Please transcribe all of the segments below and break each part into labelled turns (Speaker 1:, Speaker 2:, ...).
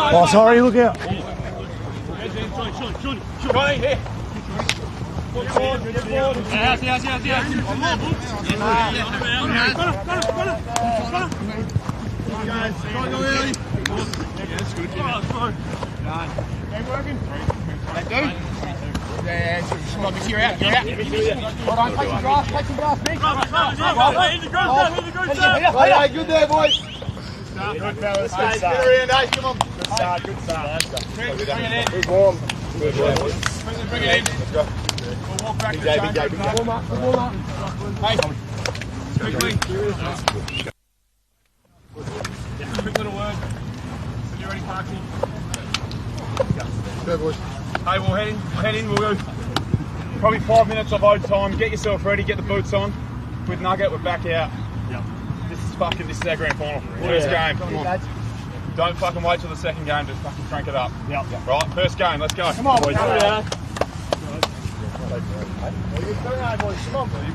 Speaker 1: Oh, sorry, look out.
Speaker 2: You're out. Hold on, take some grass, Nick. Hey, good there, boys. Good fellas, good start. Come on. Good start. Bring it in. It's warm. Bring it in. Let's go. We'll walk back to the warm up. Hey, quickly. Quick little word. You ready, parking? Go, boys. Hey, we'll head in. We'll go probably 5 minutes of overtime. Get yourself ready. Get the boots on. With Nugget, we're back out. Yep. This is our grand final. First game. Come on. Don't fucking wait till the second game. Just fucking crank it up. Yep. Right. First game. Let's go. Come on, boys. Come on, boys.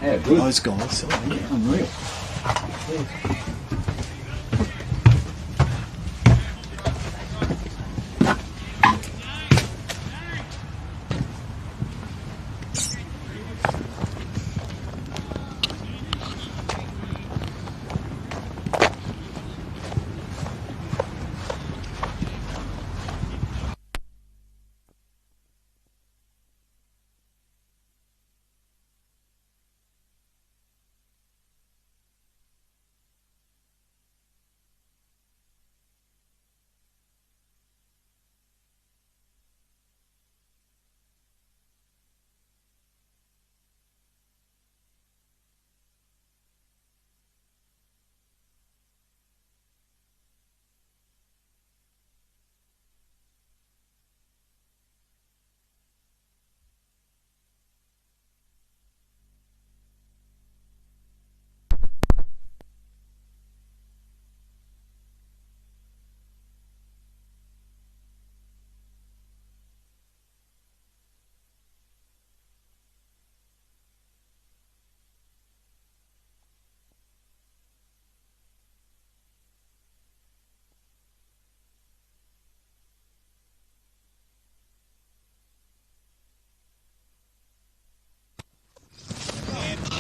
Speaker 1: Yeah, good. Those guys, unreal.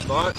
Speaker 2: Right.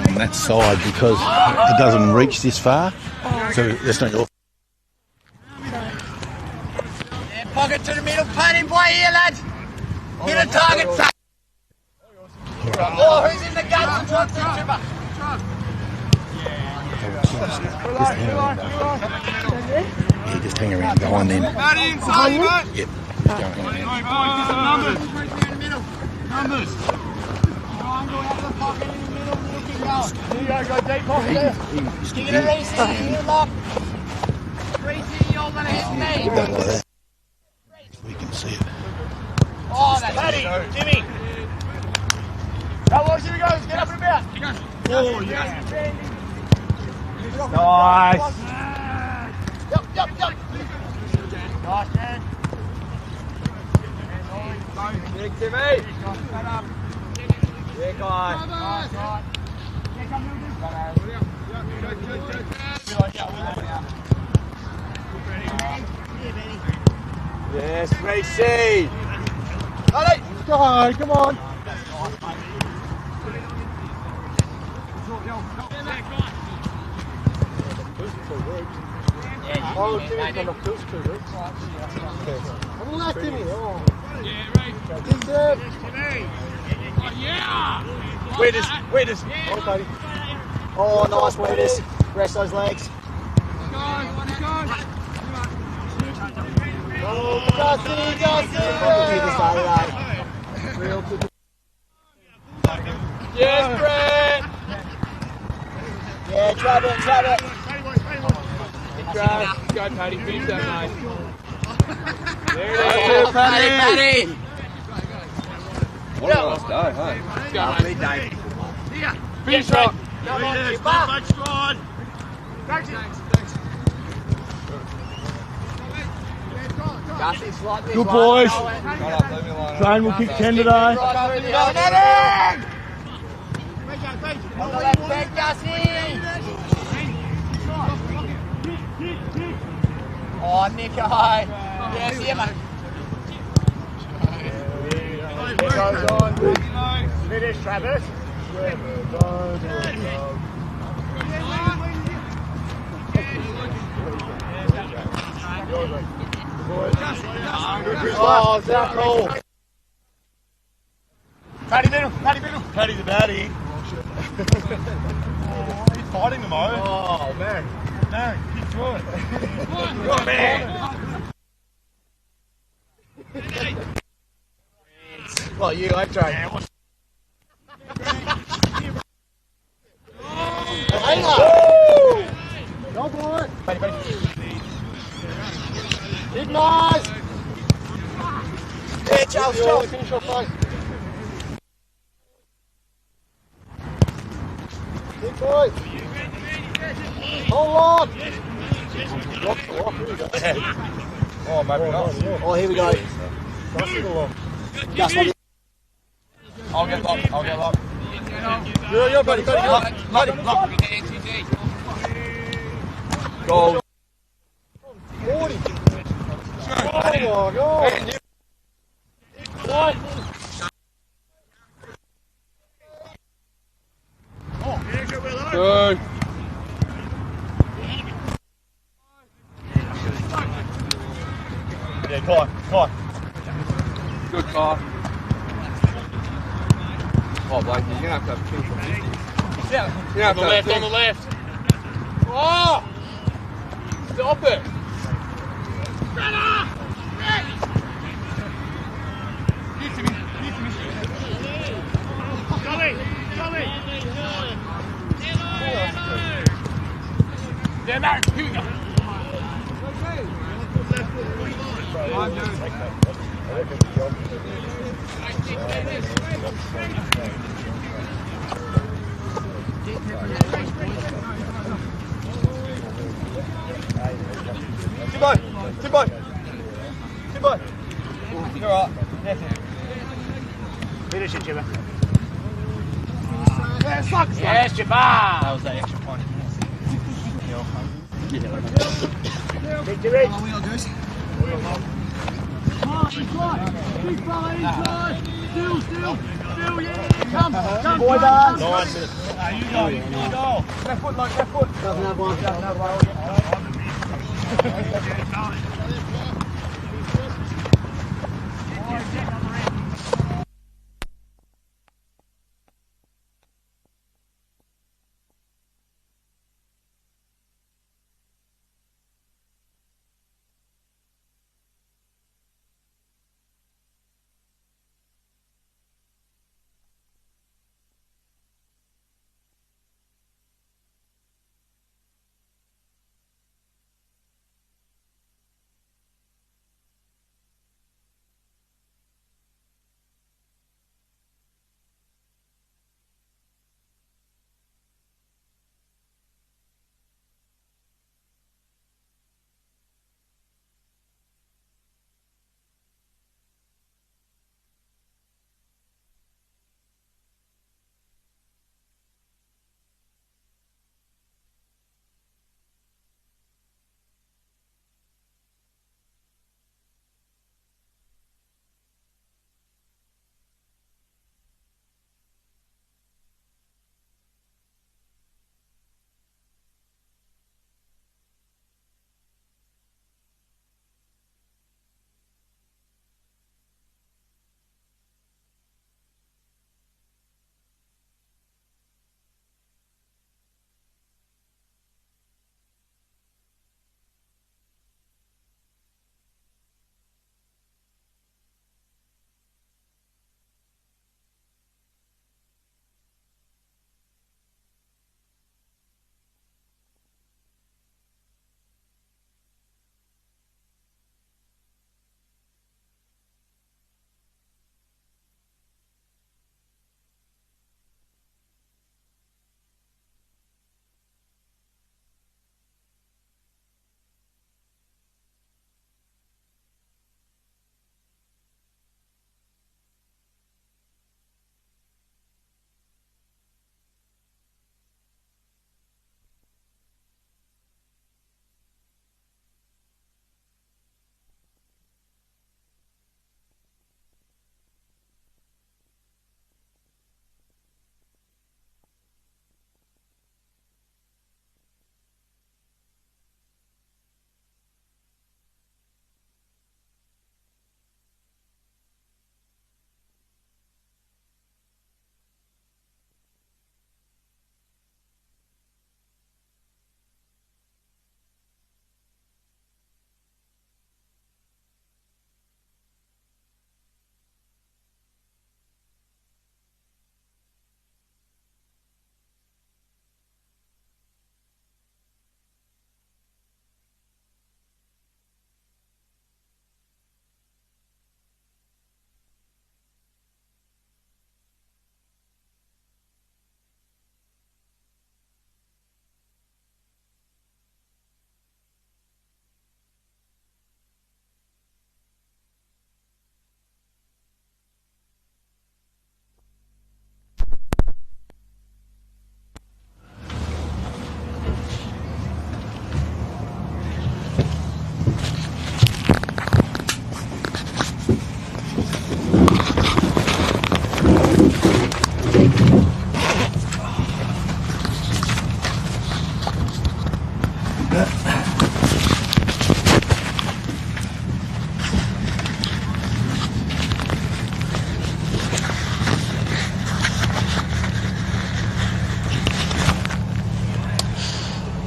Speaker 1: On that side because it doesn't reach this far, so that's not your.
Speaker 3: Pocket to the middle, padding play here, lads. Hit a target. Oh, who's in the guts? Tripper.
Speaker 1: Yeah, just hang around behind them.
Speaker 2: Maddie, inside, mate.
Speaker 1: Yep. Just go around.
Speaker 2: Numbers.
Speaker 3: Triangle out of the pocket in the middle, keep going.
Speaker 2: Here you go deep pocket there.
Speaker 3: Kick it a race here, lock. Race here, you're going to hit me.
Speaker 1: Done like that. We can see it.
Speaker 3: Oh, that's
Speaker 2: Maddie, Jimmy. How long should we go? Let's get up and about. Oh, yes. Nice.
Speaker 3: Yup.
Speaker 2: Nice, man. Big Timmy. Yeah, guy. Yes, Racy. Go, come on. Oh, Timmy's got the pills too, right? Have a left, Timmy. Oh.
Speaker 4: Yeah, right.
Speaker 2: Dig there.
Speaker 4: Oh, yeah!
Speaker 2: Waiters. Oh, buddy. Oh, nice, waiters. Rest those legs. Oh, Dusty. Yes, Brett. Yeah, trap it. Go, Paddy. Finish that, mate. There it is.
Speaker 3: Paddy.
Speaker 5: What a nice day, hey?
Speaker 2: Lovely day. Finish it. Come on, keep up. Thanks.
Speaker 1: Good boys. Train will kick 10 today.
Speaker 3: Oh, Nico. Yes, here, mate.
Speaker 2: It goes on. Finish, Travis. Oh, is that cool? Paddy middle. Paddy the baddie. He's fighting them, oh man. No, keep through it. Go on, man. Well, you, I've tried. Go for it. Paddy. Big nice. Yeah, Charles. Finish your fight. Big boy. Hold on. Oh, maybe not. Oh, here we go. I'll get locked. You're buddy. Lock. Goal. 40. Oh my God. What? Good. Yeah, caught. Good call. Oh, Blake, you're going to have to have 2 Yeah, on the left. Oh! Stop it! Jolly! Yeah, Mark, here we go. Timbo! You're right. Finish it, Jimmy. Yes, Jabbar! That was that extra point. Big to reach. Come on, we all goose. Big fella inside. Still, yeah. Come. Boy, dance. 9 minutes. You go. Left foot. Doesn't have one.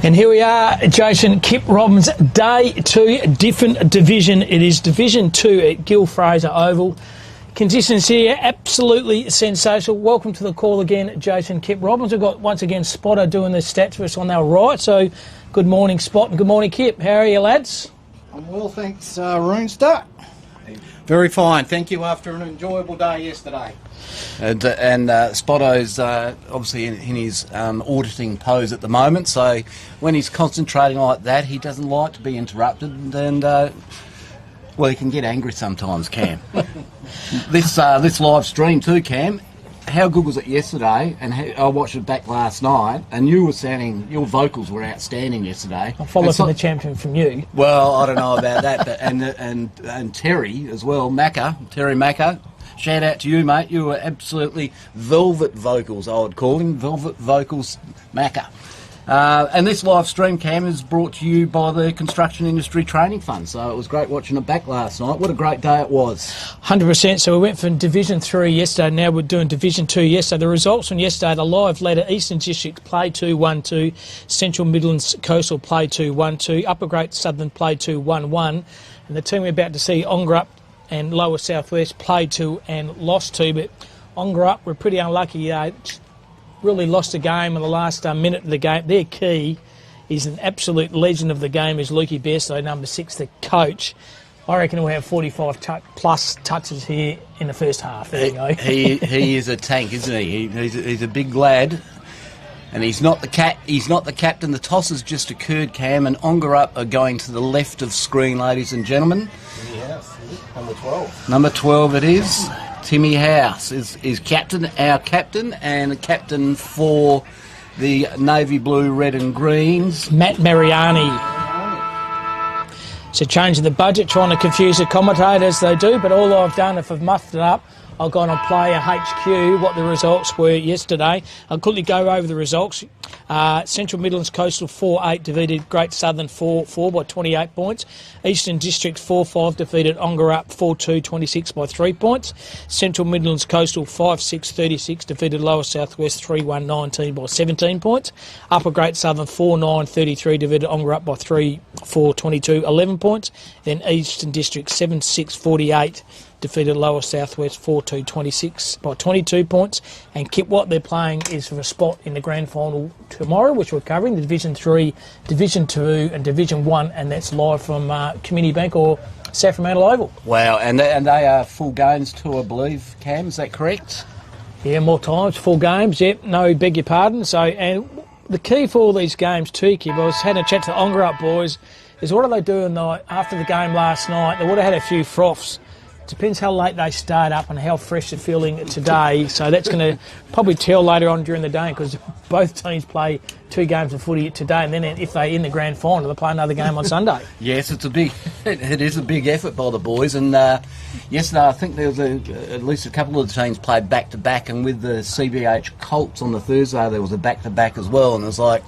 Speaker 5: And here we are, Jason, Kip Robbins, day 2, different division. It is Division 2 at Gil Fraser Oval. Conditions here, absolutely sensational. Welcome to the call again, Jason, Kip Robbins. We've got, once again, Spotter doing the stats for us on our right. So, good morning, Spot, and good morning, Kip. How are you, lads?
Speaker 6: I'm well, thanks, Roonster. Very fine, thank you, after an enjoyable day yesterday.
Speaker 7: And Spotto's obviously in his auditing pose at the moment, so when he's concentrating like that, he doesn't like to be interrupted, and well, he can get angry sometimes, Cam. This live stream too, Cam, how good was it yesterday? And I watched it back last night, and your vocals were outstanding yesterday.
Speaker 5: I'll follow from the champion from you.
Speaker 7: Well, I don't know about that, but and Terry as well, Terry Macca. Shout out to you, mate. You were absolutely velvet vocals, I would call him. Velvet vocals Macca. And this live stream, Cam, is brought to you by the Construction Industry Training Fund. So it was great watching it back last night. What a great day it was.
Speaker 5: 100%. So we went from Division 3 yesterday. Now we're doing Division 2 yesterday. The results from yesterday, the live ladder, Eastern District played 2-1-2. Central Midlands Coastal played 2-1-2. Upper Great Southern played 2-1-1. And the team we're about to see, Ongerup and Lower Southwest, played 2 and lost 2. But Ongerup were pretty unlucky. Really lost the game in the last minute of the game. Their key is an absolute legend of the game, is Lukey Bairstow, number 6, the coach. I reckon he'll have 45 plus touches here in the first half. There you go.
Speaker 7: he is a tank, isn't he? He's a big lad, and he's not the captain. The toss has just occurred, Cam, and Ongerup are going to the left of screen, ladies and gentlemen.
Speaker 6: Yes, number 12.
Speaker 7: Number 12 it is. Timmy House is our captain, and captain for the navy blue, red and greens,
Speaker 5: Matt Mariani. So changing the budget, trying to confuse the commentators, they do, but all I've done, if I've muffed it up, I've gone on Player HQ, what the results were yesterday. I'll quickly go over the results. Central Midlands Coastal 4-8 defeated Great Southern 4-4 by 28 points. Eastern District 4-5 defeated Ongerup 4-2, 26 by 3 points. Central Midlands Coastal 5-6, 36 defeated Lower Southwest 3-1, 19 by 17 points. Upper Great Southern 4-9, 33 defeated Ongerup by 3-4, 22, 11 points. Then Eastern District 7-6, 48 defeated Lower Southwest 4-2, 26 by 22 points. And Kip, what they're playing is for a spot in the grand final tomorrow, which we're covering, the Division 3, Division 2 and Division 1, and that's live from Community Bank or Sacramento Oval.
Speaker 7: Wow, and they are full games too, I believe, Cam, is that correct?
Speaker 5: Yeah, more times, full games, yep, no, beg your pardon. So, and the key for all these games too, Kip, I was having a chat to the Ongerup boys, is what are they doing after the game last night? They would have had a few froths. Depends how late they start up and how fresh they're feeling today. So that's going to probably tell later on during the day, because both teams play 2 games of footy today, and then if they're in the grand final, they play another game on Sunday.
Speaker 7: Yes, it is a big effort by the boys. And yesterday I think there was at least a couple of the teams played back-to-back, and with the CBH Colts on the Thursday there was a back-to-back as well, and it was like,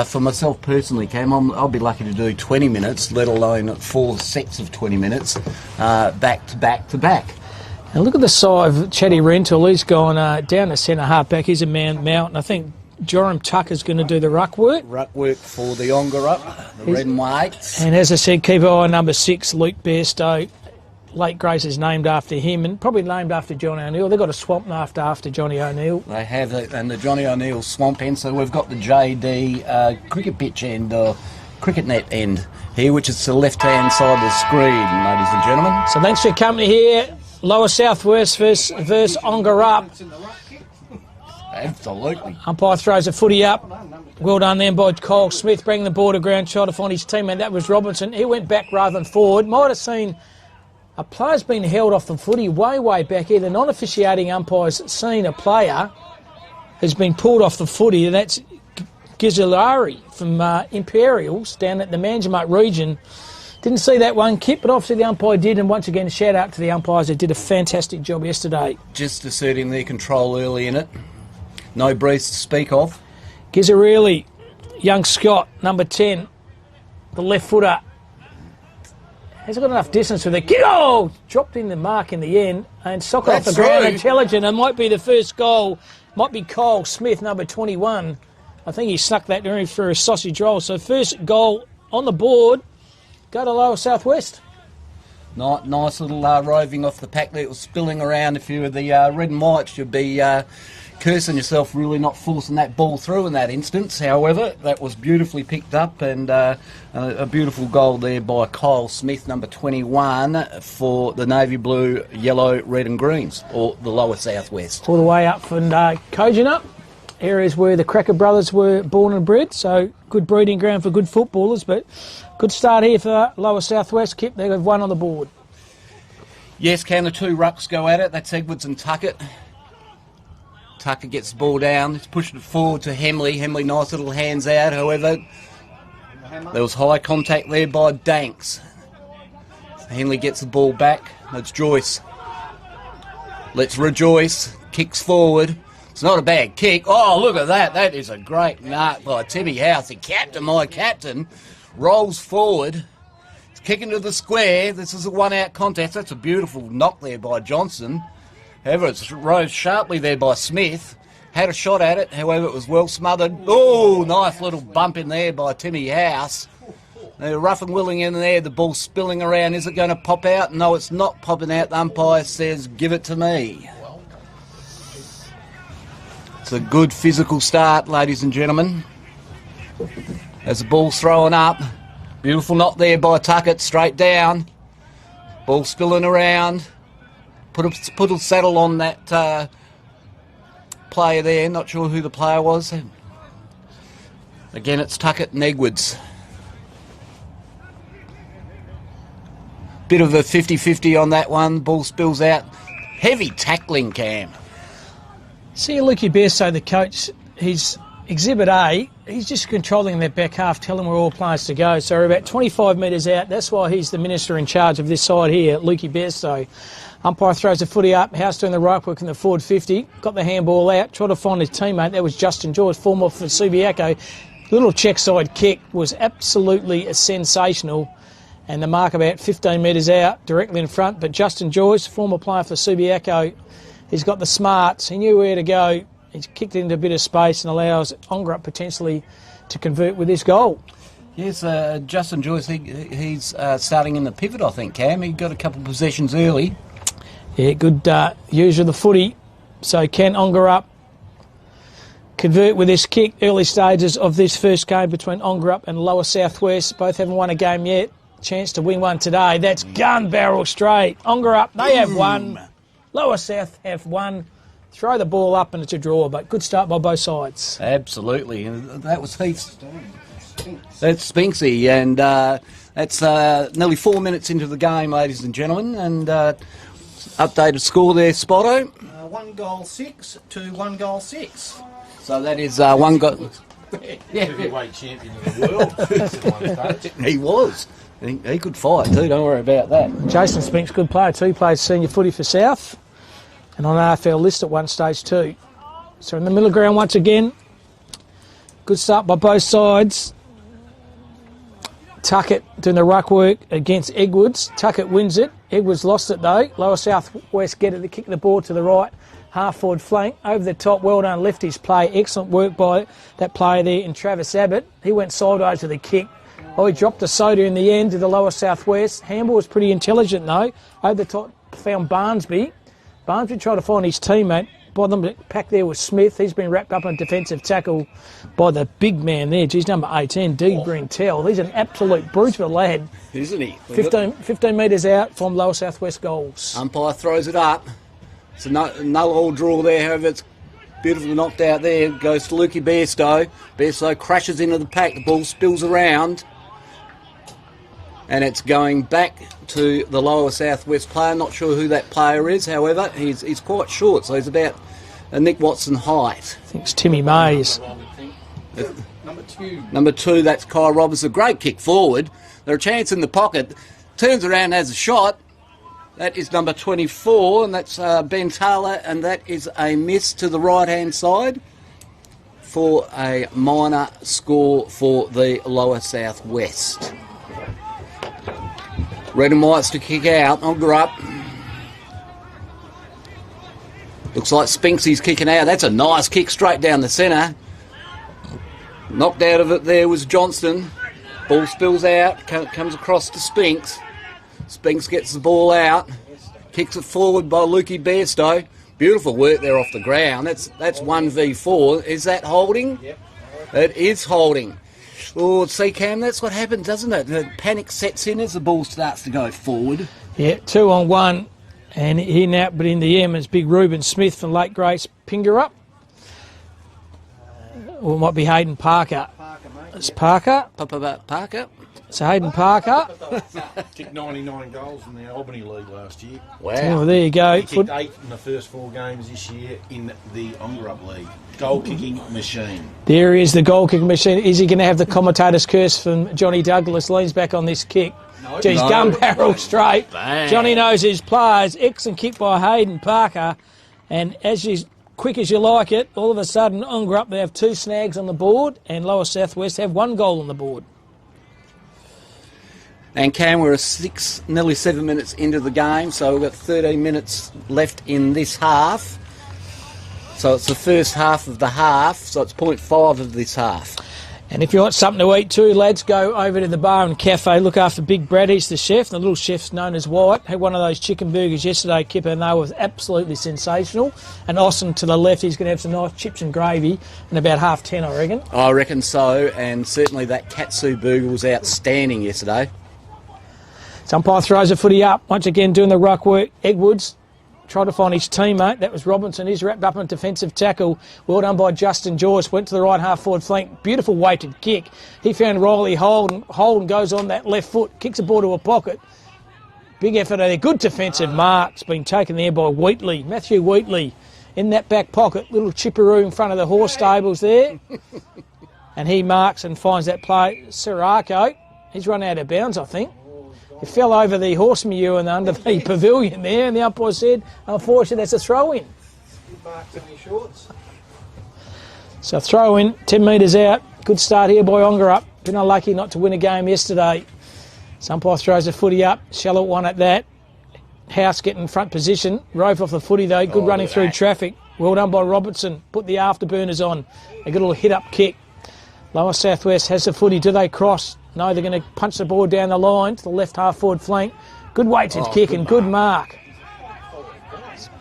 Speaker 7: for myself personally, Cam, I'll be lucky to do 20 minutes, let alone 4 sets of 20 minutes, back to back.
Speaker 5: And look at the side of Chatty Rental. He's gone down to centre half back. He's a man Mountain. I think Joram Tucker's going to do the ruck work.
Speaker 7: Ruck work for the Ongerup, the red and whites.
Speaker 5: And as I said, keep an eye on number 6, Luke Bairstow. Lake Grace is named after him, and probably named after Johnny O'Neill. They've got a swamp after Johnny O'Neill.
Speaker 7: They have, and the Johnny O'Neill swamp end. So we've got the JD cricket pitch end, cricket net end here, which is to the left-hand side of the screen, ladies and gentlemen.
Speaker 5: So thanks for your company here. Lower Southwest versus Ongerup.
Speaker 7: Absolutely.
Speaker 5: Umpire throws a footy up. Well done then by Kyle Smith, bringing the ball to ground, trying to find his teammate. That was Robinson. He went back rather than forward. Might have seen a player's been held off the footy way back here. The non-officiating umpire's seen a player has been pulled off the footy, and that's Gizolari from Imperials down at the Manjimup region. Didn't see that one, Kip, but obviously the umpire did, and once again, shout out to the umpires that did a fantastic job yesterday.
Speaker 7: Just asserting their control early in it. No breeze to speak of.
Speaker 5: Gizolari, young Scott, number 10, the left footer. Hasn't got enough distance with it. Oh! Dropped in the mark in the end and socked off the ground. Intelligent. It might be the first goal. Might be Kyle Smith, number 21. I think he snuck that in for a sausage roll. So first goal on the board, go to Lower Southwest.
Speaker 7: Nice little roving off the pack there. It was spilling around. If you were the red and whites, you'd be cursing yourself really not forcing that ball through in that instance. However, that was beautifully picked up, and a beautiful goal there by Kyle Smith, number 21, for the navy blue, yellow, red and greens, or the Lower Southwest.
Speaker 5: All the way up from Kojonup, areas where the Cracker brothers were born and bred, so good breeding ground for good footballers, but good start here for Lower Southwest. Kip, they have one on the board.
Speaker 7: Yes, can the two rucks go at it? That's Edwards and Tuckett. Tucker gets the ball down. He's pushed it forward to Hemley. Hemley, nice little hands out. However, there was high contact there by Danks. Henley gets the ball back. That's Joyce. Let's rejoice. Kicks forward. It's not a bad kick. Oh, look at that. That is a great nut by Timmy House. The captain, my captain, rolls forward. He's kicking to the square. This is a one-out contest. That's a beautiful knock there by Johnson. However, it's rose sharply there by Smith. Had a shot at it, however, it was well smothered. Oh, nice little bump in there by Timmy House. They're rough and willing in there, the ball spilling around. Is it going to pop out? No, it's not popping out. The umpire says, give it to me. It's a good physical start, ladies and gentlemen. As the ball's thrown up. Beautiful knock there by Tuckett, straight down. Ball spilling around. Put a saddle on that player there. Not sure who the player was. Again, it's Tuckett and Edwards. Bit of a 50-50 on that one. Ball spills out. Heavy tackling, Cam.
Speaker 5: See, Lukey Bairstow, the coach, he's Exhibit A. He's just controlling their back half, telling where all players to go. So we're about 25 metres out. That's why he's the minister in charge of this side here, Lukey Bairstow. Umpire throws the footy up. House doing the right work in the forward 50. Got the handball out. Tried to find his teammate. That was Justin George, former for Subiaco. Little check side kick was absolutely sensational. And the mark about 15 metres out, directly in front. But Justin George, former player for Subiaco, he's got the smarts. He knew where to go. He's kicked it into a bit of space and allows Ongerup potentially to convert with this goal.
Speaker 7: Yes, Justin Joyce, he's starting in the pivot, I think, Cam. He got a couple of possessions early.
Speaker 5: Yeah, good use of the footy. So can Ongerup convert with this kick? Early stages of this first game between Ongerup and Lower Southwest. Both haven't won a game yet. Chance to win one today. That's gun barrel straight. Ongerup, they have won. Lower South have won. Throw the ball up and it's a draw, but good start by both sides.
Speaker 7: Absolutely. And that was Heath. That's Spinksy, and that's nearly 4 minutes into the game, ladies and gentlemen, and updated score there, Spotto.
Speaker 6: 1 goal 6 to 1 goal 6.
Speaker 7: So that is 1 goal.
Speaker 1: Heavyweight champion of the world at one stage.
Speaker 7: He was. He could fight too, don't worry about that.
Speaker 5: Jason Spink's good player too. He played senior footy for South and on AFL list at one stage too. So in the middle ground once again. Good start by both sides. Tuckett doing the ruck work against Edwards. Tuckett wins it. Edwards lost it though. Lower Southwest get it to kick the ball to the right. Half forward flank. Over the top. Well done lefties play. Excellent work by that player there in Travis Abbott. He went sideways to the kick. Oh, he dropped a soda in the end to the Lower Southwest. Handball was pretty intelligent though. Over the top found Barnsby. Barnsby tried to find his teammate. Bottom pack there was Smith. He's been wrapped up in a defensive tackle by the big man there. Geez, number 18, D. Green-Tell. He's an absolute brute of a lad.
Speaker 7: Isn't he?
Speaker 5: 15 metres out from Lower Southwest goals.
Speaker 7: Umpire throws it up. It's a no-all draw there, however, it's beautifully knocked out there. Goes to Lukey Bairstow. Bairstow crashes into the pack. The ball spills around. And it's going back to the Lower Southwest player. Not sure who that player is, however, he's quite short, so he's about a Nick Watson height.
Speaker 5: I think it's Timmy Mays.
Speaker 7: Number 2, that's Kyle Roberts. A great kick forward. There's a chance in the pocket. Turns around, has a shot. That is number 24, and that's Ben Taylor, and that is a miss to the right-hand side for a minor score for the Lower Southwest. Red and whites to kick out. Ongerup. Looks like Spinksy's kicking out. That's a nice kick straight down the centre. Knocked out of it there was Johnston. Ball spills out, comes across to Spinks. Spinks gets the ball out, kicks it forward by Lukey Bairstow. Beautiful work there off the ground. That's 1v4. Is that holding?
Speaker 6: Yep.
Speaker 7: It is holding. Oh, see, Cam, that's what happens, doesn't it? The panic sets in as the ball starts to go forward.
Speaker 5: Yeah, 2-on-1. And here now, but in the end, it's big Reuben Smith from Lake Grace. Pinger up. Or it might be Hayden Parker. It's Parker.
Speaker 7: Parker.
Speaker 5: It's Hayden Parker.
Speaker 1: Kicked 99 goals in the Albany League last year.
Speaker 5: Oh,
Speaker 7: Wow.
Speaker 5: there you go.
Speaker 1: He kicked 8 in the first 4 games this year in the Ongerup League. Goal kicking machine.
Speaker 5: There is the goal kicking machine. Is he going to have the commentator's curse from Johnny Douglas? Leans back on this kick. Geez,
Speaker 7: No.
Speaker 5: gun barrel straight.
Speaker 7: Bang.
Speaker 5: Johnny knows his players. Excellent kick by Hayden Parker. And as you quick as you like it, all of a sudden, Ongerup, they have 2 snags on the board, and Lower Southwest have 1 goal on the board.
Speaker 7: And Cam, we're nearly 7 minutes into the game, so we've got 13 minutes left in this half. So it's the first half of the half, so it's 0.5 of this half.
Speaker 5: And if you want something to eat too, lads, go over to the bar and cafe. Look after Big Brad. He's the chef. The little chef's known as White. Had one of those chicken burgers yesterday, Kipper, and they were absolutely sensational. And Austin to the left, he's going to have some nice chips and gravy in about 10:30, I reckon.
Speaker 7: I reckon so, and certainly that katsu burger was outstanding yesterday.
Speaker 5: Umpire throws a footy up. Once again, doing the ruck work. Eggwoods tried to find his teammate. That was Robinson. He's wrapped up in defensive tackle. Well done by Justin Joyce. Went to the right half forward flank. Beautiful weighted kick. He found Riley Holden. Holden goes on that left foot. Kicks the ball to a pocket. Big effort there. Good defensive marks. Been taken there by Wheatley. Matthew Wheatley in that back pocket. Little chipperoo in front of the horse stables there. And he marks and finds that play. Sirako. He's run out of bounds, I think. He fell over the horse mew and under the pavilion there, and the umpire said, unfortunately, that's a throw-in. So throw-in, 10 metres out. Good start here by Ongerup. Been unlucky not to win a game yesterday. So umpire throws a footy up. Shallow one at that. House getting in front position. Rove off the footy, though. Good running through traffic. Well done by Robertson. Put the afterburners on. A good little hit-up kick. Lower Southwest has the footy. Do they cross? No, they're going to punch the ball down the line to the left half forward flank. Good weighted kick and good mark.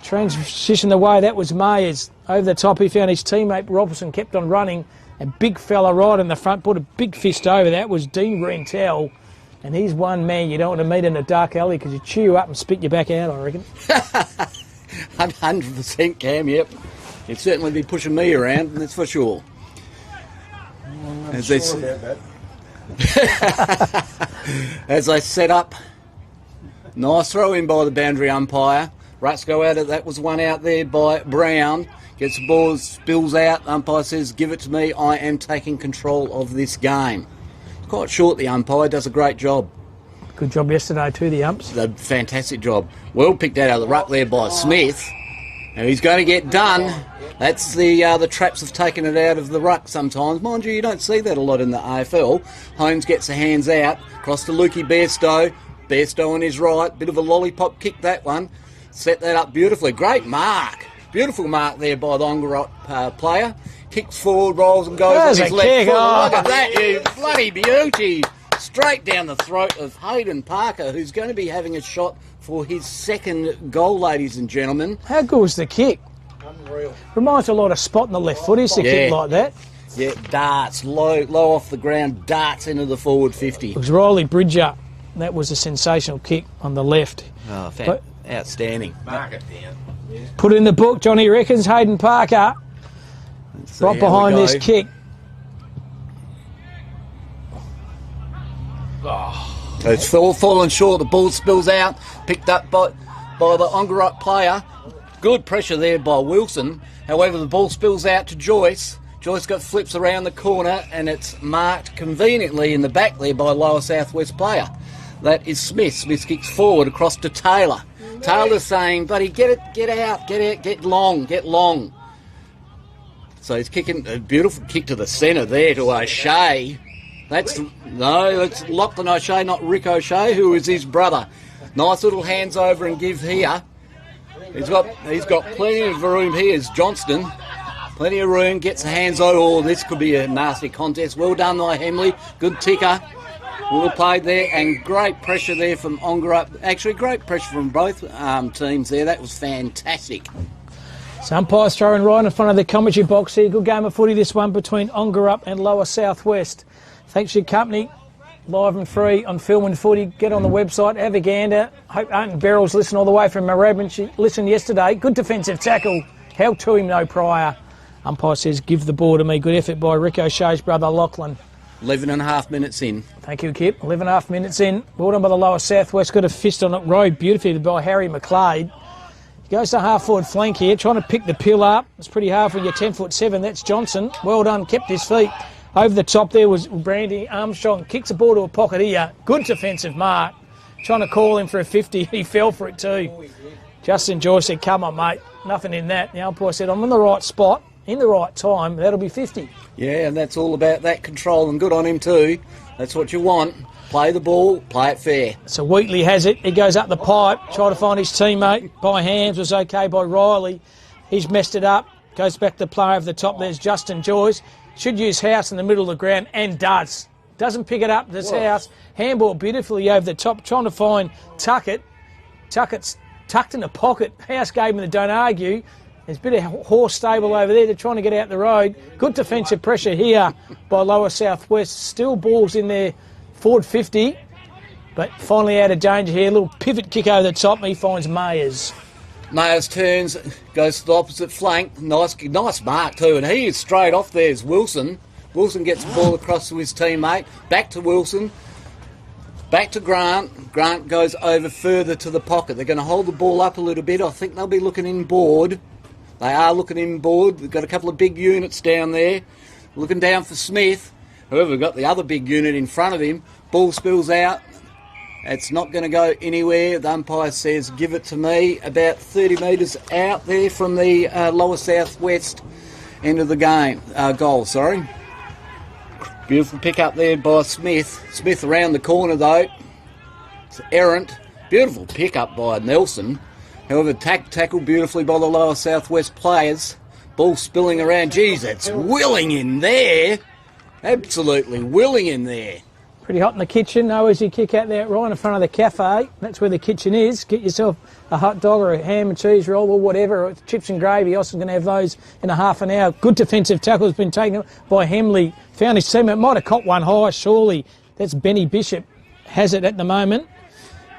Speaker 5: Transition the way, that was Mayers. Over the top, he found his teammate Robertson, kept on running. A big fella right in the front, put a big fist over. That was Dean Rentel. And he's one man you don't want to meet in a dark alley because he'll chew you up and spit you back out, I reckon.
Speaker 7: 100% Cam, yep. He'd certainly be pushing me around, that's for sure. As they set up, nice throw in by the boundary umpire. Ruts go out of that, was one out there by Brown. Gets the ball, spills out. Umpire says, give it to me, I am taking control of this game. Quite short, the umpire, does a great job.
Speaker 5: Good job yesterday too, the umps.
Speaker 7: A fantastic job. Well picked out of the ruck there by Smith. Now he's going to get done. That's the traps have taken it out of the ruck sometimes. Mind you, you don't see that a lot in the AFL. Holmes gets the hands out, across to Lukey Bairstow. Bairstow on his right, bit of a lollipop kick that one. Set that up beautifully. Great mark. Beautiful mark there by the Ongerup player. Kicks forward, rolls and goes
Speaker 5: There's
Speaker 7: on his
Speaker 5: a
Speaker 7: left
Speaker 5: kick.
Speaker 7: foot.
Speaker 5: Oh.
Speaker 7: Look at that, you bloody beauty. Straight down the throat of Hayden Parker, who's going to be having a shot for his second goal, ladies and gentlemen.
Speaker 5: How good was the kick?
Speaker 6: Unreal.
Speaker 5: Reminds a lot of spot in the left foot, is the kick like that.
Speaker 7: Yeah, darts, low off the ground, darts into the forward 50.
Speaker 5: It was Riley Bridger. That was a sensational kick on the left.
Speaker 7: Oh,
Speaker 5: But-
Speaker 7: outstanding.
Speaker 6: Mark it down.
Speaker 5: Put in the book, Johnny reckons, Hayden Parker. Right behind this kick.
Speaker 7: It's fallen short, the ball spills out, picked up by the Ongerup player. Good pressure there by Wilson. However, the ball spills out to Joyce. Joyce flips around the corner and it's marked conveniently in the back there by Lower Southwest player. That is Smith. Smith kicks forward across to Taylor. Taylor's saying, buddy, get out, get long. So he's kicking a beautiful kick to the centre there to O'Shea. That's Lachlan O'Shea, not Rick O'Shea, who is his brother. Nice little hands over and give here. He's got plenty of room here. Is Johnston. Plenty of room, gets the hands over. Oh, this could be a nasty contest. Well done by Hemley. Good ticker. Well played there, and great pressure there from Ongerup. Actually, great pressure from both teams there. That was fantastic.
Speaker 5: So umpires throwing right in front of the commentary box here. Good game of footy, this one, between Ongerup and Lower Southwest. Thanks for your company. Live and free on Film and Footy. Get on the website, have a gander. Hope Aunt and Beryl's listened all the way from Moorabbin. She listened yesterday. Good defensive tackle. Held to him, no prior. Umpire says, give the ball to me. Good effort by Rick O'Shea's brother, Lachlan.
Speaker 7: 11.5 minutes in.
Speaker 5: Thank you, Kip. 11.5 minutes in. Well done by the Lower Southwest. Got a fist on it. Rode beautifully by Harry McLeod. He goes to half-forward flank here, trying to pick the pill up. It's pretty hard for your 10'7". That's Johnson. Well done. Kept his feet. Over the top there was Brandy Armstrong. Kicks the ball to a pocket here. Good defensive mark. Trying to call him for a 50. He fell for it too. Justin Joyce said, come on, mate. Nothing in that. The umpire said, I'm in the right spot, in the right time. That'll be 50.
Speaker 7: Yeah, and that's all about that control, and good on him too. That's what you want. Play the ball, play it fair.
Speaker 5: So Wheatley has it. He goes up the pipe, trying to find his teammate. By hands was okay by Riley. He's messed it up. Goes back to play over the top. There's Justin Joyce. Should use House in the middle of the ground, and does. Doesn't pick it up. Does House. Handball beautifully over the top, trying to find Tuckett. Tuckett's tucked in the pocket. House gave him the don't argue. There's a bit of horse stable over there. They're trying to get out the road. Good defensive pressure here by Lower Southwest. Still balls in there. Forward 50. But finally out of danger here. Little pivot kick over the top. He finds Mayers.
Speaker 7: Mayers turns, goes to the opposite flank. Nice mark too, and he is straight off. There's Wilson. Wilson gets the ball across to his teammate. Back to Wilson. Back to Grant. Grant goes over further to the pocket. They're going to hold the ball up a little bit. I think they'll be looking inboard. They are looking inboard. They've got a couple of big units down there. Looking down for Smith. However, we've got the other big unit in front of him. Ball spills out. It's not going to go anywhere. The umpire says, give it to me. About 30 metres out there from the Lower Southwest end of the game. Goal, sorry. Beautiful pick up there by Smith. Smith around the corner, though. It's errant. Beautiful pick up by Nelson. However, tackled beautifully by the Lower Southwest players. Ball spilling around. Geez, that's willing in there. Absolutely willing in there.
Speaker 5: Pretty hot in the kitchen. No easy kick out there right in front of the cafe. That's where the kitchen is. Get yourself a hot dog or a ham and cheese roll or whatever. Or chips and gravy. Austin's going to have those in a half an hour. Good defensive tackle has been taken by Hemley. Found his teammate. Might have caught one high, surely. That's Benny Bishop. Has it at the moment.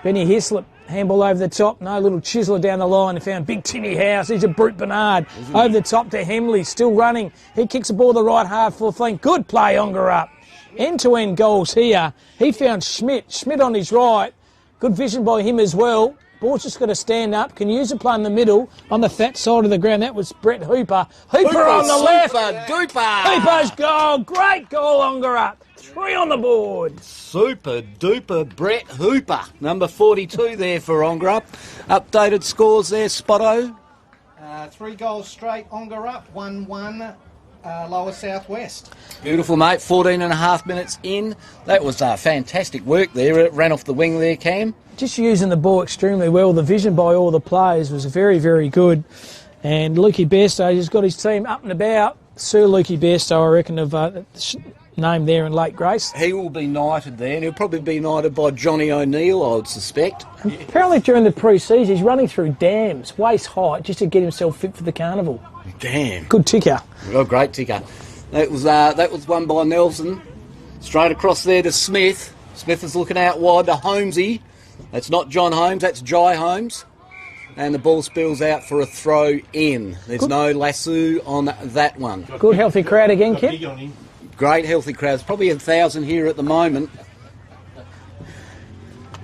Speaker 5: Benny Hislop. Handball over the top. No little chiseler down the line. They found big Timmy House. He's a brute Bernard. Over the top to Hemley. Still running. He kicks the ball the right half full flank. Good play, Ongerup. End-to-end goals here. He found Schmidt. Schmidt on his right. Good vision by him as well. Ball's just got to stand up. Can use the play in the middle on the fat side of the ground. That was Brett Hooper. Hooper on the left.
Speaker 7: Duper.
Speaker 5: Hooper's goal. Great goal, Ongerup. 3 on the board.
Speaker 7: Super duper Brett Hooper. Number 42 there for Ongerup. Updated scores there, Spotto.
Speaker 6: 3 goals straight, Ongerup. 1-1. Lower Southwest.
Speaker 7: Beautiful, mate. 14.5 minutes in. That was fantastic work there. It ran off the wing there, Cam.
Speaker 5: Just using the ball extremely well. The vision by all the players was very, very good. And Lukey Bairstow has got his team up and about. Sir Lukey Bairstow, I reckon, of name there in late grace.
Speaker 7: He will be knighted there, and he'll probably be knighted by Johnny O'Neill, I would suspect.
Speaker 5: And apparently during the pre-season, he's running through dams, waist height, just to get himself fit for the carnival.
Speaker 7: Damn.
Speaker 5: Good ticker.
Speaker 7: Oh, great ticker. That was won by Nelson. Straight across there to Smith. Smith is looking out wide to Holmesy. That's not John Holmes, that's Jai Holmes. And the ball spills out for a throw in. There's no lasso on that one.
Speaker 5: Good healthy crowd again, Kip.
Speaker 7: Great healthy crowd. There's probably 1,000 here at the moment.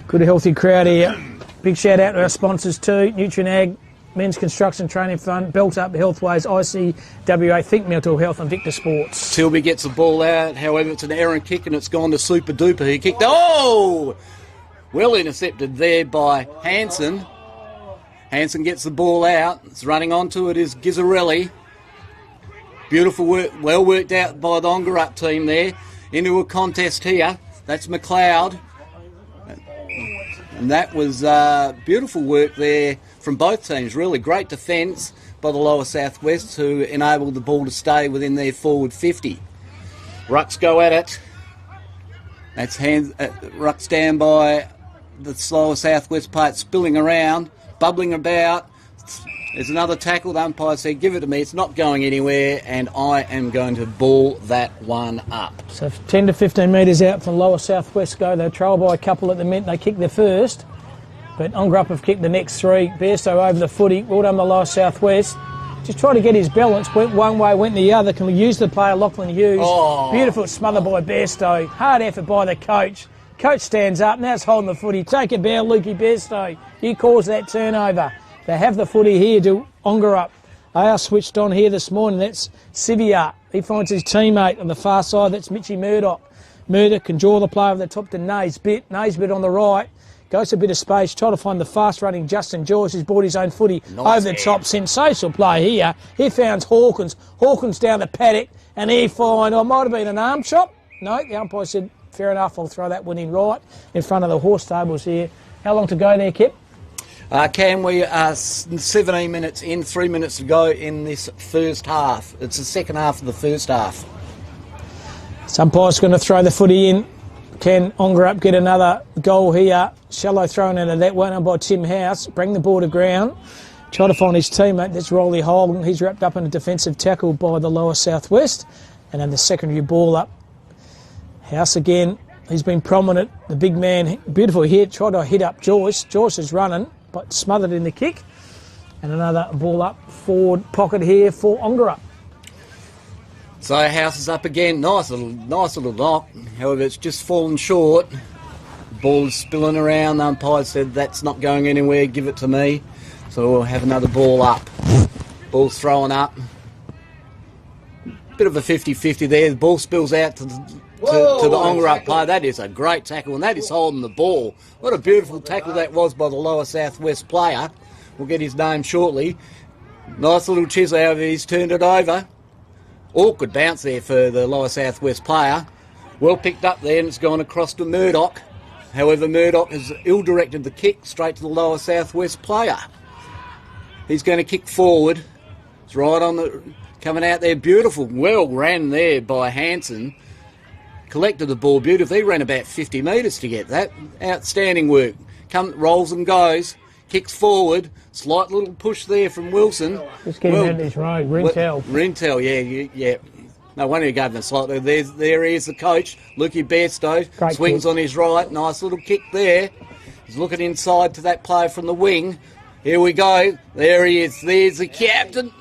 Speaker 5: Good healthy crowd here. Big shout out to our sponsors too. Nutrien Ag, Men's Construction Training Fund, Belt Up Healthways, ICWA, Think Mental Health and Victor Sports.
Speaker 7: Tilby gets the ball out. However, it's an errant kick and it's gone to Super Duper. He kicked. Oh! Well intercepted there by Hansen. Hansen gets the ball out. It's running onto it is Gizzarelli. Beautiful work, well worked out by the Ongerup team there. Into a contest here. That's McLeod. And that was beautiful work there from both teams. Really great defence. by the lower southwest to enable the ball to stay within their forward 50. Rucks go at it. That's Rucks down by the slower southwest part, spilling around, bubbling about. There's another tackle. The umpire said, give it to me. It's not going anywhere, and I am going to ball that one up.
Speaker 5: So 10 to 15 metres out from lower southwest go. They're trailed by a couple at the minute. They kick their first, but Ongerup have kicked the next three. Bairstow over the footy. Well done, the lower southwest. Just trying to get his balance. Went one way, went the other. Can we use the player, Lachlan Hughes?
Speaker 7: Oh.
Speaker 5: Beautiful smother by Bairstow. Hard effort by the coach. Coach stands up. Now it's holding the footy. Take it down, Lukey Bairstow. He caused that turnover. They have the footy here to Ongerup. They are switched on here this morning. That's Sivier. He finds his teammate on the far side. That's Mitchy Murdoch. Murdoch can draw the play over the top to Naisbitt. Naisbitt on the right. Goes a bit of space. Try to find the fast-running Justin George, who's brought his own footy over the top. Sensational play here. He found Hawkins. Hawkins down the paddock. And he finds, it might have been an arm chop. No, the umpire said, fair enough, I'll throw that one in right in front of the horse tables here. How long to go there, Kip?
Speaker 7: Cam, we are 17 minutes in, 3 minutes to go in this first half. It's the second half of the first half.
Speaker 5: Umpire's going to throw the footy in. Can Ongerup get another goal here? Shallow thrown into that one by Tim House. Bring the ball to ground. Try to find his teammate. That's Rolly Holden. He's wrapped up in a defensive tackle by the lower southwest. And then the secondary ball up. House again. He's been prominent. The big man, beautiful hit. Tried to hit up Joyce. Joyce is running, but smothered in the kick. And another ball up forward pocket here for Ongerup.
Speaker 7: So House is up again. Nice little knock. However, it's just fallen short. Ball is spilling around. The umpire said that's not going anywhere. Give it to me. So we'll have another ball up. Ball's thrown up. Bit of a 50-50 there. The ball spills out to the Ongerup player. That is a great tackle, and that is holding the ball. What a beautiful tackle that was by the lower southwest player. We'll get his name shortly. Nice little chisel, however, he's turned it over. Awkward bounce there for the lower southwest player. Well picked up there, and it's gone across to Murdoch. However, Murdoch has ill-directed the kick straight to the lower southwest player. He's going to kick forward. It's right on the... coming out there, beautiful. Well ran there by Hansen. Collected the ball beautifully. He ran about 50 metres to get that. Outstanding work. Rolls and goes. Kicks forward. Slight little push there from Wilson.
Speaker 5: Just getting out of his road.
Speaker 7: Rintel, yeah. No wonder he gave him a slight. There he is, the coach. Lukey Bairstow. Swings kick on his right. Nice little kick there. He's looking inside to that player from the wing. Here we go. There he is. There's the captain,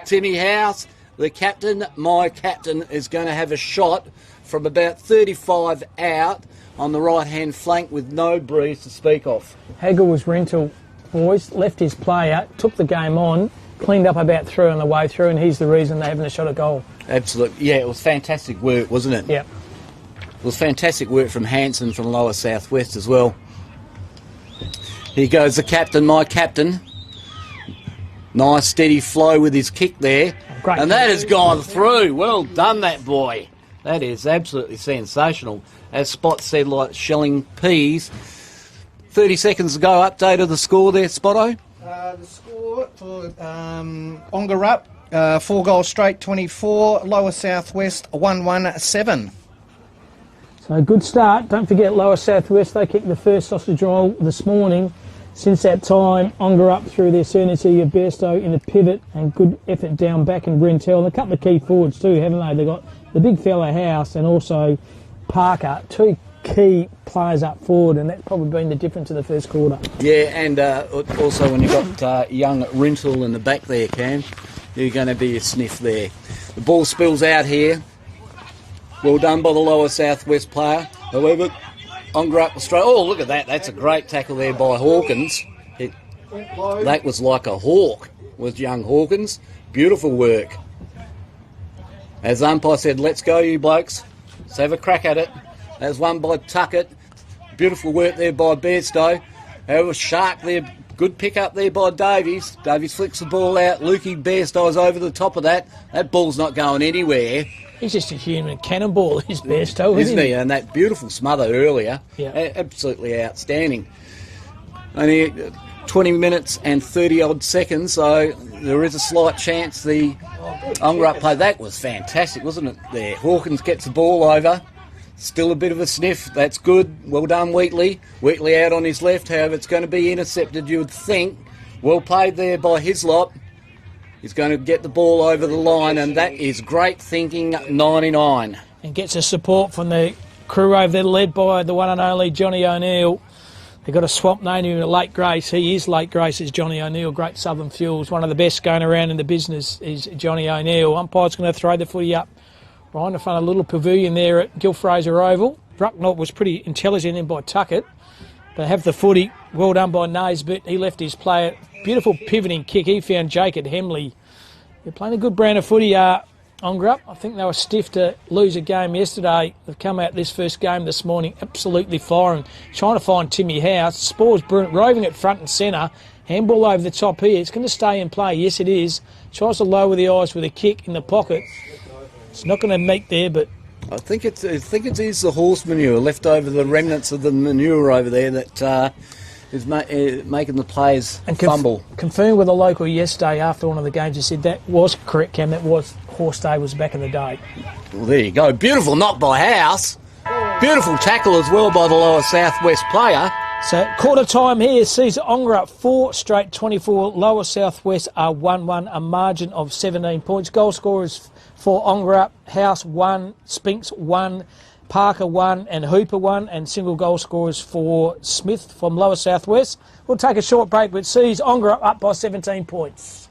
Speaker 7: Timmy House. The captain, my captain, is going to have a shot from about 35 out on the right-hand flank with no breeze to speak of.
Speaker 5: Hagel was rental, boys, left his player, took the game on, cleaned up about 3 on the way through, and he's the reason they haven't a shot at goal.
Speaker 7: Absolutely. Yeah, it was fantastic work, wasn't it?
Speaker 5: Yeah.
Speaker 7: It was fantastic work from Hansen from lower southwest as well. Here goes the captain, my captain. Nice steady flow with his kick there.
Speaker 5: Great.
Speaker 7: And that has gone through. Well done, that boy. That is absolutely sensational. As Spot said, like shelling peas. 30 seconds to go. Update of the score there, Spotto.
Speaker 6: The score for Ongerup, 4 goals straight, 24. Lower Southwest, 1-1-7.
Speaker 5: So good start. Don't forget Lower Southwest, they kicked the first sausage roll this morning. Since that time, Ongerup through their certainty of Bairstow in a pivot and good effort down back in Brentel. And a couple of key forwards too, haven't they? They've got the big fella House and also Parker, 2 key players up forward, and that's probably been the difference in the first quarter.
Speaker 7: Yeah, and also when you've got young Rintel in the back there, Cam, you're going to be a sniff there. The ball spills out here. Well done by the lower southwest player. However, Ongerup was straight. Oh, look at that. That's a great tackle there by Hawkins. That was like a hawk with young Hawkins. Beautiful work. As the umpire said, let's go, you blokes. Let's have a crack at it. There's one by Tuckett. Beautiful work there by Bairstow. However, Shark there. Good pick up there by Davies. Davies flicks the ball out. Lukey Bairstow's over the top of that. That ball's not going anywhere.
Speaker 5: He's just a human cannonball, is Bairstow,
Speaker 7: isn't he? And that beautiful smother earlier.
Speaker 5: Yeah.
Speaker 7: Absolutely outstanding. Only 20 minutes and 30 odd seconds, so there is a slight chance the Ongerup play. That was fantastic, wasn't it? There, Hawkins gets the ball over. Still a bit of a sniff. That's good. Well done, Wheatley. Wheatley out on his left. However, it's going to be intercepted, you would think. Well played there by Hislop. He's going to get the ball over the line, and that is great thinking, 99.
Speaker 5: And gets a support from the crew over there, led by the one and only Johnny O'Neill. They've got a swamp name him Late Grace. He is Late Grace, is Johnny O'Neill. Great Southern Fuels. One of the best going around in the business is Johnny O'Neill. Umpire's going to throw the footy up right in front of a little pavilion there at Gil Fraser Oval. Brucknott was pretty intelligent in by Tuckett. They have the footy. Well done by Naisbitt. He left his player. Beautiful pivoting kick. He found Jake at Hemley. They're playing a good brand of footy, Ongerup. I think they were stiff to lose a game yesterday. They've come out this first game this morning absolutely firing, trying to find Timmy House. Spores roving at front and centre. Handball over the top here. It's going to stay in play. Yes, it is. Tries to lower the eyes with a kick in the pocket. It's not going to meet there, but
Speaker 7: I think it is the horse manure left over, the remnants of the manure over there that is making the players fumble.
Speaker 5: Confirmed with a local yesterday after one of the games. He said that was correct, Cam. That was horse day was back in the day.
Speaker 7: Well, there you go. Beautiful knock by House. Beautiful tackle as well by the lower southwest player.
Speaker 5: So quarter time here sees Ongerup 4 straight 24. Lower southwest are 1-1, a margin of 17 points. Goal scorers for Ongerup: House 1, Spinks 1, Parker 1 and Hooper 1, and single goal scorers for Smith from Lower Southwest. We'll take a short break, but sees Ongerup up by 17 points.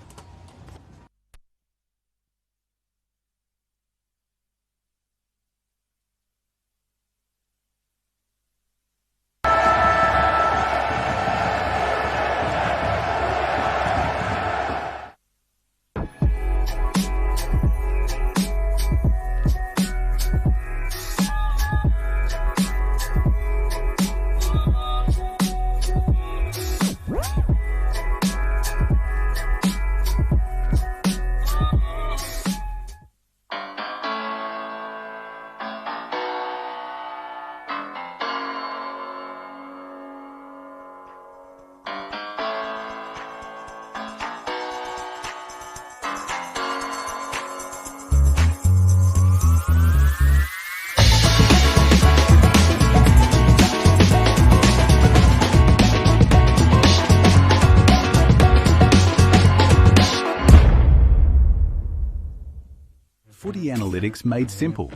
Speaker 8: Footy analytics made simple.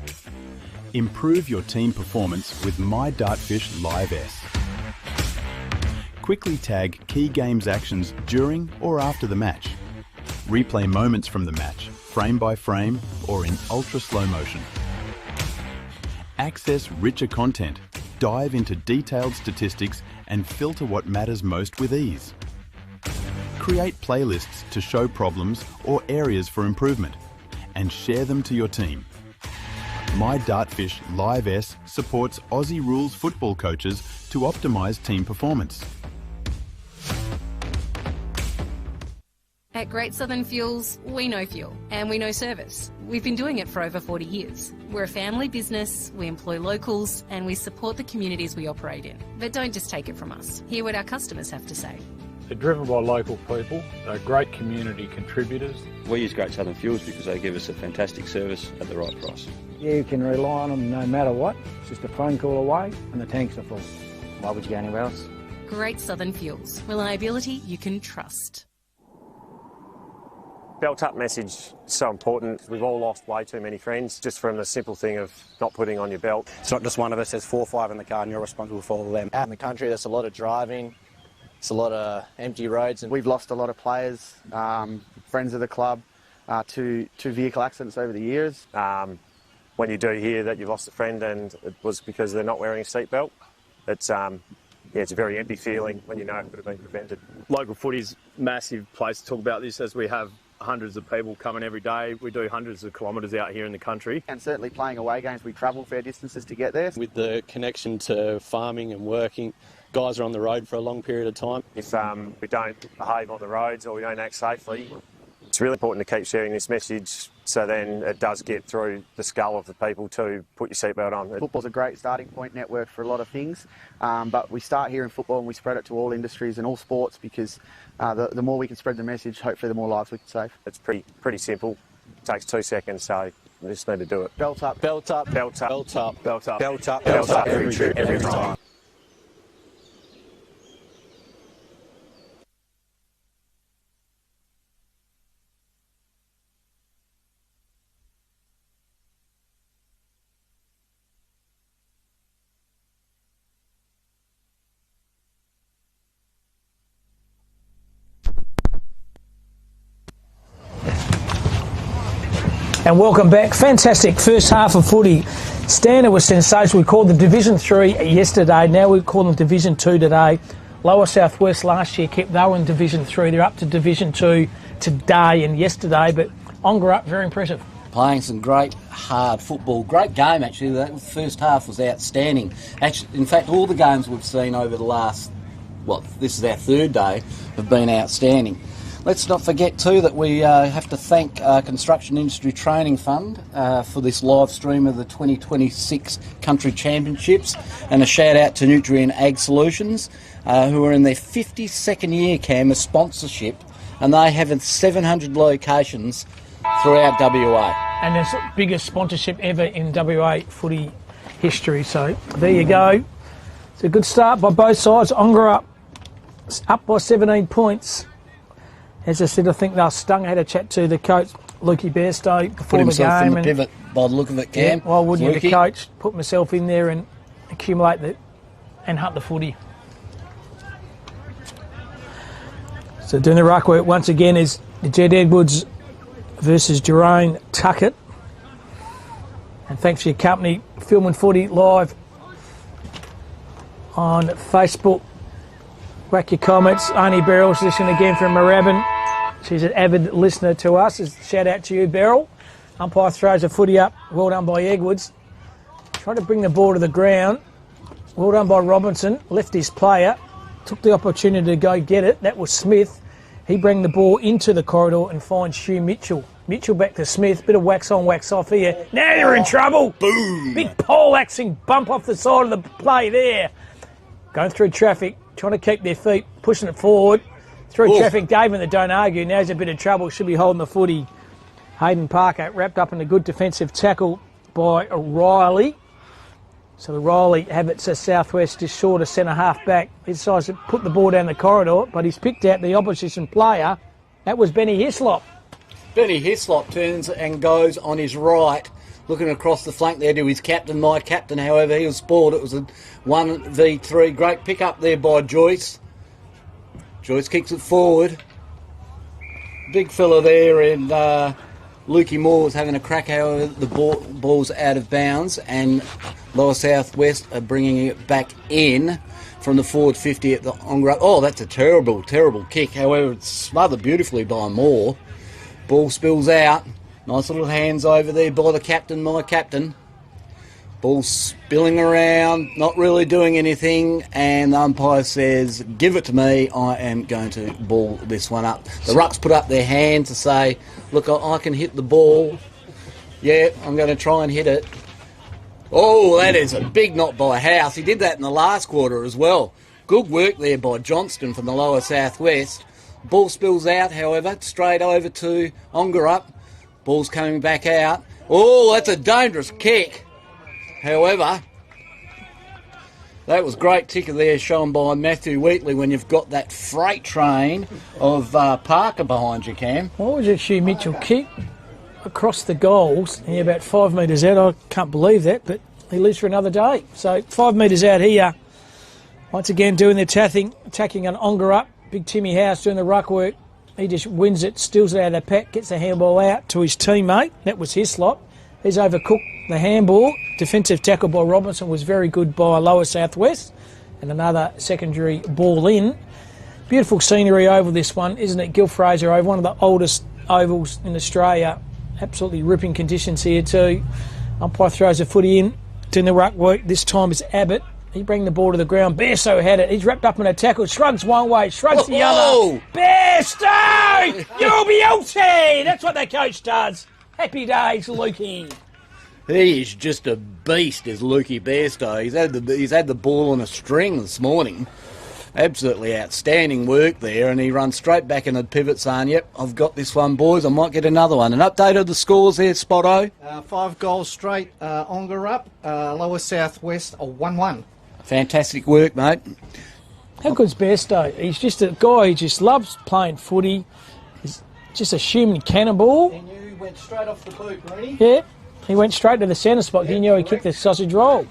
Speaker 8: Improve your team performance with My Dartfish Live S. Quickly tag key games actions during or after the match. Replay moments from the match, frame by frame or in ultra slow motion. Access richer content, dive into detailed statistics and filter what matters most with ease. Create playlists to show problems or areas for improvement, and share them to your team. My Dartfish Live S supports Aussie rules football coaches to optimise team performance.
Speaker 9: At Great Southern Fuels, we know fuel and we know service. We've been doing it for over 40 years. We're a family business, we employ locals and we support the communities we operate in. But don't just take it from us. Hear what our customers have to say.
Speaker 10: They're driven by local people, they're great community contributors.
Speaker 11: We use Great Southern Fuels because they give us a fantastic service at the right price.
Speaker 12: You can rely on them no matter what. It's just a phone call away and the tanks are full.
Speaker 13: Why would you go anywhere else?
Speaker 9: Great Southern Fuels. Reliability you can trust.
Speaker 14: Belt up message is so important. We've all lost way too many friends just from the simple thing of not putting on your belt.
Speaker 15: It's not just one of us, there's 4 or 5 in the car and you're responsible for all of them.
Speaker 16: Out in the country there's a lot of driving. It's a lot of empty roads, and we've lost a lot of players, friends of the club, to vehicle accidents over the years.
Speaker 14: When you do hear that you've lost a friend and it was because they're not wearing a seatbelt, it's a very empty feeling when you know it could have been prevented.
Speaker 2: Local footy's a massive place to talk about this, as we have hundreds of people coming every day. We do hundreds of kilometres out here in the country.
Speaker 16: And certainly playing away games, we travel fair distances to get there.
Speaker 17: With the connection to farming and working, guys are on the road for a long period of time.
Speaker 14: If we don't behave on the roads or we don't act safely, it's really important to keep sharing this message So then it does get through the skull of the people to put your seatbelt on.
Speaker 15: Football's a great starting point network for a lot of things, but we start here in football and we spread it to all industries and all sports because the more we can spread the message, hopefully the more lives we can save.
Speaker 14: It's pretty simple. It takes 2 seconds, so we just need to do it.
Speaker 15: Belt up,
Speaker 17: belt up,
Speaker 14: belt up,
Speaker 17: belt up,
Speaker 14: belt up,
Speaker 17: belt up,
Speaker 14: belt up every trip, every time.
Speaker 5: And welcome back. Fantastic first half of footy. Standard was sensational. We called them Division 3 yesterday. Now we call them Division 2 today. Lower South West last year they were in Division 3. They're up to Division 2 today and yesterday. But Ongar up, very impressive.
Speaker 7: Playing some great hard football. Great game, actually. The first half was outstanding. Actually, in fact, all the games we've seen over the last, this is our third day, have been outstanding. Let's not forget too that we have to thank Construction Industry Training Fund for this live stream of the 2026 Country Championships, and a shout out to Nutrien Ag Solutions who are in their 52nd year, Cam, of sponsorship, and they have 700 locations throughout WA. And
Speaker 5: it's the biggest sponsorship ever in WA footy history, so there you go. It's a good start by both sides. Ongar up by 17 points. As I said, I think they're stung. I had a chat to the coach, Lukey Bairstow, before the game.
Speaker 7: In the pivot by the look of it, Cam.
Speaker 5: Yeah, well, wouldn't you, the coach, put myself in there and accumulate and hunt the footy. So doing the ruck work once again is Jed Edwards versus Jerome Tuckett. And thanks for your company, Filming Footy live on Facebook. Whack your comments. Arnie Beryl's listening again from Moorabbin. She's an avid listener to us. Shout out to you, Beryl. Umpire throws a footy up. Well done by Edwards. Tried to bring the ball to the ground. Well done by Robinson. Left his player. Took the opportunity to go get it. That was Smith. He bring the ball into the corridor and finds Hugh Mitchell. Mitchell back to Smith. Bit of wax on, wax off here. Now you're in trouble. Boom. Big pole-axing bump off the side of the play there. Going through traffic. Trying to keep their feet, pushing it forward. Through traffic, Dave and the don't argue. Now he's a bit of trouble. Should be holding the footy. Hayden Parker wrapped up in a good defensive tackle by Riley. So the Riley have it to Southwest, just short of centre half back. He decides to put the ball down the corridor, but he's picked out the opposition player. That was Benny Hislop.
Speaker 7: Benny Hislop turns and goes on his right, looking across the flank there to his captain, my captain. However, he was spoiled. It was a 1v3. Great pick up there by Joyce. Joyce kicks it forward. Big fella there, and Lukey Moore was having a crack. However, the ball's out of bounds, and Lower South West are bringing it back in from the forward 50 at the Ongar. Oh, that's a terrible, terrible kick. However, it's smothered beautifully by Moore. Ball spills out. Nice little hands over there by the captain, my captain. Ball spilling around, not really doing anything, and the umpire says, give it to me, I am going to ball this one up. The Rucks put up their hand to say, look, I can hit the ball. Yeah, I'm going to try and hit it. Oh, that is a big knock by House. He did that in the last quarter as well. Good work there by Johnston from the Lower South West. Ball spills out, however, straight over to Ongar. Ball's coming back out. Oh, that's a dangerous kick. However, that was great ticker there shown by Matthew Wheatley when you've got that freight train of Parker behind you, Cam.
Speaker 5: What was it, Hugh Mitchell kick across the goals and about 5 metres out? I can't believe that, but he lives for another day. So 5 metres out here. Once again doing the attacking an Ongar. Big Timmy House doing the ruck work. He just wins it, steals it out of the pack, gets the handball out to his teammate. That was Hislop. He's overcooked the handball. Defensive tackle by Robinson was very good by Lower South West. And another secondary ball in. Beautiful scenery over this one, isn't it? Gil Fraser Oval, one of the oldest ovals in Australia. Absolutely ripping conditions here too. Umpire throws a footy in, doing the ruck work. This time it's Abbott. He bring the ball to the ground. Bairstow had it. He's wrapped up in a tackle. Shrugs one way, shrugs the other. Bairstow! You'll be outie! That's what the coach does. Happy days, Lukey.
Speaker 7: He is just a beast, is Lukey Bairstow. He's had the ball on a string this morning. Absolutely outstanding work there, and he runs straight back in the pivot saying, yep, I've got this one, boys, I might get another one. An update of the scores there, Spotto?
Speaker 6: 5 goals straight, Onga up, Lower Southwest 1-1.
Speaker 7: Fantastic work, mate.
Speaker 5: How good's Bairstow? He's just a guy who just loves playing footy. He's just a human cannonball.
Speaker 6: And you went straight off the boot, Rooney?
Speaker 5: Yeah, he went straight to the centre spot. He knew he kicked the sausage roll.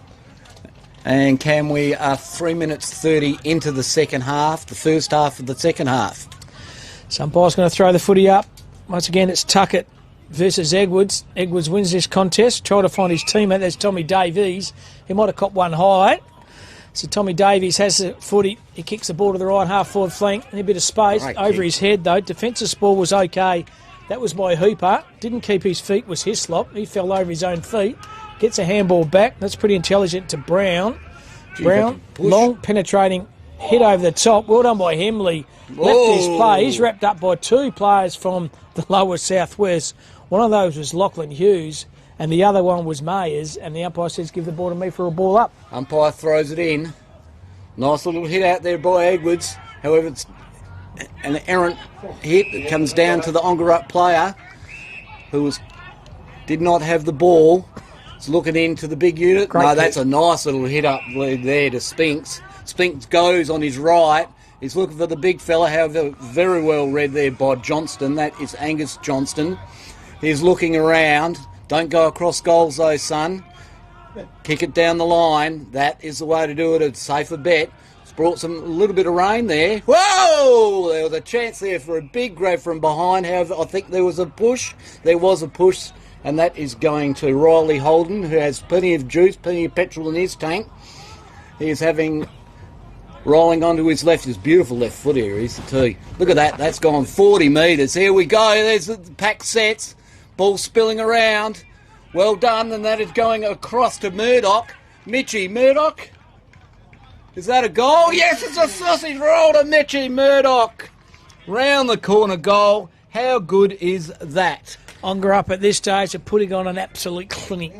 Speaker 7: And Cam, we are 3 minutes 30 into the second half, the first half of the second half.
Speaker 5: So umpire's going to throw the footy up. Once again, it's Tuckett versus Edwards. Edwards wins this contest. Try to find his teammate. That's Tommy Davies. He might have caught one high. So Tommy Davies has the footy. He kicks the ball to the right half forward flank. And a bit of space over his head, though. Defensive ball was okay. That was by Hooper. Didn't keep his feet, was Hislop. He fell over his own feet. Gets a handball back. That's pretty intelligent to Brown. Brown, long penetrating hit over the top. Well done by Hemley. Left his play. He's wrapped up by 2 players from the Lower Southwest. One of those was Lachlan Hughes, and the other one was Mayers. And the umpire says, give the ball to me for a ball up.
Speaker 7: Umpire throws it in. Nice little hit out there by Edwards. However, it's an errant hit. It comes down to the Ongarup player who did not have the ball. It's looking into the big unit.
Speaker 5: Great
Speaker 7: that's a nice little hit up there to Spinks. Spinks goes on his right. He's looking for the big fella, however, very well read there by Johnston. That is Angus Johnston. He's looking around. Don't go across goals though, son. Kick it down the line. That is the way to do it. It's a safer bet. It's brought a little bit of rain there. Whoa! There was a chance there for a big grab from behind. However, I think there was a push. There was a push. And that is going to Riley Holden, who has plenty of juice, plenty of petrol in his tank. He is rolling onto his left, his beautiful left foot here. He's the tee. Look at that. That's gone 40 metres. Here we go. There's the pack sets. Ball spilling around. Well done. And that is going across to Murdoch. Mitchie Murdoch. Is that a goal? Yes, it's a sausage roll to Mitchie Murdoch. Round the corner goal. How good is that?
Speaker 5: Ongarup at this stage are putting on an absolute clinic.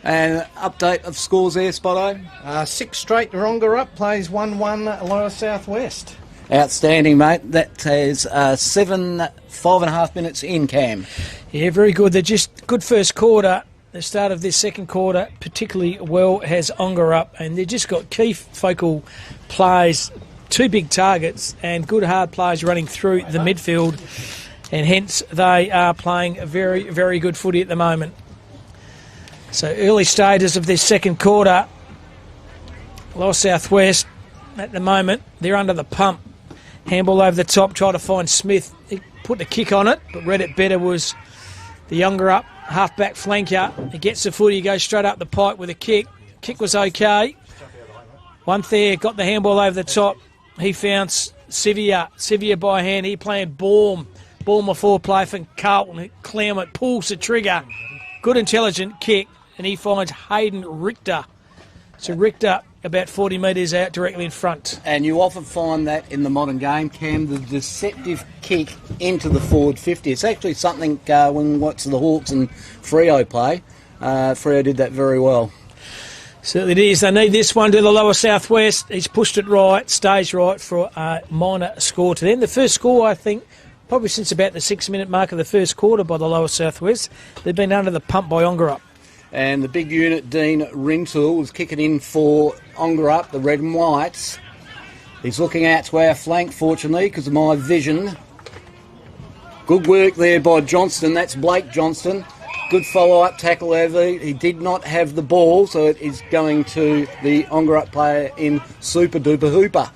Speaker 7: And update of scores there, Spotto?
Speaker 6: 6 straight, Ongarup plays 1-1 Lower Southwest.
Speaker 7: Outstanding, mate. That is 5.5 minutes in, Cam.
Speaker 5: Yeah, very good. They're just good first quarter. The start of this second quarter, particularly well, has Ongarup, and they've just got key focal plays, 2 big targets, and good hard plays running through the midfield. And hence they are playing a very, very good footy at the moment. So early stages of this second quarter, Lower Southwest at the moment, they're under the pump. Handball over the top, try to find Smith. He put the kick on it, but read it better was the Ongarup half-back flanker. He gets the footy, he goes straight up the pipe with a kick. Kick was okay. One there, got the handball over the top. He found Sivia by hand. He playing Baum. Ball forward play for Carlton. Clermont pulls the trigger. Good intelligent kick. And he finds Hayden Richter. So Richter about 40 metres out directly in front.
Speaker 7: And you often find that in the modern game, Cam, the deceptive kick into the forward 50. It's actually something when we watch the Hawks and Freo play. Freo did that very well.
Speaker 5: Certainly it is. They need this one to the Lower Southwest. He's pushed it right, stays right for a minor score to them. The first score, I think, probably since about the 6-minute mark of the first quarter by the Lower Southwest. They've been under the pump by Ongarup.
Speaker 7: And the big unit, Dean Rintoul, was kicking in for Ongarup, the red and whites. He's looking out to our flank, fortunately, because of my vision. Good work there by Johnston. That's Blake Johnston. Good follow-up tackle over. He did not have the ball, so it is going to the Ongarup player in Super Duper Hooper.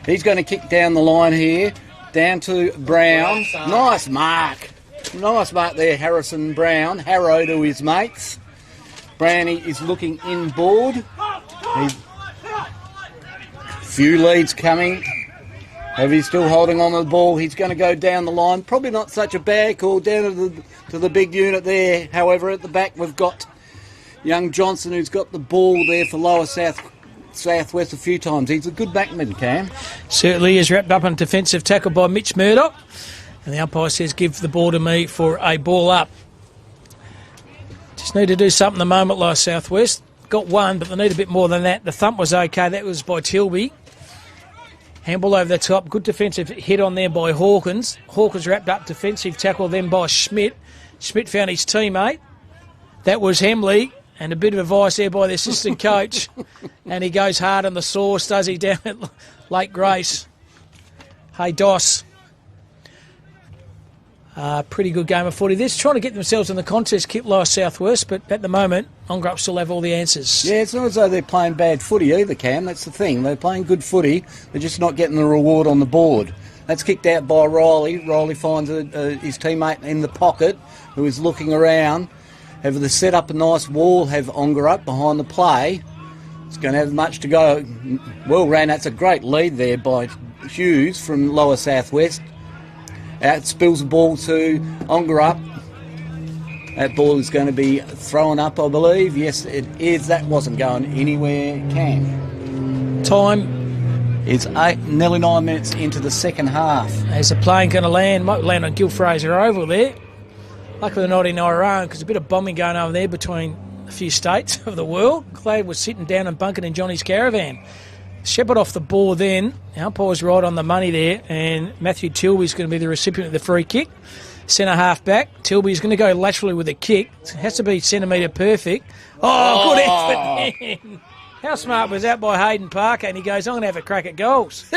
Speaker 7: He's going to kick down the line here. Down to Brown. Nice mark. Nice mark there, Harrison Brown. Harrow to his mates. Brownie is looking inboard. Few leads coming. However, he's still holding on to the ball. He's going to go down the line. Probably not such a bad call down to the big unit there. However, at the back we've got young Johnson, who's got the ball there for Lower Southwest a few times. He's a good backman, Cam.
Speaker 5: Certainly is. Wrapped up in defensive tackle by Mitch Murdoch. And the umpire says, give the ball to me for a ball up. Just need to do something at the moment, Lower Southwest. Got one, but they need a bit more than that. The thump was okay. That was by Tilby. Handball over the top. Good defensive hit on there by Hawkins. Hawkins wrapped up defensive tackle then by Schmidt. Schmidt found his teammate. That was Hemley. And a bit of advice there by the assistant coach. And he goes hard on the sauce, does he, down at Lake Grace. Hey, Doss. Pretty good game of footy. They're trying to get themselves in the contest, Kip Lower Southwest, but at the moment, Ongerup still have all the answers.
Speaker 7: Yeah, it's not as though they're playing bad footy either, Cam. That's the thing. They're playing good footy. They're just not getting the reward on the board. That's kicked out by Riley. Riley finds his teammate in the pocket, who is looking around. Have they set up a nice wall, have Ongerup behind the play. It's going to have much to go. Well ran. That's a great lead there by Hughes from Lower Southwest. Out spills the ball to Ongerup. That ball is going to be thrown up, I believe. Yes, it is. That wasn't going anywhere, Cam.
Speaker 5: Time
Speaker 7: is nearly 9 minutes into the second half.
Speaker 5: As the plane going to land, might land on Gil Fraser Oval there. Luckily they're not in Iran because a bit of bombing going over there between a few states of the world. Clay was sitting down and bunking in Johnny's caravan. Shepherd off the ball then. The umpire was right on the money there, and Matthew Tilby's going to be the recipient of the free kick. Centre half back. Tilby's going to go laterally with a kick. It has to be centimetre perfect. Oh, good effort then. How smart was that by Hayden Parker? And he goes, I'm going to have a crack at goals.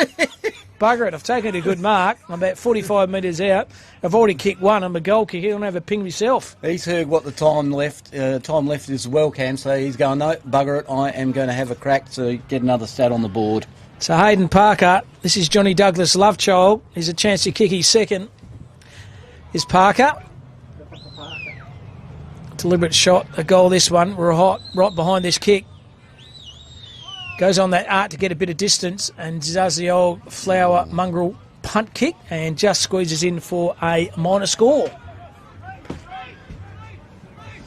Speaker 5: Bugger it, I've taken a good mark. I'm about 45 metres out. I've already kicked one. I'm a goal kicker. I don't have a ping myself.
Speaker 7: He's heard what the time left is well, Cam, so he's going, no, bugger it, I am going to have a crack to get another stat on the board.
Speaker 5: So Hayden Parker, this is Johnny Douglas' love child. He's a chance to kick his second. Is Parker. Deliberate shot, a goal this one. We're right behind this kick. Goes on that arc to get a bit of distance and does the old flower mongrel punt kick and just squeezes in for a minor score.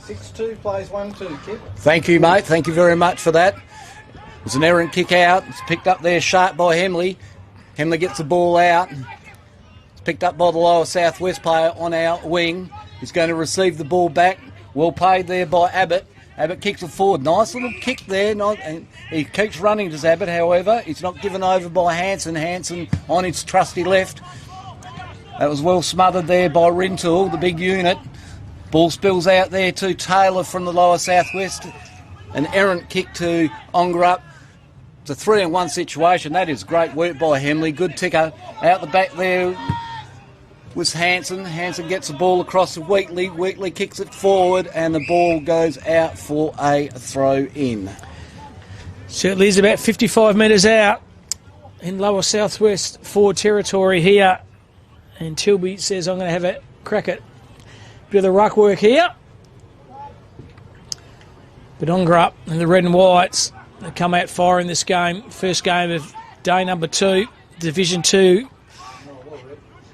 Speaker 6: 6-2 plays 1-2, Kip.
Speaker 7: Thank you, mate. Thank you very much for that. It's an errant kick out. It's picked up there sharp by Hemley. Hemley gets the ball out. It's picked up by the Lower Southwest player on our wing. He's going to receive the ball back. Well paid there by Abbott. Abbott kicks it forward. Nice little kick there. And he keeps running to Abbott, however. He's not given over by Hanson. Hanson on his trusty left. That was well smothered there by Rintoul, the big unit. Ball spills out there to Taylor from the Lower Southwest. An errant kick to Ongerup. It's a 3-on-1 situation. That is great work by Hemley. Good ticker. Out the back there was Hanson. Hanson gets the ball across to Wheatley. Wheatley kicks it forward and the ball goes out for a throw-in.
Speaker 5: Certainly is about 55 metres out in Lower Southwest forward territory here. And Tilby says, I'm going to have a crack at a bit of the ruck work here. But Ongerup and the red and whites, they come out fire in this game. First game of day number 2, Division 2.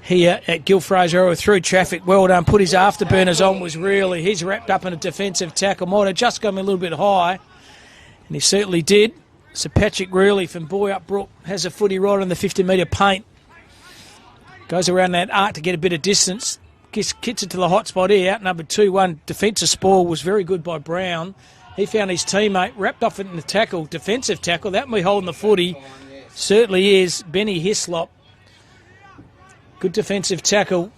Speaker 5: Here at Gil Fraser through traffic. Well done. Put his afterburners on. He's wrapped up in a defensive tackle. Might have just gone a little bit high. And he certainly did. So Patrick Rowley from Boyup Brook has a footy right on the 50-metre paint. Goes around that arc to get a bit of distance. Kicks it to the hot spot here. Out number 2-1 defensive spoil was very good by Brown. He found his teammate wrapped up in the tackle, defensive tackle. That may holding the footy. Certainly is. Benny Hislop. Good defensive tackle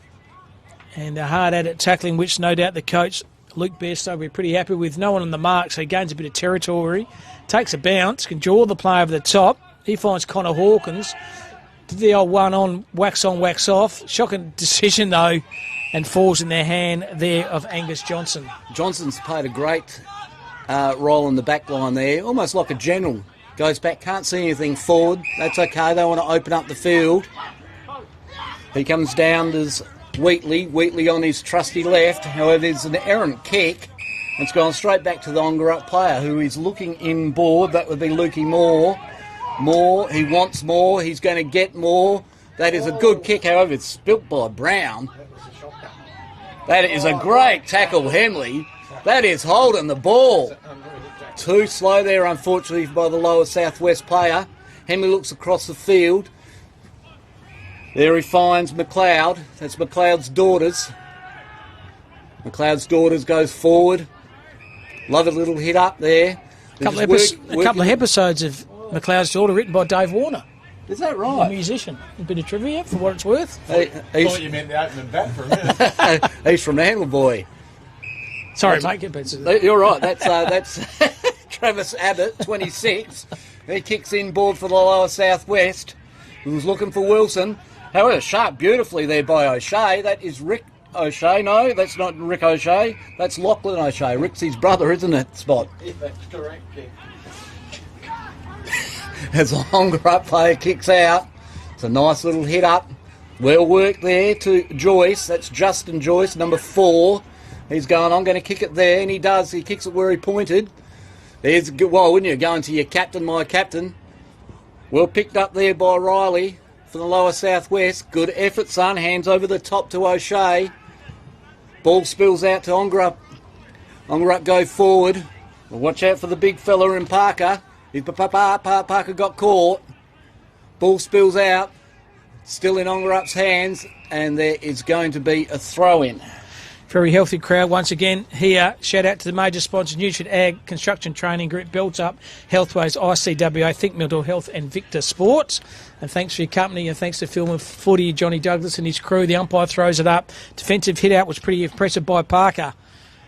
Speaker 5: and a hard at it tackling, which no doubt the coach, Luke Bairstow, will be pretty happy with. No one on the mark, so he gains a bit of territory. Takes a bounce, can draw the play over the top. He finds Connor Hawkins. Did the old one on, wax off. Shocking decision, though, and falls in their hand there of Angus Johnson.
Speaker 7: Johnson's played a great role in the back line there, almost like a general. Goes back, can't see anything forward. That's okay, they want to open up the field. He comes down, there's Wheatley. Wheatley on his trusty left. However, there's an errant kick. It's gone straight back to the Ongerup player who is looking inboard. That would be Lukey Moore. Moore, he wants more. He's going to get more. That is a good kick. However, it's spilt by Brown. That is a great tackle, Hemley. That is holding the ball. Too slow there, unfortunately, by the Lower Southwest player. Hemley looks across the field. There he finds McLeod. That's McLeod's daughters. McLeod's daughters goes forward. Love a little hit up there.
Speaker 5: A couple of episodes of McLeod's Daughter written by Dave Warner.
Speaker 7: Is that right?
Speaker 5: A musician. A bit of trivia for what it's worth.
Speaker 1: I thought you meant the opening bat for a minute.
Speaker 7: He's from Angleboy.
Speaker 5: Sorry, mate.
Speaker 7: You're right. That's Travis Abbott, 26. He kicks in board for the lower southwest. He was looking for Wilson. However, sharp beautifully there by O'Shea. That is Rick O'Shea. No, that's not Rick O'Shea. That's Lachlan O'Shea. Rick's his brother, isn't it, Spot?
Speaker 1: Yeah, that's correct. Yeah.
Speaker 7: As the longer up player kicks out. It's a nice little hit up. Well worked there to Joyce. That's Justin Joyce, number 4. He's going, I'm going to kick it there, and he does. He kicks it where he pointed. There's, well, wouldn't you, going to your captain, my captain. Well picked up there by Riley for the lower southwest. Good effort, son. Hands over the top to O'Shea. Ball spills out to Ongerup. Ongerup go forward. Well, watch out for the big fella in Parker. Parker got caught. Ball spills out. Still in Ongerup's hands, and there is going to be a throw-in.
Speaker 5: Very healthy crowd once again here. Shout out to the major sponsors, Nutrien Ag, Construction Training Group, Built Up, Healthways, ICWA, Think Mental Health and Victor Sports. And thanks for your company, and thanks to Film and Footy, Johnny Douglas and his crew. The umpire throws it up. Defensive hit out was pretty impressive by Parker.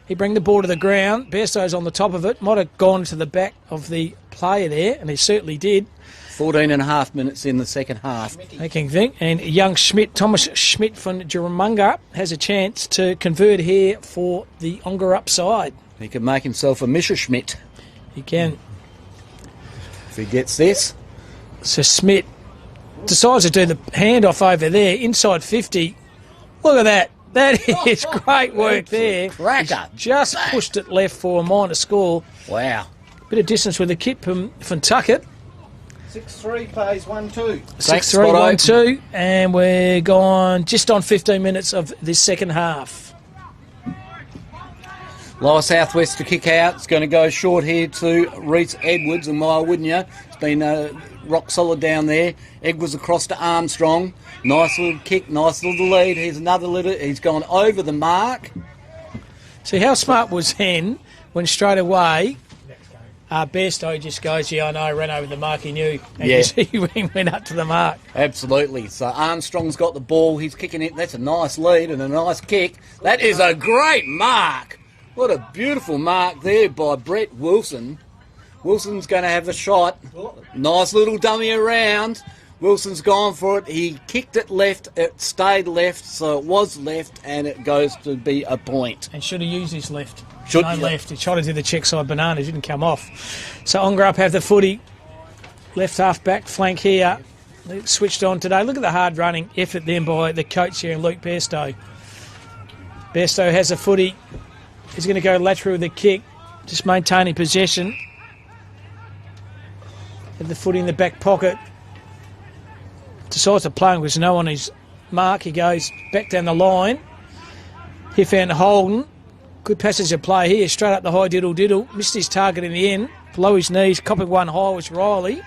Speaker 5: He bring the ball to the ground. Bairstow's on the top of it. Might have gone to the back of the player there, and he certainly did.
Speaker 7: 14 and a half minutes in the second half.
Speaker 5: I can think. And young Schmidt, Thomas Schmidt from Jaramunga, has a chance to convert here for the Ongerup side.
Speaker 7: He can make himself a Misha Schmidt.
Speaker 5: He can.
Speaker 7: If he gets this.
Speaker 5: So Schmidt decides to do the handoff over there, inside 50. Look at that. That is great work there.
Speaker 7: Cracker.
Speaker 5: He's just pushed it left for a minor score.
Speaker 7: Wow.
Speaker 5: Bit of distance with the kick from Tuckett.
Speaker 6: 6-3 pays 1-2.
Speaker 5: 6-3, 1-2, and we're gone just on 15 minutes of this second half.
Speaker 7: Lower southwest to kick out. It's going to go short here to Reese Edwards, and why wouldn't you? It's been rock solid down there. Edwards across to Armstrong. Nice little kick, nice little lead. Here's another little. He's gone over the mark.
Speaker 5: See, how smart was Hen when straight away Bairstow just goes, yeah, I know, ran over the mark, he knew. And
Speaker 7: yeah.
Speaker 5: He went up to the mark.
Speaker 7: Absolutely. So Armstrong's got the ball. He's kicking it. That's a nice lead and a nice kick. That is a great mark. What a beautiful mark there by Brett Wilson. Wilson's going to have the shot. Nice little dummy around. Wilson's gone for it. He kicked it left. It stayed left, so it was left, and it goes to be a point.
Speaker 5: And should have used his left.
Speaker 7: Left.
Speaker 5: He tried to do the check side banana. It didn't come off. So Ongerup have the footy. Left half back flank here. Switched on today. Look at the hard running effort then by the coach here, Luke Bairstow. Bairstow has the footy. He's going to go lateral with the kick. Just maintaining possession. Have the footy in the back pocket. Decides to play him because no on his mark. He goes back down the line. He found Holden. Good passage of play here. Straight up the high diddle. Missed his target in the end. Below his knees. Copied one high was Riley.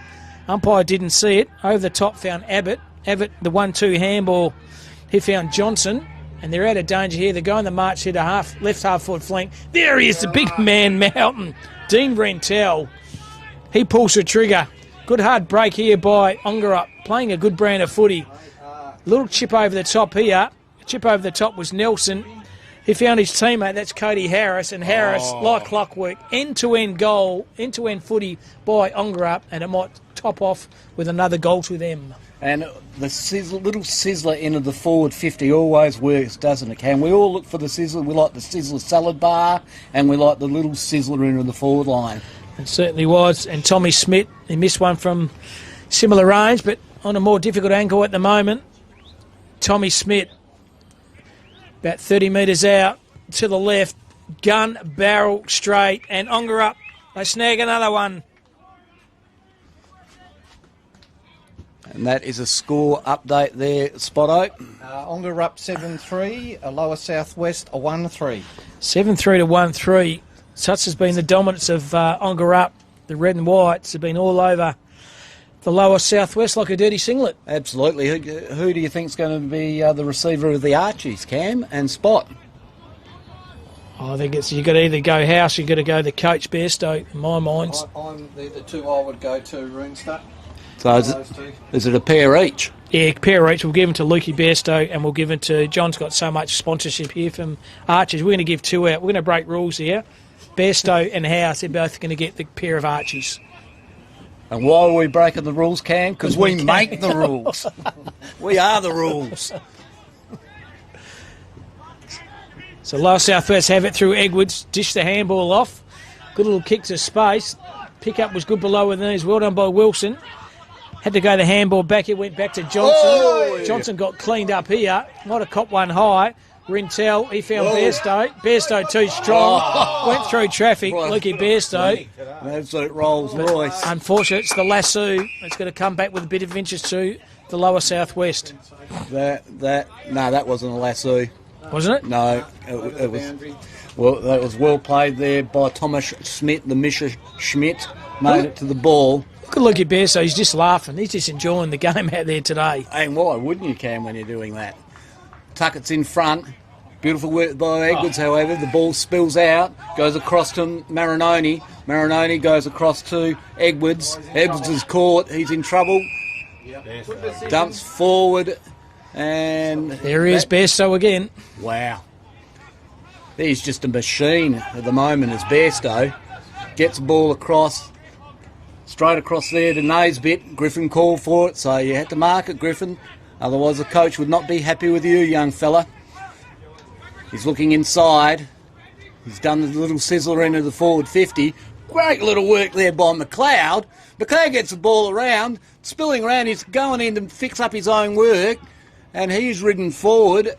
Speaker 5: Umpire didn't see it. Over the top found Abbott. Abbott, the 1-2 handball. He found Johnson. And they're out of danger here. They're going the march here to left half forward flank. There he is, the big man, Mountain. Dean Rentel. He pulls the trigger. Good hard break here by Ongerup. Playing a good brand of footy. Little chip over the top here. Chip over the top was Nelson. He found his teammate, that's Cody Harris. And Harris, like clockwork, end-to-end goal, end-to-end footy by Ongerup. And it might top off with another goal to them.
Speaker 7: And the little sizzler into the forward 50 always works, doesn't it, Cam? We all look for the sizzler. We like the sizzler salad bar, and we like the little sizzler into the forward line.
Speaker 5: It certainly was. And Tommy Smith, he missed one from similar range, but on a more difficult angle at the moment. Tommy Smith, about 30 metres out to the left, gun, barrel, straight, and Ongerup, they snag another one.
Speaker 7: And that is a score update there, Spotto.
Speaker 6: Ongerup 7-3, Lower Southwest a 1-3.
Speaker 5: 7-3 to 1-3. Such has been the dominance of Ongerup. The red and whites have been all over the lower southwest like a dirty singlet.
Speaker 7: Absolutely. Who do you think's going to be the receiver of the Archies, Cam and Spot?
Speaker 5: I think you've got to either go House, you've got to go the coach Bairstow, in my mind.
Speaker 6: The two I would go to, Runestad.
Speaker 7: So is it a pair each?
Speaker 5: Yeah, pair each. We'll give them to Lukey Bairstow and we'll give them to... John's got so much sponsorship here from Archies. We're going to give two out. We're going to break rules here. Bairstow and House, they're both going to get the pair of Archies.
Speaker 7: And why are we breaking the rules, Cam? Because we make the rules. We are the rules.
Speaker 5: So lower southwest have it through Edwards. Dish the handball off. Good little kick to space. Pick-up was good below the knees. Well done by Wilson. Had to go the handball back. It went back to Johnson.
Speaker 7: Oh!
Speaker 5: Johnson got cleaned up here. Might have caught one high. Rintel, he found Bairstow. Bairstow too strong. Went through traffic. Lukey Bairstow.
Speaker 7: Absolute Rolls Royce.
Speaker 5: Unfortunate, it's the lasso. It's going to come back with a bit of inches to the lower southwest.
Speaker 7: No, that wasn't a lasso.
Speaker 5: Wasn't it?
Speaker 7: No, it was. Well, that was well played there by Thomas Schmidt. The Misha Schmidt made it to the ball.
Speaker 5: Look at Lukey Bairstow. He's just laughing. He's just enjoying the game out there today.
Speaker 7: And why wouldn't you, Cam, when you're doing that? Tuckett's in front. Beautiful work by Edwards, however. The ball spills out, goes across to Marinoni. Marinoni goes across to Edwards. Edwards is caught. He's in trouble. Dumps forward. And
Speaker 5: there he is, Bairstow again.
Speaker 7: Wow. He's just a machine at the moment as Bairstow. Gets the ball across. Straight across there to Naisbitt. Griffin called for it, so you had to mark it, Griffin. Otherwise the coach would not be happy with you, young fella. He's looking inside. He's done the little sizzler into the forward 50. Great little work there by McLeod. McLeod gets the ball around, spilling around. He's going in to fix up his own work, and he's ridden forward.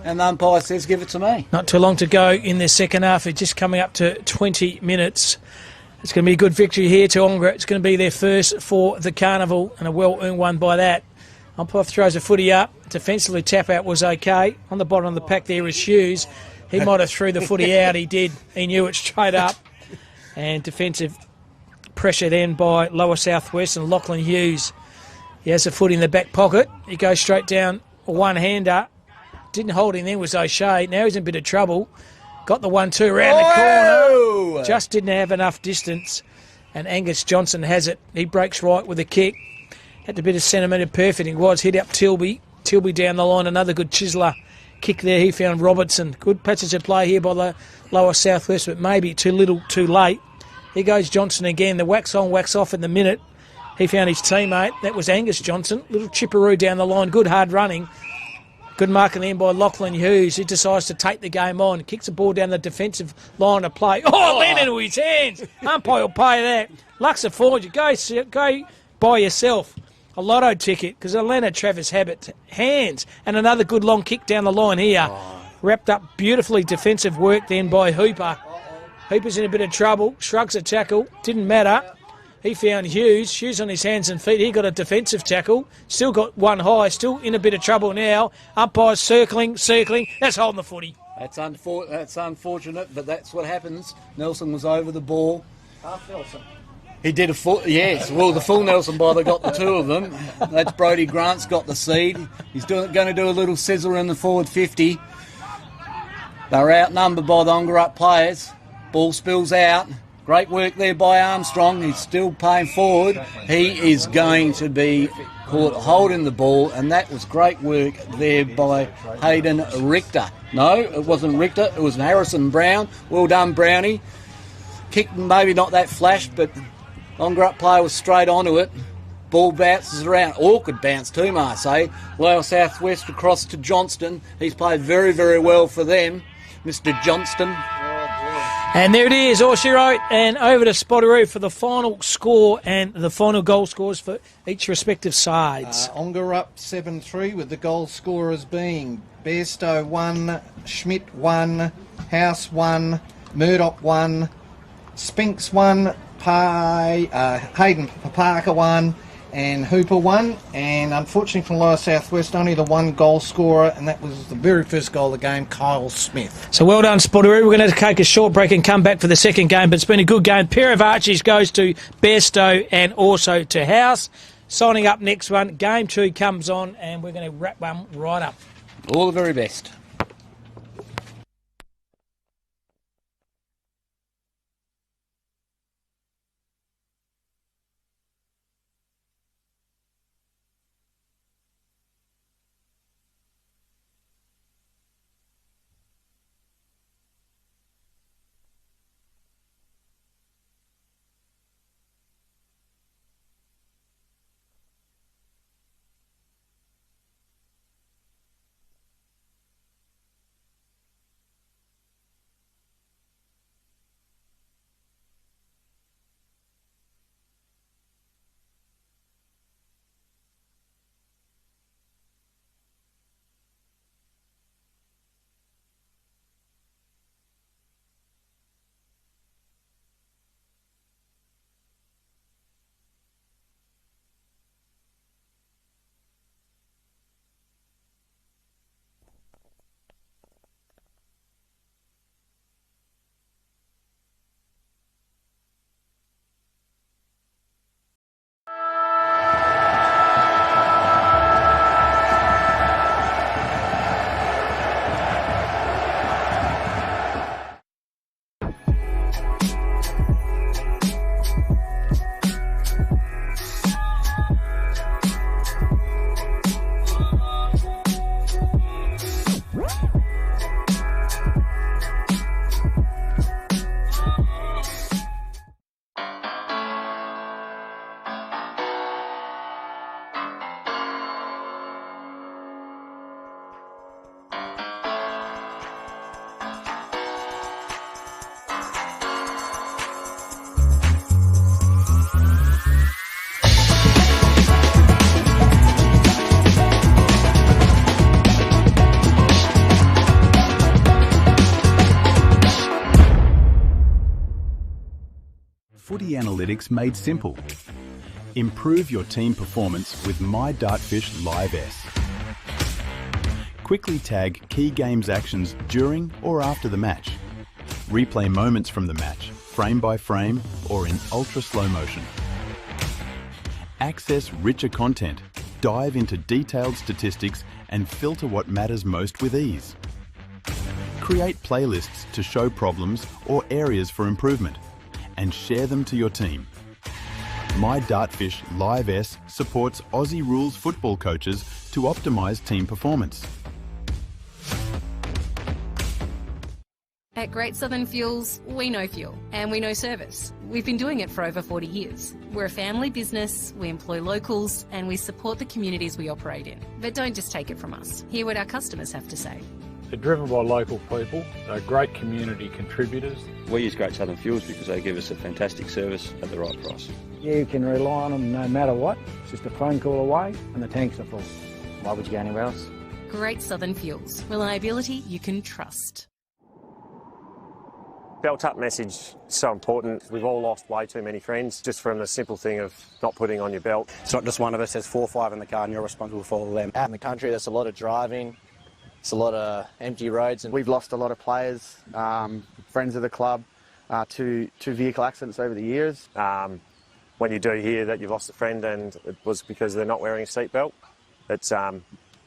Speaker 7: And the umpire says, give it to me.
Speaker 5: Not too long to go in the second half. It's just coming up to 20 minutes. It's going to be a good victory here to Ongra. It's going to be their first for the Carnival, and a well-earned one by that. Umpire throws a footy up. Defensively, tap out was okay. On the bottom of the pack there is Hughes. He might have threw the footy out. He did. He knew it straight up. And defensive pressure then by lower southwest and Lachlan Hughes. He has the foot in the back pocket. He goes straight down a one-hander. Didn't hold him then was O'Shea. Now he's in a bit of trouble. Got the 1-2 around the corner. Just didn't have enough distance. And Angus Johnson has it. He breaks right with a kick. Had a bit of centimetre perfect. He was hit up Tilby. Tilby down the line. Another good chiseler kick there. He found Robertson. Good passage of play here by the lower southwest, but maybe too little, too late. Here goes Johnson again. The wax on, wax off in the minute. He found his teammate. That was Angus Johnson. Little chipperoo down the line. Good hard running. Good marking then by Lachlan Hughes. He decides to take the game on. Kicks the ball down the defensive line of play. Oh, it landed into his hands. Umpire will pay that. Luck's afford you. Go buy yourself a lotto ticket because Atlanta Travis Habit hands. And another good long kick down the line here. Wrapped up beautifully. Defensive work then by Hooper. Hooper's in a bit of trouble. Shrugs a tackle. Didn't matter. He found Hughes. Hughes on his hands and feet. He got a defensive tackle. Still got one high. Still in a bit of trouble now. Umpires circling. That's holding the footy.
Speaker 7: That's unfortunate, but that's what happens. Nelson was over the ball.
Speaker 6: Half Nelson.
Speaker 7: He did a full, yes. Well, the full Nelson by they got the two of them. That's Brodie Grant's got the seed. He's going to do a little sizzler in the forward 50. They're outnumbered by the Ongerup players. Ball spills out. Great work there by Armstrong. He's still playing forward. He is going to be caught holding the ball, and that was great work there by Hayden Richter. No, it wasn't Richter. It was Harrison Brown. Well done, Brownie. Kicked maybe not that flash, but Ongerup player was straight onto it. Ball bounces around. Awkward bounce too, I say. Lower Southwest across to Johnston. He's played very, very well for them, Mr. Johnston.
Speaker 5: And there it is, all she wrote, and over to Spotteroo for the final score and the final goal scores for each respective sides.
Speaker 6: Ongerup 7-3 with the goal scorers being Bairstow 1, Schmidt 1, House 1, Murdoch 1, Spinks 1, Hayden Parker 1, and Hooper won, and unfortunately for Lower Southwest, only the one goal scorer, and that was the very first goal of the game, Kyle Smith.
Speaker 5: So well done, Spotteroo. We're going to take a short break and come back for the second game, but it's been a good game. Pair of Archies goes to Bairstow and also to House. Signing up next one, Game 2 comes on, and we're going to wrap one right up.
Speaker 7: All the very best.
Speaker 8: Footy analytics made simple. Improve your team performance with My Dartfish Live S. Quickly tag key games actions during or after the match. Replay moments from the match, frame by frame or in ultra slow motion. Access richer content, dive into detailed statistics and filter what matters most with ease. Create playlists to show problems or areas for improvement and share them to your team. My Dartfish Live S supports Aussie rules football coaches to optimise team performance.
Speaker 9: At Great Southern Fuels, we know fuel and we know service. We've been doing it for over 40 years. We're a family business, we employ locals and we support the communities we operate in. But don't just take it from us. Hear what our customers have to say.
Speaker 10: They're driven by local people, they're great community contributors.
Speaker 11: We use Great Southern Fuels because they give us a fantastic service at the right price.
Speaker 12: You can rely on them no matter what. It's just a phone call away and the tanks are full.
Speaker 13: Why would you go anywhere else?
Speaker 9: Great Southern Fuels. Reliability you can trust.
Speaker 14: Belt up message is so important. We've all lost way too many friends just from the simple thing of not putting on your belt.
Speaker 16: It's not just one of us, there's 4 or 5 in the car and you're responsible for all of them. Out in the country there's a lot of driving, it's a lot of empty roads, and we've lost a lot of players, friends of the club, to vehicle accidents over the years.
Speaker 14: When you do hear that you've lost a friend and it was because they're not wearing a seatbelt, it's a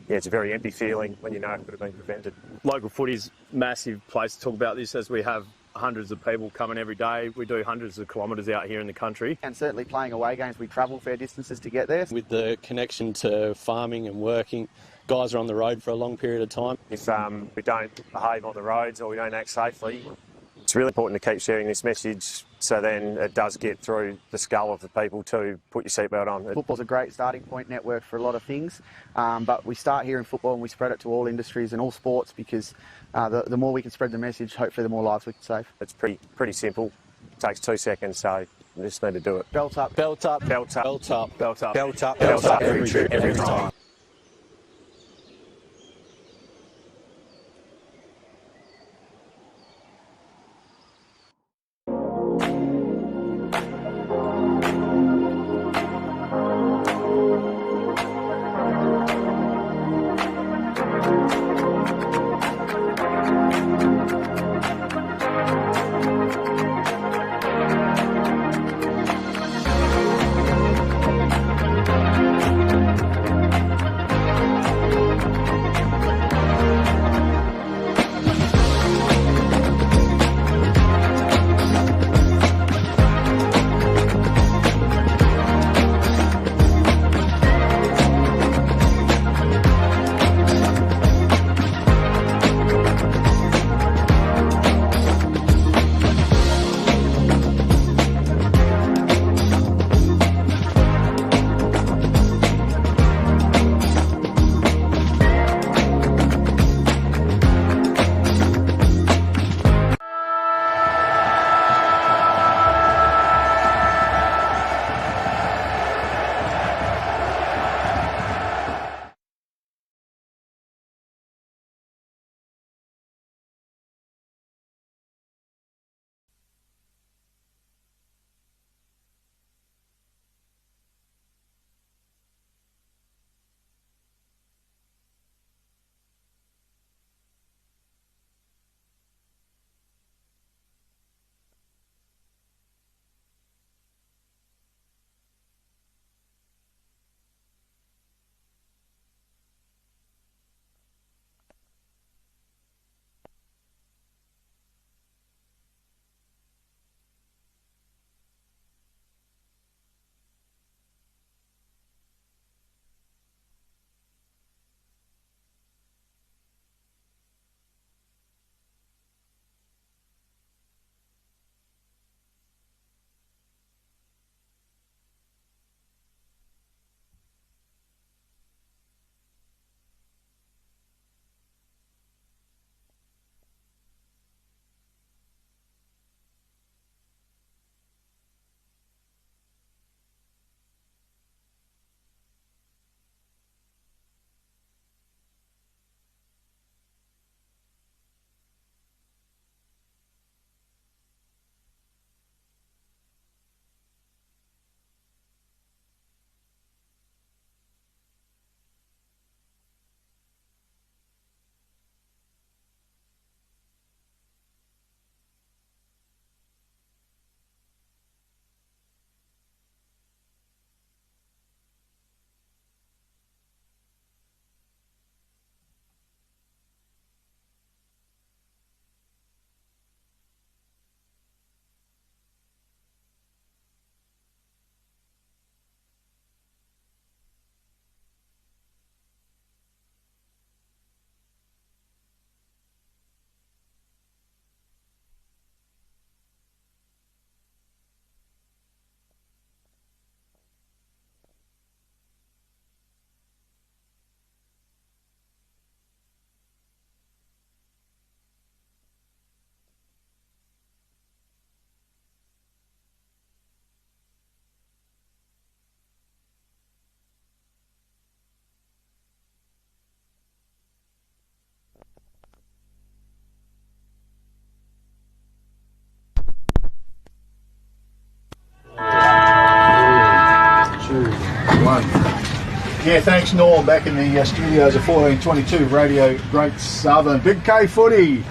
Speaker 14: very empty feeling when you know it could have been prevented.
Speaker 2: Local footy's massive place to talk about this, as we have hundreds of people coming every day. We do hundreds of kilometres out here in the country.
Speaker 15: And certainly playing away games, we travel fair distances to get there.
Speaker 17: With the connection to farming and working, guys are on the road for a long period of time.
Speaker 14: If we don't behave on the roads or we don't act safely, it's really important to keep sharing this message so then it does get through the skull of the people to put your seatbelt on.
Speaker 15: Football's a great starting point network for a lot of things, but we start here in football and we spread it to all industries and all sports because the more we can spread the message, hopefully the more lives we can save.
Speaker 14: It's pretty simple. It takes 2 seconds, so you just need to do it.
Speaker 15: Belt up.
Speaker 17: Belt up.
Speaker 14: Belt up.
Speaker 17: Belt up.
Speaker 14: Belt up.
Speaker 17: Belt up.
Speaker 14: Belt up.
Speaker 17: Every trip, every time.
Speaker 18: Yeah, thanks, Norm. Back in the studios of 1422 Radio Great Southern. Big K footy.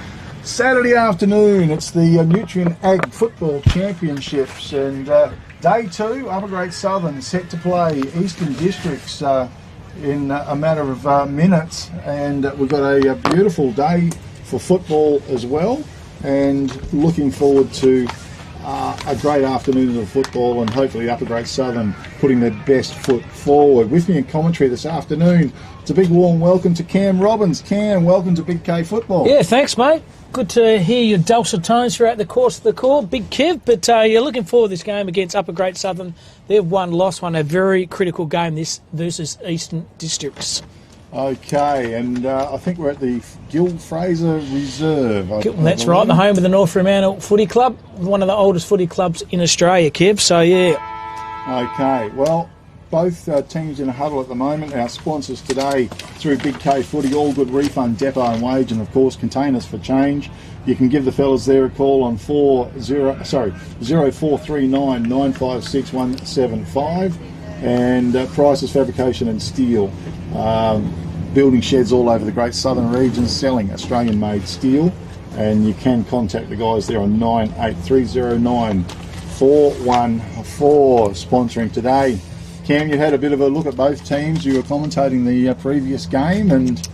Speaker 18: Saturday afternoon, it's the Nutrien Ag Football Championships, and day 2, Upper Great Southern set to play Eastern Districts in a matter of minutes, and we've got a beautiful day for football as well, and looking forward to a great afternoon of football, and hopefully Upper Great Southern putting their best foot forward. With me in commentary this afternoon, it's a big warm welcome to Cam Robbins. Cam, welcome to Big K Football.
Speaker 5: Yeah, thanks, mate. Good to hear your dulcet tones throughout the course of the call. Big Kev, but you're looking forward to this game against Upper Great Southern. They've won a very critical game this versus Eastern Districts.
Speaker 18: Okay, and I think we're at the Gil Fraser Reserve.
Speaker 5: That's right, the home of the North Fremantle Footy Club, one of the oldest footy clubs in Australia, Kev, so yeah.
Speaker 18: Okay, well, both teams in a huddle at the moment. Our sponsors today through Big K Footy, All Good Refund, Depot and Wage, and of course Containers for Change. You can give the fellas there a call on 0439 956 175, and Prices Fabrication and Steel. Building sheds all over the Great Southern region selling Australian-made steel, and you can contact the guys there on 98309 414. Sponsoring today. Cam, you had a bit of a look at both teams. You were commentating the previous game, and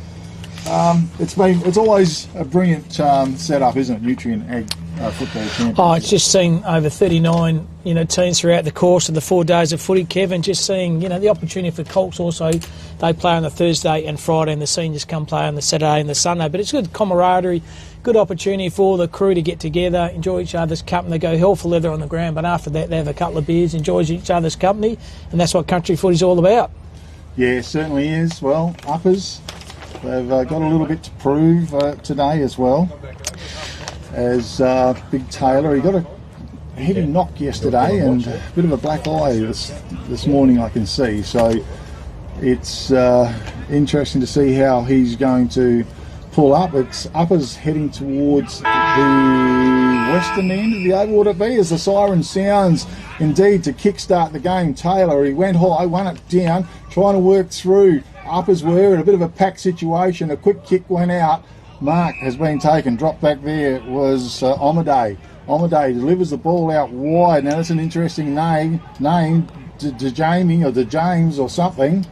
Speaker 18: it's always a brilliant setup, isn't it? Nutrien Ag Football Championship.
Speaker 5: Oh, it's just seeing over 39 teams throughout the course of the 4 days of footy, Kevin. Just seeing the opportunity for Colts also. They play on the Thursday and Friday, and the seniors come play on the Saturday and the Sunday. But it's good camaraderie, good opportunity for the crew to get together, enjoy each other's company. They go hell for leather on the ground, but after that they have a couple of beers, enjoy each other's company, and that's what country footy's all about.
Speaker 18: Yeah, it certainly is. Well, Uppers, they've got a little bit to prove today as well. As Big Taylor, he got a heavy knock yesterday and a bit of a black eye this morning, I can see. So it's interesting to see how he's going to pull up. It's Uppers heading towards the western end of the oval, would it be, as the siren sounds indeed to kickstart the game. Taylor, he went high, won it down, trying to work through. Uppers were in a bit of a pack situation. A quick kick went out. Mark has been taken. Dropped back there was Omaday. Omaday delivers the ball out wide. Now that's an interesting name to Jamie or to James or something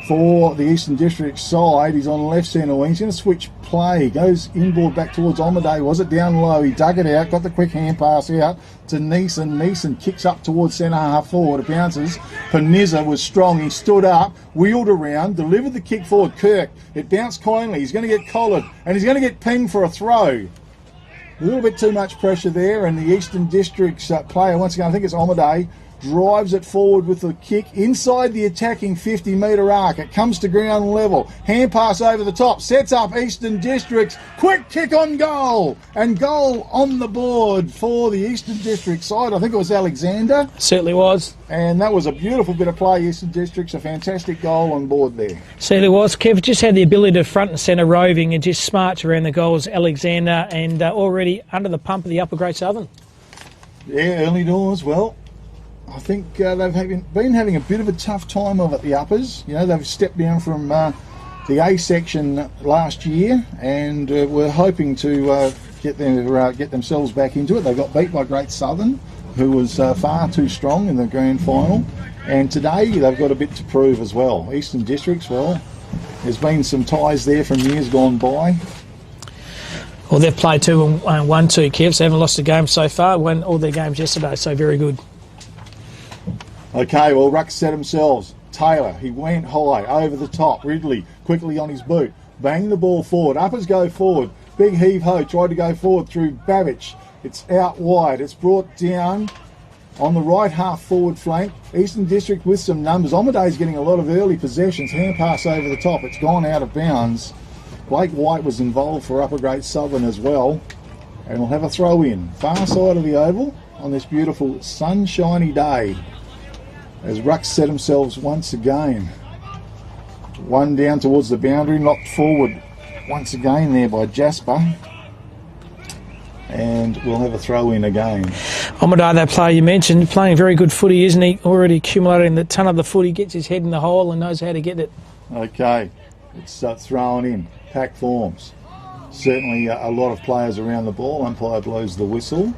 Speaker 18: for the Eastern District side. He's on left centre wing. He's going to switch play. Goes inboard back towards Omaday. Was it down low? He dug it out. Got the quick hand pass out to Neeson. Neeson kicks up towards centre half forward. It bounces. Panizza was strong. He stood up, wheeled around, delivered the kick forward. Kirk. It bounced kindly. He's going to get collared and he's going to get pinged for a throw. A little bit too much pressure there, and the Eastern District's player, once again, I think it's Omaday, drives it forward with the kick inside the attacking 50-metre arc. It comes to ground level. Hand pass over the top. Sets up Eastern Districts. Quick kick on goal. And goal on the board for the Eastern District side. I think it was Alexander.
Speaker 5: Certainly was.
Speaker 18: And that was a beautiful bit of play. Eastern Districts, a fantastic goal on board there.
Speaker 5: Certainly was. Kev just had the ability to front and centre roving and just smarts around the goals. Alexander, and already under the pump of the Upper Great Southern.
Speaker 18: Yeah, early doors. Well, I think they've been having a bit of a tough time of it, the Uppers. They've stepped down from the A section last year, and we're hoping to get themselves back into it. They got beat by Great Southern, who was far too strong in the grand final, and today they've got a bit to prove as well. Eastern Districts, well, there's been some ties there from years gone by.
Speaker 5: Well, they've played 2 and 1-2, Kev, so they haven't lost a game so far. Won all their games yesterday, so very good.
Speaker 18: Okay, well, Rucks set themselves. Taylor, he went high, over the top. Ridley, quickly on his boot. Bang the ball forward. Uppers go forward. Big heave-ho, tried to go forward through Babbage. It's out wide. It's brought down on the right half forward flank. Eastern District with some numbers. Omaday's getting a lot of early possessions. Hand pass over the top. It's gone out of bounds. Blake White was involved for Upper Great Southern as well. And we'll have a throw in. Far side of the oval on this beautiful sunshiny day, as Rucks set themselves once again. One down towards the boundary, knocked forward once again there by Jasper. and we'll have a throw in again.
Speaker 5: Omadar, that player you mentioned, playing very good footy, isn't he? Already accumulating the ton of the footy, gets his head in the hole and knows how to get it.
Speaker 18: Okay, it's thrown in. Pack forms. Certainly a lot of players around the ball. Umpire blows the whistle.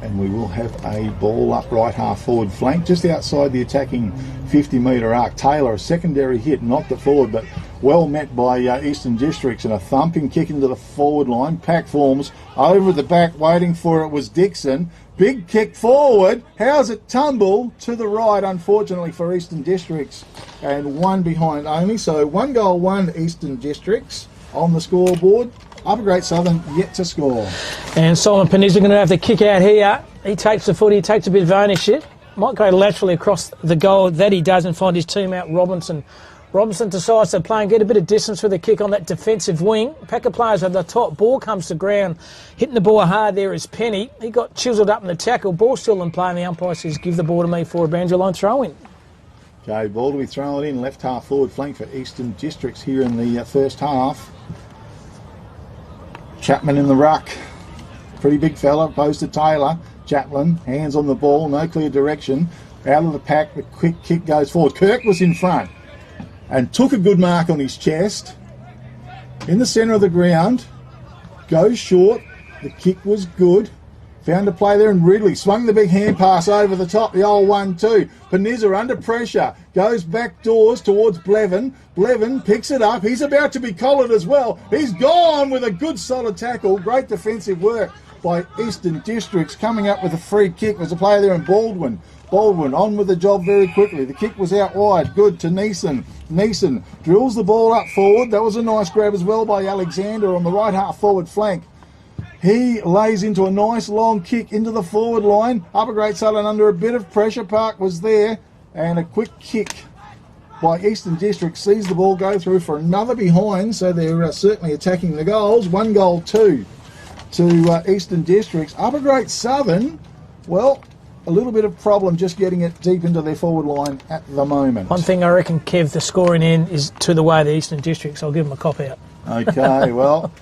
Speaker 18: And we will have a ball up right half forward flank, just outside the attacking 50-metre arc. Taylor, a secondary hit, knocked it forward, but well met by Eastern Districts, and a thumping kick into the forward line. Pack forms over the back, waiting for it was Dixon. Big kick forward. How's it tumble to the right, unfortunately for Eastern Districts, and one behind only. So 1 goal, 1 Eastern Districts on the scoreboard. Upper Great Southern yet to score.
Speaker 5: And Simon Peninsula going to have the kick out here. He takes the footy, takes a bit of ownership. Might go laterally across the goal. That he does, and find his teammate Robinson. Robinson decides to play and get a bit of distance with the kick on that defensive wing. Pack of players over the top. Ball comes to ground. Hitting the ball hard there is Penny. He got chiseled up in the tackle. Ball still in play, and the umpire says give the ball to me for a boundary line throw in.
Speaker 18: Okay, ball to be thrown in. Left half forward flank for Eastern Districts here in the first half. Chapman in the ruck. Pretty big fella, opposed to Taylor. Chaplin, hands on the ball, no clear direction. Out of the pack, the quick kick goes forward. Kirk was in front and took a good mark on his chest. In the centre of the ground, goes short. The kick was good. Found a play there, and Ridley swung the big hand pass over the top, the old 1-2. Panizza under pressure, goes back doors towards Blevin. Blevin picks it up. He's about to be collared as well. He's gone with a good solid tackle. Great defensive work by Eastern Districts. Coming up with a free kick was a player there in Baldwin. Baldwin on with the job very quickly. The kick was out wide. Good to Neeson. Neeson drills the ball up forward. That was a nice grab as well by Alexander on the right half forward flank. He lays into a nice long kick into the forward line. Upper Great Southern under a bit of pressure. Park was there. And a quick kick by Eastern District sees the ball go through for another behind. So they're certainly attacking the goals. 1 goal, 2 to Eastern Districts. Upper Great Southern, well, a little bit of problem just getting it deep into their forward line at the moment.
Speaker 5: One thing I reckon, Kev, the scoring end is to the way of the Eastern Districts. I'll give them a cop out.
Speaker 18: Okay, well,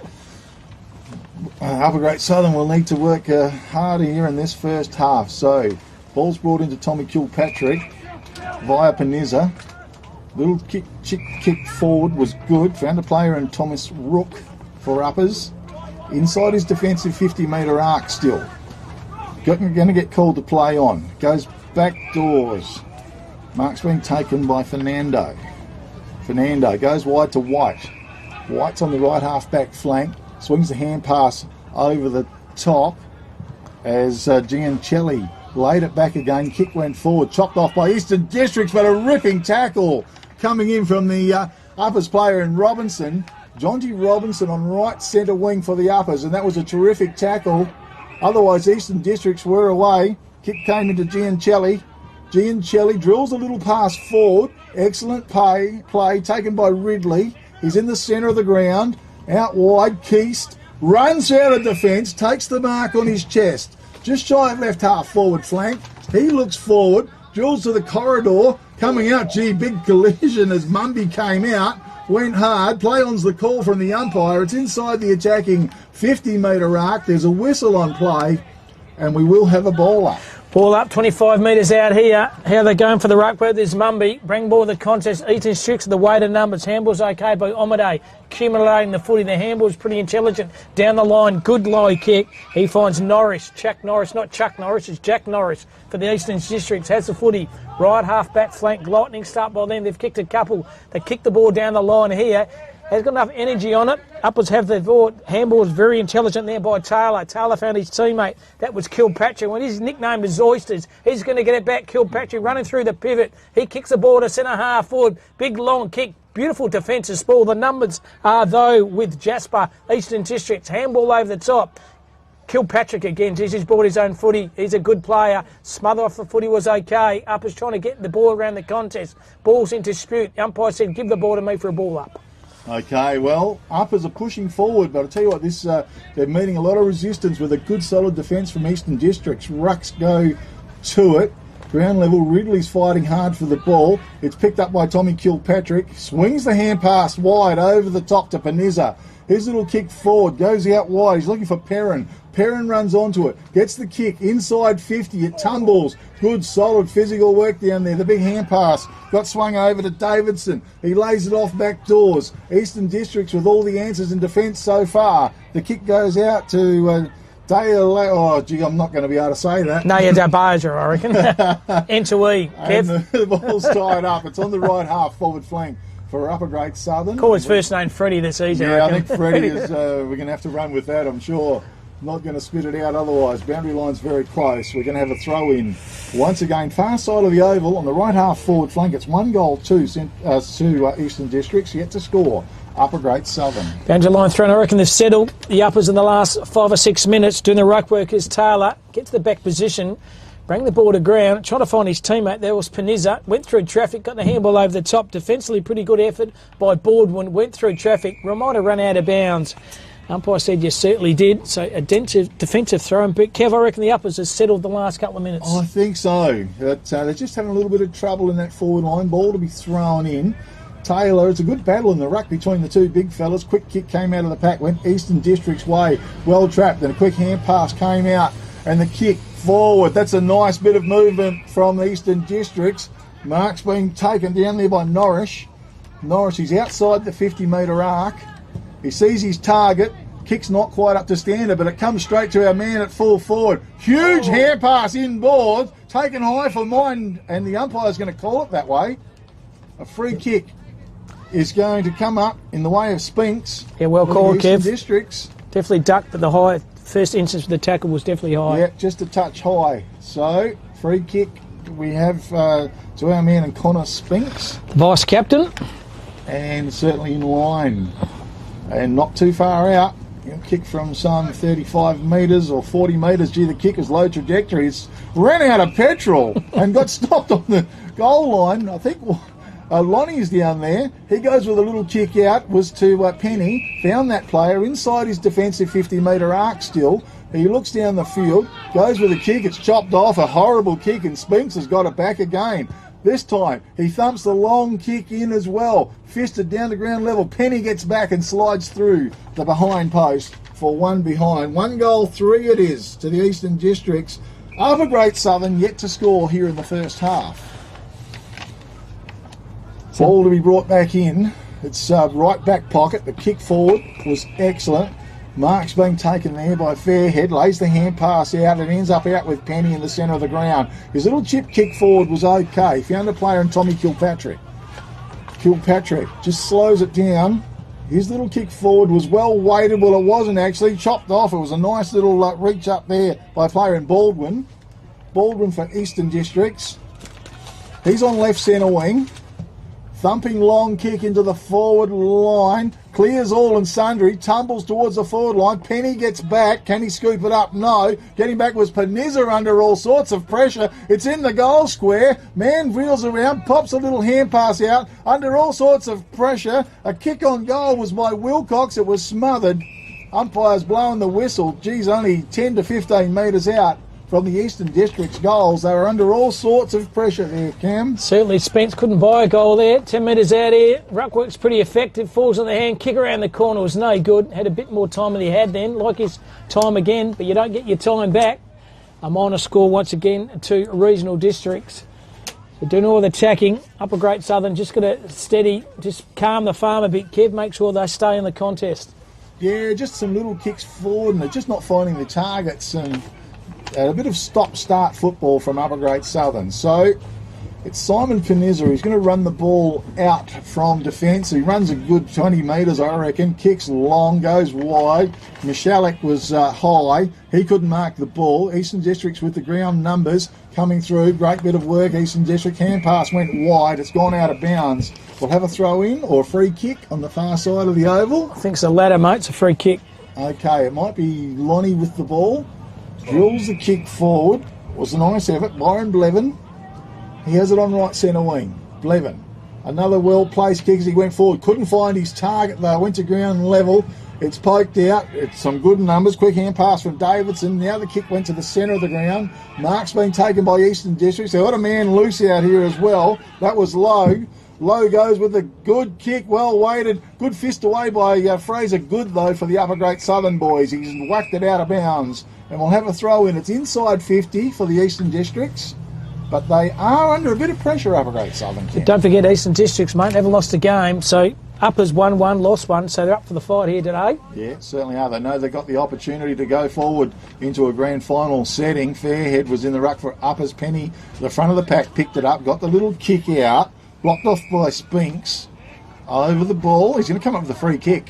Speaker 18: Upper Great Southern will need to work harder here in this first half. So, ball's brought into Tommy Kilpatrick via Panizza. Little kick forward was good. Found a player in Thomas Rook for uppers. Inside his defensive 50-metre arc still. Going to get called to play on. Goes back doors. Mark's being taken by Fernando. Fernando goes wide to White. White's on the right half back flank. Swings the hand pass over the top as Giancelli laid it back again. Kick went forward. Chopped off by Eastern Districts, but a ripping tackle coming in from the uppers player in Robinson. Jonty Robinson on right centre wing for the uppers, and that was a terrific tackle. Otherwise, Eastern Districts were away. Kick came into Giancelli. Giancelli drills a little pass forward. Excellent play taken by Ridley. He's in the centre of the ground. Out wide, Keast runs out of defence, takes the mark on his chest. Just shy of left half forward flank. He looks forward, drills to the corridor. Coming out, gee, big collision as Mumby came out. Went hard. Play on's the call from the umpire. It's inside the attacking 50-metre arc. There's a whistle on play, and we will have a ball up.
Speaker 5: Ball up, 25 metres out here. How are they going for the ruck? There's Mumby. Bring ball to the contest. Eastern Districts the weight of numbers. Handball's okay by Omade. Accumulating the footy. The handball's pretty intelligent. Down the line, good low kick. He finds Norris. Jack Norris, not Chuck Norris. It's Jack Norris for the Eastern Districts. Has the footy. Right half back flank. Lightning start by them. They've kicked a couple. They kicked the ball down the line here. Has got enough energy on it. Uppers have the ball. Handball is very intelligent there by Taylor. Taylor found his teammate. That was Kilpatrick. When his nickname is Oysters, he's going to get it back. Kilpatrick running through the pivot. He kicks the ball to centre half forward. Big long kick. Beautiful defensive ball. The numbers are, though, with Jasper. Eastern Districts. Handball over the top. Kilpatrick again. He's bought his own footy. He's a good player. Smother off the footy was okay. Uppers trying to get the ball around the contest. Ball's in dispute. The umpire said, give the ball to me for a ball up.
Speaker 18: Okay, well, uppers are pushing forward, but I'll tell you what, they're meeting a lot of resistance with a good solid defence from Eastern Districts. Rucks go to it. Ground level, Ridley's fighting hard for the ball. It's picked up by Tommy Kilpatrick. Swings the hand pass wide over the top to Panizza. His little kick forward, goes out wide. He's looking for Perrin. Perrin runs onto it, gets the kick inside 50. It tumbles. Good, solid physical work down there. The big hand pass got swung over to Davidson. He lays it off back doors. Eastern Districts with all the answers in defence so far. The kick goes out to Dale. Oh, gee, I'm not going to be able to say that.
Speaker 5: No, you're Dabaja, I reckon. Enter E, Kev.
Speaker 18: And the ball's tied up. It's on the right half forward flank for Upper Great Southern.
Speaker 5: Call his first name Freddie, that's easy.
Speaker 18: Yeah,
Speaker 5: I
Speaker 18: think Freddie is. We're going to have to run with that, I'm sure. Not going to spit it out otherwise. Boundary line's very close. We're going to have a throw in. Once again, far side of the oval on the right half forward flank. It's 1 goal to Eastern Districts yet to score. Upper Great Southern.
Speaker 5: Boundary line thrown. I reckon they've settled the uppers in the last 5 or 6 minutes. Doing the ruck work is Taylor. Get to the back position. Bring the ball to ground. Trying to find his teammate. There was Panizza. Went through traffic. Got the handball over the top. Defensively, pretty good effort by Baldwin. Went through traffic. Might have run out of bounds. Umpire said you certainly did. So a defensive throw. But Kev, I reckon the uppers has settled the last couple of minutes.
Speaker 18: I think so. But, they're just having a little bit of trouble in that forward line. Ball to be thrown in. Taylor, it's a good battle in the ruck between the two big fellas. Quick kick came out of the pack, went Eastern District's way. Well trapped, and a quick hand pass came out. And the kick forward. That's a nice bit of movement from the Eastern Districts. Mark's being taken down there by Norris. Norris is outside the 50-metre arc. He sees his target. Kick's not quite up to standard, but it comes straight to our man at full forward. Huge hand pass inboard, taken high for mine, and the umpire's going to call it that way. A free kick is going to come up in the way of Spinks.
Speaker 5: Yeah, well called, Kev.
Speaker 18: Districts.
Speaker 5: Definitely ducked, but the high first instance of the tackle was definitely high.
Speaker 18: Yeah, just a touch high. So, free kick we have to our man and Connor Spinks.
Speaker 5: Vice captain.
Speaker 18: And certainly in line. And not too far out. Kick from some 35 metres or 40 metres. Gee, the kick is low trajectory. It's ran out of petrol and got stopped on the goal line. I think Lonnie's down there. He goes with a little kick out, was to Penny. Found that player inside his defensive 50-metre arc still. He looks down the field, goes with a kick. It's chopped off. A horrible kick, and Spinks has got it back again. This time, he thumps the long kick in as well. Fisted down to ground level. Penny gets back and slides through the behind post for one behind. 1 goal, 3 it is to the Eastern Districts. Upper Great Southern yet to score here in the first half. Ball to be brought back in. It's right back pocket. The kick forward was excellent. Mark's being taken there by Fairhead, lays the hand pass out and ends up out with Penny in the centre of the ground. His little chip kick forward was okay. Found a player in Tommy Kilpatrick. Kilpatrick just slows it down. His little kick forward was well weighted. Well, it wasn't actually. Chopped off. It was a nice little reach up there by a player in Baldwin. Baldwin for Eastern Districts. He's on left centre wing. Thumping long kick into the forward line. Clears all and sundry. Tumbles towards the forward line. Penny gets back. Can he scoop it up? No. Getting back was Panizza under all sorts of pressure. It's in the goal square. Man reels around. Pops a little hand pass out. Under all sorts of pressure. A kick on goal was by Wilcox. It was smothered. Umpires blowing the whistle. Geez, only 10 to 15 metres out from the Eastern District's goals. They were under all sorts of pressure there, Cam.
Speaker 5: Certainly Spence couldn't buy a goal there. 10 metres out here. Ruckwork's pretty effective. Falls on the hand. Kick around the corner was no good. Had a bit more time than he had then. Like his time again, but you don't get your time back. A minor score once again to regional districts. They're doing all the attacking. Upper Great Southern just got to steady, just calm the farm a bit, Kev. Make sure they stay in the contest.
Speaker 18: Yeah, just some little kicks forward and they're just not finding the targets, and a bit of stop-start football from Upper Great Southern. So it's Simon Panizza. He's going to run the ball out from defence. He runs a good 20 metres, I reckon. Kicks long, goes wide. Michalek was high. He couldn't mark the ball. Eastern Districts with the ground numbers coming through. Great bit of work. Eastern District hand pass went wide. It's gone out of bounds. We'll have a throw-in or a free kick on the far side of the oval.
Speaker 5: I think it's the latter, mate. It's a free kick.
Speaker 18: Okay, it might be Lonnie with the ball. Drills the kick forward. Was a nice effort. Byron Blevin. He has it on right centre wing. Blevin. Another well-placed kick as he went forward. Couldn't find his target though. Went to ground level. It's poked out. It's some good numbers. Quick hand pass from Davidson. Now the kick went to the centre of the ground. Mark's been taken by Eastern Districts. They've got a man loose out here as well. That was Lowe. Lowe goes with a good kick, well weighted. Good fist away by Fraser. Good, though, for the Upper Great Southern boys. He's whacked it out of bounds. And we'll have a throw in. It's inside 50 for the Eastern Districts. But they are under a bit of pressure, Upper Great Southern.
Speaker 5: Don't forget Eastern Districts, mate, never lost a game. So Uppers won one, lost one, so they're up for the fight here today.
Speaker 18: Yeah, certainly are. They know they've got the opportunity to go forward into a grand final setting. Fairhead was in the ruck for Uppers. Penny, the front of the pack, picked it up, got the little kick out, blocked off by Spinks over the ball. He's going to come up with a free kick.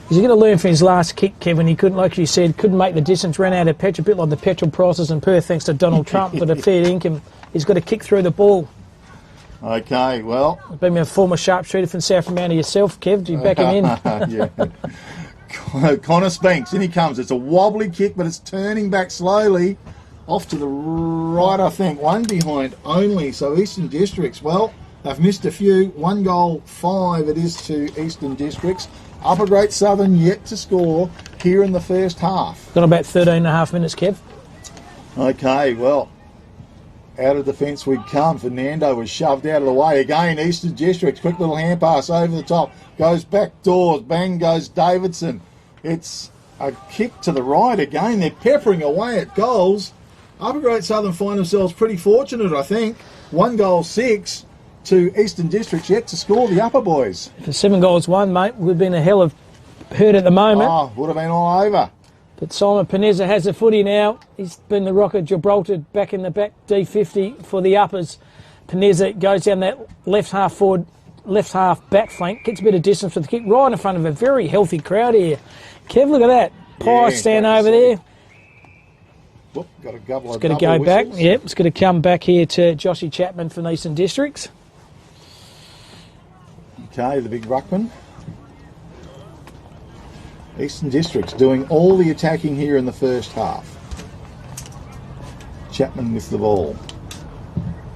Speaker 5: He's going to learn from his last kick, Kevin. He couldn't, like you said, couldn't make the distance, ran out of petrol, a bit like the petrol prices in Perth thanks to Donald Trump for the fair income. He's got to kick through the ball.
Speaker 18: Okay, well...
Speaker 5: Been a former sharpshooter from South Fremantle yourself, Kev. Do you back him in?
Speaker 18: Yeah. Connor Spinks, in he comes. It's a wobbly kick, but it's turning back slowly. Off to the right, I think. One behind only. So Eastern Districts, well, they've missed a few. 1 goal, 5 it is to Eastern Districts. Upper Great Southern yet to score here in the first half.
Speaker 5: Got about 13 and a half minutes, Kev.
Speaker 18: Okay, well... Out of defence we'd come. Fernando was shoved out of the way. Again, Eastern Districts. Quick little hand pass over the top. Goes back doors. Bang goes Davidson. It's a kick to the right again. They're peppering away at goals. Upper Great Southern find themselves pretty fortunate, I think. 1 goal, 6 to Eastern Districts yet to score the Upper boys.
Speaker 5: For 7 goals, 1, mate. We've been a hell of hurt at the moment.
Speaker 18: Oh, would have been all over.
Speaker 5: But Simon Panezza has the footy now. He's been the rock of Gibraltar back in the back D50 for the Uppers. Panezza goes down that left half forward, left half back flank, gets a bit of distance with the kick right in front of a very healthy crowd here. Kev, look at that. Pye stand over there.
Speaker 18: Whoop, got a couple
Speaker 5: it's going to go back. Yep, it's going to come back here to Joshy Chapman from Eastern Districts.
Speaker 18: Okay, the big ruckman. Eastern Districts doing all the attacking here in the first half. Chapman with the ball.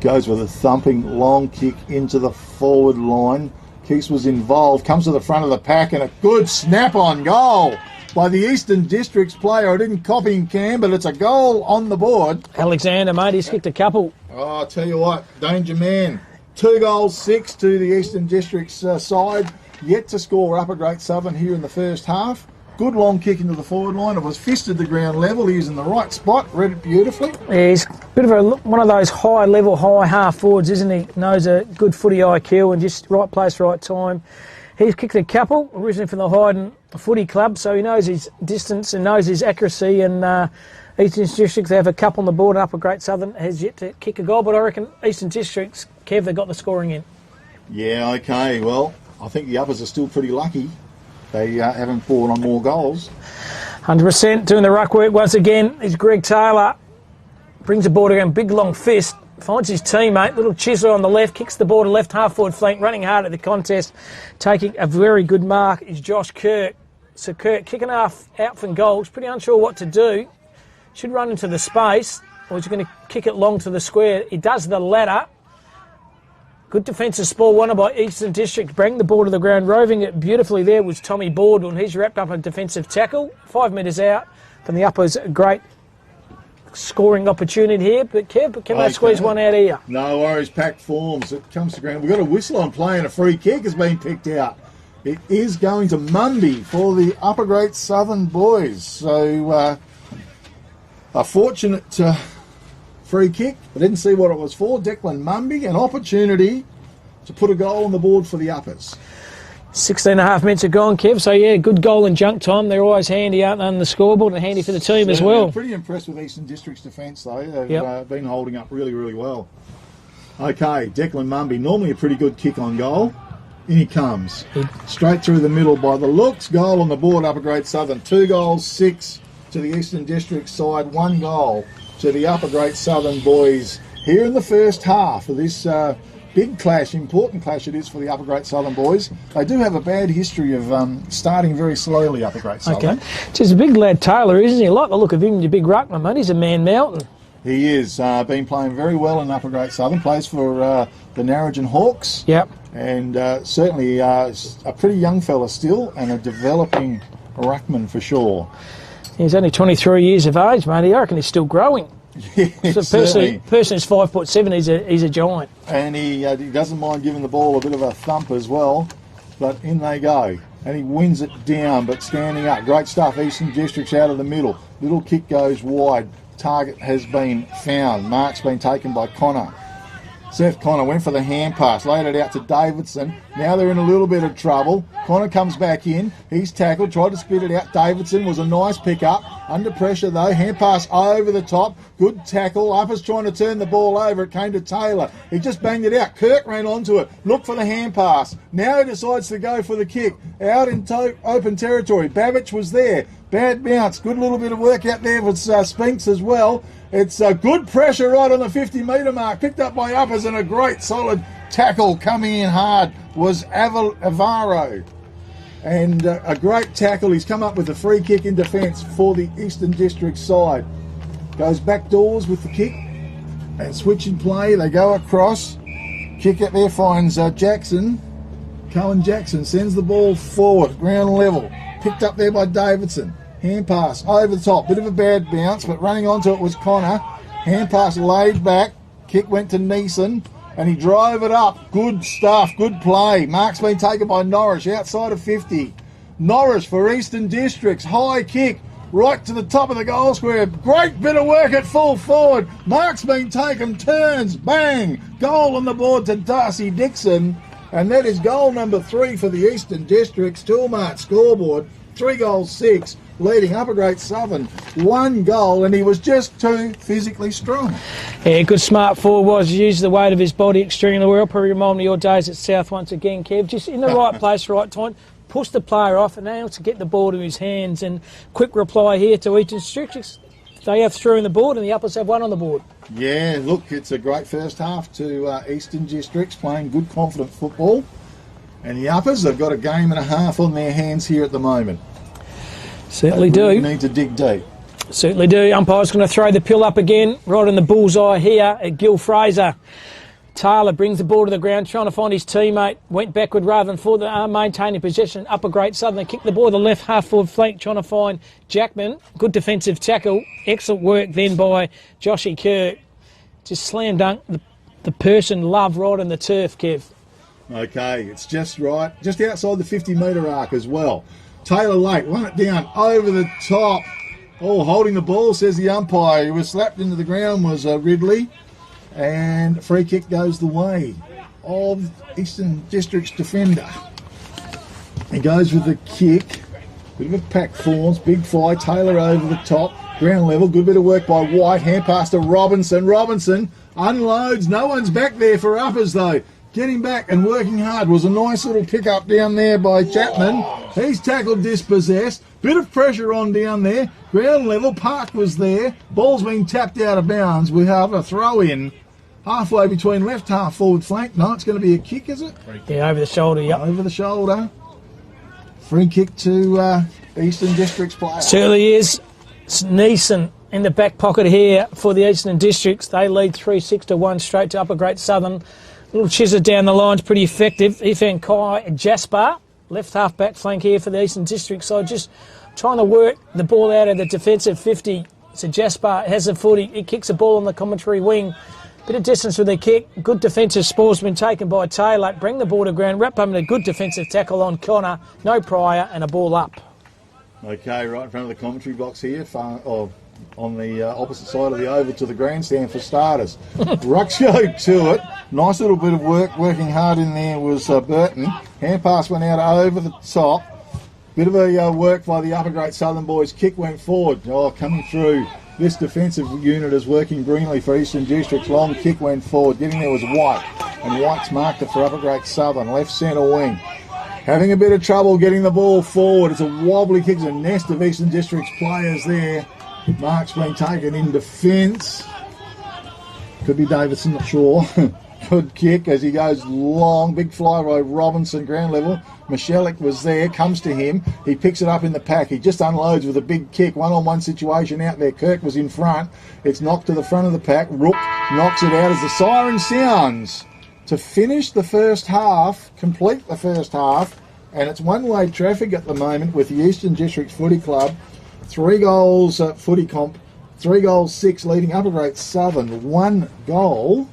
Speaker 18: Goes with a thumping long kick into the forward line. Keese was involved, comes to the front of the pack and a good snap-on goal by the Eastern Districts player. I didn't copy him, Cam, but it's a goal on the board.
Speaker 5: Alexander, mate, he's kicked a couple.
Speaker 18: Oh, I'll tell you what, danger man. 2 goals, 6 to the Eastern Districts side. Yet to score Upper Great Southern here in the first half. Good long kick into the forward line. It was fisted the ground level. He was in the right spot. Read it beautifully.
Speaker 5: Yeah, he's a bit of one of those high-level, high-half forwards, isn't he? Knows a good footy IQ and just right place, right time. He's kicked a couple, originally from the Hyden Footy Club, so he knows his distance and knows his accuracy. And Eastern Districts, they have a couple on the board, and Upper Great Southern has yet to kick a goal. But I reckon Eastern Districts, Kev, they got the scoring in.
Speaker 18: Yeah, okay. Well, I think the Uppers are still pretty lucky. They haven't fallen on more goals.
Speaker 5: 100% doing the ruck work once again is Greg Taylor. Brings the ball around, big long fist. Finds his teammate, little chisel on the left, kicks the ball to left half forward flank, running hard at the contest. Taking a very good mark is Josh Kirk. So Kirk kicking half out from goal. He's pretty unsure what to do. Should run into the space, or is he going to kick it long to the square? He does the latter. Good defensive spoil won by Eastern District. Bring the ball to the ground. Roving it beautifully there was Tommy Baldwin. He's wrapped up a defensive tackle. 5 metres out from the Uppers. Great scoring opportunity here. But Kev, can they squeeze one out here?
Speaker 18: No worries. Packed forms. It comes to ground. We've got a whistle on play and a free kick has been picked out. It is going to Mumby for the Upper Great Southern boys. So a fortunate free kick. I didn't see what it was for. Declan Mumby, an opportunity to put a goal on the board for the Uppers.
Speaker 5: 16 and a half minutes are gone, Kev. So, yeah, good goal in junk time. They're always handy, aren't they, on the scoreboard, and handy for the team as well.
Speaker 18: I'm pretty impressed with Eastern District's defence, though. They've been holding up really, really well. Okay, Declan Mumby, normally a pretty good kick on goal. In he comes. Straight through the middle by the looks. Goal on the board, Upper Great Southern. 2 goals, 6 to the Eastern District side. 1 goal to the Upper Great Southern boys here in the first half of this big clash, important clash it is for the Upper Great Southern boys. They do have a bad history of starting very slowly, Upper Great Southern.
Speaker 5: Okay. Just a big lad Taylor, isn't he? I like the look of him, the big ruckman, mate. He's a man mountain.
Speaker 18: He is. Been playing very well in Upper Great Southern. Plays for the Narrogin Hawks.
Speaker 5: Yep.
Speaker 18: And certainly a pretty young fella still, and a developing ruckman for sure.
Speaker 5: He's only 23 years of age, mate. I reckon he's still growing.
Speaker 18: Yeah,
Speaker 5: So person who's 5'7", he's a giant.
Speaker 18: And he doesn't mind giving the ball a bit of a thump as well. But in they go. And he wins it down, but standing up. Great stuff. Eastern Districts out of the middle. Little kick goes wide. Target has been found. Mark's been taken by Connor. Seth Connor went for the hand pass, laid it out to Davidson. Now they're in a little bit of trouble. Connor comes back in. He's tackled, tried to spit it out. Davidson was a nice pick-up. Under pressure, though. Hand pass over the top. Good tackle. Uppers trying to turn the ball over. It came to Taylor. He just banged it out. Kirk ran onto it. Looked for the hand pass. Now he decides to go for the kick. Out in open territory. Babbage was there. Bad bounce. Good little bit of work out there with Spinks as well. It's a good pressure right on the 50-metre mark. Picked up by Uppers, and a great solid tackle coming in hard was Avaro. And a great tackle. He's come up with a free kick in defence for the Eastern District side. Goes back doors with the kick and switching play. They go across. Kick it there, finds Jackson. Cohen Jackson sends the ball forward, ground level. Picked up there by Davidson. Hand pass over the top. Bit of a bad bounce, but running onto it was Connor. Hand pass laid back. Kick went to Neeson, and he drove it up. Good stuff. Good play. Mark's been taken by Norris outside of 50. Norris for Eastern Districts. High kick right to the top of the goal square. Great bit of work at full forward. Mark's been taken. Turns. Bang. Goal on the board to Darcy Dixon. And that is goal number 3 for the Eastern Districts. Toolmart scoreboard. 3 goals, 6. Leading Upper Great Southern 1 goal, and he was just too physically strong.
Speaker 5: Yeah, good smart forward was. Used the weight of his body extremely well. Probably remind me of your days at South once again, Kev. Just in the right place, right time. Push the player off and able to get the ball to his hands. And quick reply here to Eastern Districts. They have 3 on the board, and the Uppers have 1 on the board.
Speaker 18: Yeah, look, it's a great first half to Eastern Districts playing good, confident football. And the Uppers have got a game and a half on their hands here at the moment.
Speaker 5: Certainly
Speaker 18: They
Speaker 5: do.
Speaker 18: need to dig deep.
Speaker 5: Certainly do. Umpire's going to throw the pill up again, right in the bullseye here at Gil Fraser. Taylor brings the ball to the ground, trying to find his teammate. Went backward rather than forward, maintaining possession. Upper Great Southern. They kick the ball to the left half-forward flank, trying to find Jackman. Good defensive tackle. Excellent work then by Joshy Kirk. Just slam dunk the person love right on the turf, Kev.
Speaker 18: Okay, it's just right. Just outside the 50-metre arc as well. Taylor Lake run it down over the top. Oh, holding the ball, says the umpire. Who was slapped into the ground was Ridley. And free kick goes the way of Eastern District's defender. He goes with the kick. Bit of a pack forms. Big fly. Taylor over the top. Ground level. Good bit of work by White. Hand pass to Robinson. Robinson unloads. No one's back there for Uppers though. Getting back and working hard was a nice little pick up down there by Chapman. He's tackled dispossessed. Bit of pressure on down there. Ground level. Park was there. Ball's been tapped out of bounds. We have a throw in halfway between left half forward flank. No, it's going to be a kick, is it?
Speaker 5: Yeah, over the shoulder, yep.
Speaker 18: Over the shoulder. Free kick to Eastern Districts player.
Speaker 5: Certainly is. It's Neeson in the back pocket here for the Eastern Districts. They lead 3-6-1 straight to Upper Great Southern. Little chisel down the line's pretty effective. He found Kai Jasper, left half back flank here for the Eastern District side, just trying to work the ball out of the defensive 50. So Jasper has the footy. He kicks the ball on the commentary wing. Bit of distance with the kick. Good defensive spoil's been taken by Taylor. Bring the ball to ground. Wrap up in a good defensive tackle on Connor. No prior and a ball up.
Speaker 18: Okay, right in front of the commentary box here, on the opposite side of the oval to the grandstand for starters. Ruxo to it. Nice little bit of work. Working hard in there was Burton. Hand pass went out over the top. Bit of a work by the Upper Great Southern boys. Kick went forward. Oh, coming through. This defensive unit is working greenly for Eastern Districts. Long kick went forward. Getting there was White. And White's marked it for Upper Great Southern. Left centre wing. Having a bit of trouble getting the ball forward. It's a wobbly kick. There's a nest of Eastern Districts players there. Mark's been taken in defence. Could be Davidson, not sure. Good kick as he goes long. Big fly by Robinson, ground level. Michelic was there, comes to him, he picks it up in the pack, he just unloads with a big kick, one-on-one situation out there. Kirk was in front, it's knocked to the front of the pack, Rook knocks it out as the siren sounds to finish the first half, complete the first half, and it's one-way traffic at the moment with the Eastern Districts Footy Club. 3 goals footy comp, 3 goals 6 leading Upper Great Southern, 1 goal.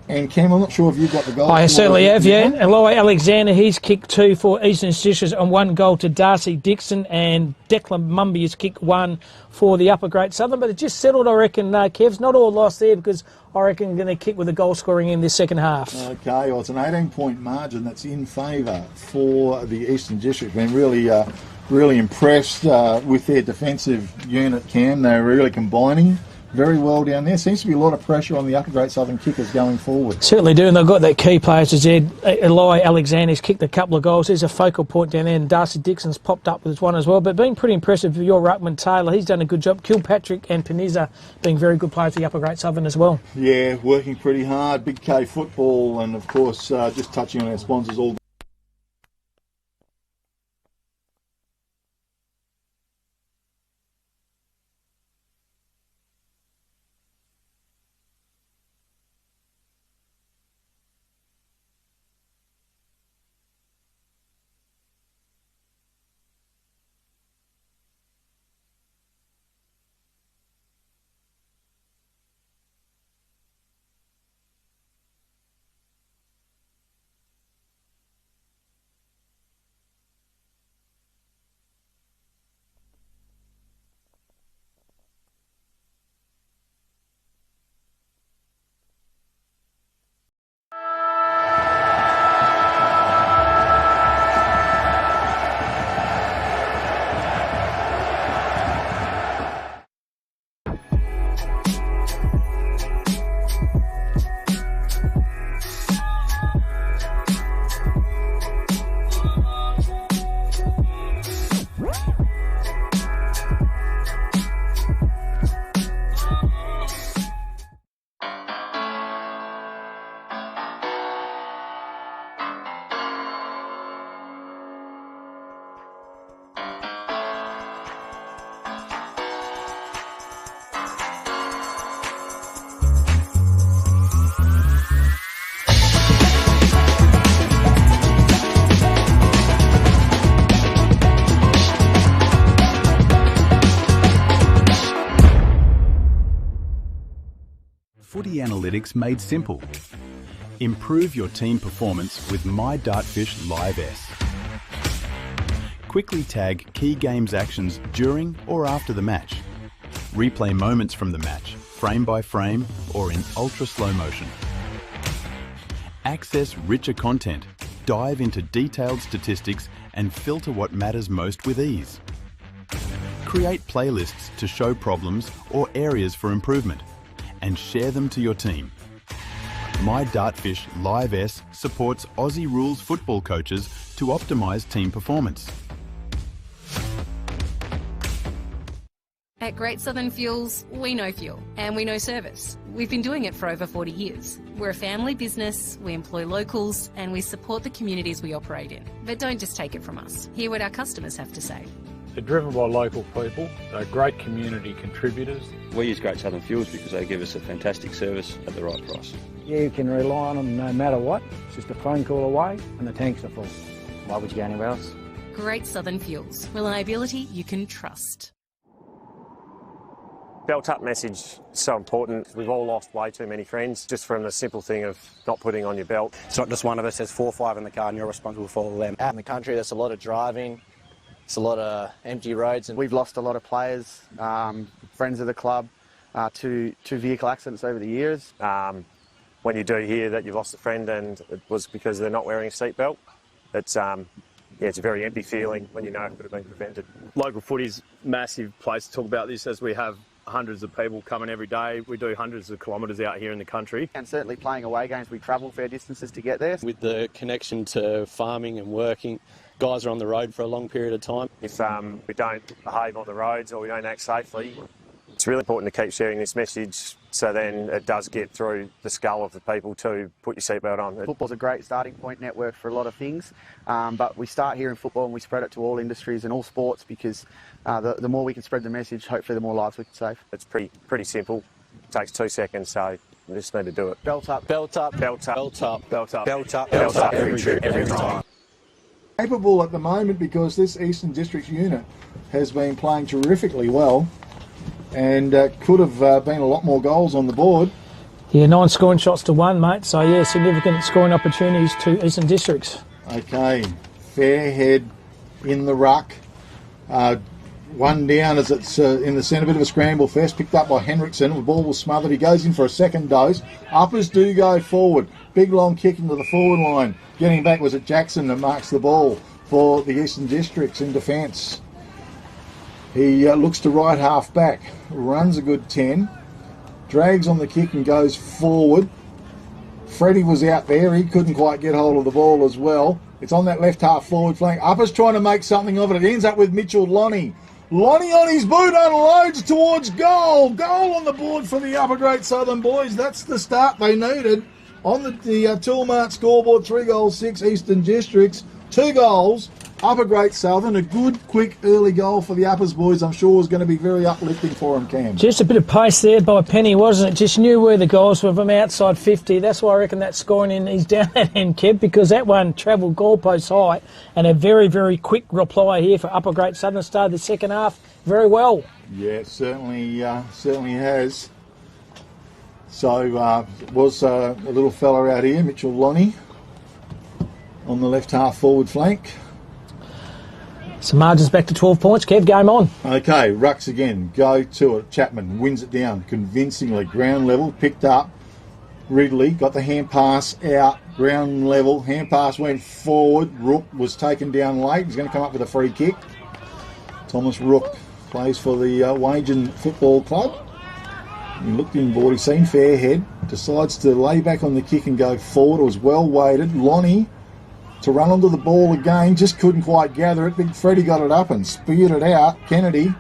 Speaker 18: And Cam, I'm not sure if you've got the goal.
Speaker 5: I certainly have, yeah. Eloy Alexander, he's kicked 2 for Eastern Districts and 1 goal to Darcy Dixon, and Declan Mumby has kicked 1 for the Upper Great Southern. But it just settled, I reckon, Kev's not all lost there, because I reckon going to kick with the goal scoring in this second half.
Speaker 18: Okay, well, it's an 18-point margin that's in favour for the Eastern District. Been really impressed with their defensive unit, Cam. They're really combining very well down there. Seems to be a lot of pressure on the Upper Great Southern kickers going forward.
Speaker 5: Certainly do, and they've got that key player, as I said. Eloy Alexander's kicked a couple of goals. There's a focal point down there, and Darcy Dixon's popped up with one as well. But been pretty impressive for your ruckman Taylor. He's done a good job. Kilpatrick and Peniza being very good players for the Upper Great Southern as well.
Speaker 18: Yeah, working pretty hard. Big K football, and of course, just touching on our sponsors all.
Speaker 8: Footy analytics made simple. Improve your team performance with My Dartfish Live S. Quickly tag key games actions during or after the match. Replay moments from the match, frame by frame or in ultra slow motion. Access richer content, dive into detailed statistics and filter what matters most with ease. Create playlists to show problems or areas for improvement, and share them to your team. My Dartfish Live S supports Aussie rules football coaches to optimise team performance.
Speaker 9: At Great Southern Fuels, we know fuel and we know service. We've been doing it for over 40 years. We're a family business, we employ locals and we support the communities we operate in. But don't just take it from us. Hear what our customers have to say.
Speaker 10: They're driven by local people, they're great community contributors.
Speaker 11: We use Great Southern Fuels because they give us a fantastic service at the right price.
Speaker 12: Yeah, you can rely on them no matter what. It's just a phone call away and the tanks are full.
Speaker 13: Why would you go anywhere else?
Speaker 9: Great Southern Fuels. Reliability you can trust.
Speaker 14: Belt up message is so important. We've all lost way too many friends just from the simple thing of not putting on your belt.
Speaker 16: It's not just one of us, there's 4 or 5 in the car and you're responsible for all of them. Out in the country there's a lot of driving, it's a lot of empty roads, and we've lost a lot of players, friends of the club, to vehicle accidents over the years.
Speaker 14: When you do hear that you've lost a friend and it was because they're not wearing a seatbelt, it's a very empty feeling when you know it could have been prevented.
Speaker 2: Local footy's massive place to talk about this, as we have hundreds of people coming every day. We do hundreds of kilometres out here in the country.
Speaker 15: And certainly playing away games, we travel fair distances to get there.
Speaker 17: With the connection to farming and working, guys are on the road for a long period of time.
Speaker 14: If we don't behave on the roads or we don't act safely, it's really important to keep sharing this message so then it does get through the skull of the people to put your seatbelt on.
Speaker 15: Football's a great starting point network for a lot of things, but we start here in football and we spread it to all industries and all sports because the more we can spread the message, hopefully the more lives we can save.
Speaker 14: It's pretty simple. It takes 2 seconds, so you just need to do it.
Speaker 15: Belt up.
Speaker 16: Belt up.
Speaker 14: Belt up.
Speaker 16: Belt up.
Speaker 14: Belt up.
Speaker 16: Belt up.
Speaker 14: Belt up. Every time.
Speaker 18: Capable at the moment because this Eastern Districts unit has been playing terrifically well and could have been a lot more goals on the board.
Speaker 5: Yeah, 9 scoring shots to 1, mate. So, yeah, significant scoring opportunities to Eastern Districts.
Speaker 18: Okay, Fairhead in the ruck. One down as it's in the centre, bit of a scramble first, picked up by Henriksen. The ball was smothered. He goes in for a second dose. Uppers do go forward. Big long kick into the forward line. Getting back was it Jackson that marks the ball for the Eastern Districts in defence. He looks to right half back, runs a good 10, drags on the kick and goes forward. Freddie was out there. He couldn't quite get hold of the ball as well. It's on that left half forward flank. Uppers trying to make something of it. It ends up with Mitchell Lonnie. Lonnie on his boot unloads towards goal. Goal on the board for the Upper Great Southern boys. That's the start they needed. On the Toolmart scoreboard, 3 goals, 6 Eastern Districts, 2 goals, Upper Great Southern. A good, quick, early goal for the Uppers boys, I'm sure, is going to be very uplifting for them, Cam.
Speaker 5: Just a bit of pace there by Penny, wasn't it? Just knew where the goals were from outside 50. That's why I reckon that scoring in is down that end, Kev, because that one travelled goalpost high, and a very, very quick reply here for Upper Great Southern. Started the second half very well.
Speaker 18: Yeah, it certainly has. So was a little fella out here, Mitchell Lonnie, on the left half forward flank.
Speaker 5: So margins back to 12 points. Kev, game on.
Speaker 18: Okay, rucks again. Go to it. Chapman wins it down convincingly. Ground level, picked up. Ridley got the hand pass out. Ground level. Hand pass went forward. Rook was taken down late. He's going to come up with a free kick. Thomas Rook plays for the Wagen Football Club. He looked inboard. He's seen Fairhead. Decides to lay back on the kick and go forward. It was well weighted. Lonnie to run onto the ball again, just couldn't quite gather it. Big Freddie got it up and speared it out. Kennedy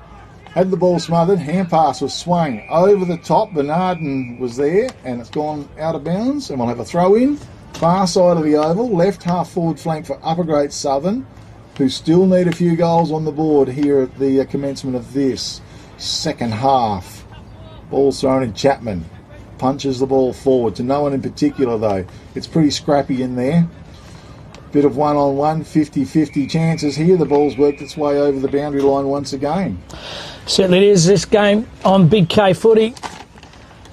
Speaker 18: had the ball smothered. Hand pass was swung over the top. Bernardin was there, and it's gone out of bounds. And we'll have a throw in. Far side of the oval, left half forward flank for Upper Great Southern, who still need a few goals on the board here at the commencement of this second half. Ball's thrown in. Chapman punches the ball forward to no one in particular, though. It's pretty scrappy in there. Bit of one-on-one, 50-50 chances here. The ball's worked its way over the boundary line once again.
Speaker 5: Certainly it is. This game on Big K footy.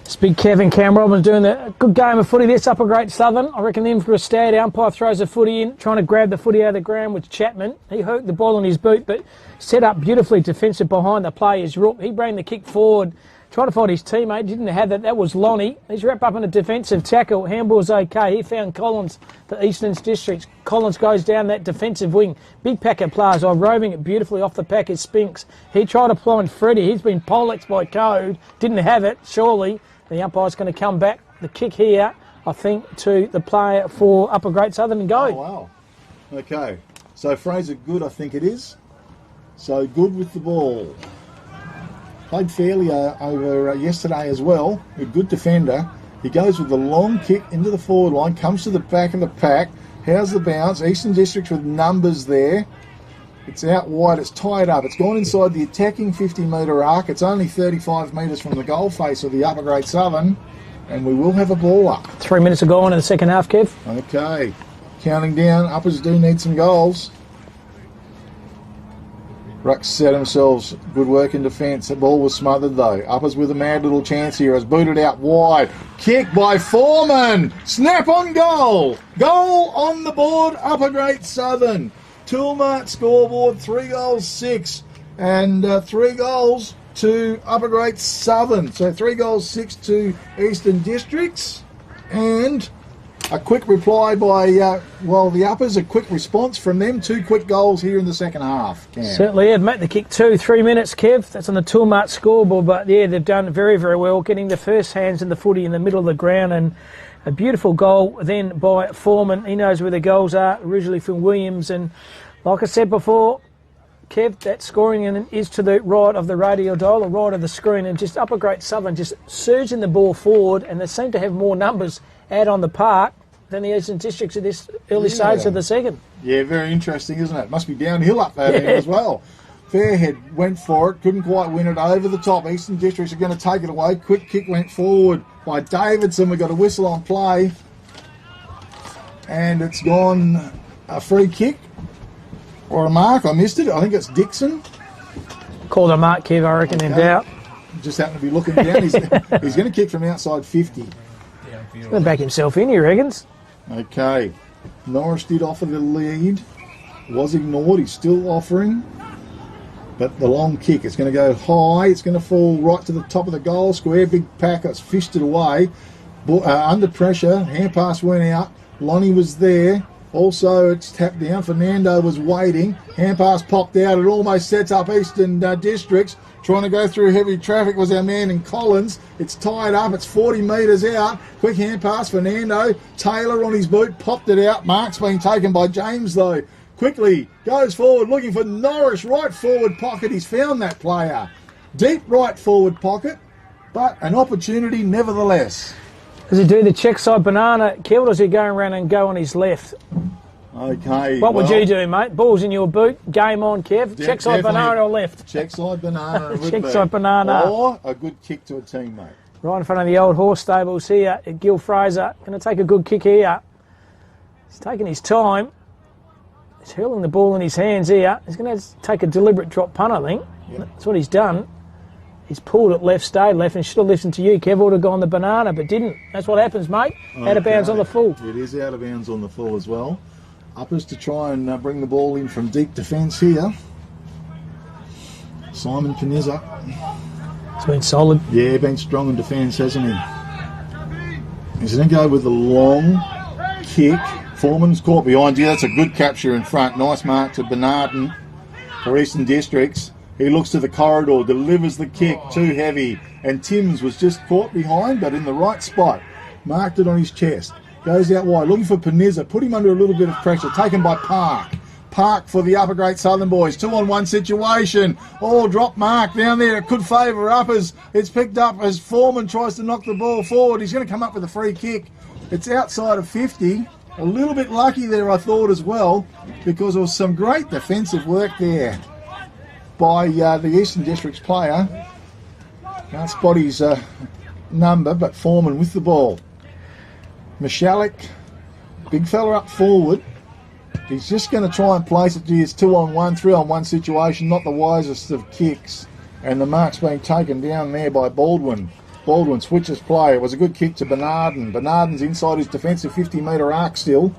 Speaker 5: It's Big Kevin Cam Robbins doing a good game of footy. This Upper Great Southern. I reckon in for a stare. The umpire throws the footy in, trying to grab the footy out of the ground with Chapman. He hooked the ball on his boot, but set up beautifully defensive behind the players. Rook, he brought the kick forward, trying to find his teammate. Didn't have that. That was Lonnie. He's wrapped up in a defensive tackle. Handball's okay. He found Collins, the Eastern Districts. Collins goes down that defensive wing. Big pack of players are roving it beautifully off the pack is Spinks. He tried to find Freddie. He's been poleaxed by Code. Didn't have it, surely. The umpire's going to come back. The kick here, I think, to the player for Upper Great Southern and go.
Speaker 18: Oh, wow. Okay. So Fraser good, I think it is. So good with the ball. Played fairly over yesterday as well. A good defender. He goes with the long kick into the forward line, comes to the back of the pack. How's the bounce? Eastern Districts with numbers there. It's out wide. It's tied up. It's gone inside the attacking 50-metre arc. It's only 35 metres from the goal face of the Upper Great Southern. And we will have a ball up.
Speaker 5: 3 minutes to go on in the second half, Kev.
Speaker 18: Okay. Counting down. Uppers do need some goals. Rucks set themselves good work in defence. The ball was smothered though. Uppers with a mad little chance here. Has booted out wide. Kick by Foreman. Snap on goal. Goal on the board. Upper Great Southern. Toolmart scoreboard. 3 goals, 6. And 3 goals to Upper Great Southern. So 3 goals, 6 to Eastern Districts. And a quick reply by, the Uppers, a quick response from them. 2 quick goals here in the second half. Cam.
Speaker 5: Certainly, yeah, make the kick 2, 3 minutes, Kev. That's on the Toolmart scoreboard, but yeah, they've done very, very well, getting the first hands in the footy in the middle of the ground, and a beautiful goal then by Foreman. He knows where the goals are, originally from Williams, and like I said before, Kev, that scoring is to the right of the radio dial, or right of the screen, and just Upper Great Southern just surging the ball forward, and they seem to have more numbers out on the park than the Eastern Districts at this early stage of the second.
Speaker 18: Yeah, very interesting, isn't it? Must be downhill up that end as well. Fairhead went for it, couldn't quite win it over the top. Eastern Districts are going to take it away. Quick kick went forward by Davidson. We got a whistle on play. And it's gone a free kick or a mark. I missed it. I think it's Dixon.
Speaker 5: Called a mark, Kev, I reckon, in doubt.
Speaker 18: Just happened to be looking down. He's going to kick from outside 50.
Speaker 5: He's going to back himself in, he reckons.
Speaker 18: Okay. Norris did offer the lead. Was ignored. He's still offering. But the long kick, it's going to go high. It's going to fall right to the top of the goal square. Big pack, it's fished it away. Under pressure, hand pass went out. Lonnie was there. Also, it's tapped down. Fernando was waiting. Hand pass popped out. It almost sets up Eastern Districts. Trying to go through heavy traffic was our man in Collins. It's tied up. It's 40 metres out. Quick hand pass. Fernando. Taylor on his boot. Popped it out. Mark's been taken by James, though. Quickly goes forward, looking for Norris. Right forward pocket. He's found that player. Deep right forward pocket. But an opportunity nevertheless.
Speaker 5: Does he do the check side banana, Kev, or does he go around and go on his left?
Speaker 18: Okay.
Speaker 5: What would you do, mate? Ball's in your boot. Game on, Kev. Check side banana or left?
Speaker 18: Check side banana.
Speaker 5: Check side banana.
Speaker 18: Or a good kick to a teammate.
Speaker 5: Right in front of the old horse stables here. Gil Fraser going to take a good kick here. He's taking his time. He's hurling the ball in his hands here. He's going to take a deliberate drop punt, I think. Yep. That's what he's done. He's pulled it left, stayed left, and should have listened to you, Kev. Would have gone the banana, but didn't. That's what happens, mate. Out of bounds on the full.
Speaker 18: It is out of bounds on the full as well. Uppers to try and bring the ball in from deep defence here. Simon Panizza.
Speaker 5: It's been solid.
Speaker 18: Yeah, been strong in defence, hasn't he? He's going to go with the long kick. Foreman's caught behind you. That's a good capture in front. Nice mark to Bernardin for Eastern Districts. He looks to the corridor, delivers the kick, too heavy. And Timms was just caught behind, but in the right spot. Marked it on his chest. Goes out wide, looking for Panizza. Put him under a little bit of pressure. Taken by Park. Park for the Upper Great Southern boys. 2-on-1 situation. Oh, drop mark down there. It could favour Uppers. It's picked up as Foreman tries to knock the ball forward. He's going to come up with a free kick. It's outside of 50. A little bit lucky there, I thought, as well, because there was some great defensive work there by the Eastern Districts player. Can't spot his number, but Foreman with the ball. Michalik, big fella up forward. He's just going to try and place it to his 2-on-1, 3-on-1 situation, not the wisest of kicks. And the mark's being taken down there by Baldwin. Baldwin switches play. It was a good kick to Bernardin. Bernardin's inside his defensive 50-metre arc still.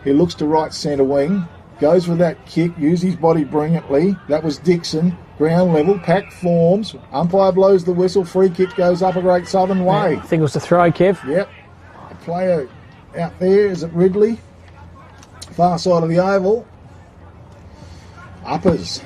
Speaker 18: He looks to right centre wing. Goes for that kick, used his body brilliantly. That was Dixon. Ground level, pack forms. Umpire blows the whistle. Free kick goes Upper Great Southern way.
Speaker 5: I think it was the throw, Kev.
Speaker 18: Yep. A player out there, is it Ridley? Far side of the oval. Uppers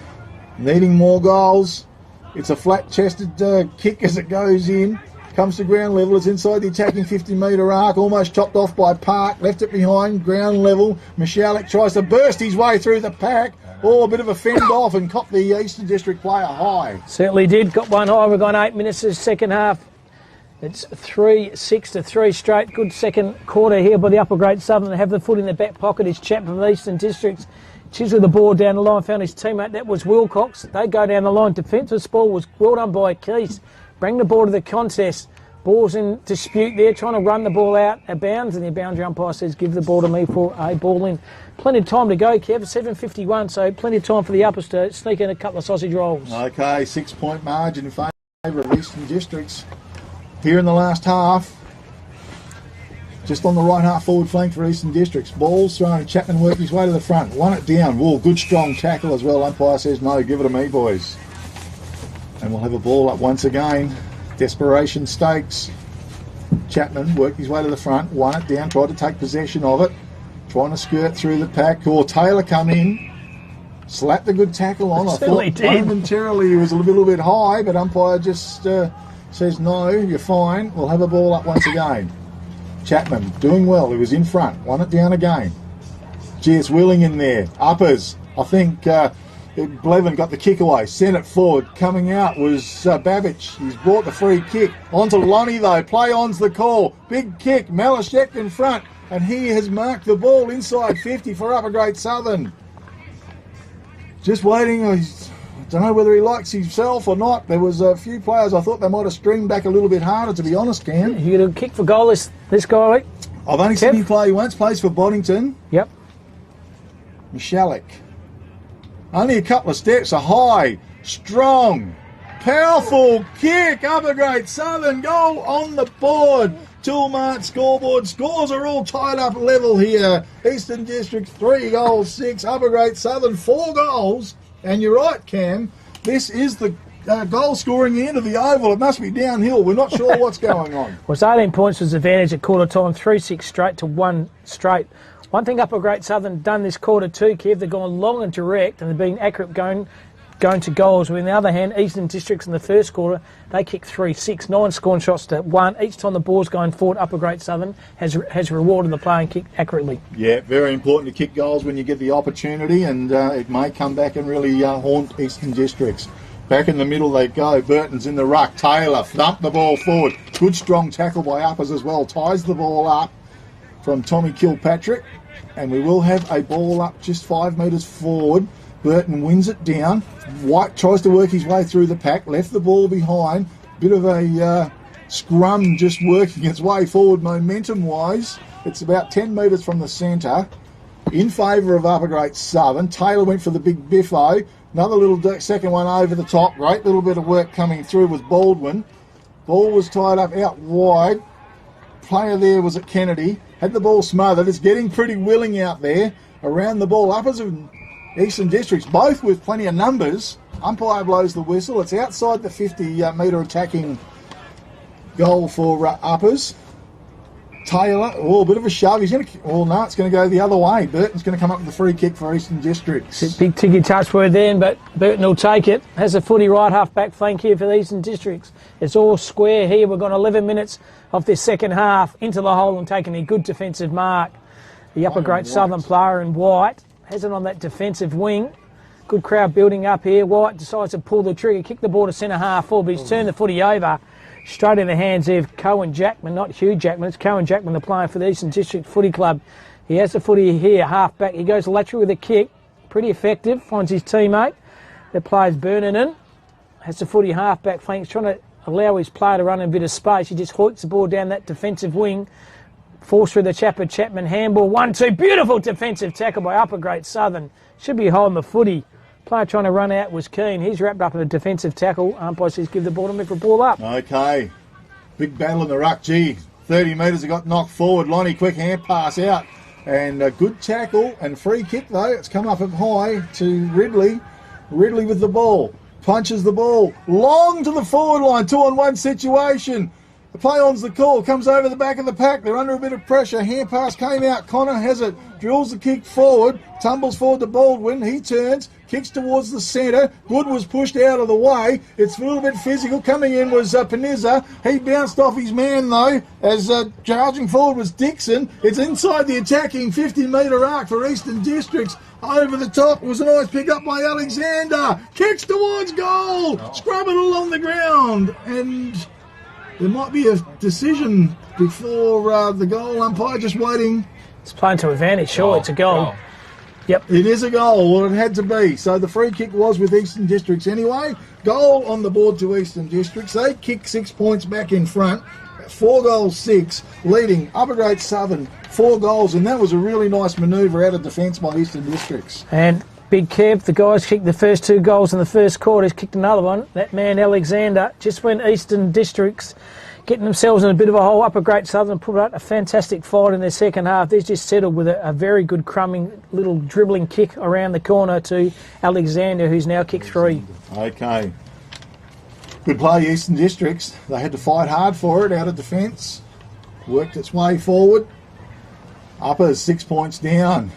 Speaker 18: needing more goals. It's a flat-chested kick as it goes in. Comes to ground level. It's inside the attacking 50-metre arc. Almost chopped off by Park. Left it behind. Ground level. Michalik tries to burst his way through the pack. Oh, a bit of a fend off and caught the Eastern District player high.
Speaker 5: Certainly did. Got one high. We've gone 8 minutes of the second half. It's 3-6 to 3 straight. Good second quarter here by the Upper Great Southern. They have the foot in the back pocket. His chap from the Eastern Districts. Chisel the ball down the line. Found his teammate. That was Wilcox. They go down the line. Defensive ball was well done by Keese. Bring the ball to the contest. Ball's in dispute there, trying to run the ball out of bounds, and the boundary umpire says, give the ball to me for a ball in. Plenty of time to go, Kev, 7:51, so plenty of time for the Uppers to sneak in a couple of sausage rolls.
Speaker 18: Okay, 6-point margin in favour of Eastern Districts. Here in the last half, just on the right half forward flank for Eastern Districts. Ball's thrown, Chapman worked his way to the front, won it down. Whoa, good strong tackle as well. Umpire says, no, give it to me, boys. And we'll have a ball up once again. Desperation stakes. Chapman worked his way to the front, won it down, tried to take possession of it, trying to skirt through the pack. Or Taylor come in, slapped a good tackle on. I thought momentarily he was a little bit high, but umpire just says, no, you're fine. We'll have a ball up once again. Chapman doing well. He was in front, won it down again. Gee, it's Willing in there. Uppers, I think Blevin got the kick away, sent it forward. Coming out was Babbage. He's brought the free kick. Onto Lonnie though, play on's the call. Big kick, Malashek in front, and he has marked the ball inside 50 for Upper Great Southern. Just waiting, I don't know whether he likes himself or not. There was a few players I thought they might have stringed back a little bit harder, to be honest, Cam.
Speaker 5: You get a kick for goal this guy?
Speaker 18: I've only seen him play once, plays for Boddington.
Speaker 5: Yep.
Speaker 18: Michalik. Only a couple of steps, a high, strong, powerful kick. Upper Great Southern goal on the board. Toolmart scoreboard. Scores are all tied up level here. Eastern District 3 goals, 6. Upper Great Southern 4 goals. And you're right, Cam. This is the goal scoring end of the oval. It must be downhill. We're not sure what's going on.
Speaker 5: Well, it's 18 points was advantage at quarter time. 3-6 straight to 1 straight. One thing Upper Great Southern done this quarter too, Kev, they've gone long and direct and they've been accurate going to goals. On the other hand, Eastern Districts in the first quarter, they kicked 3-6, 9 scoring shots to 1. Each time the ball's going forward, Upper Great Southern has rewarded the play and kicked accurately.
Speaker 18: Yeah, very important to kick goals when you get the opportunity, and it may come back and really haunt Eastern Districts. Back in the middle they go. Burton's in the ruck. Taylor thumped the ball forward. Good strong tackle by Uppers as well. Ties the ball up from Tommy Kilpatrick. And we will have a ball up just 5 metres forward. Burton wins it down. White tries to work his way through the pack. Left the ball behind. Bit of a scrum just working its way forward momentum-wise. It's about 10 metres from the centre. In favour of Upper Great Southern. Taylor went for the big biffo. Another little second one over the top. Great little bit of work coming through with Baldwin. Ball was tied up out wide. Player there was at Kennedy. Had the ball smothered. It's getting pretty willing out there. Around the ball. Uppers and Eastern Districts, both with plenty of numbers. Umpire blows the whistle. It's outside the 50-metre attacking goal for Uppers. Taylor, a bit of a shove. He's going to. No, it's going to go the other way. Burton's going to come up with the free kick for Eastern Districts.
Speaker 5: It's a big ticky touch word then, but Burton will take it. Has a footy right half back flank here for the Eastern Districts. It's all square here. We've got 11 minutes of this second half into the hole and taking a good defensive mark. The Upper Great Southern player in white has it on that defensive wing. Good crowd building up here. White decides to pull the trigger, kick the ball to centre half forward, but he's turned the footy over. Straight in the hands of Cohen Jackman, not Hugh Jackman. It's Cohen Jackman, the player for the Eastern District Footy Club. He has the footy here, half back. He goes lateral with a kick. Pretty effective. Finds his teammate. The player's Burnin. Has the footy half back flank. He's trying to allow his player to run in a bit of space. He just hoiks the ball down that defensive wing. Falls through the Chapman handball. 1-2. Beautiful defensive tackle by Upper Great Southern. Should be holding the footy. Player trying to run out was keen. He's wrapped up in a defensive tackle. Umpire says give the ball to him for a ball up.
Speaker 18: Okay. Big battle in the ruck. 30 metres. It got knocked forward. Lonnie, quick hand pass out. And a good tackle and free kick though. It's come up high to Ridley. Ridley with the ball. Punches the ball. Long to the forward line. 2-on-1 situation. The play-on's the call. Comes over the back of the pack. They're under a bit of pressure. Hand pass came out. Connor has it. Drills the kick forward. Tumbles forward to Baldwin. He turns. Kicks towards the centre. Good was pushed out of the way. It's a little bit physical. Coming in was Panizza. He bounced off his man though as charging forward was Dixon. It's inside the attacking 50-metre arc for Eastern Districts. Over the top was a nice pick up by Alexander. Kicks towards goal. Scrub it along the ground. And there might be a decision before the goal. Umpire just waiting.
Speaker 5: It's playing to advantage. Sure, it's a goal. Yep.
Speaker 18: It is a goal. Well, it had to be. So the free kick was with Eastern Districts anyway. Goal on the board to Eastern Districts. They kick 6 points back in front. 4-6, leading Upper Great Southern 4 goals. And that was a really nice manoeuvre out of defence by Eastern Districts.
Speaker 5: And Big Kev, the guys kicked the first 2 goals in the first quarter. He's kicked another one. That man, Alexander, just when Eastern Districts getting themselves in a bit of a hole. Upper Great Southern put out a fantastic fight in their second half. They've just settled with a very good crumbing little dribbling kick around the corner to Alexander, who's now kicked 3.
Speaker 18: Okay. Good play, Eastern Districts. They had to fight hard for it out of defence. Worked its way forward. Uppers 6 points down.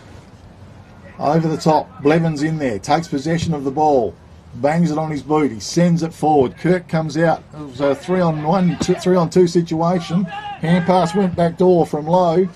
Speaker 18: Over the top. Blevins in there. Takes possession of the ball. Bangs it on his boot. He sends it forward. Kirk comes out. It was a 3-on-1, 3-on-2 situation. Hand pass went back door from low.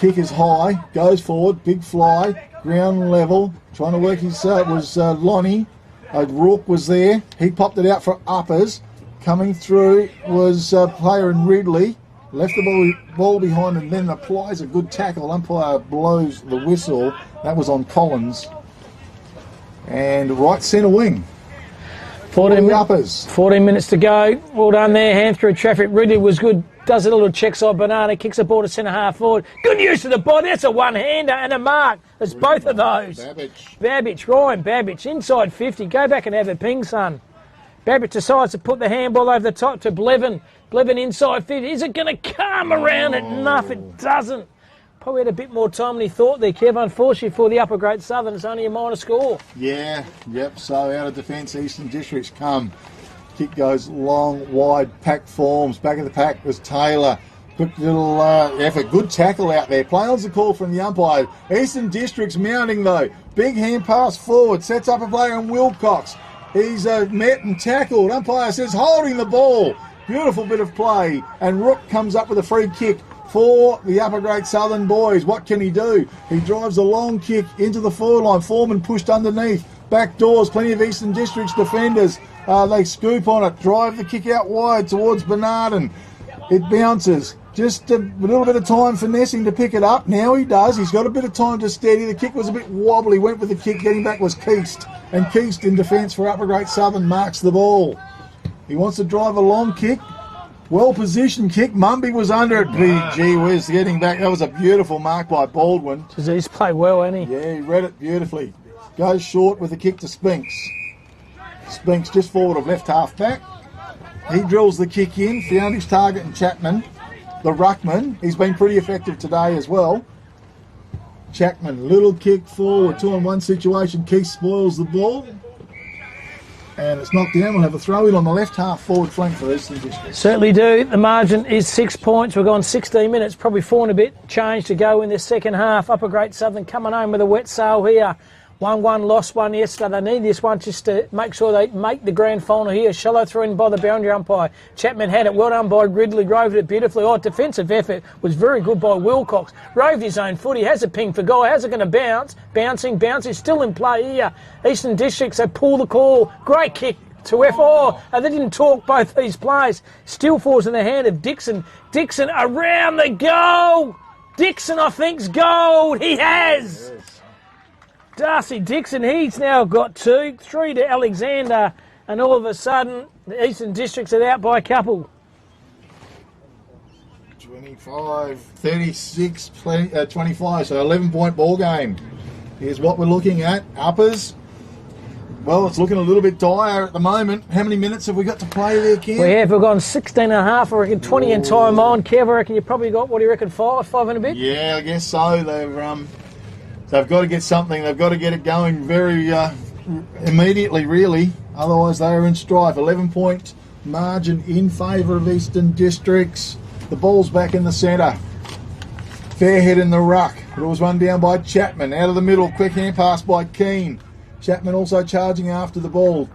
Speaker 18: Kick is high, goes forward, big fly, ground level, trying to work his, was Lonnie. Rourke was there, he popped it out for uppers. Coming through was player in Ridley, left the ball behind and then applies a good tackle. Umpire blows the whistle, that was on Collins. And right centre wing.
Speaker 5: 14 minutes to go. Well done there, hand through traffic. Ridley was good. Does a little check side banana, kicks the ball to centre half forward. Good use of the ball. That's a one-hander and a mark. There's both of those. Ryan Babbage, inside 50. Go back and have a ping, son. Babbage decides to put the handball over the top to Blevin. Blevin inside 50. Is it going to come around it? Enough, it doesn't. Probably had a bit more time than he thought there, Kev. Unfortunately for the Upper Great Southern, it's only a minor score.
Speaker 18: Yeah, yep. So out of defence, Eastern Districts come. Kick goes long, wide, pack forms. Back of the pack was Taylor. Quick little effort. Good tackle out there. Play on's the call from the umpire. Eastern Districts mounting though. Big hand pass forward. Sets up a player in Wilcox. He's met and tackled. Umpire says holding the ball. Beautiful bit of play. And Rook comes up with a free kick for the Upper Great Southern boys. What can he do? He drives a long kick into the forward line. Foreman pushed underneath. Back doors, plenty of Eastern Districts defenders. They scoop on it, drive the kick out wide towards Bernardin. It bounces. Just a little bit of time for Nessing to pick it up. Now he does. He's got a bit of time to steady. The kick was a bit wobbly. Went with the kick. Getting back was Keast. And Keast in defence for Upper Great Southern marks the ball. He wants to drive a long kick. Well-positioned kick. Mumby was under it. Gee whiz, getting back. That was a beautiful mark by Baldwin.
Speaker 5: He's played well, hasn't he?
Speaker 18: Yeah, he read it beautifully. Goes short with a kick to Spinks. Spinks just forward of left half back. He drills the kick in. Found his target in Chapman. The ruckman. He's been pretty effective today as well. Chapman, little kick forward. 2-on-1 situation. Keith spoils the ball. And it's knocked down. We'll have a throw-in on the left half forward flank for Eastern District.
Speaker 5: Certainly do. The margin is 6 points. We've gone 16 minutes, probably 4 and a bit change to go in the second half. Upper Great Southern coming home with a wet sail here. 1-1, lost one yesterday. They need this one just to make sure they make the grand final here. Shallow through in by the boundary umpire. Chapman had it. Well done by Ridley. Roved it beautifully. Oh, defensive effort was very good by Wilcox. Roved his own foot. He has a ping for goal. How's it going to bounce? Bouncing. Still in play here. Eastern Districts, they pull the call. Great kick to F4. And they didn't talk, both these players. Still falls in the hand of Dixon. Dixon around the goal. Dixon, I think's gold. He has. Yes. Darcy Dixon, he's now got 2, 3 to Alexander, and all of a sudden the Eastern Districts are out by a couple.
Speaker 18: 25, 36, 25, so 11-point ball game. Here's what we're looking at. Uppers, well, it's looking a little bit dire at the moment. How many minutes have we got to play there, Kev?
Speaker 5: We've gone 16 and a half, I reckon 20 in time on. Kev, I reckon you probably got, what do you reckon, 5 and a bit?
Speaker 18: Yeah, I guess so. They've got to get something. They've got to get it going very immediately, really. Otherwise, they are in strife. 11-point margin in favour of Eastern Districts. The ball's back in the centre. Fairhead in the ruck. It was run down by Chapman. Out of the middle, quick hand pass by Keane. Chapman also charging after the ball.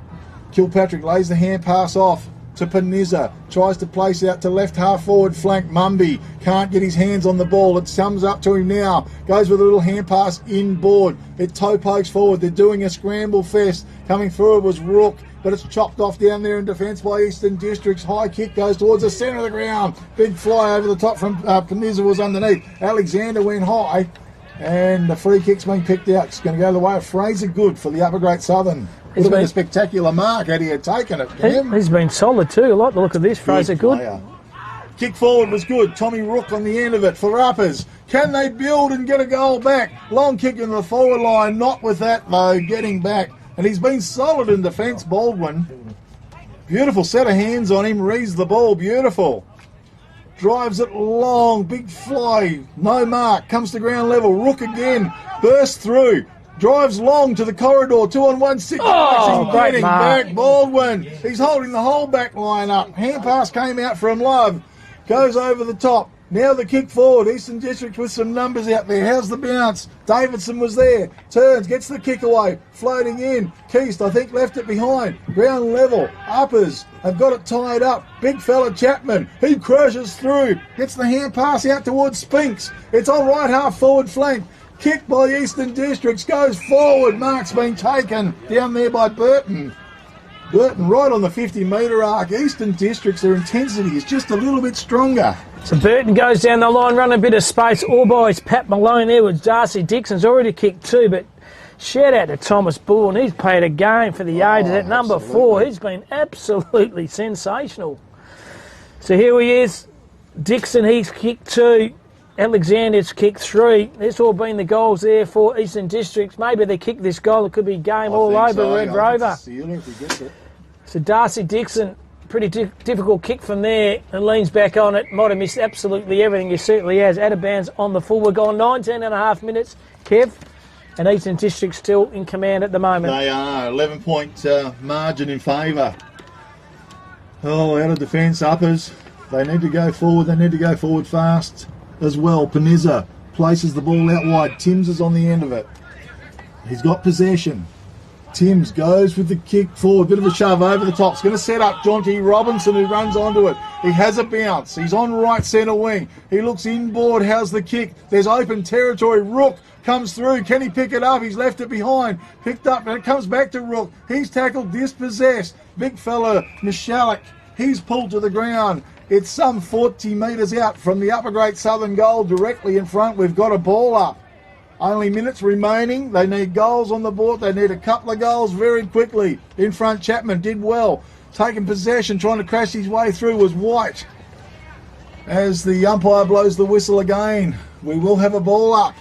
Speaker 18: Kilpatrick lays the hand pass off to Panizza. Tries to place out to left half forward flank. Mumby can't get his hands on the ball. It comes up to him now. Goes with a little hand pass inboard. It toe pokes forward. They're doing a scramble fest. Coming through it was Rook, but it's chopped off down there in defence by Eastern Districts. High kick goes towards the centre of the ground. Big fly over the top from Panizza was underneath. Alexander went high, and the free kick's been picked out. It's going to go the way of Fraser Good for the Upper Great Southern. Would have been a spectacular mark had he had taken it.
Speaker 5: He's been solid too. I like the look of this. Fraser Good.
Speaker 18: Kick forward was good. Tommy Rook on the end of it for Uppers. Can they build and get a goal back? Long kick in the forward line. Not with that though. Getting back. And he's been solid in defence, Baldwin. Beautiful set of hands on him. Reads the ball. Beautiful. Drives it long. Big fly. No mark. Comes to ground level. Rook again. Bursts through. Drives long to the corridor, 2-on-1 situation.
Speaker 5: Oh,
Speaker 18: getting back, Baldwin. He's holding the whole back line up. Hand pass came out from Love. Goes over the top. Now the kick forward. Eastern District with some numbers out there. How's the bounce? Davidson was there. Turns, gets the kick away. Floating in. Keast, I think, left it behind. Ground level. Uppers have got it tied up. Big fella Chapman. He crashes through. Gets the hand pass out towards Spinks. It's on right half forward flank. Kick by Eastern Districts. Goes forward. Mark's been taken down there by Burton. Burton right on the 50-metre arc. Eastern Districts, their intensity is just a little bit stronger.
Speaker 5: So Burton goes down the line, running a bit of space. All boys, Pat Malone there with Darcy Dixon's already kicked 2, but shout out to Thomas Bull, and he's played a game for the A's at number 4. He's been absolutely sensational. So here he is. Dixon, he's kicked 2. Alexander's kicked 3. There's all been the goals there for Eastern Districts. Maybe they kick this goal. It could be game all over
Speaker 18: so.
Speaker 5: Red Rover.
Speaker 18: It.
Speaker 5: So Darcy Dixon, pretty difficult kick from there, and leans back on it. Might have missed absolutely everything. He certainly has. Out of bounds on the full. We're gone 19 and a half minutes, Kev, and Eastern District still in command at the moment.
Speaker 18: They are 11-point margin in favour. Oh, out of defence, Uppers. They need to go forward. They need to go forward fast as well. Panizza places the ball out wide. Timms is on the end of it. He's got possession. Timms goes with the kick forward, bit of a shove over the top. It's going to set up Jonty Robinson, who runs onto it. He has a bounce. He's on right centre wing. He looks inboard. How's the kick? There's open territory. Rook comes through. Can he pick it up? He's left it behind. Picked up, and it comes back to Rook. He's tackled, dispossessed. Big fella, Michalek. He's pulled to the ground. It's some 40 metres out from the Upper Great Southern goal, directly in front. We've got a ball up. Only minutes remaining. They need goals on the board. They need a couple of goals very quickly. In front, Chapman did well. Taking possession, trying to crash his way through was White. As the umpire blows the whistle again, we will have a ball up.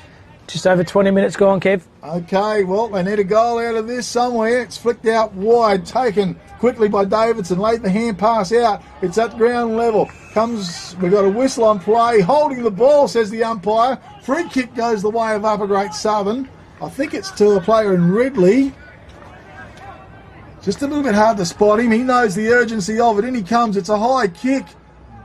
Speaker 5: Just over 20 minutes gone, Kev.
Speaker 18: Okay, well, they need a goal out of this somewhere. It's flicked out wide, taken quickly by Davidson. Laid the hand pass out. It's at ground level. We've got a whistle on play. Holding the ball, says the umpire. Free kick goes the way of Upper Great Southern. I think it's to a player in Ridley. Just a little bit hard to spot him. He knows the urgency of it. In he comes. It's a high kick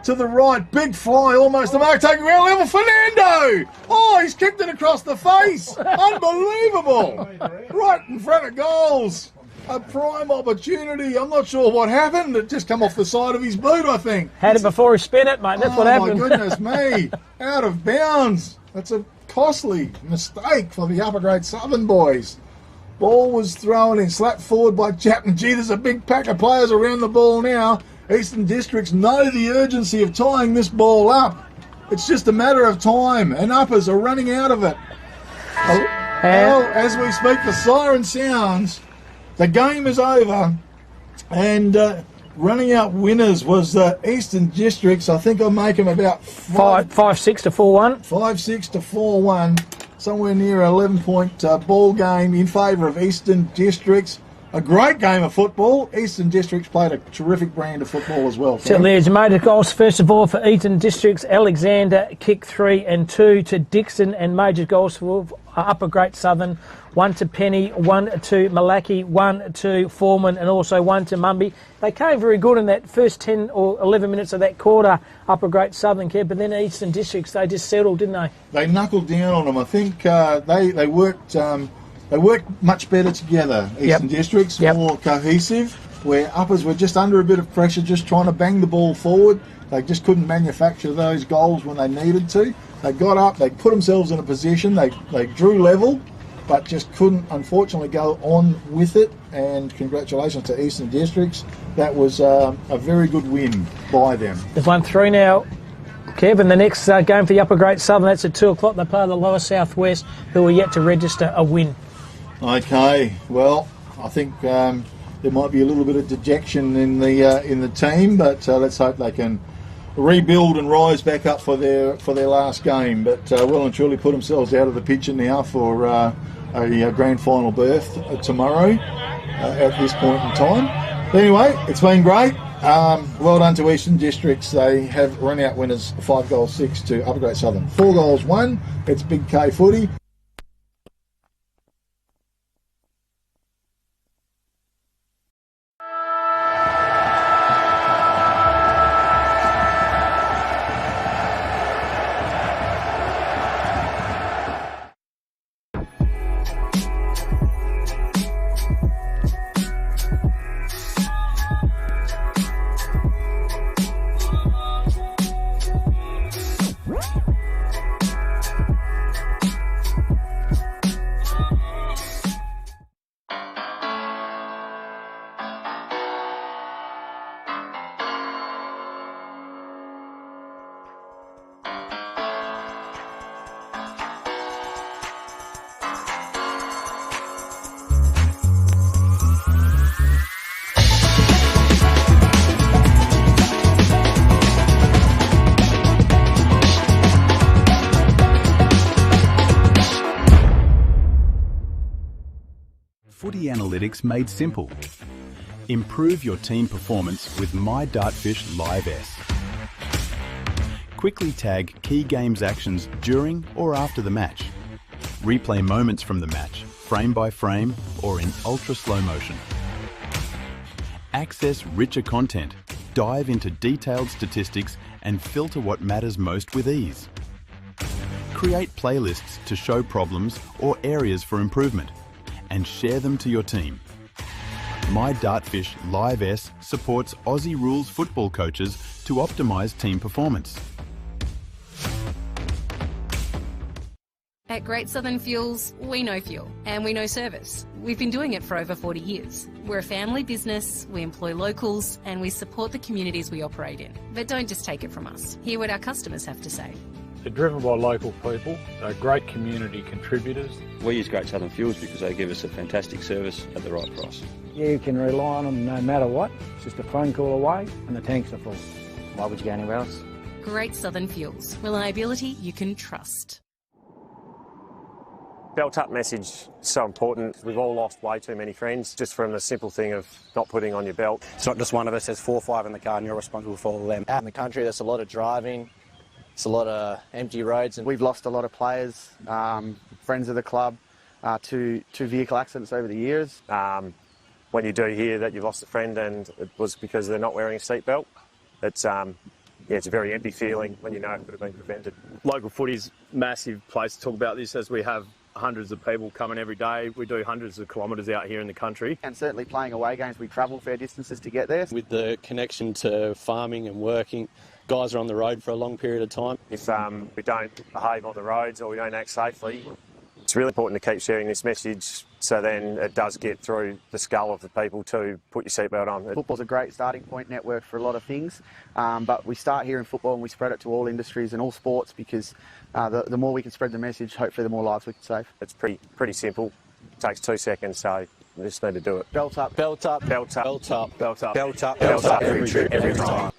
Speaker 18: to the right. Big fly, almost the mark. Taking ground level. Fernando! Oh, he's kicked it across the face. Unbelievable. Right in front of goals. A prime opportunity. I'm not sure what happened. It just come off the side of his boot, I think.
Speaker 5: Had it before he spin it, mate. That's what happened.
Speaker 18: Oh, my goodness me. Out of bounds. That's a costly mistake for the Upper Great Southern boys. Ball was thrown in, slapped forward by Chapman. Gee, there's a big pack of players around the ball now. Eastern Districts know the urgency of tying this ball up. It's just a matter of time, and Uppers are running out of it. As we speak, the siren sounds. The game is over, and running out winners was Eastern Districts. I think I'll make them about
Speaker 5: 5-6 to 4-1.
Speaker 18: 5-6 to 4-1. Somewhere near an 11-point ball game in favour of Eastern Districts. A great game of football. Eastern Districts played a terrific brand of football as well.
Speaker 5: Certainly is. Major goals, first of all, for Eastern Districts. Alexander kicked 3 and 2 to Dixon, and major goals for Upper Great Southern. 1 to Penny, 1 to Malachy, 1 to Foreman, and also 1 to Mumby. They came very good in that first 10 or 11 minutes of that quarter, Upper Great Southern, Kev, but then Eastern Districts, they just settled, didn't they?
Speaker 18: They knuckled down on them. I think they worked much better together, Eastern Districts, more cohesive, where Uppers were just under a bit of pressure, just trying to bang the ball forward. They just couldn't manufacture those goals when they needed to. They got up, they put themselves in a position, they drew level, but just couldn't, unfortunately, go on with it. And congratulations to Eastern Districts. That was a very good win by them.
Speaker 5: They've won 3 now, Kev, and the next game for the Upper Great Southern, that's at 2 o'clock. They play the Lower Southwest, who are yet to register a win.
Speaker 18: Okay, well, I think there might be a little bit of dejection in the team, but let's hope they can rebuild and rise back up for their last game. But well and truly put themselves out of the picture now for a grand final berth tomorrow at this point in time. Anyway, it's been great. Well done to Eastern Districts. They have run out winners 5-6 to Upper Great Southern. 4-1. It's Big K footy.
Speaker 8: easy analytics made simple. Improve your team performance with My Dartfish Live S. Quickly tag key games actions during or after the match. Replay moments from the match, frame by frame or in ultra slow motion. Access richer content, dive into detailed statistics and filter what matters most with ease. Create playlists to show problems or areas for improvement and share them to your team. My Dartfish Live S supports Aussie rules football coaches to optimise team performance.
Speaker 9: At Great Southern Fuels, we know fuel and we know service. We've been doing it for over 40 years. We're a family business, we employ locals and we support the communities we operate in. But don't just take it from us. Hear what our customers have to say.
Speaker 10: They're driven by local people, they're great community contributors.
Speaker 11: We use Great Southern Fuels because they give us a fantastic service at the right price.
Speaker 12: You can rely on them no matter what. It's just a phone call away and the tanks are full.
Speaker 13: Why would you go anywhere else?
Speaker 9: Great Southern Fuels. Reliability you can trust.
Speaker 14: Belt up message is so important. We've all lost way too many friends just from the simple thing of not putting on your belt.
Speaker 16: It's not just one of us, there's 4 or 5 in the car and you're responsible for all of them.
Speaker 17: Out in the country, there's a lot of driving, there's a lot of empty roads. And
Speaker 15: we've lost a lot of players, friends of the club, to vehicle accidents over the years.
Speaker 14: When you do hear that you've lost a friend and it was because they're not wearing a seatbelt, it's a very empty feeling when you know it could have been prevented.
Speaker 2: Local footy's massive place to talk about this, as we have hundreds of people coming every day. We do hundreds of kilometres out here in the country.
Speaker 15: And certainly playing away games, we travel fair distances to get there.
Speaker 17: With the connection to farming and working, guys are on the road for a long period of time.
Speaker 14: If we don't behave on the roads or we don't act safely, it's really important to keep sharing this message so then it does get through the skull of the people to put your seatbelt on.
Speaker 15: Football's a great starting point network for a lot of things, but we start here in football and we spread it to all industries and all sports because the more we can spread the message, hopefully the more lives we can save.
Speaker 14: It's pretty simple. It takes 2 seconds, so we just need to do it.
Speaker 15: Belt up.
Speaker 17: Belt up.
Speaker 14: Belt up.
Speaker 17: Belt up.
Speaker 14: Belt up.
Speaker 17: Belt up.
Speaker 14: Belt up. Every trip, every time.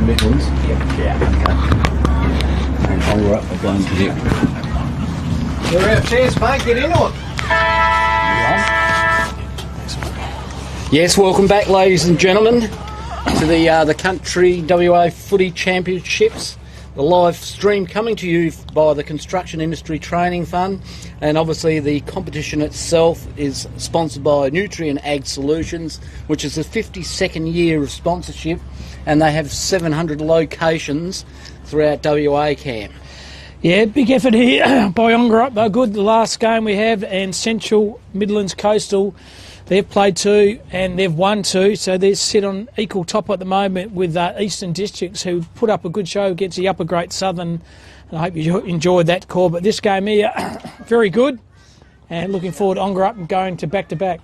Speaker 7: Midlands. Yeah. Okay. And Ongar Up are going to the...
Speaker 6: You're out of chance, mate. Get into it.
Speaker 7: Yes, welcome back, ladies and gentlemen, to the Country WA Footy Championships. The live stream coming to you by the Construction Industry Training Fund, and obviously the competition itself is sponsored by Nutrien Ag Solutions, which is the 52nd year of sponsorship, and they have 700 locations throughout WA, Cam.
Speaker 5: Yeah, big effort here by Ongar Up. They're good. The last game we have, and Central Midlands Coastal, they've played 2 and they've won 2, so they sit on equal top at the moment with Eastern Districts, who put up a good show against the Upper Great Southern, and I hope you enjoyed that call. But this game here, very good, and looking forward to Ongar Up and going to back-to-back.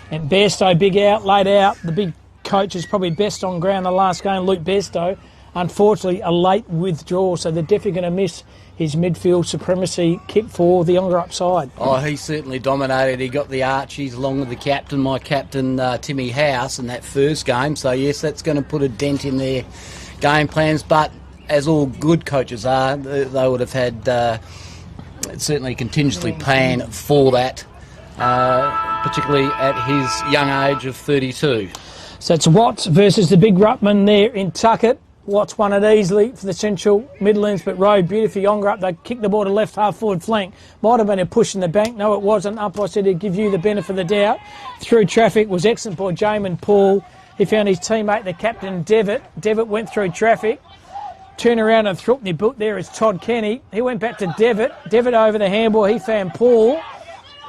Speaker 5: And Bairstow, big out, laid out. The big coach is probably best on ground the last game, Luke Bairstow. Unfortunately, a late withdrawal, so they're definitely going to miss his midfield supremacy kit for the Ongar Up side.
Speaker 7: Oh, he certainly dominated. He got the Archies along with the captain, my captain, Timmy House, in that first game. So, yes, that's going to put a dent in their game plans. But as all good coaches are, they would have had certainly contingency plan for that, particularly at his young age of 32.
Speaker 5: So it's Watts versus the big Ruckman there in Tuckett. Watts won it easily for the Central Midlands, but rode beautifully. Ongar Up, they kicked the ball to left half forward flank. Might have been a push in the bank. No, it wasn't. Up, I said, to give you the benefit of the doubt. Through traffic was excellent by Jamin Paul. He found his teammate, the captain, Devitt. Devitt went through traffic. Turn around and Throokney built there is Todd Kenny. He went back to Devitt. Devitt over the handball. He found Paul.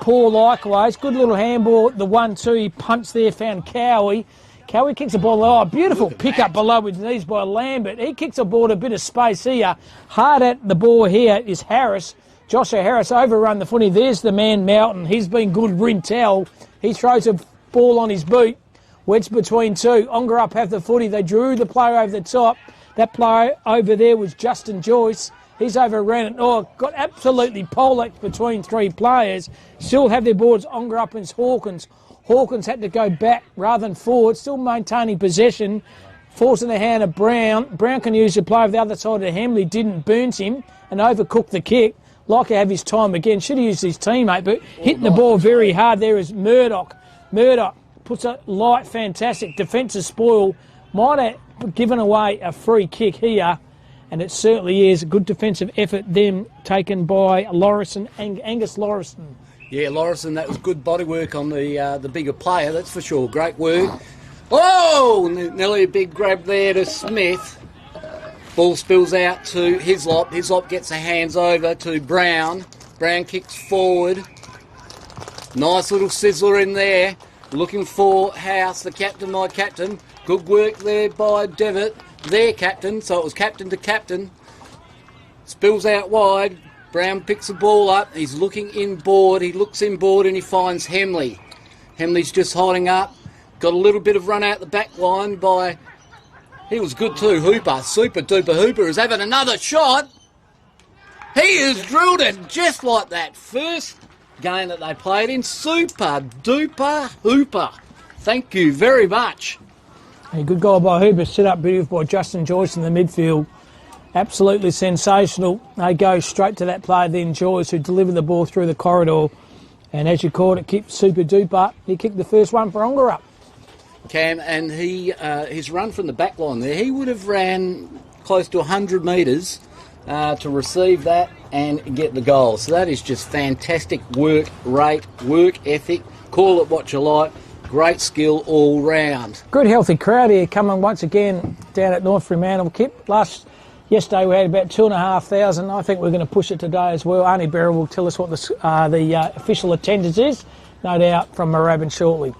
Speaker 5: Paul likewise. Good little handball. The 1-2, he punched there, found Cowie. Cowie kicks the ball. Oh, beautiful pick up below with knees by Lambert. He kicks the ball a bit of space here. Hard at the ball here is Harris. Joshua Harris overrun the footy. There's the man, Mountain. He's been good. Rintel. He throws a ball on his boot. Wedge between 2. Ongar Up have the footy. They drew the player over the top. That player over there was Justin Joyce. He's overran it. Oh, got absolutely poleaxed between 3 players. Still have their boards. Ongar Up and Hawkins. Hawkins had to go back rather than forward, still maintaining possession. Falls in the hand of Brown. Brown can use the play over the other side of Hemley. Didn't burnt him and overcooked the kick. Like to have his time again. Should have used his teammate, but hitting the ball very hard there is Murdoch. Murdoch puts a light, fantastic defensive spoil. Might have given away a free kick here, and it certainly is a good defensive effort, them taken by Lorison, Angus Lorison.
Speaker 7: Yeah, Lorison, that was good bodywork on the bigger player, that's for sure. Great work. Oh, nearly a big grab there to Smith. Ball spills out to Hislop. Hislop gets the hands over to Brown. Brown kicks forward. Nice little sizzler in there. Looking for House, the captain, my captain. Good work there by Devitt, their captain. So it was captain to captain. Spills out wide. Brown picks the ball up. He's looking inboard. He looks inboard and he finds Hemley. Hemley's just hiding up. Got a little bit of run out the back line by... He was good too, Hooper. Super duper Hooper is having another shot. He has drilled it just like that first game that they played in. Super duper Hooper. Thank you very much.
Speaker 5: A good goal by Hooper. Set up beautiful by Justin Joyce in the midfield. Absolutely sensational. They go straight to that player then, Joyce, who delivered the ball through the corridor. And as you called it, kicked super duper. He kicked the first one for Ongar Up.
Speaker 7: Cam, and he his run from the back line there, he would have ran close to 100 metres to receive that and get the goal. So that is just fantastic work rate, work ethic, call it what you like, great skill all round.
Speaker 5: Good healthy crowd here coming once again down at North Fremantle. Yesterday we had about 2,500. I think we're going to push it today as well. Arnie Berra will tell us what the official attendance is, no doubt, from Moorabbin shortly.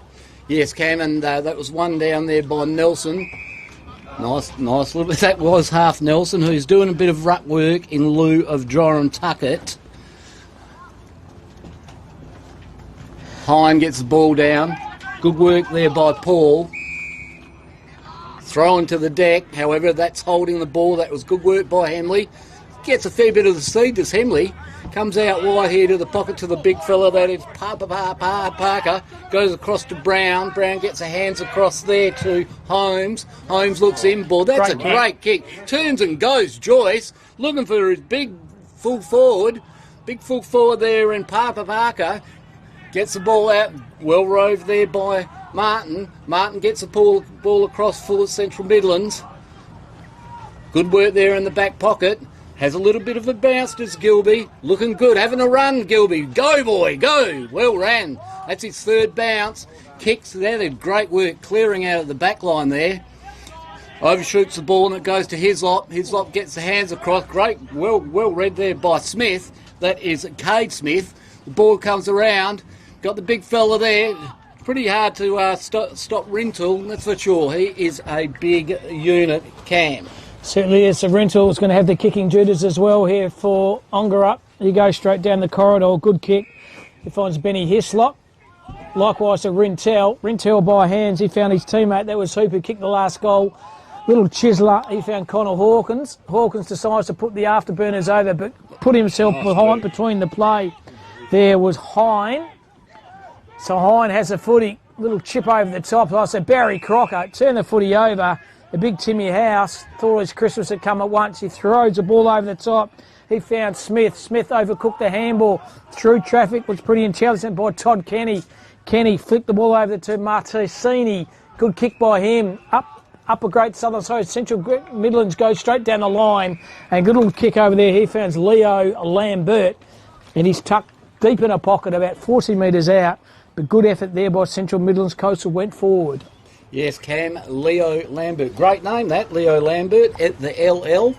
Speaker 7: Yes, Cam, and that was one down there by Nelson. Nice little... That was half Nelson, who's doing a bit of ruck work in lieu of Joram Tuckett. Hine gets the ball down. Good work there by Paul. Thrown to the deck, however, that's holding the ball. That was good work by Hemley. Gets a fair bit of the seed, does Hemley. Comes out wide here to the pocket to the big fella. That is Parker. Goes across to Brown. Brown gets her hands across there to Holmes. Holmes looks in ball. That's a great kick. Turns and goes. Joyce looking for his big full forward. Big full forward there in Parker. Gets the ball out. Well roved there by Martin. Martin gets the ball across for Central Midlands. Good work there in the back pocket. Has a little bit of a bounce, does Gilby. Looking good. Having a run, Gilby. Go, boy, go. Well ran. That's his third bounce. Kicks there. Great work clearing out of the back line there. Overshoots the ball and it goes to Hislop. Hislop gets the hands across. Great. Well read there by Smith. That is Cade Smith. The ball comes around. Got the big fella there. Pretty hard to stop Rintoul, that's for sure. He is a big unit, Cam.
Speaker 5: Certainly is. So Rintoul is going to have the kicking duties as well here for Ongerup. He goes straight down the corridor. Good kick. He finds Benny Hislop. Likewise to Rintoul. Rintoul by hands. He found his teammate. That was Hoop who kicked the last goal. Little chiseler. He found Connor Hawkins. Hawkins decides to put the afterburners over, but put himself between the play. There was Hine. So Hine has a footy. Little chip over the top. I said Barry Crocker. Turn the footy over. The big Timmy House thought his Christmas had come at once. He throws the ball over the top. He found Smith. Smith overcooked the handball through traffic, was pretty intelligent by Todd Kenny. Kenny flicked the ball over to Martesini. Good kick by him. Up a Great Southern side. Central Midlands goes straight down the line. And good little kick over there. He finds Leo Lambert. And he's tucked deep in a pocket about 40 metres out. But good effort there by Central Midlands. Coastal went forward.
Speaker 7: Yes, Cam, Leo Lambert. Great name, that, Leo Lambert, at the LL.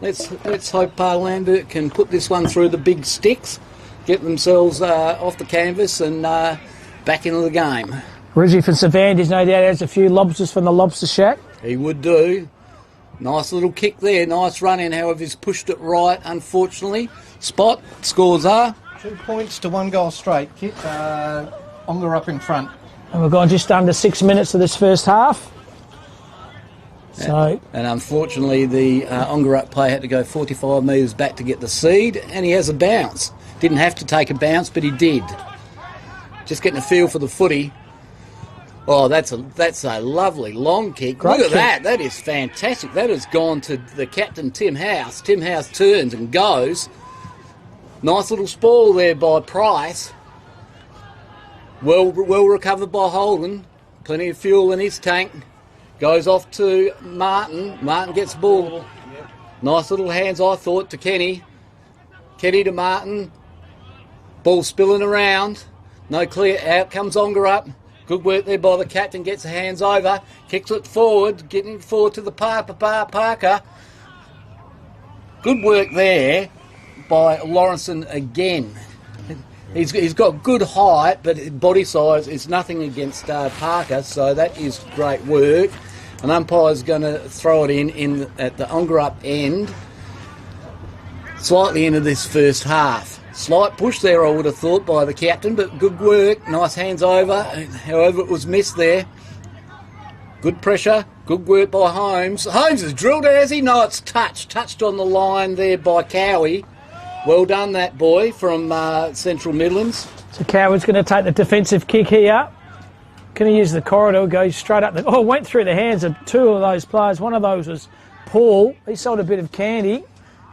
Speaker 7: Let's hope Lambert can put this one through the big sticks, get themselves off the canvas and back into the game.
Speaker 5: Rizzy from Cervantes, no doubt, has a few lobsters from the Lobster Shack.
Speaker 7: He would do. Nice little kick there, nice run in, however, he's pushed it right, unfortunately. Spot, scores are
Speaker 6: 2 points to 1 goal straight. Kit, Ongerup in front.
Speaker 5: And we've gone just under 6 minutes of this first half. So,
Speaker 7: and unfortunately, the Ongerup player had to go 45 metres back to get the seed, and he has a bounce. Didn't have to take a bounce, but he did. Just getting a feel for the footy. Oh, that's a lovely long kick.
Speaker 5: Great
Speaker 7: Look at
Speaker 5: kick.
Speaker 7: that. That is fantastic. That has gone to the captain, Tim House. Tim House turns and goes. Nice little spoil there by Price. Well recovered by Holden. Plenty of fuel in his tank. Goes off to Martin. Martin gets the ball. Nice little hands, I thought, to Kenny. Kenny to Martin. Ball spilling around. No clear. Out comes Ongerup. Good work there by the captain. Gets the hands over. Kicks it forward. Getting forward to the Parker. Good work there by Lawrenson again. He's got good height, but body size is nothing against Parker, so that is great work. An umpire's going to throw it in at the Ongerup end, slightly into this first half. Slight push there, I would have thought, by the captain, but good work. Nice hands over. However, it was missed there. Good pressure. Good work by Holmes. Holmes has drilled it, has he? No, it's touched on the line there by Cowie. Well done, that boy from Central Midlands.
Speaker 5: So Coward's going to take the defensive kick here. Can he use the corridor? Goes straight up. Went through the hands of 2 of those players. One of those was Paul. He sold a bit of candy.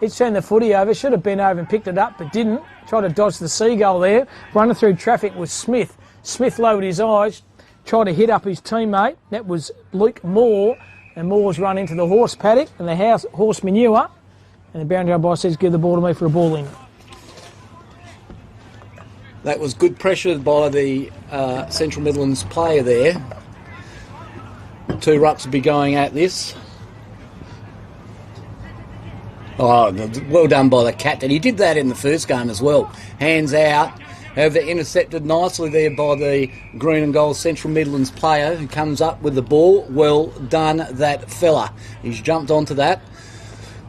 Speaker 5: He turned the footy over. Should have been over and picked it up, but didn't. Tried to dodge the seagull there. Running through traffic was Smith. Smith lowered his eyes. Tried to hit up his teammate. That was Luke Moore. And Moore's run into the horse paddock and the horse manure. And the boundary umpire says, give the ball to me for a ball in.
Speaker 7: That was good pressure by the Central Midlands player there. 2 rucks will be going at this. Oh, well done by the captain. He did that in the first game as well. Hands out. However, intercepted nicely there by the green and gold Central Midlands player who comes up with the ball. Well done, that fella. He's jumped onto that.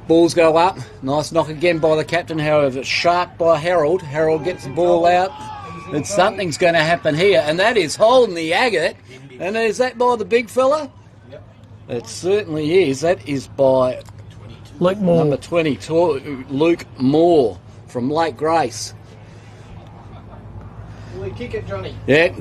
Speaker 7: Balls go up. Nice knock again by the captain, however. Sharp by Harold. Harold gets the ball out. And something's going to happen here. And that is holding the agate. And is that by the big fella? Yep. It certainly is. That is by
Speaker 5: Luke Moore.
Speaker 7: Number 20, Luke Moore from Lake Grace.
Speaker 6: Will he kick it, Johnny?
Speaker 7: Yeah,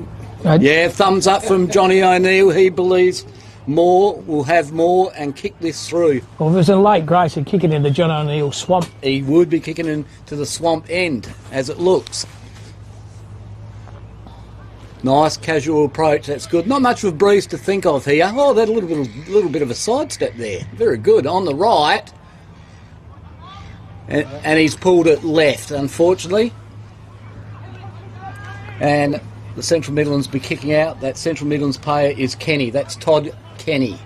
Speaker 7: yeah, thumbs up from Johnny O'Neill. He believes Moore will have more and kick this through.
Speaker 5: Well, if it was in Lake Grace, he'd kick it into John O'Neill's swamp.
Speaker 7: He would be kicking into the swamp end, as it looks. Nice casual approach, that's good. Not much of a breeze to think of here. Oh, that little bit of a sidestep there. Very good. On the right. And he's pulled it left, unfortunately. And the Central Midlands be kicking out. That Central Midlands player is Kenny. That's Todd Kenny.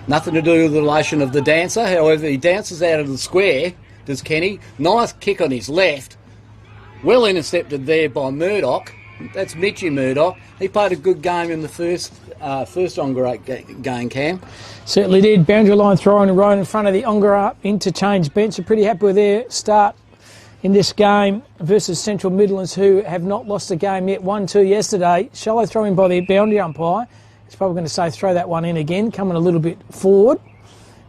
Speaker 7: Nothing to do with the relation of the dancer. However, he dances out of the square, does Kenny. Nice kick on his left. Well intercepted there by Murdoch. That's Mitchy Murdoch. He played a good game in the first Ongara game, Cam.
Speaker 5: Certainly did. Boundary line throwing right in front of the Ongara interchange bench. They're pretty happy with their start in this game versus Central Midlands, who have not lost a game yet. 1-2 yesterday. Shallow throw in by the boundary umpire. He's probably going to say throw that one in again, coming a little bit forward.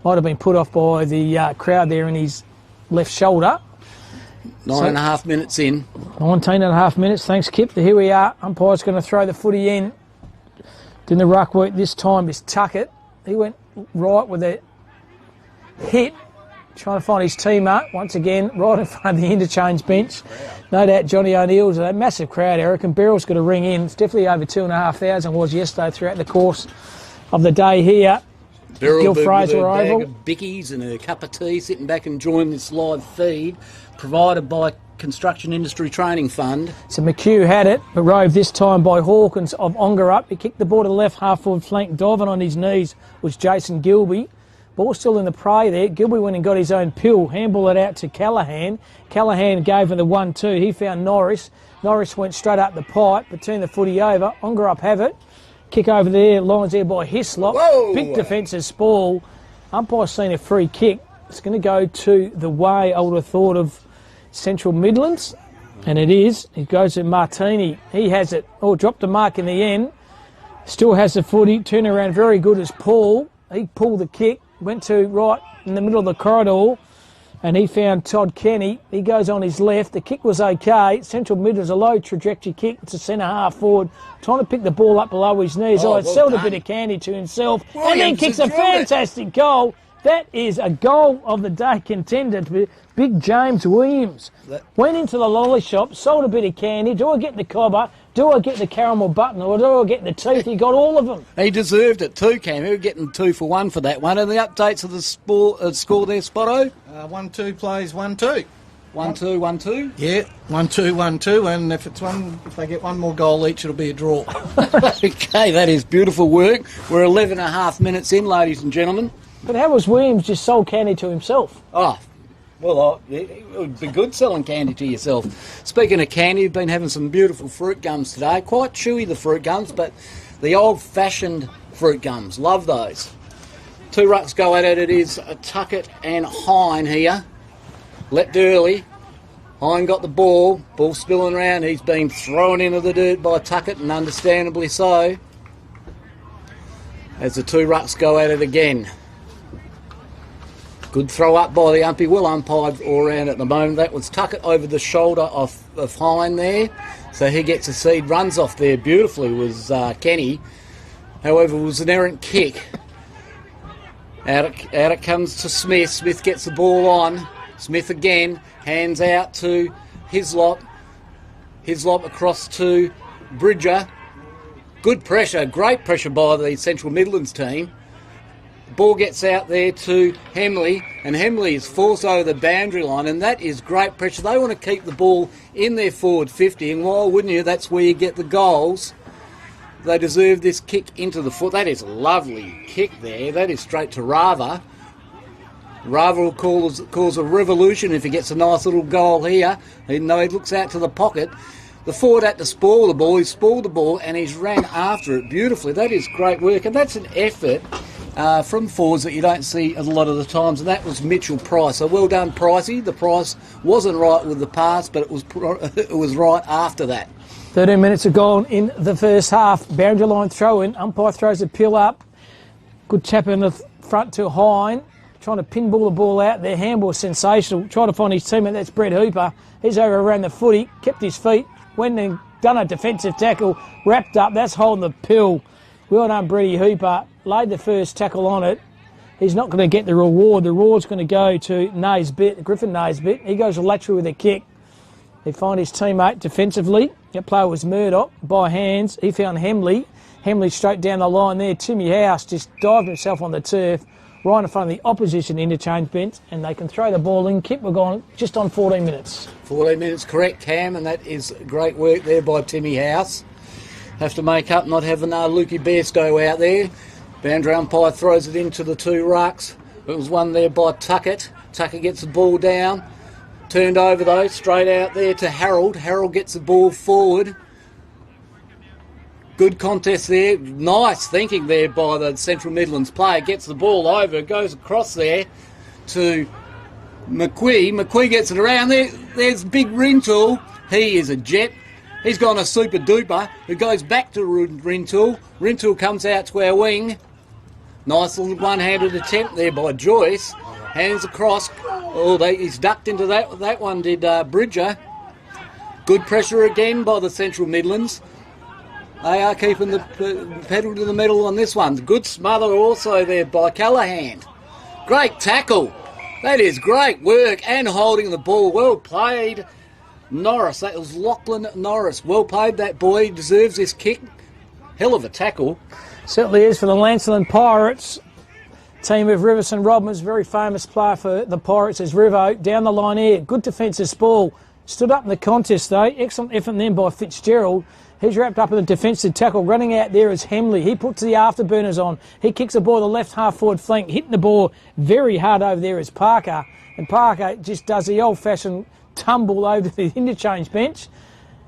Speaker 5: Might have been put off by the crowd there in his left shoulder.
Speaker 7: 9.5 minutes in.
Speaker 5: 19.5 minutes. Thanks, Kip. Here we are. Umpire's going to throw the footy in. Doing the ruck work this time is Tuckett. He went right with a hit, trying to find his teammate once again, right in front of the interchange bench. No doubt Johnny O'Neill's a massive crowd, Eric, and Beryl's got to ring in. It's definitely over 2,500 was yesterday throughout the course of the day here. Gil Fraser Oval.
Speaker 7: Bag of bickies and a cup of tea, sitting back enjoying this live feed provided by Construction Industry Training Fund.
Speaker 5: So McHugh had it, but rove this time by Hawkins of Ongerup. He kicked the ball to the left half-forward flank. Diving on his knees was Jason Gilby. Ball still in the prey there. Gilby went and got his own pill. Handball it out to Callaghan. Callaghan gave him the 1-2. He found Norris. Norris went straight up the pipe, but turned the footy over. Ongerup have it. Kick over there. Lines there by Hislop.
Speaker 7: Whoa.
Speaker 5: Big defensive spoil. Umpire's seen a free kick. It's going to go to the way, I would have thought, of Central Midlands. And it is. It goes to Martini. He has it. Oh, dropped the mark in the end. Still has the footy. Turn around very good as Paul. He pulled the kick. Went to right in the middle of the corridor. And he found Todd Kenny. He goes on his left. The kick was okay. Central Midlands, a low trajectory kick. It's a centre half forward. Trying to pick the ball up below his knees. It sold a bit of candy to himself. And then kicks a fantastic goal. That is a goal of the day contender to be Big James Williams. Went into the lolly shop, sold a bit of candy. Do I get the cobber? Do I get the caramel button? Or do I get the teeth? He got all of them.
Speaker 7: He deserved it too, Cam. He was getting 2 for 1 for that one. And the updates of the score there, Spotto?
Speaker 6: 1-2 plays 1-2.
Speaker 7: 1-2, 1-2?
Speaker 6: Yeah, 1-2, 1-2. And if they get one more goal each, it'll be a draw.
Speaker 7: Okay, that is beautiful work. We're 11.5 minutes in, ladies and gentlemen.
Speaker 5: But how was Williams just sold candy to himself?
Speaker 7: Oh, well, it would be good selling candy to yourself. Speaking of candy, you've been having some beautiful fruit gums today. Quite chewy, the fruit gums, but the old-fashioned fruit gums. Love those. 2 rucks go at it. It is Tuckett and Hine here. Leapt early. Hine got the ball. Ball spilling around. He's been thrown into the dirt by Tuckett, and understandably so. As the 2 rucks go at it again. Good throw up by the umpy. Well umpired all around at the moment. That was Tuckett over the shoulder of Hine there. So he gets a seed. Runs off there beautifully was Kenny. However, it was an errant kick. Out it comes to Smith. Smith gets the ball on. Smith again. Hands out to Hislop. Hislop across to Bridger. Good pressure. Great pressure by the Central Midlands team. Ball gets out there to Hemley, and Hemley is forced over the boundary line, and that is great pressure. They want to keep the ball in their forward 50, and why wouldn't you? That's where you get the goals. They deserve this kick into the foot. That is a lovely kick there. That is straight to Rava. Rava will cause a revolution if he gets a nice little goal here, even though he looks out to the pocket. The forward had to spoil the ball. He spoiled the ball, and he's ran after it beautifully. That is great work, and that's an effort from forwards that you don't see a lot of the times, and that was Mitchell Price. So well done, Pricey. The price wasn't right with the pass, but it was right after that.
Speaker 5: 13 minutes have gone in the first half. Boundary line throw in. Umpire throws a pill up. Good tap in the front to Hine. trying to pinball the ball out there. Handball sensational. Trying to find his teammate, that's Brett Hooper. He's over around the footy, kept his feet, went and done a defensive tackle, wrapped up. That's holding the pill. Well done, Bretty Hooper. Laid the first tackle on it. He's not going to get the reward. The reward's going to go to Griffin Naisbitt. He goes lateral with a kick. They find his teammate defensively. That player was Murdoch by hands. He found Hemley. Hemley straight down the line there. Timmy House just dived himself on the turf right in front of the opposition interchange bench, and they can throw the ball in. Kip, we're gone just on 14 minutes.
Speaker 7: 14 minutes, correct, Cam, and that is great work there by Timmy House. Have to make up not having Lukey Bairstow out there. Boundary umpire throws it into the two rucks. It was one there by Tuckett. Tuckett gets the ball down. Turned over though, straight out there to Harold. Harold gets the ball forward. Good contest there. Nice thinking there by the Central Midlands player. Gets the ball over, goes across there to McQuee. McQuee gets it around there. There's Big Rintoul. He is a jet. He's gone a super duper. It goes back to Rintoul. Rintoul comes out to our wing. Nice little one-handed attempt there by Joyce. Hands across. Oh, he's ducked into that one, did Bridger. Good pressure again by the Central Midlands. They are keeping the pedal to the metal on this one. Good smother also there by Callahan. Great tackle. That is great work and holding the ball. Well played, Norris. That was Lachlan Norris. Well played, that boy. He deserves this kick. Hell of a tackle.
Speaker 5: Certainly is for the Lancelin Pirates. Team of Riverson Robins, very famous player for the Pirates is Rivo. Down the line here, good defensive ball. Stood up in the contest though. Excellent effort then by Fitzgerald. He's wrapped up in the defensive tackle. Running out there is Hemley. He puts the afterburners on. He kicks the ball to the left half forward flank. Hitting the ball very hard over there is Parker. And Parker just does the old-fashioned tumble over the interchange bench.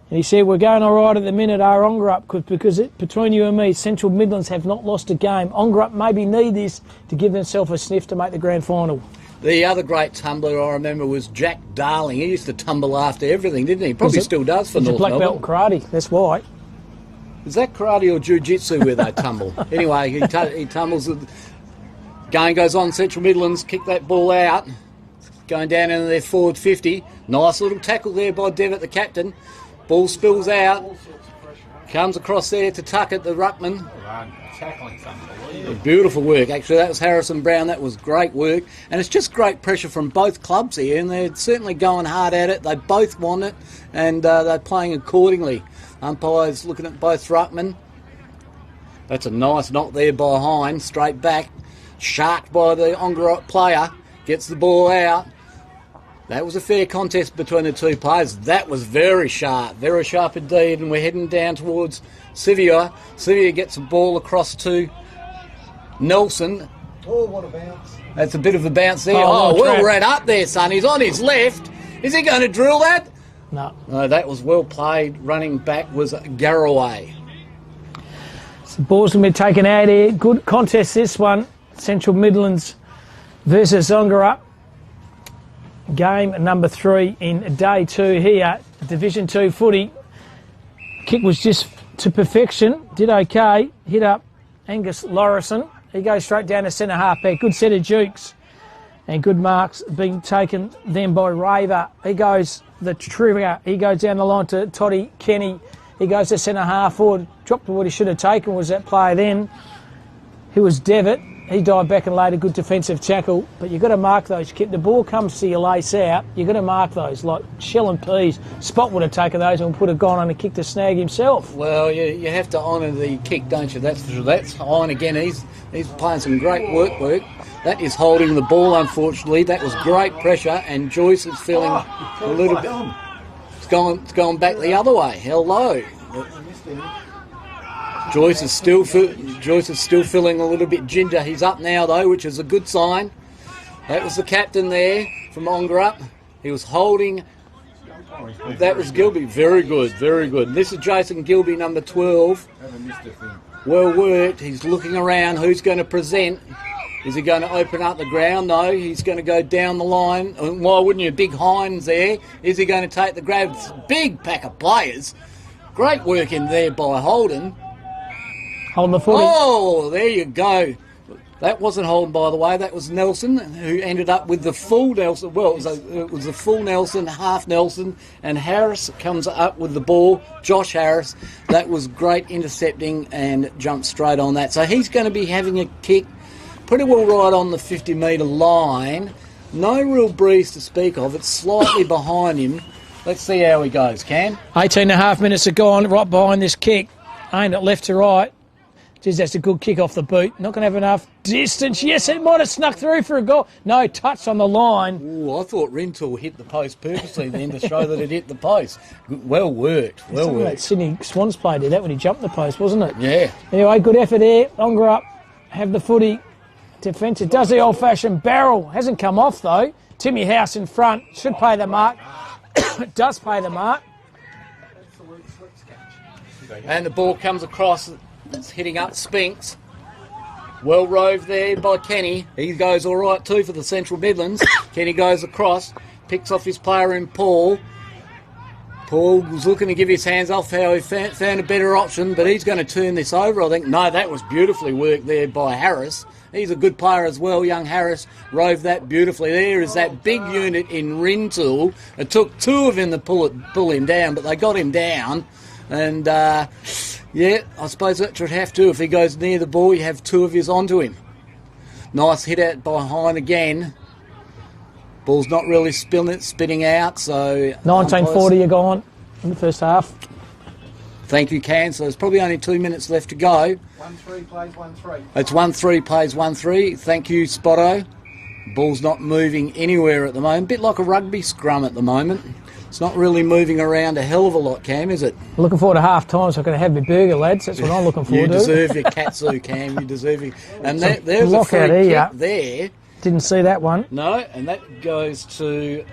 Speaker 5: And he said, we're going all right at the minute, our Ongerup, because between you and me, Central Midlands have not lost a game. Ongerup maybe need this to give themselves a sniff to make the grand final.
Speaker 7: The other great tumbler I remember was Jack Darling. He used to tumble after everything, didn't he? Probably still does for North Melbourne.
Speaker 5: Black belt karate, that's why.
Speaker 7: Is that karate or jiu-jitsu where they tumble? Anyway, he tumbles. Game goes on, Central Midlands kick that ball out. Going down into their forward 50. Nice little tackle there by Devitt, the captain. Ball spills out. Comes across there to Tuckett, the ruckman. Beautiful work. Actually, that was Harrison Brown. That was great work. And it's just great pressure from both clubs here, and they're certainly going hard at it. They both want it, and they're playing accordingly. Umpires looking at both ruckmen. That's a nice knock there by Hine, straight back. Sharked by the Ongerup player. Gets the ball out. That was a fair contest between the two players. That was very sharp indeed. And we're heading down towards Sevier. Sevier gets the ball across to Nelson.
Speaker 6: Oh, what a bounce.
Speaker 7: That's a bit of a bounce there. Oh, well read up there, son. He's on his left. Is he going to drill that?
Speaker 5: No.
Speaker 7: No, that was well played. Running back was Garraway.
Speaker 5: So ball's going to be taken out here. Good contest this one. Central Midlands versus Ongerup. Game number 3 in day 2 here. Division 2 footy. Kick was just to perfection. Did okay. Hit up Angus Lorison. He goes straight down to centre half back. Good set of jukes. And good marks being taken then by Raver. He goes the trigger. He goes down the line to Toddy Kenny. He goes to centre half forward. Dropped to what he should have taken was that player then. He was Devitt. He dived back and laid a good defensive tackle. But you've got to mark those. The ball comes to your lace out. You've got to mark those. Like Shell and Peas. Spot would have taken those and would have gone on and kicked the snag himself.
Speaker 7: Well, you have to honour the kick, don't you? That's for sure. That's on again. He's playing some great work. That is holding the ball, unfortunately. That was great pressure, and Joyce is feeling a little bit... It's going back the other way. Hello. Joyce is still feeling a little bit ginger. He's up now, though, which is a good sign. That was the captain there from Ongerup. He was holding... That was Gilby. Very good, very good. This is Jason Gilby, number 12. Well worked. He's looking around. Who's going to present? Is he going to open up the ground? No, he's going to go down the line. Why wouldn't you? Big Hines there. Is he going to take the grab? Big pack of players. Great work in there by Holden.
Speaker 5: Holding the footy.
Speaker 7: Oh, there you go. That wasn't Holden, by the way. That was Nelson, who ended up with the full Nelson. Well, it was a full Nelson, half Nelson, and Harris comes up with the ball. Josh Harris. That was great intercepting and jumped straight on that. So he's going to be having a kick pretty well right on the 50-metre line. No real breeze to speak of. It's slightly behind him. Let's see how he goes, Cam.
Speaker 5: 18.5 minutes are gone, right behind this kick. Aimed it left to right. Geez, that's a good kick off the boot. Not going to have enough distance. Yes, it might have snuck through for a goal. No, touch on the line.
Speaker 7: Ooh, I thought Rintoul hit the post purposely then to show that it hit the post. Well worked, well worked.
Speaker 5: That Sydney Swans player did that when he jumped the post, wasn't it?
Speaker 7: Yeah.
Speaker 5: Anyway, good effort there. Longer up. Have the footy. Defensive. Does the old-fashioned barrel. Hasn't come off, though. Timmy House in front. Should pay the mark. Does pay the mark.
Speaker 7: And the ball comes across. It's hitting up Spinks. Well roved there by Kenny. He goes all right too for the Central Midlands. Kenny goes across, picks off his player in Paul. Paul was looking to give his hands off how he found a better option, but he's going to turn this over, I think. No, that was beautifully worked there by Harris. He's a good player as well, young Harris. Roved that beautifully. There is that big unit in Rintoul. It took two of them to pull him down, but they got him down. And, yeah, I suppose that should have to. If he goes near the ball, you have two of his onto him. Nice hit out behind again. Ball's not really spinning out, so...
Speaker 5: 1940 you're gone in the first half.
Speaker 7: Thank you, Can. So there's probably only 2 minutes left to go.
Speaker 6: 1-3 plays 1-3.
Speaker 7: It's 1-3 plays 1-3. Thank you, Spotto. Ball's not moving anywhere at the moment. Bit like a rugby scrum at the moment. It's not really moving around a hell of a lot, Cam, is it?
Speaker 5: Looking forward to half time, so I'm going to have my burger, lads. That's what I'm looking forward to.
Speaker 7: You deserve your katsu, Cam. You deserve your... And there's a free kick there.
Speaker 5: Didn't see that one.
Speaker 7: No, and that goes to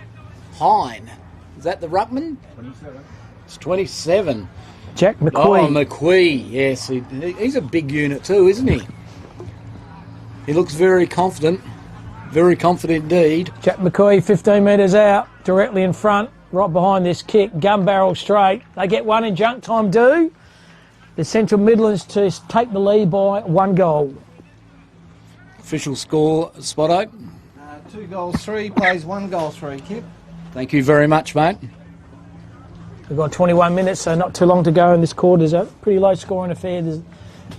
Speaker 7: Hine. Is that the ruckman?
Speaker 18: 27.
Speaker 7: It's 27.
Speaker 5: Jack McQueen.
Speaker 7: Oh, McQueen, yes. He's a big unit too, isn't he? He looks very confident. Very confident indeed.
Speaker 5: Jack McQueen, 15 metres out, directly in front, right behind this kick, gun barrel straight. They get one in junk time, do. The Central Midlands to take the lead by 1 goal.
Speaker 7: Official score, Spotto.
Speaker 6: 2 goals 3, plays 1 goal 3, Kip.
Speaker 7: Thank you very much, mate.
Speaker 5: We've got 21 minutes, so not too long to go in this quarter. It's a pretty low scoring affair. There's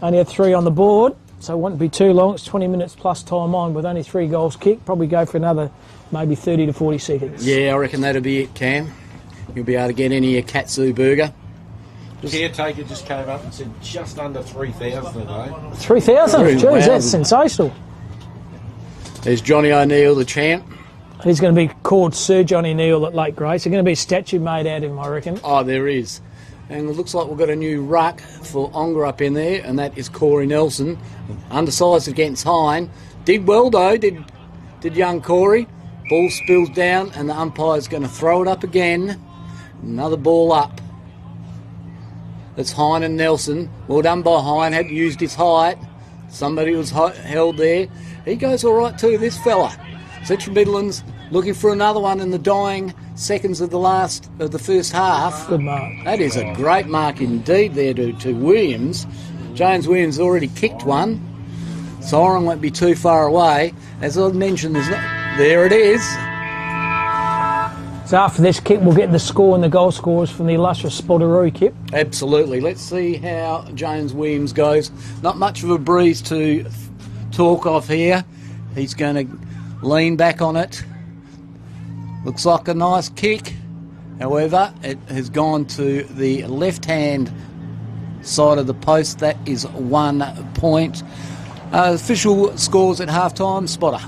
Speaker 5: only had 3 on the board, so it won't be too long. It's 20 minutes plus time on with only 3 goals kicked. Probably go for another maybe 30 to 40 seconds.
Speaker 7: Yeah, I reckon that'll be it, Cam. You'll be able to get any of your katsu burger.
Speaker 1: Caretaker just came up and said just under 3,000 a day.
Speaker 5: 3,000? Jeez,
Speaker 7: Wow.
Speaker 5: that's sensational.
Speaker 7: There's Johnny O'Neill, the champ.
Speaker 5: He's going to be called Sir Johnny Neal at Lake Grace. There's going to be a statue made out of him, I reckon.
Speaker 7: Oh, there is. And it looks like we've got a new ruck for Ongar up in there, and that is Corey Nelson. Undersized against Hine. Did well, though, did young Corey. Ball spills down, and the umpire's going to throw it up again. Another ball up. That's Hine and Nelson. Well done by Hine. Had used his height. Somebody was held there. He goes all right too, this fella. Central Midlands looking for another one in the dying seconds of the first half.
Speaker 5: Good mark.
Speaker 7: That is a great mark indeed there to Williams. James Williams already kicked one. Siren won't be too far away. As I mentioned, there it is.
Speaker 5: So after this kick, we'll get the score and the goal scores from the illustrious Spotteroo, Kip.
Speaker 7: Absolutely. Let's see how James Williams goes. Not much of a breeze to talk of here. He's going to lean back on it. Looks like a nice kick. However, it has gone to the left-hand side of the post. That is 1 point. Official scores at half-time, Spotter.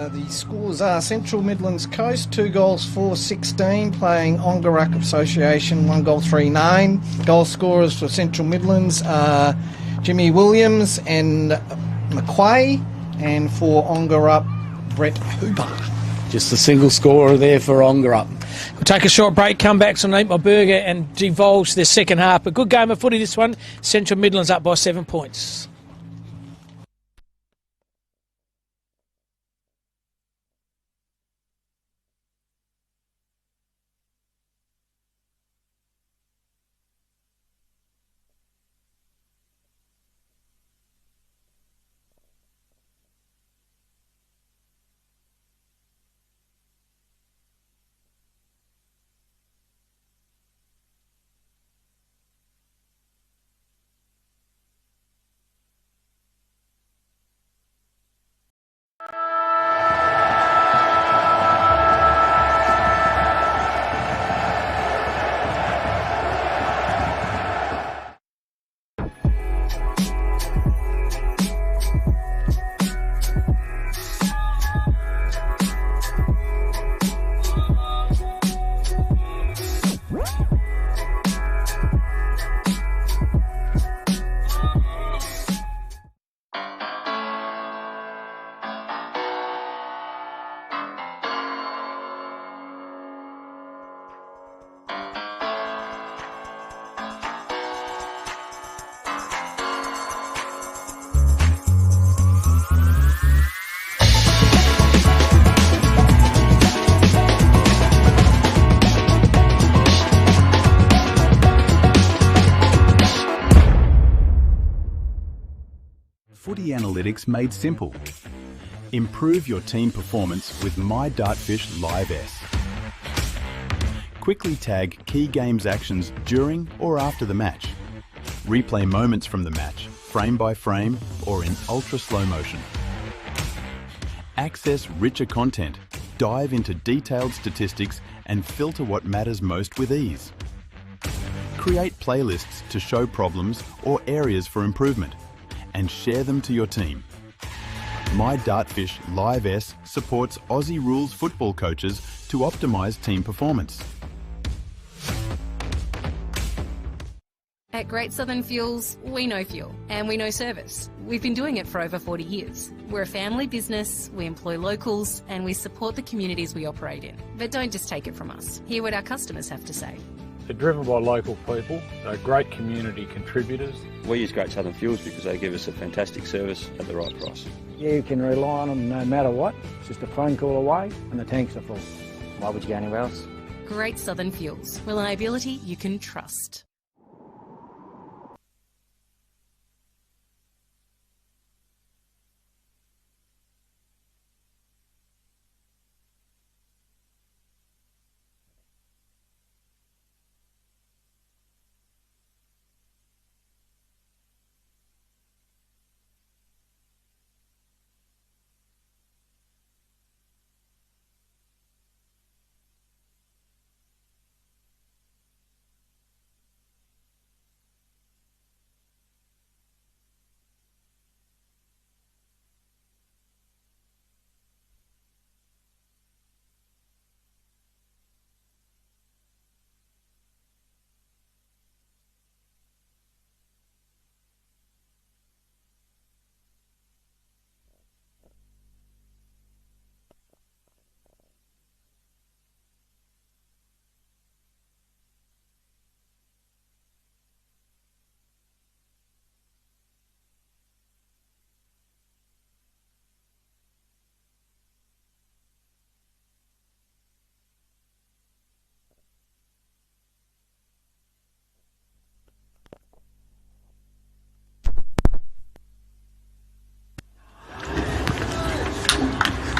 Speaker 6: The scores are Central Midlands Coast, 2 goals 4-16, playing Ongaruck Association, 1 goal 3-9. Goal scorers for Central Midlands are Jimmy Williams and McQuay, and for Ongaruck, Brett Hooper.
Speaker 7: Just a single scorer there for Ongaruck.
Speaker 5: We'll take a short break, come back, some eat my burger and divulge the second half. A good game of footy this one. Central Midlands up by 7 points.
Speaker 8: Footy analytics made simple. Improve your team performance with My Dartfish Live S. Quickly tag key games actions during or after the match. Replay moments from the match, frame by frame or in ultra slow motion. Access richer content, dive into detailed statistics and filter what matters most with ease. Create playlists to show problems or areas for improvement and share them to your team. My Dartfish Live S supports Aussie rules football coaches to optimise team performance.
Speaker 9: At Great Southern Fuels, we know fuel and we know service. We've been doing it for over 40 years. We're a family business, we employ locals and we support the communities we operate in. But don't just take it from us. Hear what our customers have to say.
Speaker 10: They're driven by local people, they're great community contributors.
Speaker 11: We use Great Southern Fuels because they give us a fantastic service at the right price.
Speaker 12: You can rely on them no matter what. It's just a phone call away and the tanks are full.
Speaker 13: Why would you go anywhere else?
Speaker 9: Great Southern Fuels. Reliability you can trust.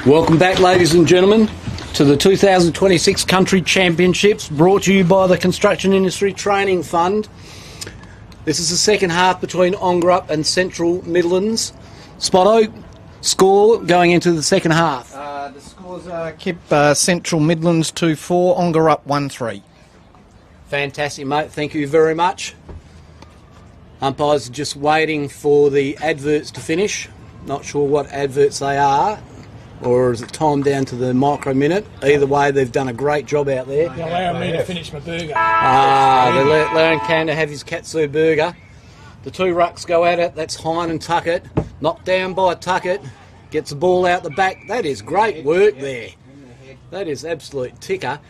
Speaker 7: Welcome back, ladies and gentlemen, to the 2026 Country Championships, brought to you by the Construction Industry Training Fund. This is the second half between Ongerup and Central Midlands. Spotto, score going into the second half.
Speaker 6: The scores are Kip Central Midlands 2-4, Ongerup 1-3.
Speaker 7: Fantastic, mate. Thank you very much. Umpires are just waiting for the adverts to finish. Not sure what adverts they are. Or is it timed down to the micro minute? Either way, they've done a great job out there.
Speaker 5: They're allowing me to finish my burger.
Speaker 7: They're allowing Cam to have his katsu burger. The two rucks go at it. That's Hine and Tuckett. Knocked down by Tuckett. Gets the ball out the back. That is great work there. That is absolute ticker.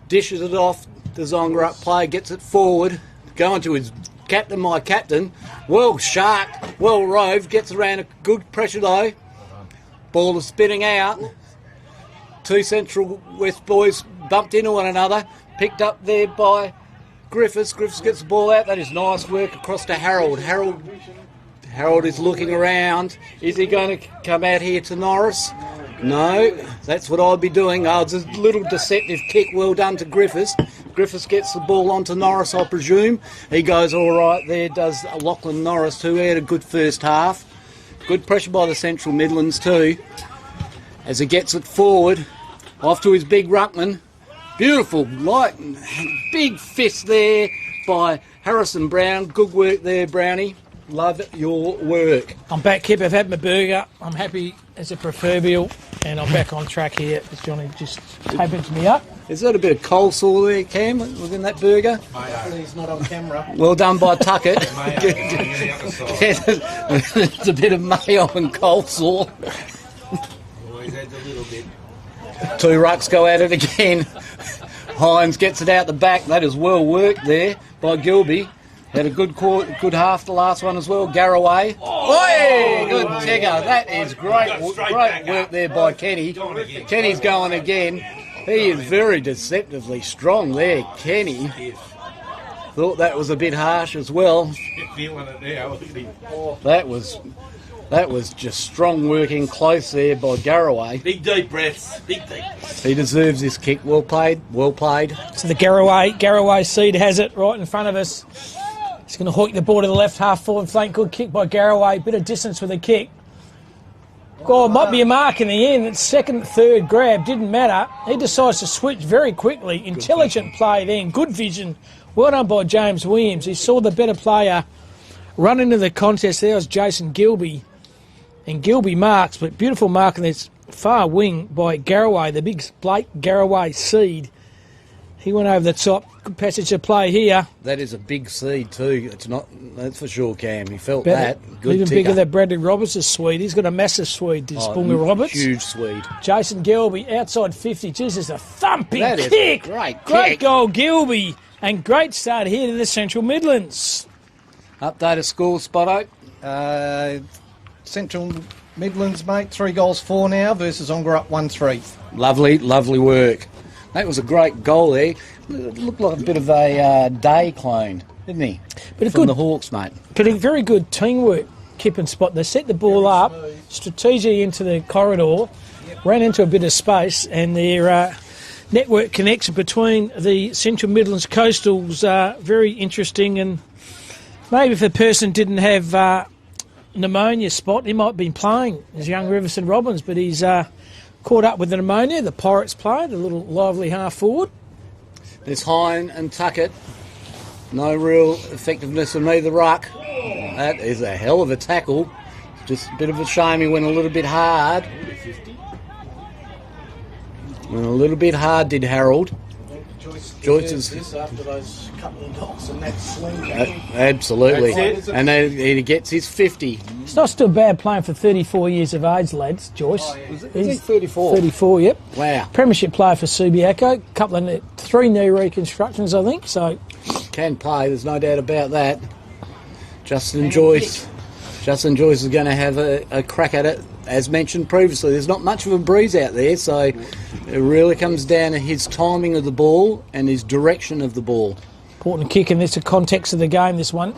Speaker 7: Dishes it off. The Zongerup player gets it forward. Going to his captain, my captain. Well sharked. Well roved. Gets around a good pressure though. Ball is spinning out. Two Central West boys bumped into one another. Picked up there by Griffiths. Griffiths gets the ball out. That is nice work across to Harold. Harold is looking around. Is he going to come out here to Norris? No, that's what I'd be doing. Oh, it's a little deceptive kick. Well done to Griffiths. Griffiths gets the ball onto Norris, I presume. He goes all right there, does Lachlan Norris too. He had a good first half. Good pressure by the Central Midlands too. As he gets it forward, off to his big ruckman. Beautiful, light, big fist there by Harrison Brown. Good work there, Brownie. Love your work.
Speaker 5: I'm back, Kip. I've had my burger. I'm happy as a proverbial, and I'm back on track here. As Johnny just opens me up.
Speaker 7: Is that a bit of coleslaw there, Cam, within that burger?
Speaker 6: He's not on camera.
Speaker 7: Well done by Tuckett. It's a bit of mayo and coleslaw.
Speaker 1: Always adds a little bit.
Speaker 7: Two rucks go at it again. Hines gets it out the back. That is well worked there by Gilby. Had a good half the last one as well. Garraway. Oh, good ticker. That is great work there by Kenny. Kenny's going again. He is very deceptively strong there, Kenny. Thought that was a bit harsh as well.
Speaker 1: Feeling it now.
Speaker 7: That was That was just strong working close there by Garraway.
Speaker 1: Big deep breaths. Big deep.
Speaker 7: He deserves this kick. Well played. Well played.
Speaker 5: So the Garraway seed has it right in front of us. He's going to hook the ball to the left half forward flank. Good kick by Garraway. Bit of distance with the kick. Goal might be a mark in the end. It's second, third grab. Didn't matter. He decides to switch very quickly. Intelligent play then. Good vision. Well done by James Williams. He saw the better player run into the contest. There was Jason Gilby. And Gilby marks, but beautiful mark in this far wing by Garraway, the big Blake Garraway seed. He went over the top. Good passage of play here.
Speaker 7: That is a big seed too. It's not. That's for sure, Cam. He felt that. Good
Speaker 5: even
Speaker 7: ticker.
Speaker 5: bigger than Bradley Roberts' Swede. He's got a massive Swede, Spunger Roberts.
Speaker 7: Huge Swede.
Speaker 5: Jason Gilby, outside 50. Jesus, a thumping
Speaker 7: That is
Speaker 5: kick.
Speaker 7: a great
Speaker 5: Great
Speaker 7: kick.
Speaker 5: goal, Gilby. And great start here to the Central Midlands.
Speaker 7: Updated score, Spotto.
Speaker 6: Central Midlands, mate, 3 goals 4 now versus Ongar up 1-3.
Speaker 7: Lovely, lovely work. That was a great goal there. It looked like a bit of a day clone, didn't he?
Speaker 5: But
Speaker 7: From the Hawks, mate.
Speaker 5: But a very good teamwork, Kip and Spot. They set the ball up, strategy into the corridor, ran into a bit of space, and their network connection between the Central Midlands Coastals very interesting. And maybe if the person didn't have pneumonia, Spot, he might have been playing as young Riverson Robbins, but he's caught up with the pneumonia. The Pirates player, the little lively half forward.
Speaker 7: There's Hine and Tuckett. No real effectiveness in either ruck. That is a hell of a tackle. Just a bit of a shame he went a little bit hard. Went a little bit hard, did Harold. Joyce is
Speaker 1: after those couple of knocks and that sling.
Speaker 7: Absolutely.
Speaker 1: That's it.
Speaker 7: And then he gets his 50.
Speaker 5: It's not still bad playing for 34 years of age, lads, Joyce.
Speaker 7: Is he 34?
Speaker 5: 34, yep.
Speaker 7: Wow.
Speaker 5: Premiership player for Subiaco. Couple of 3 knee reconstructions, I think. So
Speaker 7: Can play, there's no doubt about that. Justin Joyce is going to have a crack at it. As mentioned previously, there's not much of a breeze out there, so it really comes down to his timing of the ball and his direction of the ball.
Speaker 5: important kick, and it's the context of the game, this one.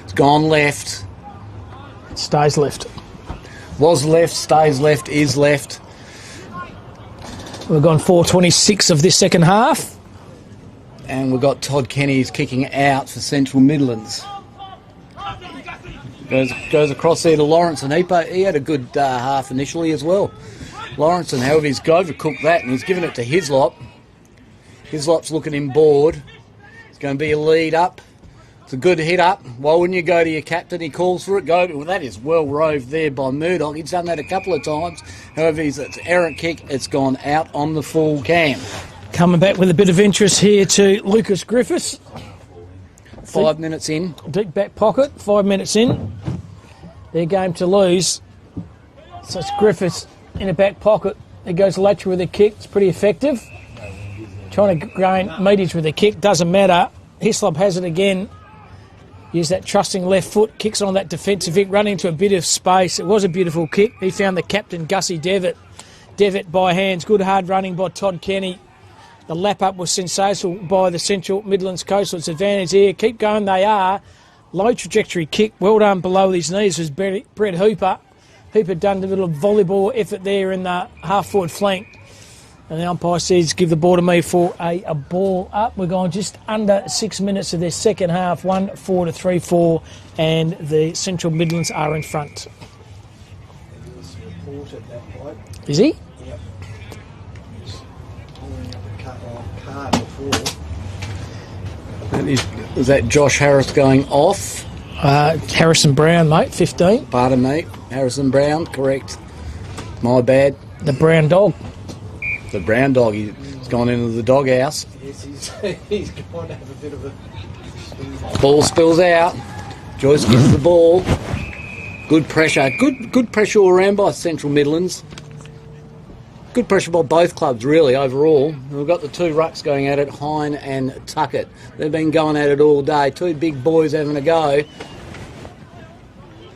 Speaker 7: It's gone left.
Speaker 5: Stays left.
Speaker 7: Was left, stays left, is left.
Speaker 5: We've gone 4:26 of this second half.
Speaker 7: And we've got Todd Kenny's kicking out for Central Midlands. Goes across there to Lawrence, and he had a good half initially as well. Lawrence, and however, he's overcooked that, and he's given it to Hislop. Hislop's looking him bored. It's going to be a lead up. It's a good hit up. Why wouldn't you go to your captain? He calls for it. Well, that is well roved there by Murdoch. He's done that a couple of times. However, it's an errant kick. It's gone out on the full Cam.
Speaker 5: Coming back with a bit of interest here to Lucas Griffiths.
Speaker 7: 5 minutes in.
Speaker 5: Deep back pocket, 5 minutes in. Their game to lose. So it's Griffiths in a back pocket. He goes lateral with a kick. It's pretty effective. Trying to gain metage with a kick. Doesn't matter. Hislop has it again. Use that trusting left foot. Kicks on that defensive kick. Running into a bit of space. It was a beautiful kick. He found the captain, Gussie Devitt. Devitt by hands. Good hard running by Todd Kenny. The lap-up was sensational by the Central Midlands Coastal. It's advantage here. Keep going, they are. Low trajectory kick. Well done below his knees was Brett Hooper. Hooper done a little volleyball effort there in the half-forward flank. And the umpire says, give the ball to me for a ball up. We're going just under 6 minutes of their second half. 1-4 to 3-4. And the Central Midlands are in front. Is he?
Speaker 7: Was that Josh Harris going off?
Speaker 5: Harrison Brown, mate, 15.
Speaker 7: Pardon me, Harrison Brown, correct. My bad.
Speaker 5: The brown dog.
Speaker 7: The brown dog, he's gone into the doghouse.
Speaker 1: Yes, he's going to have a bit of a...
Speaker 7: Ball spills out. Joyce gets the ball. Good pressure. Good pressure all around by Central Midlands. Good pressure by both clubs, really, overall. We've got the 2 rucks going at it, Hine and Tuckett. They've been going at it all day. 2 big boys having a go.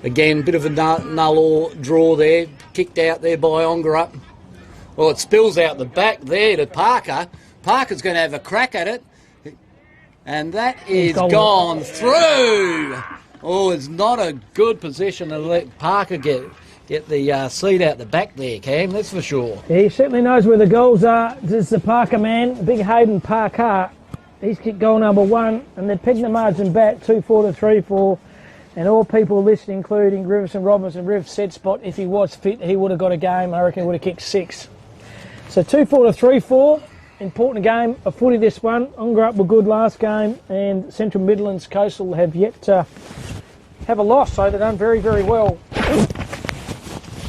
Speaker 7: Again, bit of a null or draw there. Kicked out there by Ongerup. Well, it spills out the back there to Parker. Parker's going to have a crack at it. And that is gone through. Oh, it's not a good position to let Parker get the seat out the back there, Cam, that's for sure.
Speaker 5: Yeah, he certainly knows where the goals are. This is the Parker man, Big Hayden Parker. He's kicked goal number 1, and they're pegging the margin back 2-4 to 3-4. And all people listening, including Riverson Robinson, Riv said Spot, if he was fit, he would have got a game. I reckon he would have kicked 6. So 2-4 to 3-4. Important game of footy, this one. Ongerup were good last game, and Central Midlands Coastal have yet to have a loss, so they've done very, very well.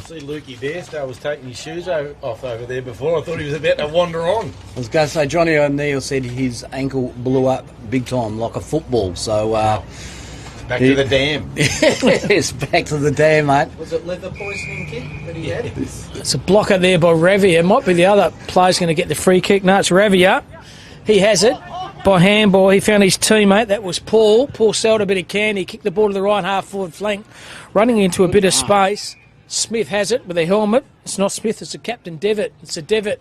Speaker 1: See Lukey Bairstow was taking his shoes off over there before. I thought he was about to wander on.
Speaker 7: I was going to say, Johnny O'Neill said his ankle blew up big time, like a football, so...
Speaker 1: back to the dam.
Speaker 7: Yes, back to the dam, mate.
Speaker 6: Was it leather poisoning kick that he had?
Speaker 5: It's a blocker there by Ravia. It might be the other player's going to get the free kick. No, it's Ravia. He has it by handball. He found his teammate. That was Paul. Paul sold a bit of candy. He kicked the ball to the right half forward flank, running into a bit of space. Smith has it with a helmet. It's not Smith, it's a Captain Devitt. It's a Devitt.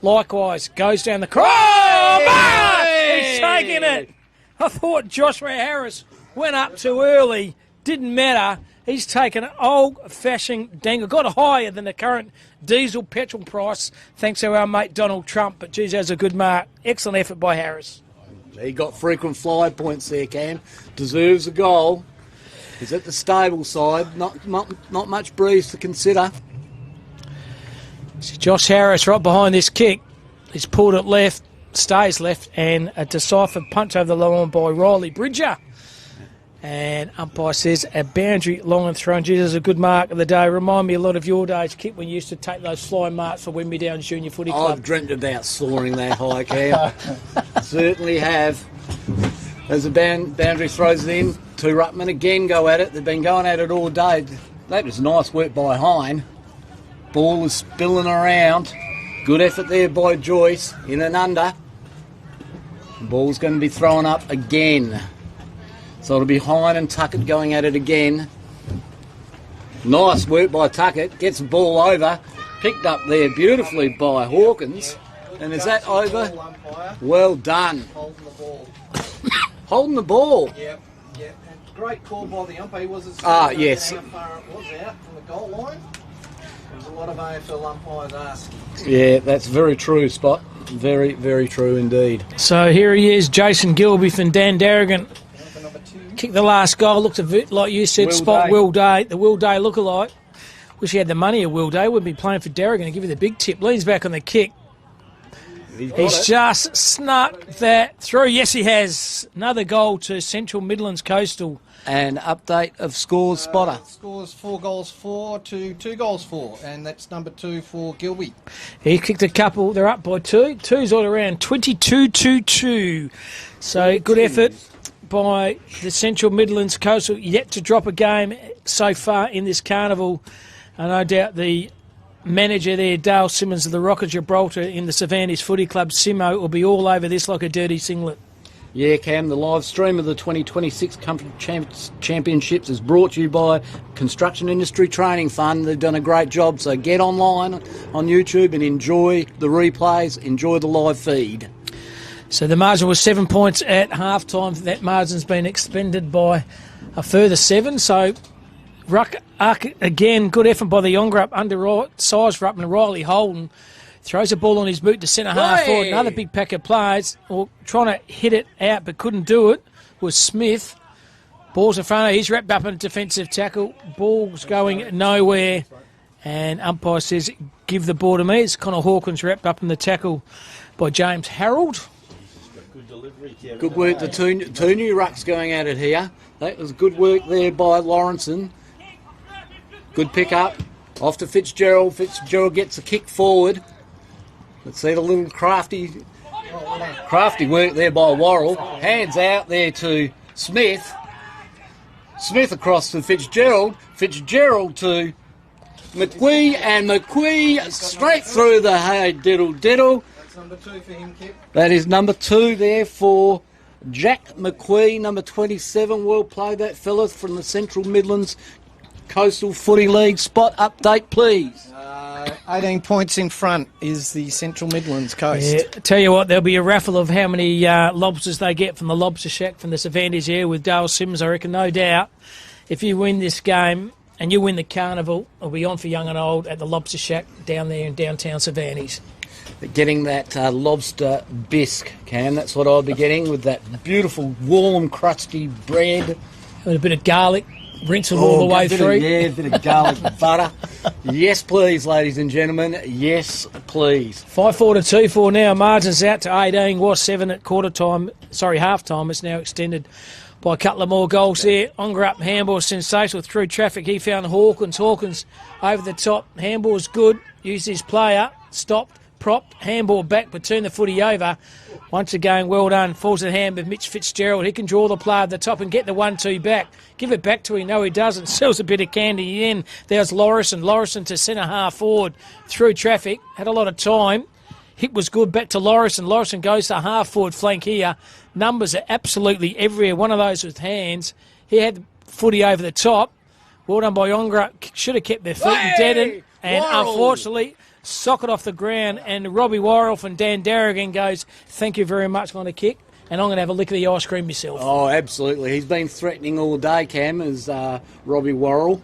Speaker 5: Likewise, goes down the cross. Oh, he's taking it. I thought Joshua Harris went up too early. Didn't matter. He's taken an old-fashioned dangle. Got higher than the current diesel petrol price, thanks to our mate Donald Trump. But, geez, that was a good mark. Excellent effort by Harris.
Speaker 7: He got frequent fly points there, Cam. Deserves a goal. He's at the stable side. Not much breeze to consider.
Speaker 5: See Josh Harris right behind this kick. He's pulled it left, stays left, and a decisive punch over the line by Riley Bridger. And umpire says a boundary long and thrown. Geez, a good mark of the day. Remind me a lot of your days, Kit, when you used to take those flying marks for Wimby Downs Junior Footy Club.
Speaker 7: I've dreamt about soaring that high, Cam. Certainly have. As the boundary throws it in, 2 ruckmen again go at it. They've been going at it all day. That was nice work by Hine. Ball is spilling around. Good effort there by Joyce. In and under. The ball's going to be thrown up again. So it'll be Hine and Tuckett going at it again. Nice work by Tuckett. Gets the ball over. Picked up there beautifully by Hawkins. And is that over? Well done.
Speaker 6: Holding the ball.
Speaker 7: Holding the ball.
Speaker 6: Yep. And great call by the umpire. Was it?
Speaker 7: Yes.
Speaker 6: How far it was out from the goal line? There's a lot of AFL umpires asking.
Speaker 7: Yeah, that's very true, Spot. Very, very true indeed.
Speaker 5: So here he is, Jason Gilby from Dan Darrigan. Kicked the last goal. Looked a bit like you said, Spot. Will Day, the Will Day lookalike. Wish he had the money of Will Day. Would be playing for Darrigan and give you the big tip. Leans back on the kick. He's just snuck that through. Yes, he has. Another goal to Central Midlands Coastal.
Speaker 7: And update of scores, Spotter.
Speaker 6: Scores 4 goals 4 to 2 goals 4, and that's number 2 for Gilby.
Speaker 5: He kicked a couple. They're up by 2. 2's all around 22-2. So good effort by the Central Midlands Coastal. Yet to drop a game so far in this carnival. And no doubt the manager there, Dale Simmons of the Rocket Gibraltar in the Savannas Footy Club, Simo, will be all over this like a dirty singlet.
Speaker 7: Yeah, Cam, the live stream of the 2026 Country Championships is brought to you by Construction Industry Training Fund. They've done a great job, so get online on YouTube and enjoy the replays, enjoy the live feed.
Speaker 5: So the margin was 7 points at half-time. That margin's been expended by a further 7, so Ruck, again, good effort by the Yongerup undersized ruckman Riley Holden. Throws a ball on his boot to centre half forward. Another big pack of players trying to hit it out but couldn't do it was Smith. Ball's in front of him. He's wrapped up in a defensive tackle. Ball's going nowhere. And umpire says, give the ball to me. It's Connor Hawkins wrapped up in the tackle by James Harold.
Speaker 7: Good work. The two new rucks going at it here. That was good work there by Lawrenson. Good pick up. Off to Fitzgerald. Fitzgerald gets a kick forward. Let's see the little crafty work there by Worrell. Hands out there to Smith. Smith across to Fitzgerald. Fitzgerald to McQuee, and McQuee straight through the hay diddle.
Speaker 6: That's number 2 for him, Kip.
Speaker 7: That is number 2 there for Jack McQuee, number 27. Well played, that fella from the Central Midlands Coastal Footy League spot update, please.
Speaker 6: 18 points in front is the Central Midlands Coast.
Speaker 5: Yeah, tell you what, there'll be a raffle of how many lobsters they get from the Lobster Shack from the Cervantes here with Dale Sims, I reckon, no doubt. If you win this game and you win the carnival, it'll be on for young and old at the Lobster Shack down there in downtown Cervantes.
Speaker 7: Getting that lobster bisque, Cam, that's what I'll be getting with that beautiful, warm, crusty bread.
Speaker 5: With a bit of garlic, rinse it all the way through.
Speaker 7: A bit of garlic butter. Yes, please, ladies and gentlemen. Yes, please.
Speaker 5: 5-4 to 2-4 now. Margins out to 18. Was 7 at half time. It's now extended by a couple of more goals there. Ongar up, handball sensational through traffic. He found Hawkins. Hawkins over the top. Handball's good. Used his player. Stopped. Propped. Handball back. But turned the footy over. Once again, well done. Falls in hand with Mitch Fitzgerald. He can draw the player at the top and get the 1-2 back. Give it back to him. No, he doesn't. Sells a bit of candy in. There's Lorison. Lorison to centre half forward through traffic. Had a lot of time. Hit was good. Back to Lorison. Lorison goes to half forward flank here. Numbers are absolutely everywhere. One of those with hands. He had the footy over the top. Well done by Ongra. Should have kept their feet and deadened. And unfortunately, socket off the ground. And Robbie Worrell from Dan Darrigan goes, thank you very much on a kick. And I'm going to have a lick of the ice cream myself.
Speaker 7: Oh, absolutely. He's been threatening all day, Cam, as Robbie Worrell.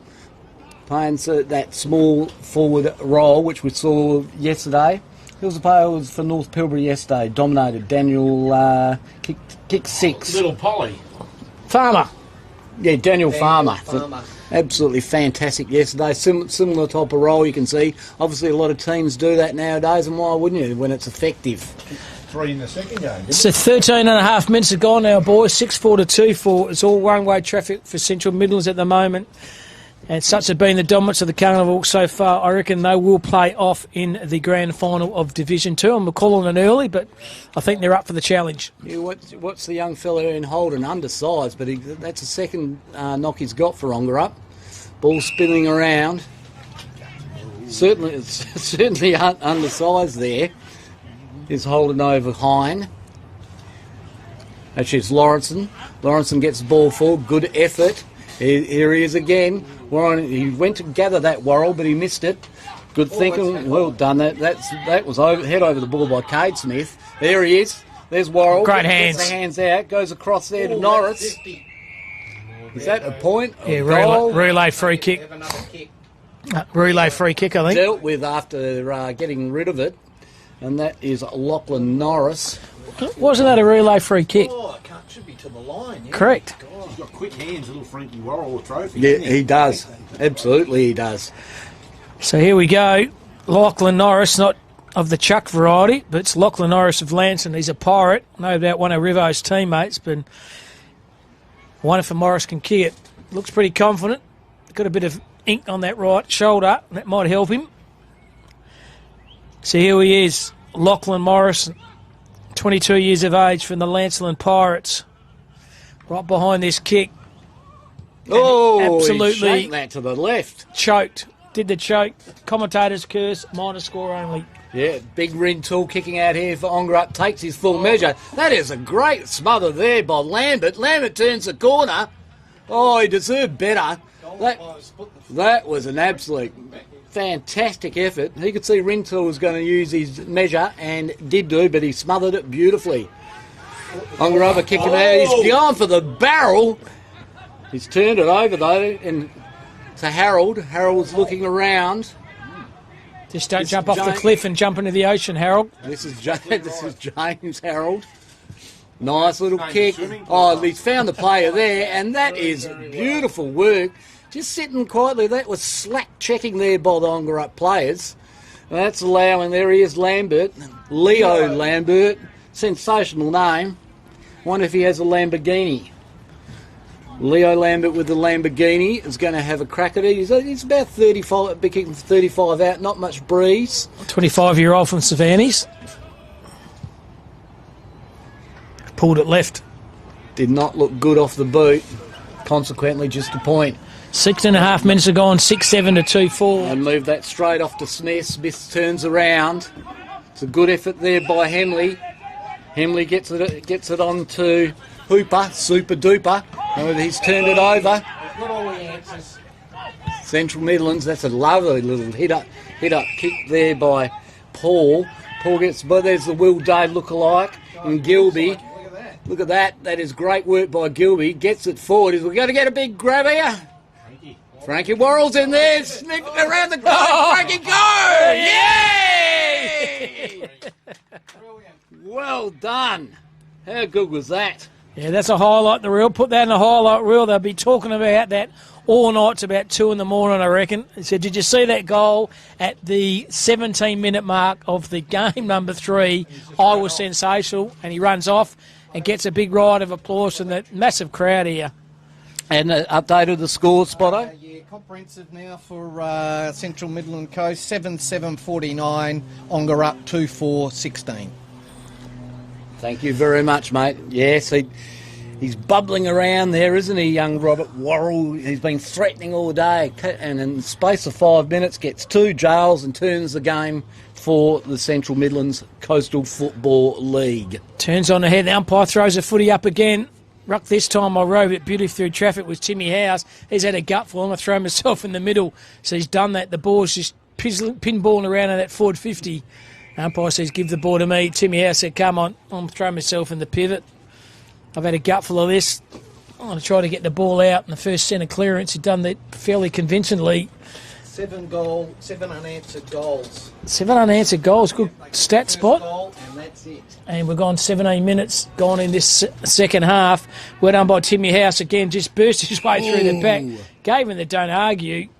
Speaker 7: Playing that small forward role, which we saw yesterday. He was a player who was for North Pilbara yesterday. Dominated. Daniel kicked 6.
Speaker 1: Little Polly.
Speaker 5: Farmer.
Speaker 7: Yeah, Daniel Farmer. Absolutely fantastic yesterday. Similar type of role you can see. Obviously, a lot of teams do that nowadays, and why wouldn't you when it's effective?
Speaker 18: 3 in the second game.
Speaker 5: So 13 and a half minutes are gone now, boys. 6-4 to 2-4. It's all one-way traffic for Central Midlands at the moment. And such has been the dominance of the Carnival so far. I reckon they will play off in the grand final of Division 2. I'm calling it early, but I think they're up for the challenge.
Speaker 7: Yeah, what's the young fella in Holden? Undersized, but that's the second knock he's got for Ongerup. Ball spinning around. Certainly undersized there. Is Holden over Hine. Actually, it's Lawrenson. Lawrenson gets the ball forward. Good effort. Here he is again. He went to gather that Worrell, but he missed it. Good thinking. Well done. That was head over the ball by Cade Smith. There he is. There's Worrell.
Speaker 5: Great hands.
Speaker 7: Gets the hands out. Goes across there to Norris. Is that a point?
Speaker 5: Yeah, relay free kick. Relay free kick, I think.
Speaker 7: Dealt with after getting rid of it. And that is Lachlan Norris.
Speaker 5: Wasn't that a relay free kick?
Speaker 1: Oh, it should be to the line. Yeah.
Speaker 5: Correct.
Speaker 1: He's got quick hands, little Frankie Worrell trophy.
Speaker 7: Yeah, he does. Absolutely, he does.
Speaker 5: So here we go. Lachlan Norris, not of the Chuck variety, but it's Lachlan Norris of Lanson. He's a pirate. No doubt one of Rivo's teammates, but one if Morris can kick it. Looks pretty confident. Got a bit of ink on that right shoulder. That might help him. So here he is, Lachlan Morrison, 22 years of age from the Lancelin Pirates. Right behind this kick.
Speaker 7: Oh,
Speaker 5: absolutely
Speaker 7: he that to the left.
Speaker 5: Choked. Did the choke. Commentator's curse, minor score only.
Speaker 7: Yeah, big ring tool kicking out here for Ongerup. Takes his full measure. That is a great smother there by Lambert. Lambert turns the corner. Oh, he deserved better. That was an absolute fantastic effort. He could see Rintoul was going to use his measure and did do, but he smothered it beautifully. Ongerup kicking out. He's gone for the barrel. He's turned it over though, and to Harold. Harold's looking around.
Speaker 5: Just don't jump off the cliff and jump into the ocean, Harold.
Speaker 7: This is James Harold. Nice little kick. Oh, he's found the player there, and that is beautiful work. Just sitting quietly. That was slack checking there by the Ongerup players. That's allowing. There he is, Lambert. Leo Lambert. Sensational name. Wonder if he has a Lamborghini. Leo Lambert with the Lamborghini is going to have a crack at it. He's about 35, kicking 35 out, not much breeze.
Speaker 5: 25-year-old from Cervantes. Pulled it left.
Speaker 7: Did not look good off the boot. Consequently, just a point.
Speaker 5: 6.5 minutes are gone, 6-7 to 2-4.
Speaker 7: And move that straight off to Smith. Smith turns around. It's a good effort there by Hemley. Hemley gets it on to Hooper, super duper. He's turned it over.
Speaker 1: Got all the answers.
Speaker 7: Central Midlands. That's a lovely little hit up kick there by Paul. Paul gets, but there's the Will Day lookalike in Gilby. Look at that. That is great work by Gilby. Gets it forward. We're going to get a big grab here. Frankie Worrell's in there, sniffing around the goal. Oh. Frankie, go! Yay! Well done. How good was that?
Speaker 5: Yeah, that's a highlight the reel. Put that in a highlight reel. They'll be talking about that all night. It's about 2 in the morning, I reckon. He said, did you see that goal at the 17-minute mark of the game number 3? I was sensational. And he runs off and gets a big round of applause from the massive crowd here.
Speaker 7: And updated the score, Spotto?
Speaker 6: Yeah, comprehensive now for Central Midland Coast, 7-7-49, Ongar up 2-4-16.
Speaker 7: Thank you very much, mate. Yes, he's bubbling around there, isn't he, young Robert Worrell? He's been threatening all day, and in the space of 5 minutes gets 2 jails and turns the game for the Central Midlands Coastal Football League.
Speaker 5: Turns on the head, the umpire throws a footy up again. Ruck this time I rode it beautifully through traffic with Timmy House. He's had a gutful. I'm going to throw myself in the middle. So he's done that. The ball's just pinballing around on that forward 50. Umpire says, give the ball to me. Timmy House said, come on. I'm throwing myself in the pivot. I've had a gutful of this. I'm going to try to get the ball out in the first centre clearance. He's done that fairly convincingly.
Speaker 6: 7 unanswered goals.
Speaker 5: 7 unanswered goals. Good stat spot.
Speaker 6: And that's it.
Speaker 5: And we've gone 17 minutes gone in this second half. Well done by Timmy House again. Just burst his way through the back. Gave him the don't argue.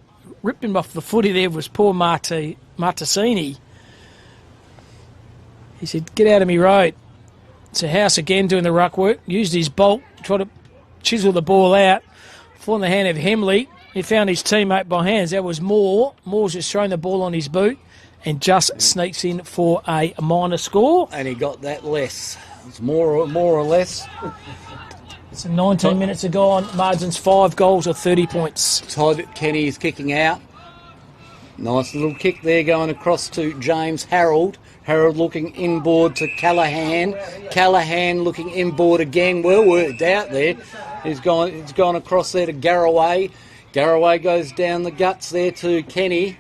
Speaker 5: Ripped him off the footy there was poor Martesini. He said, get out of me road. So House again doing the ruck work. Used his bolt. Tried to chisel the ball out. Fall in the hand of Hemley. He found his teammate by hands. That was Moore. Moore's just thrown the ball on his boot and just sneaks in for a minor score.
Speaker 7: And he got that less. It's more or less.
Speaker 5: So 19 minutes ago on. Margins 5 goals or 30 points.
Speaker 7: Todd Kenny is kicking out. Nice little kick there going across to James Harold. Harold looking inboard to Callahan. Callahan looking inboard again. Well worked out there. He's gone across there to Garraway. Garraway goes down the guts there to Kenny.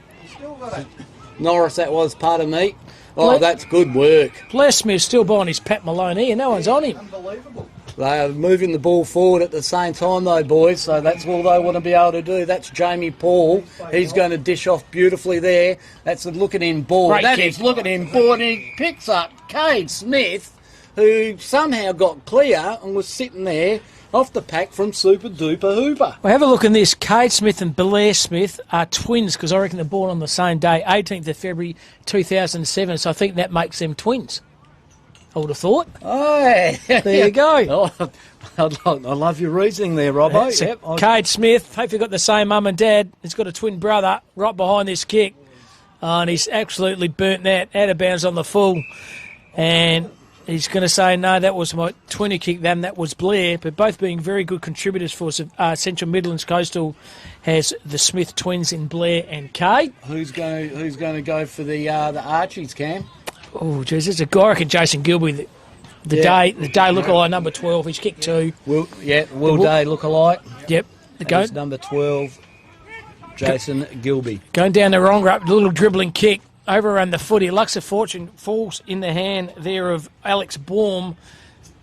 Speaker 7: Norris, that was, pardon me. Oh, that's good work.
Speaker 5: Blair Smith's still buying his Pat Malone here. No one's on him.
Speaker 6: Unbelievable.
Speaker 7: They are moving the ball forward at the same time, though, boys, so that's all they want to be able to do. That's Jamie Paul. He's going to dish off beautifully there. That's looking in board. That is looking in board. And he picks up Cade Smith, who somehow got clear and was sitting there off the pack from Super Duper Hooper.
Speaker 5: Well, have a look in this. Cade Smith and Blair Smith are twins because I reckon they're born on the same day, 18th of February 2007, so I think that makes them twins. I would have thought.
Speaker 7: Oh, yeah.
Speaker 5: There you go.
Speaker 7: Oh, I love your reasoning there, Robbo.
Speaker 5: Yep. Cade Smith, hopefully got the same mum and dad. He's got a twin brother right behind this kick. And he's absolutely burnt that out of bounds on the full. And he's going to say, no, that was my 20 kick, then that was Blair. But both being very good contributors for Central Midlands Coastal has the Smith twins in Blair and Cade.
Speaker 7: Who's going to go for the Archies, Cam?
Speaker 5: Oh, geez, there's a guy, I reckon Jason Gilby, the day lookalike, number 12. He's kicked 2.
Speaker 7: Will Day lookalike.
Speaker 5: Yep.
Speaker 7: He's number 12, Jason Gilby.
Speaker 5: Going down the wrong rope, little dribbling kick. Over around the footy. Lux of Fortune falls in the hand there of Alex Baum.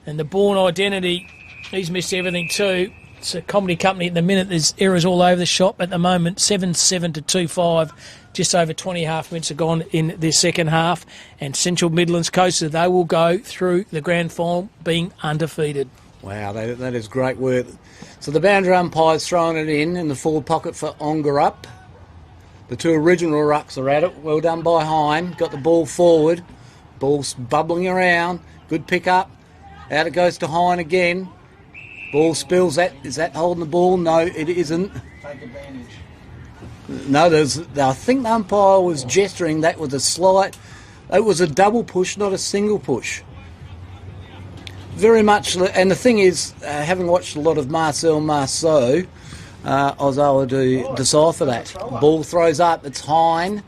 Speaker 5: And the Bourne identity, he's missed everything too. It's a comedy company at the minute. There's errors all over the shop at the moment. 7-7 to 2-5. Just over 20.5 minutes are gone in this second half. And Central Midlands Coastal, they will go through the grand final being undefeated.
Speaker 7: Wow, that is great work. So the boundary umpire's throwing it in the forward pocket for Ongarup. The 2 original rucks are at it. Well done by Hine. Got the ball forward. Ball's bubbling around. Good pick up. Out it goes to Hine again. Ball spills. Is that holding the ball? No, it isn't.
Speaker 6: Take advantage.
Speaker 7: No, I think the umpire was gesturing that with a slight. It was a double push, not a single push. Very much. And the thing is, having watched a lot of Marcel Marceau, I was able to decipher that. Ball throws up. It's Hine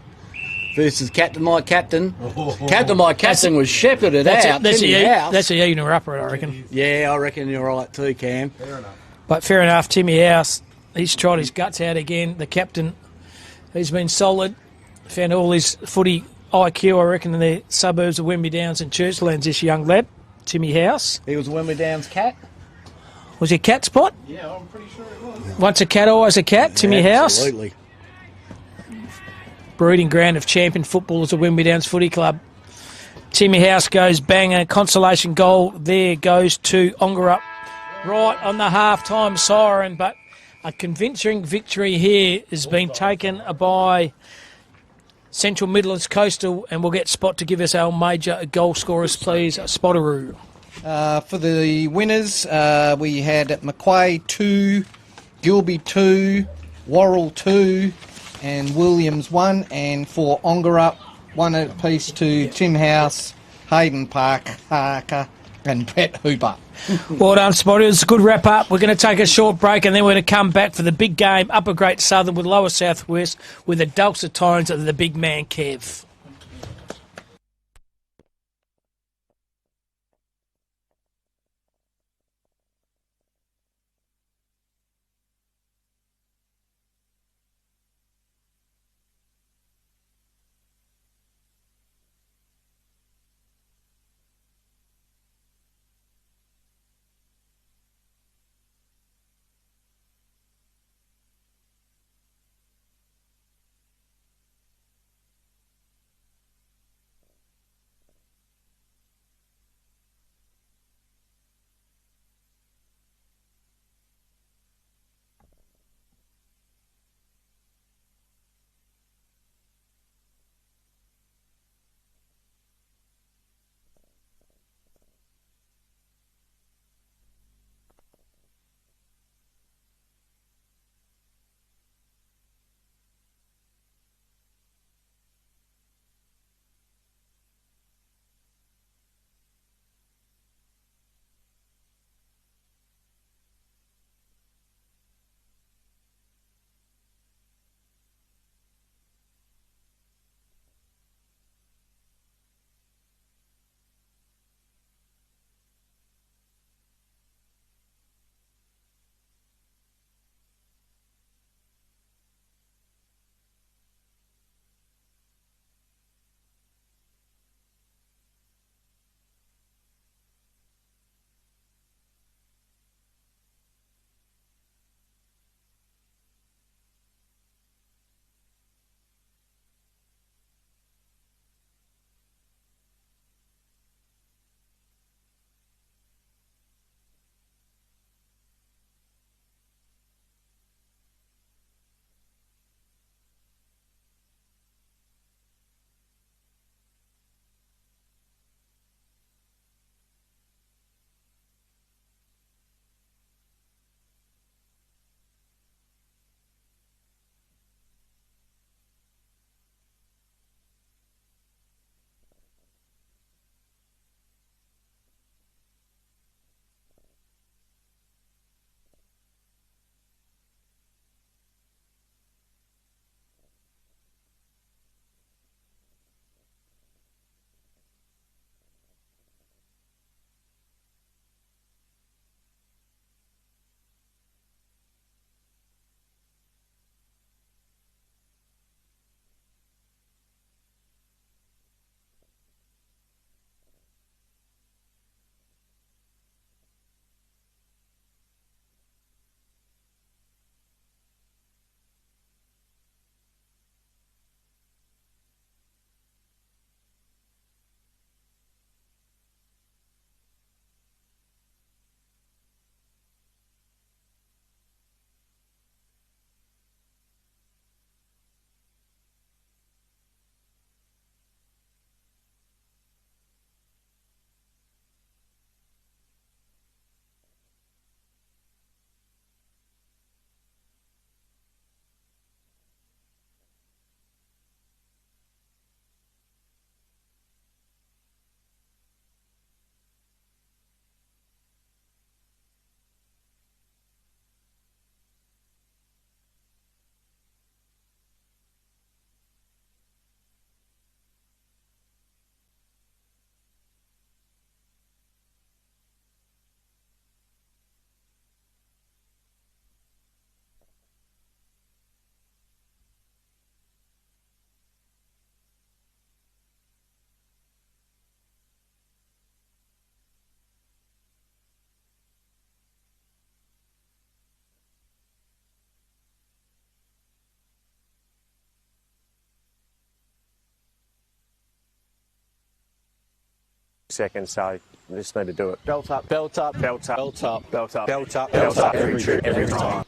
Speaker 7: versus Captain My Captain. Captain My Captain was shepherded out.
Speaker 5: That's a unit upper, I reckon.
Speaker 7: Yeah, I reckon you're right too, Cam.
Speaker 6: Fair enough.
Speaker 5: But fair enough, Timmy House, he's tried his guts out again. The captain He's been solid. Found all his footy IQ, I reckon, in the suburbs of Wembley Downs and Churchlands, this young lad, Timmy House.
Speaker 6: He was a Wembley Downs cat.
Speaker 5: Was he a cat spot?
Speaker 6: Yeah, I'm pretty sure it was.
Speaker 5: Once a cat, always a cat, Timmy House.
Speaker 6: Absolutely.
Speaker 5: Breeding ground of champion footballers at Wembley Downs Footy Club. Timmy House goes bang, a consolation goal there goes to Ongerup right on the half-time siren, but a convincing victory here has been taken by Central Midlands Coastal, and we'll get Spot to give us our major goal scorers, please. Spotteroo.
Speaker 6: For the winners, we had McQuay 2, Gilby 2, Worrell 2, and Williams 1, and for Ongerup, 1 apiece to Tim House, Hayden Parker, and Brett Hooper.
Speaker 5: Well done, Spotty. It's a good wrap up. We're going to take a short break and then we're going to come back for the big game, Upper Great Southern with Lower Southwest, with the dulcet tones of the big man Kev.
Speaker 14: seconds, so we just need to do it.
Speaker 16: Belt up.
Speaker 14: Belt up. Belt up.
Speaker 17: Belt up.
Speaker 14: Belt up.
Speaker 17: Belt up.
Speaker 14: Belt up. Every trip, every time.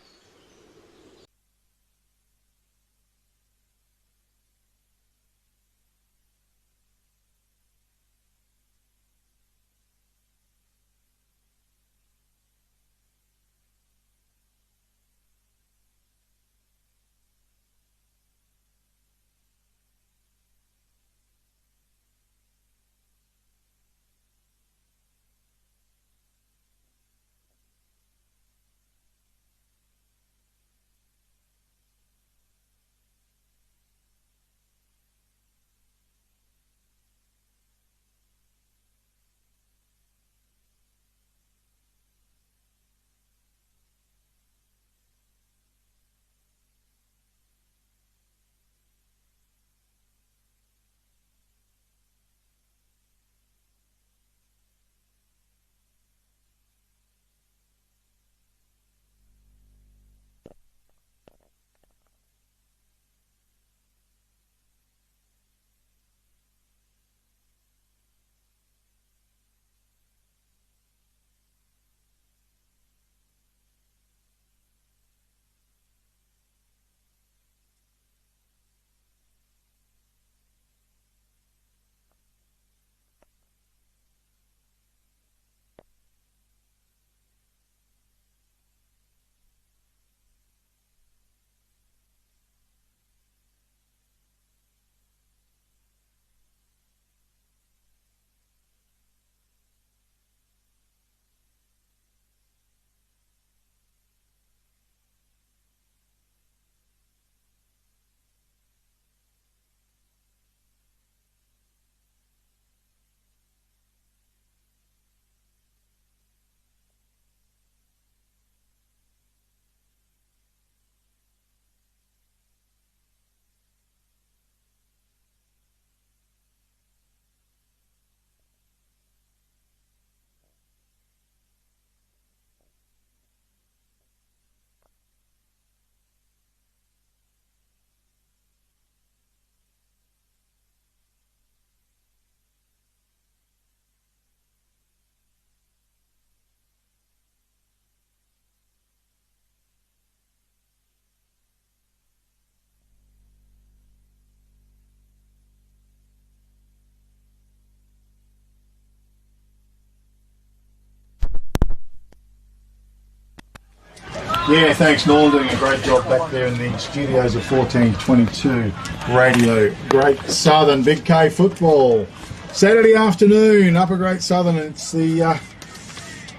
Speaker 18: Yeah, thanks, Norm. Doing a great job back there in the studios of 1422 Radio. Great Southern Big K football. Saturday afternoon, Upper Great Southern. It's the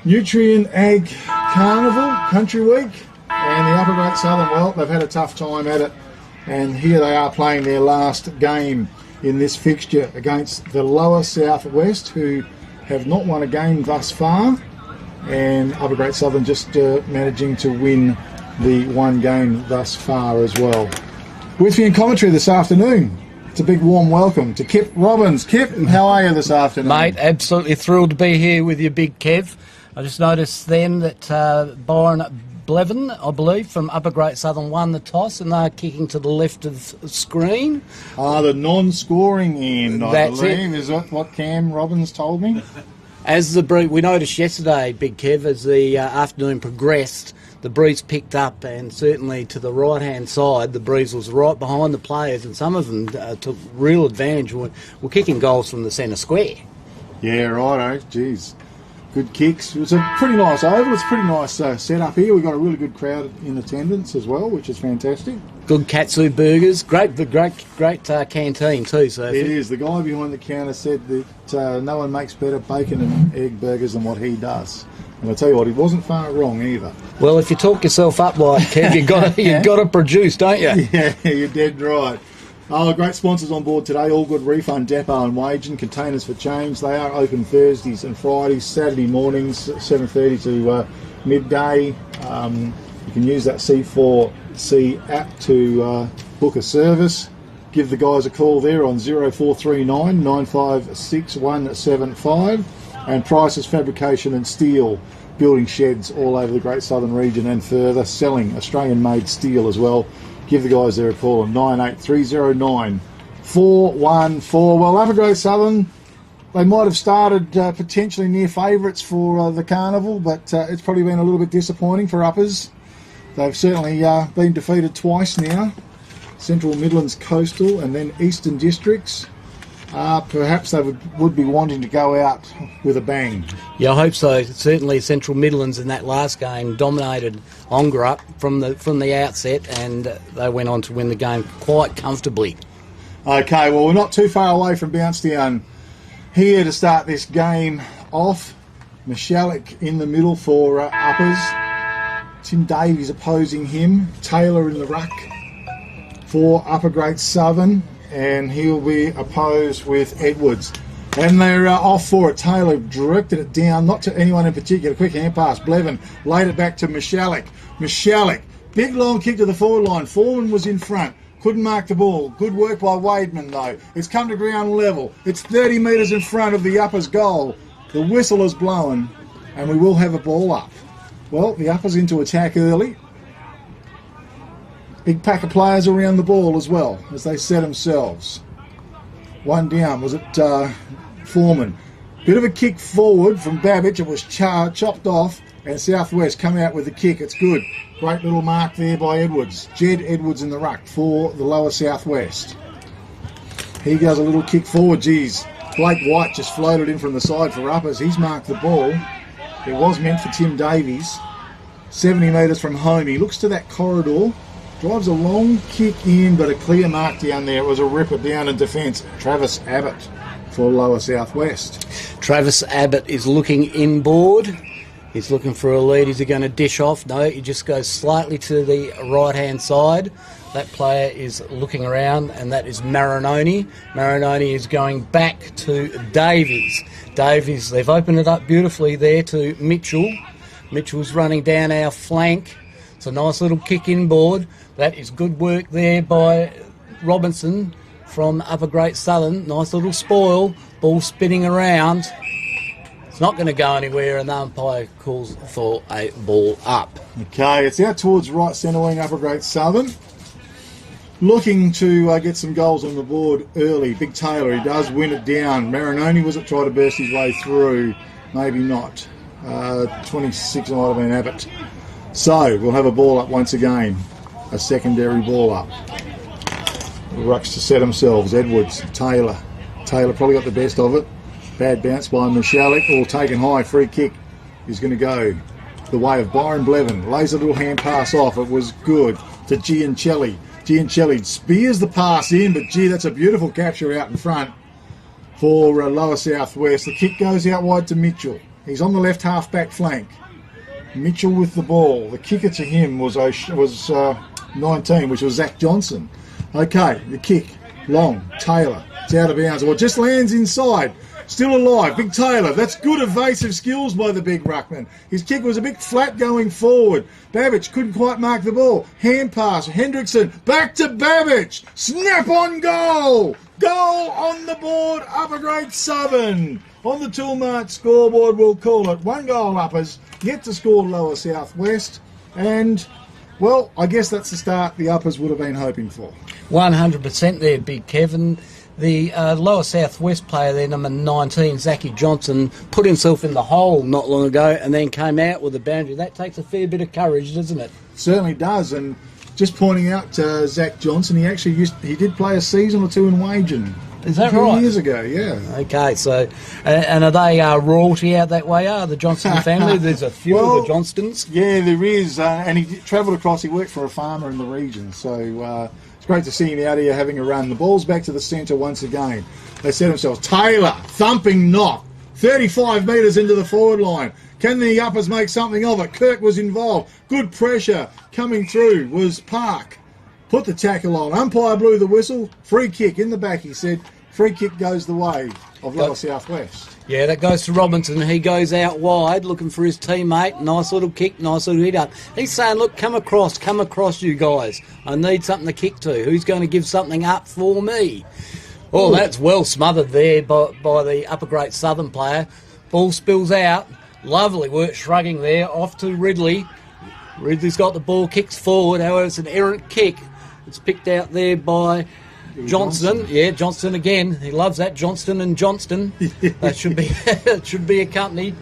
Speaker 18: Nutrien Ag Carnival Country Week. And the Upper Great Southern, well, they've had a tough time at it. And here they are playing their last game in this fixture against the Lower Southwest, who have not won a game thus far. And Upper Great Southern just managing to win the one game thus far as well. With me in commentary this afternoon, it's a big warm welcome to Kip Robbins. Kip, how are you this afternoon?
Speaker 7: Mate, absolutely thrilled to be here with you, Big Kev. I just noticed then that Byron Blevin, I believe, from Upper Great Southern won the toss, and they're kicking to the left of the screen.
Speaker 18: The non-scoring end, I believe.
Speaker 7: It.
Speaker 18: Is that what Cam Robbins told me?
Speaker 7: As we noticed yesterday, Big Kev, as the afternoon progressed, the breeze picked up, and certainly to the right-hand side, the breeze was right behind the players, and some of them took real advantage. Were kicking goals from the centre square.
Speaker 18: Yeah, righto. Geez. Good kicks. It was a pretty nice oval. It's a pretty nice setup here. We've got a really good crowd in attendance as well, which is fantastic.
Speaker 7: Good katsu burgers. Great canteen too. So
Speaker 18: it is. The guy behind the counter said that no one makes better bacon and egg burgers than what he does. And I'll tell you what, he wasn't far wrong either.
Speaker 7: Well, if you talk yourself up like Kev, you've got to produce, don't you?
Speaker 18: Yeah, you're dead right. Great sponsors on board today. All Good Refund Depot and Wagen, Containers for Change. They are open Thursdays and Fridays, Saturday mornings, 7:30 to midday. You can use that C4C app to book a service. Give the guys a call there on 0439 956 175. And Price's Fabrication and Steel, building sheds all over the Great Southern region and further, selling Australian-made steel as well. Give the guys there a call on 98309 414. Well, Upper Great Southern, they might have started potentially near favourites for the Carnival, but it's probably been a little bit disappointing for Uppers. They've certainly been defeated twice now. Central Midlands Coastal and then Eastern Districts. Perhaps they would be wanting to go out with a bang.
Speaker 7: Yeah, I hope so. Certainly Central Midlands in that last game dominated Ongerup from the outset, and they went on to win the game quite comfortably.
Speaker 18: Okay, well, we're not too far away from Bouncetown here to start this game off. Mishalik in the middle for Uppers. Tim Davies opposing him. Taylor in the ruck for Upper Great Southern, and he'll be opposed with Edwards. And they're off for it. Taylor directed it down, not to anyone in particular. Quick hand pass. Blevin laid it back to Mishalik. Mishalik, big long kick to the forward line. Foreman was in front. Couldn't mark the ball. Good work by Wademan, though. It's come to ground level. It's 30 metres in front of the Uppers goal. The whistle is blown, and we will have a ball up. Well, the Uppers into attack early. Big pack of players around the ball as well as they set themselves. One down. Was it Foreman? Bit of a kick forward from Babbage. It was chopped off, and Southwest come out with the kick. It's good. Great little mark there by Edwards. Jed Edwards in the ruck for the lower Southwest. He does a little kick forward. Geez, Blake White just floated in from the side for Uppers. He's marked the ball. It was meant for Tim Davies. 70 metres from home. He looks to that corridor. Drives a long kick in, but a clear mark down there. It was a ripper down in defence. Travis Abbott for lower Southwest.
Speaker 7: Travis Abbott is looking inboard. He's looking for a lead. Is he going to dish off? No, he just goes slightly to the right-hand side. That player is looking around, and that is Marinoni. Marinoni is going back to Davies. Davies, they've opened it up beautifully there to Mitchell. Mitchell's running down our flank. It's a nice little kick inboard. That is good work there by Robinson from Upper Great Southern. Nice little spoil. Ball spinning around. It's not going to go anywhere, and the umpire calls for a ball up.
Speaker 18: Okay, it's out towards right centre wing, Upper Great Southern. Looking to get some goals on the board early. Big Taylor, he does win it down. Marinoni was it try to burst his way through? Maybe not. 26 might have been Abbott. So, we'll have a ball up once again. A secondary ball up. The rucks to set themselves. Edwards, Taylor. Taylor probably got the best of it. Bad bounce by Mishalik. All taken high. Free kick is going to go the way of Byron Blevin. Lays a little hand pass off. It was good to Giancelli. Giancelli spears the pass in, but gee, that's a beautiful capture out in front for lower Southwest. The kick goes out wide to Mitchell. He's on the left half-back flank. Mitchell with the ball. The kicker to him was 19, which was Zach Johnson. Okay, the kick. Long. Taylor. It's out of bounds. Well, it just lands inside. Still alive. Big Taylor. That's good evasive skills by the big ruckman. His kick was a bit flat going forward. Babbage couldn't quite mark the ball. Hand pass. Hendrickson. Back to Babbage. Snap on goal. Goal on the board. Upper Great Southern. On the Toolmart scoreboard, we'll call it 1 goal Uppers. Yet to score lower Southwest. And, well, I guess that's the start the Uppers would have been hoping for.
Speaker 7: 100% there, Big Kevin. The lower Southwest player there, number 19, Zachy Johnson, put himself in the hole not long ago and then came out with a boundary. That takes a fair bit of courage, doesn't it?
Speaker 18: Certainly does. And just pointing out Zach Johnson, he did play a season or two in Wagen.
Speaker 7: Is that
Speaker 18: a few
Speaker 7: right?
Speaker 18: Years ago, yeah.
Speaker 7: Okay, so, and are they royalty out that way, the Johnston family? There's a few of the Johnstons.
Speaker 18: Yeah, there is. And he travelled across, he worked for a farmer in the region, so it's great to see him out here having a run. The ball's back to the centre once again. They set themselves. Taylor, thumping knock, 35 metres into the forward line. Can the Uppers make something of it? Kirk was involved. Good pressure coming through was Park. Put the tackle on. Umpire blew the whistle. Free kick in the back, he said. Free kick goes the way of lower Southwest.
Speaker 7: Yeah, that goes to Robinson. He goes out wide looking for his teammate. Nice little kick, nice little hit up. He's saying, look, come across, you guys. I need something to kick to. Who's going to give something up for me? Oh, that's well smothered there by the Upper Great Southern player. Ball spills out. Lovely work shrugging there. Off to Ridley. Ridley's got the ball, kicks forward. However, it's an errant kick. It's picked out there by Johnston. Yeah, Johnston again. He loves that. Johnston and Johnston. That should be it should be accompanied.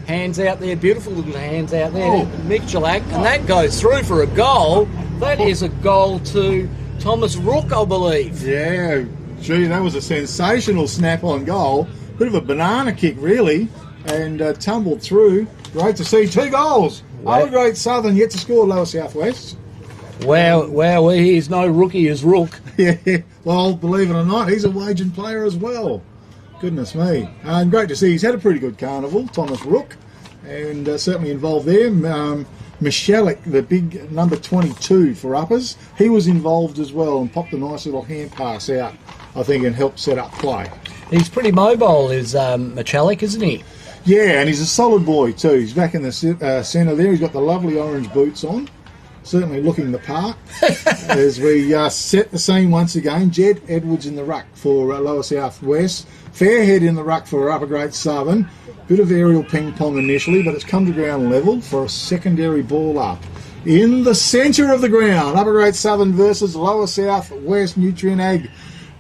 Speaker 7: Hands out there, beautiful little hands out there.
Speaker 18: Oh.
Speaker 7: Michalak, and that goes through for a goal. That is a goal to Thomas Rook, I believe.
Speaker 18: Yeah, gee, that was a sensational snap-on goal. Bit of a banana kick, really, and tumbled through. Great to see. 2 goals. Other Great Southern yet to score, Lower South West.
Speaker 7: Wow, he's no rookie as Rook.
Speaker 18: Yeah, well, believe it or not, he's a waging player as well. Goodness me. And great to see. He's had a pretty good carnival, Thomas Rook, and certainly involved there. Michalik, the big number 22 for uppers, he was involved as well and popped a nice little hand pass out, I think, and helped set up play.
Speaker 7: He's pretty mobile, is Michalik, isn't he?
Speaker 18: Yeah, and he's a solid boy too. He's back in the centre there. He's got the lovely orange boots on. Certainly looking the part. As we set the scene once again, Jed Edwards in the ruck for Lower South West. Fairhead in the ruck for Upper Great Southern. Bit of aerial ping-pong initially, but it's come to ground level for a secondary ball up. In the centre of the ground, Upper Great Southern versus Lower South West Nutrien Ag.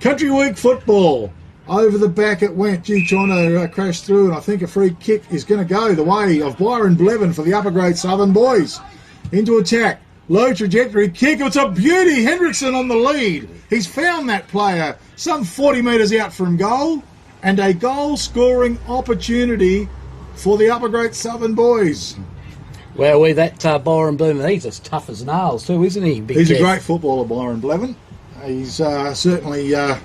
Speaker 18: Country Week football. Over the back it went. Gee, trying to crash through, and I think a free kick is going to go the way of Byron Blevin for the Upper Great Southern boys. Into attack. Low trajectory kick. It's a beauty. Hendrickson on the lead. He's found that player some 40 metres out from goal, and a goal-scoring opportunity for the Upper Great Southern boys.
Speaker 7: Well, that Byron Blevin, he's as tough as nails too, isn't he?
Speaker 18: He's a great footballer, Byron Blevin. He's certainly had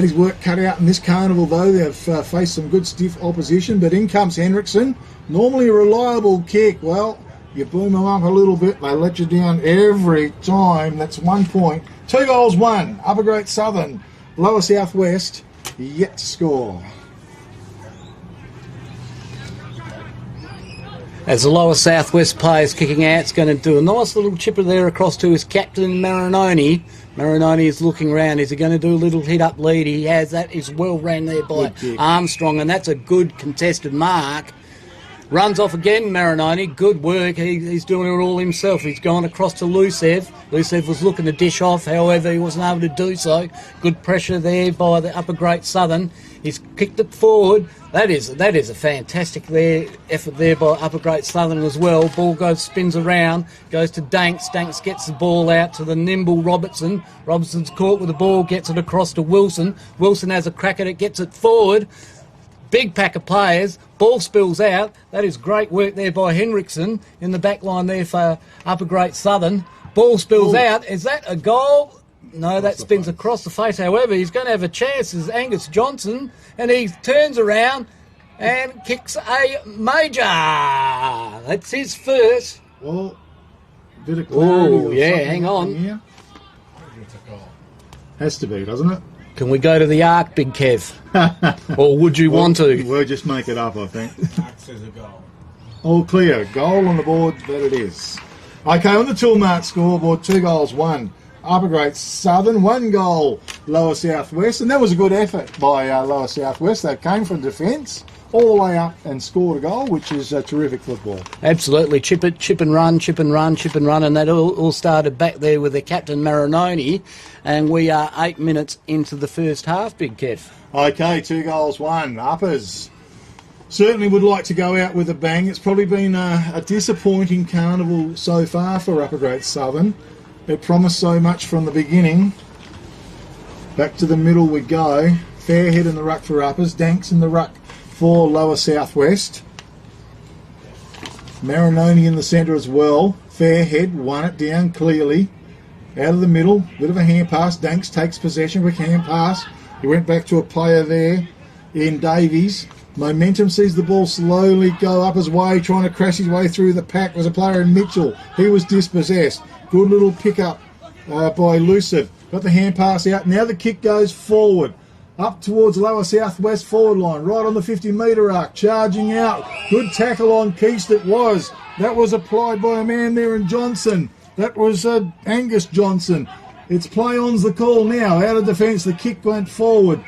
Speaker 18: his work cut out in this carnival, though. They've faced some good stiff opposition, but in comes Hendrickson. Normally a reliable kick. Well, you boom them up a little bit, they let you down every time. That's 1 point. 2 goals, 1. Upper Great Southern, Lower South West, yet to score.
Speaker 7: As the Lower South West player's kicking out, it's going to do a nice little chipper there across to his captain, Marinoni. Marinoni is looking around. Is he going to do a little hit-up lead? He has. That is well ran there by Armstrong, and that's a good contested mark. Runs off again, Marinoni. Good work. He's doing it all himself. He's gone across to Lucev. Lucev was looking to dish off. However, he wasn't able to do so. Good pressure there by the Upper Great Southern. He's kicked it forward. That is a fantastic effort there by Upper Great Southern as well. Ball spins around, goes to Danks. Danks gets the ball out to the nimble Robertson. Robertson's caught with the ball, gets it across to Wilson. Wilson has a crack at it, gets it forward. Big pack of players. Ball spills out. That is great work there by Hendrickson in the back line there for Upper Great Southern. Ball spills out. Is that a goal? No, that spins across the face. However, he's going to have a chance as Angus Johnson, and he turns around and kicks a major. That's his first.
Speaker 18: Well, a bit of clarity.
Speaker 7: Oh, yeah, hang on.
Speaker 18: Here. Has to be, doesn't it?
Speaker 7: Can we go to the arc, Big Kev? Or would you want to?
Speaker 18: We'll just make it up, I think. All clear. Goal on the board, that it is. Okay, on the Toolmart scoreboard, 2 goals, 1. Upper Great Southern, 1 goal, Lower South West. And that was a good effort by Lower South West. They came from defence all the way up and scored a goal, which is terrific football.
Speaker 7: Absolutely. Chip and run, and that all started back there with the captain Marinoni, and we are 8 minutes into the first half, Big Kev.
Speaker 18: Okay, 2 goals, 1. Uppers certainly would like to go out with a bang. It's probably been a disappointing carnival so far for Upper Great Southern. It promised so much from the beginning. Back to the middle we go. Fairhead in the ruck for Uppers, Danks in the ruck for Lower South West. Marinoni in the centre as well. Fairhead won it down clearly. Out of the middle, bit of a hand pass. Danks takes possession, quick hand pass. He went back to a player there in Davies. Momentum sees the ball slowly go up his way, trying to crash his way through the pack. Was a player in Mitchell. He was dispossessed. Good little pick-up by Luciv. Got the hand pass out. Now the kick goes forward. Up towards Lower South West forward line. Right on the 50-metre arc. Charging out. Good tackle on Keast it was. That was applied by a man there in Johnson. That was Angus Johnson. It's play on's the call now. Out of defence, the kick went forward.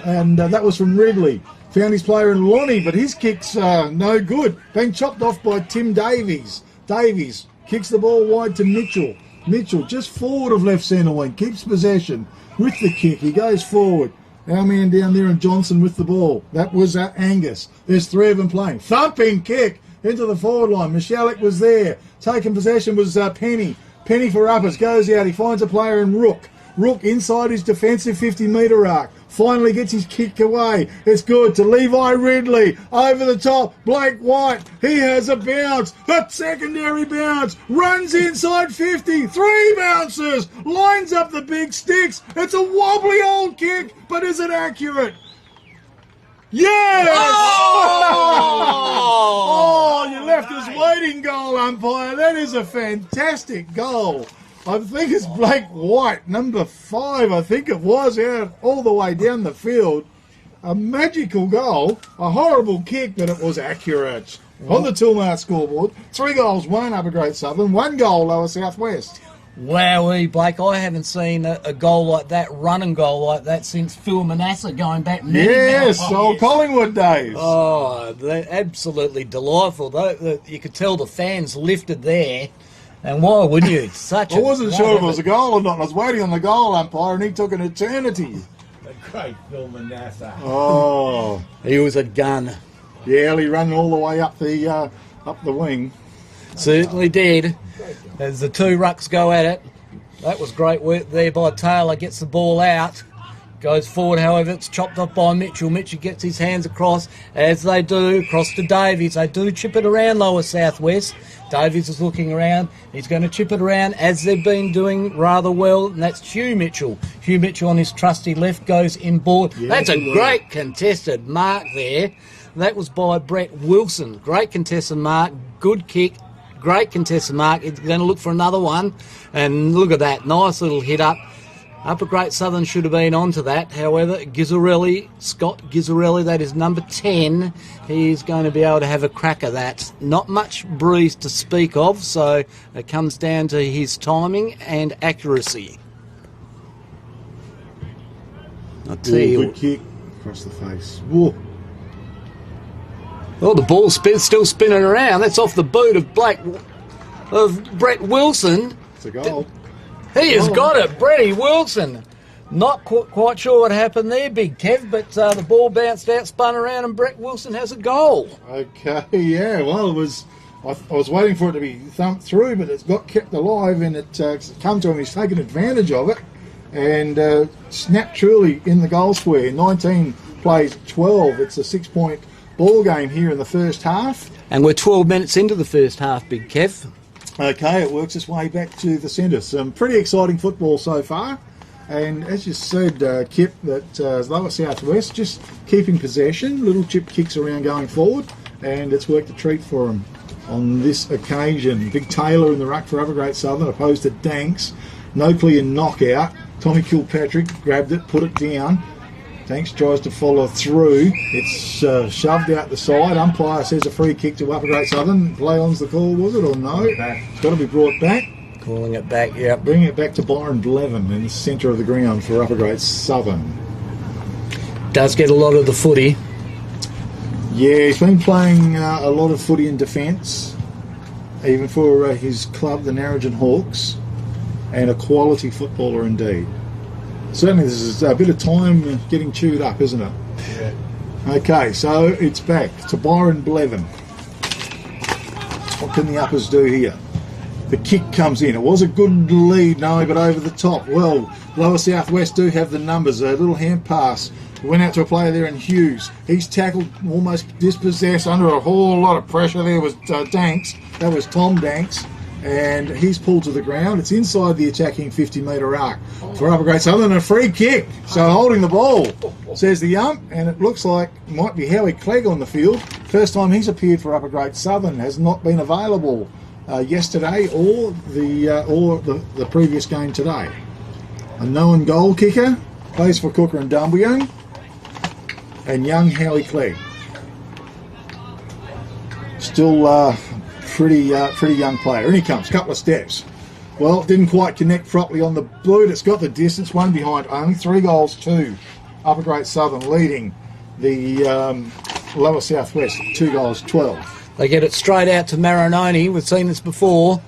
Speaker 18: And that was from Ridley. Found his player in Lonnie, but his kick's no good. Being chopped off by Tim Davies. Davies kicks the ball wide to Mitchell. Mitchell just forward of left centre wing, keeps possession with the kick. He goes forward. Our man down there and Johnson with the ball. That was Angus. There's 3 of them playing. Thumping kick into the forward line. Michalik was there. Taking possession was Penny. Penny for uppers. Goes out. He finds a player in Rook. Rook inside his defensive 50-metre arc. Finally gets his kick away. It's good to Levi Ridley. Over the top. Blake White. He has a bounce. A secondary bounce. Runs inside 50. 3 bounces. Lines up the big sticks. It's a wobbly old kick, but is it accurate? Yes! Oh, you left us waiting, goal umpire. That is a fantastic goal. I think it's Blake White, number 5, I think it was, out all the way down the field. A magical goal, a horrible kick, but it was accurate. On the Toolmart scoreboard, 3 goals, 1 Upper Great Southern, 1 goal Lower Southwest.
Speaker 7: Wowee, Blake, I haven't seen a goal like that, running goal like that, since Phil Manasseh going back many
Speaker 18: old Collingwood days.
Speaker 7: Oh, they're absolutely delightful. You could tell the fans lifted there. And why wouldn't you?
Speaker 18: I wasn't sure if it was a goal or not. I was waiting on the goal umpire, and he took an eternity.
Speaker 1: A great Phil Manasseh.
Speaker 18: Oh,
Speaker 7: he was a gun.
Speaker 18: Yeah, he ran all the way up the wing.
Speaker 7: Certainly did. As the 2 rucks go at it, that was great work there by Taylor. Gets the ball out. Goes forward, however, it's chopped off by Mitchell. Mitchell gets his hands across, as they do, across to Davies. They do chip it around Lower Southwest. Davies is looking around. He's going to chip it around, as they've been doing rather well, and that's Hugh Mitchell. Hugh Mitchell on his trusty left goes inboard. Yeah, that's a great contested mark there. That was by Brett Wilson. Great contested mark, good kick, great contested mark. It's going to look for another one, and look at that, nice little hit up. Upper Great Southern should have been onto that. However, Scott Gizzarelli, that is number 10, he's going to be able to have a crack at that. Not much breeze to speak of, so it comes down to his timing and accuracy. I'll tell you.
Speaker 18: Good kick across the face. Whoa.
Speaker 7: Well, the ball's still spinning around. That's off the boot of Brett Wilson.
Speaker 18: It's a goal.
Speaker 7: He has got it, Bretty Wilson. Not quite sure what happened there, Big Kev, but the ball bounced out, spun around, and Brett Wilson has a goal.
Speaker 18: Okay, yeah, well, it was. I was waiting for it to be thumped through, but it's got kept alive, and it's come to him. He's taken advantage of it, and snapped truly in the goal square. 19 plays 12. It's a 6-point ball game here in the first half.
Speaker 7: And we're 12 minutes into the first half, Big Kev.
Speaker 18: Okay, it works its way back to the centre. Some pretty exciting football so far. And as you said, Kip, that Lower Southwest just keeping possession, little chip kicks around going forward, and it's worked a treat for them on this occasion. Big Taylor in the ruck for Upper Great Southern, opposed to Danks. No clear knockout. Tommy Kilpatrick grabbed it, put it down. Danks tries to follow through. It's shoved out the side. Umpire says a free kick to Upper Great Southern. Play on's the call, was it, or no? It's got to be brought back.
Speaker 7: Calling it back, yeah.
Speaker 18: Bringing it back to Byron Blevin in the centre of the ground for Upper Great Southern.
Speaker 7: Does get a lot of the footy.
Speaker 18: Yeah, he's been playing a lot of footy in defence, even for his club, the Narrogin Hawks, and a quality footballer indeed. Certainly this is a bit of time getting chewed up, isn't it? Yeah. Okay, so it's back to Byron Blevin. What can the uppers do here? The kick comes in. It was a good lead, no, but over the top. Well, Lower Southwest do have the numbers. A little hand pass. Went out to a player there in Hughes. He's tackled, almost dispossessed, under a whole lot of pressure. There was Danks. That was Tom Danks. And he's pulled to the ground. It's inside the attacking 50-metre arc for Upper Great Southern. A free kick. So holding the ball, says the ump, and it looks like it might be Howie Clegg on the field. First time he's appeared for Upper Great Southern. Has not been available yesterday or the previous game today. A known goal kicker, plays for Cooker and Dumbleyung, and young Howie Clegg. Still pretty young player. In he comes, couple of steps. Well, didn't quite connect properly on the boot. It's got the distance, one behind only. 3 goals, 2. Upper Great Southern leading the Lower Southwest, 2 goals, 12.
Speaker 7: They get it straight out to Marinoni. We've seen this before.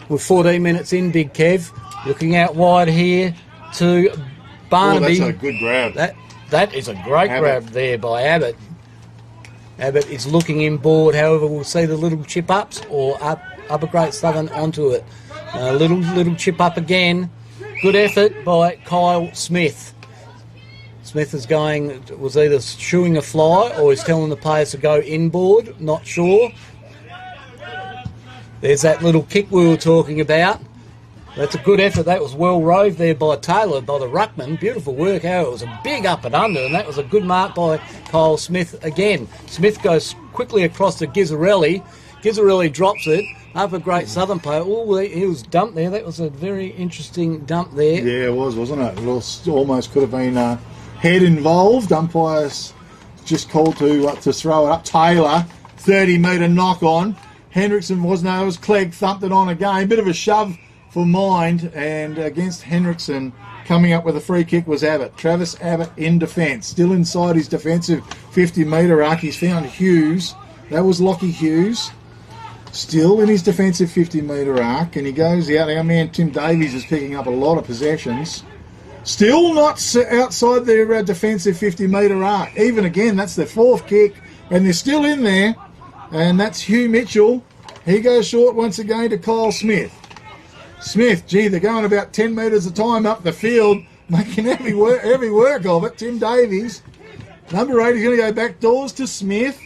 Speaker 7: with 14 minutes in, Big Kev. Looking out wide here to Barnaby.
Speaker 18: Oh, that's a good grab.
Speaker 7: That is a great grab there by Abbott. Abbott is looking inboard, however, we'll see the little chip ups or Upper Great Southern onto it. Little chip up again. Good effort by Kyle Smith. Smith was either shooing a fly or he's telling the players to go inboard, not sure. There's that little kick we were talking about. That's a good effort. That was well rove there by Taylor, by the ruckman. Beautiful work. It was a big up and under, and that was a good mark by Kyle Smith again. Smith goes quickly across to Gizzarelli. Gizzarelli drops it. Upper Great Southern player. Oh, he was dumped there. That was a very interesting dump there.
Speaker 18: Yeah, it was, wasn't it? It almost could have been head involved. Umpires just called to throw it up. Taylor, 30-metre knock on. Hendrickson wasn't able. It was Clegg thumped it on again. Bit of a shove for Mind, and against Hendrickson coming up with a free kick was Abbott. Travis Abbott in defence, still inside his defensive 50-metre arc. He's found Hughes. That was Lockie Hughes. Still in his defensive 50-metre arc, and he goes out. Our man Tim Davies is picking up a lot of possessions. Still not outside their defensive 50-metre arc. Even again, that's their fourth kick, and they're still in there, and that's Hugh Mitchell. He goes short once again to Kyle Smith. Smith, gee, they're going about 10 metres a time up the field, making heavy work of it. Tim Davies, number 8, he's going to go back doors to Smith.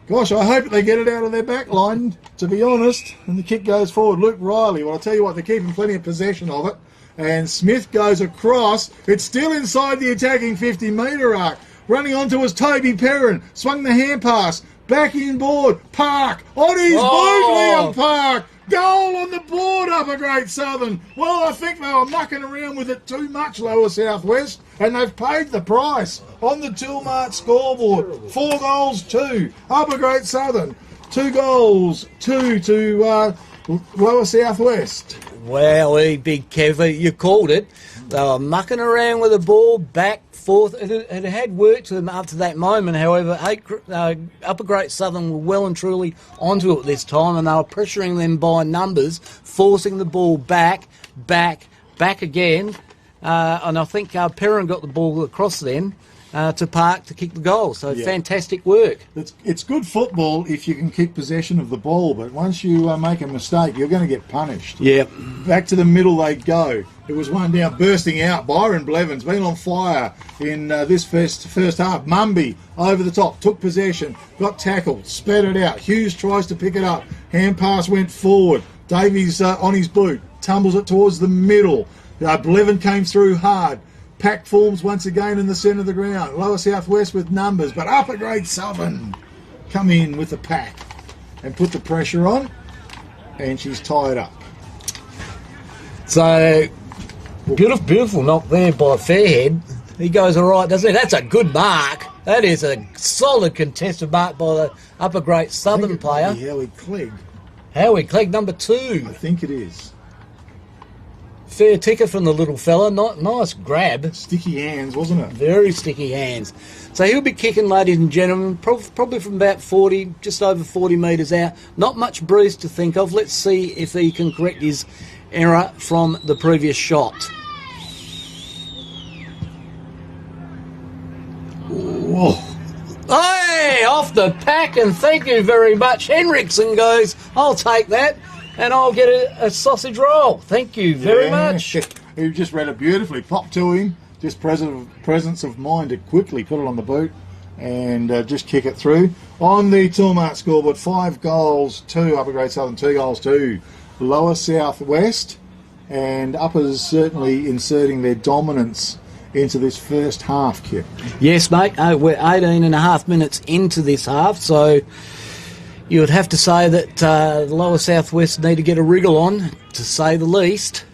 Speaker 18: Gosh, I hope they get it out of their back line, to be honest. And the kick goes forward. Luke Riley, well, I'll tell you what, they're keeping plenty of possession of it. And Smith goes across. It's still inside the attacking 50-metre arc. Running onto us, Toby Perrin. Swung the hand pass. Back inboard. Park. On his boot, Liam Park. Goal on the board, Upper Great Southern. Well, I think they were mucking around with it too much, Lower Southwest, and they've paid the price on the Tilmart scoreboard. 4 goals, 2. Upper Great Southern. 2 goals, 2 to Lower Southwest.
Speaker 7: Wowee, Big Kev, you called it. They were mucking around with the ball, back, forth. It had worked to them up to that moment. However, Upper Great Southern were well and truly onto it this time, and they were pressuring them by numbers, forcing the ball back again. And I think Perrin got the ball across then to Park to kick the goal. So fantastic work.
Speaker 18: It's good football if you can keep possession of the ball, but once you make a mistake, you're going to get punished.
Speaker 7: Yeah.
Speaker 18: Back to the middle they go. It was one down, bursting out. Byron Blevins been on fire in this first half. Mumby over the top, took possession, got tackled, sped it out. Hughes tries to pick it up. Hand pass went forward. Davies on his boot, tumbles it towards the middle. Blevin came through hard. Pack forms once again in the centre of the ground. Lower Southwest with numbers, but Upper Great Southern come in with the pack and put the pressure on, and she's tied up.
Speaker 7: So, beautiful knock there by Fairhead. He goes all right, doesn't he? That's a good mark. That is a solid contested mark by the Upper Great Southern player. Howie Clegg, number 2.
Speaker 18: I think it is.
Speaker 7: Fair ticker from the little fella. Nice grab.
Speaker 18: Sticky hands, wasn't it?
Speaker 7: Very sticky hands. So he'll be kicking, ladies and gentlemen, probably from about 40, just over 40 metres out. Not much breeze to think of. Let's see if he can correct his error from the previous shot.
Speaker 18: Whoa.
Speaker 7: Hey, off the pack, and thank you very much. Hendrickson goes, I'll take that. And I'll get a sausage roll. Thank you very much.
Speaker 18: He just read it beautifully. Popped to him. Just presence of mind to quickly put it on the boot and just kick it through. On the Tilmart scoreboard, 5 goals, 2 Upper Great Southern, 2 goals, 2 Lower Southwest. And Uppers certainly inserting their dominance into this first half, Kip.
Speaker 7: Yes, mate. We're 18 and a half minutes into this half, so you would have to say that the Lower Southwest need to get a wriggle on, to say the least.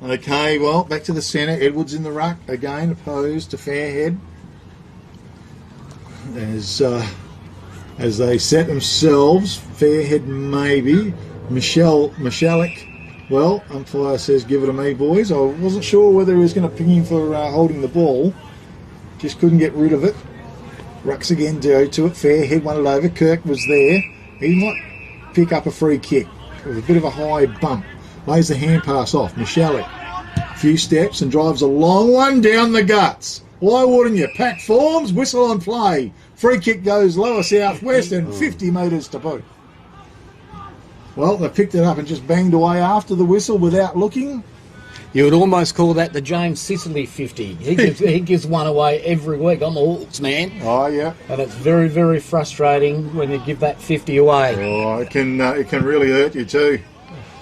Speaker 18: Okay, well, back to the centre. Edwards in the ruck, again opposed to Fairhead. As they set themselves, Fairhead maybe. Michalik, well, umpire says give it to me, boys. I wasn't sure whether he was going to ping him for holding the ball. Just couldn't get rid of it. Rucks again to it. Fairhead won it over. Kirk was there. He might pick up a free kick. with a bit of a high bump. Lays the hand pass off. Michalik, a few steps and drives a long one down the guts. Why wouldn't you? Pack forms, whistle on play. Free kick goes lower southwest and 50 metres to boot. Well, they picked it up and just banged away after the whistle without looking.
Speaker 7: You would almost call that the James Sicily 50. He gives one away every week. I'm a Hawks man.
Speaker 18: Oh, yeah.
Speaker 7: And it's very, very frustrating when you give that 50 away.
Speaker 18: Oh, it can really hurt you too.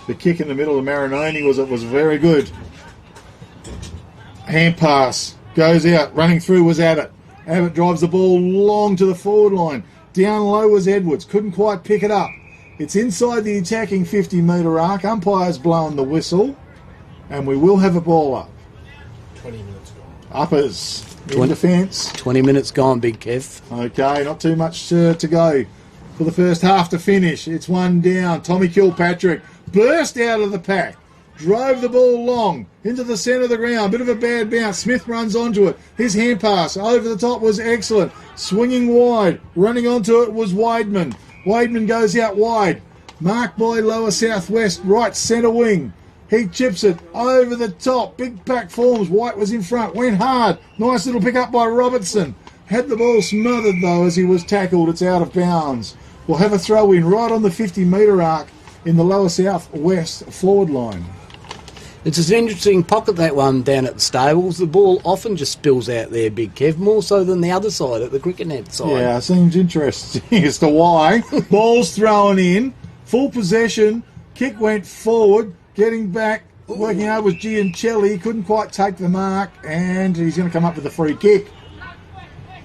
Speaker 18: The kick in the middle of Marinoni was very good. Hand pass goes out. Running through was Abbott. Abbott drives the ball long to the forward line. Down low was Edwards. Couldn't quite pick it up. It's inside the attacking 50-metre arc. Umpire's blowing the whistle. And we will have a ball up.
Speaker 1: 20 minutes gone.
Speaker 18: Uppers in defence.
Speaker 7: 20 minutes gone, Big Kev.
Speaker 18: Okay, not too much to go for the first half to finish. It's one down. Tommy Kilpatrick burst out of the pack. Drove the ball long into the centre of the ground. Bit of a bad bounce. Smith runs onto it. His hand pass over the top was excellent. Swinging wide. Running onto it was Weidman. Weidman goes out wide. Marked by lower southwest right centre wing. He chips it over the top. Big pack forms. White was in front. Went hard. Nice little pick up by Robertson. Had the ball smothered though as he was tackled. It's out of bounds. We'll have a throw in right on the 50-metre arc in the lower southwest forward line.
Speaker 7: It's an interesting pocket, that one down at the stables. The ball often just spills out there, Big Kev, more so than the other side, at the cricket net side.
Speaker 18: Yeah, seems interesting as to why. Ball's thrown in. Full possession. Kick went forward. Getting back. Working hard was Giancelli. Couldn't quite take the mark. And he's going to come up with a free kick.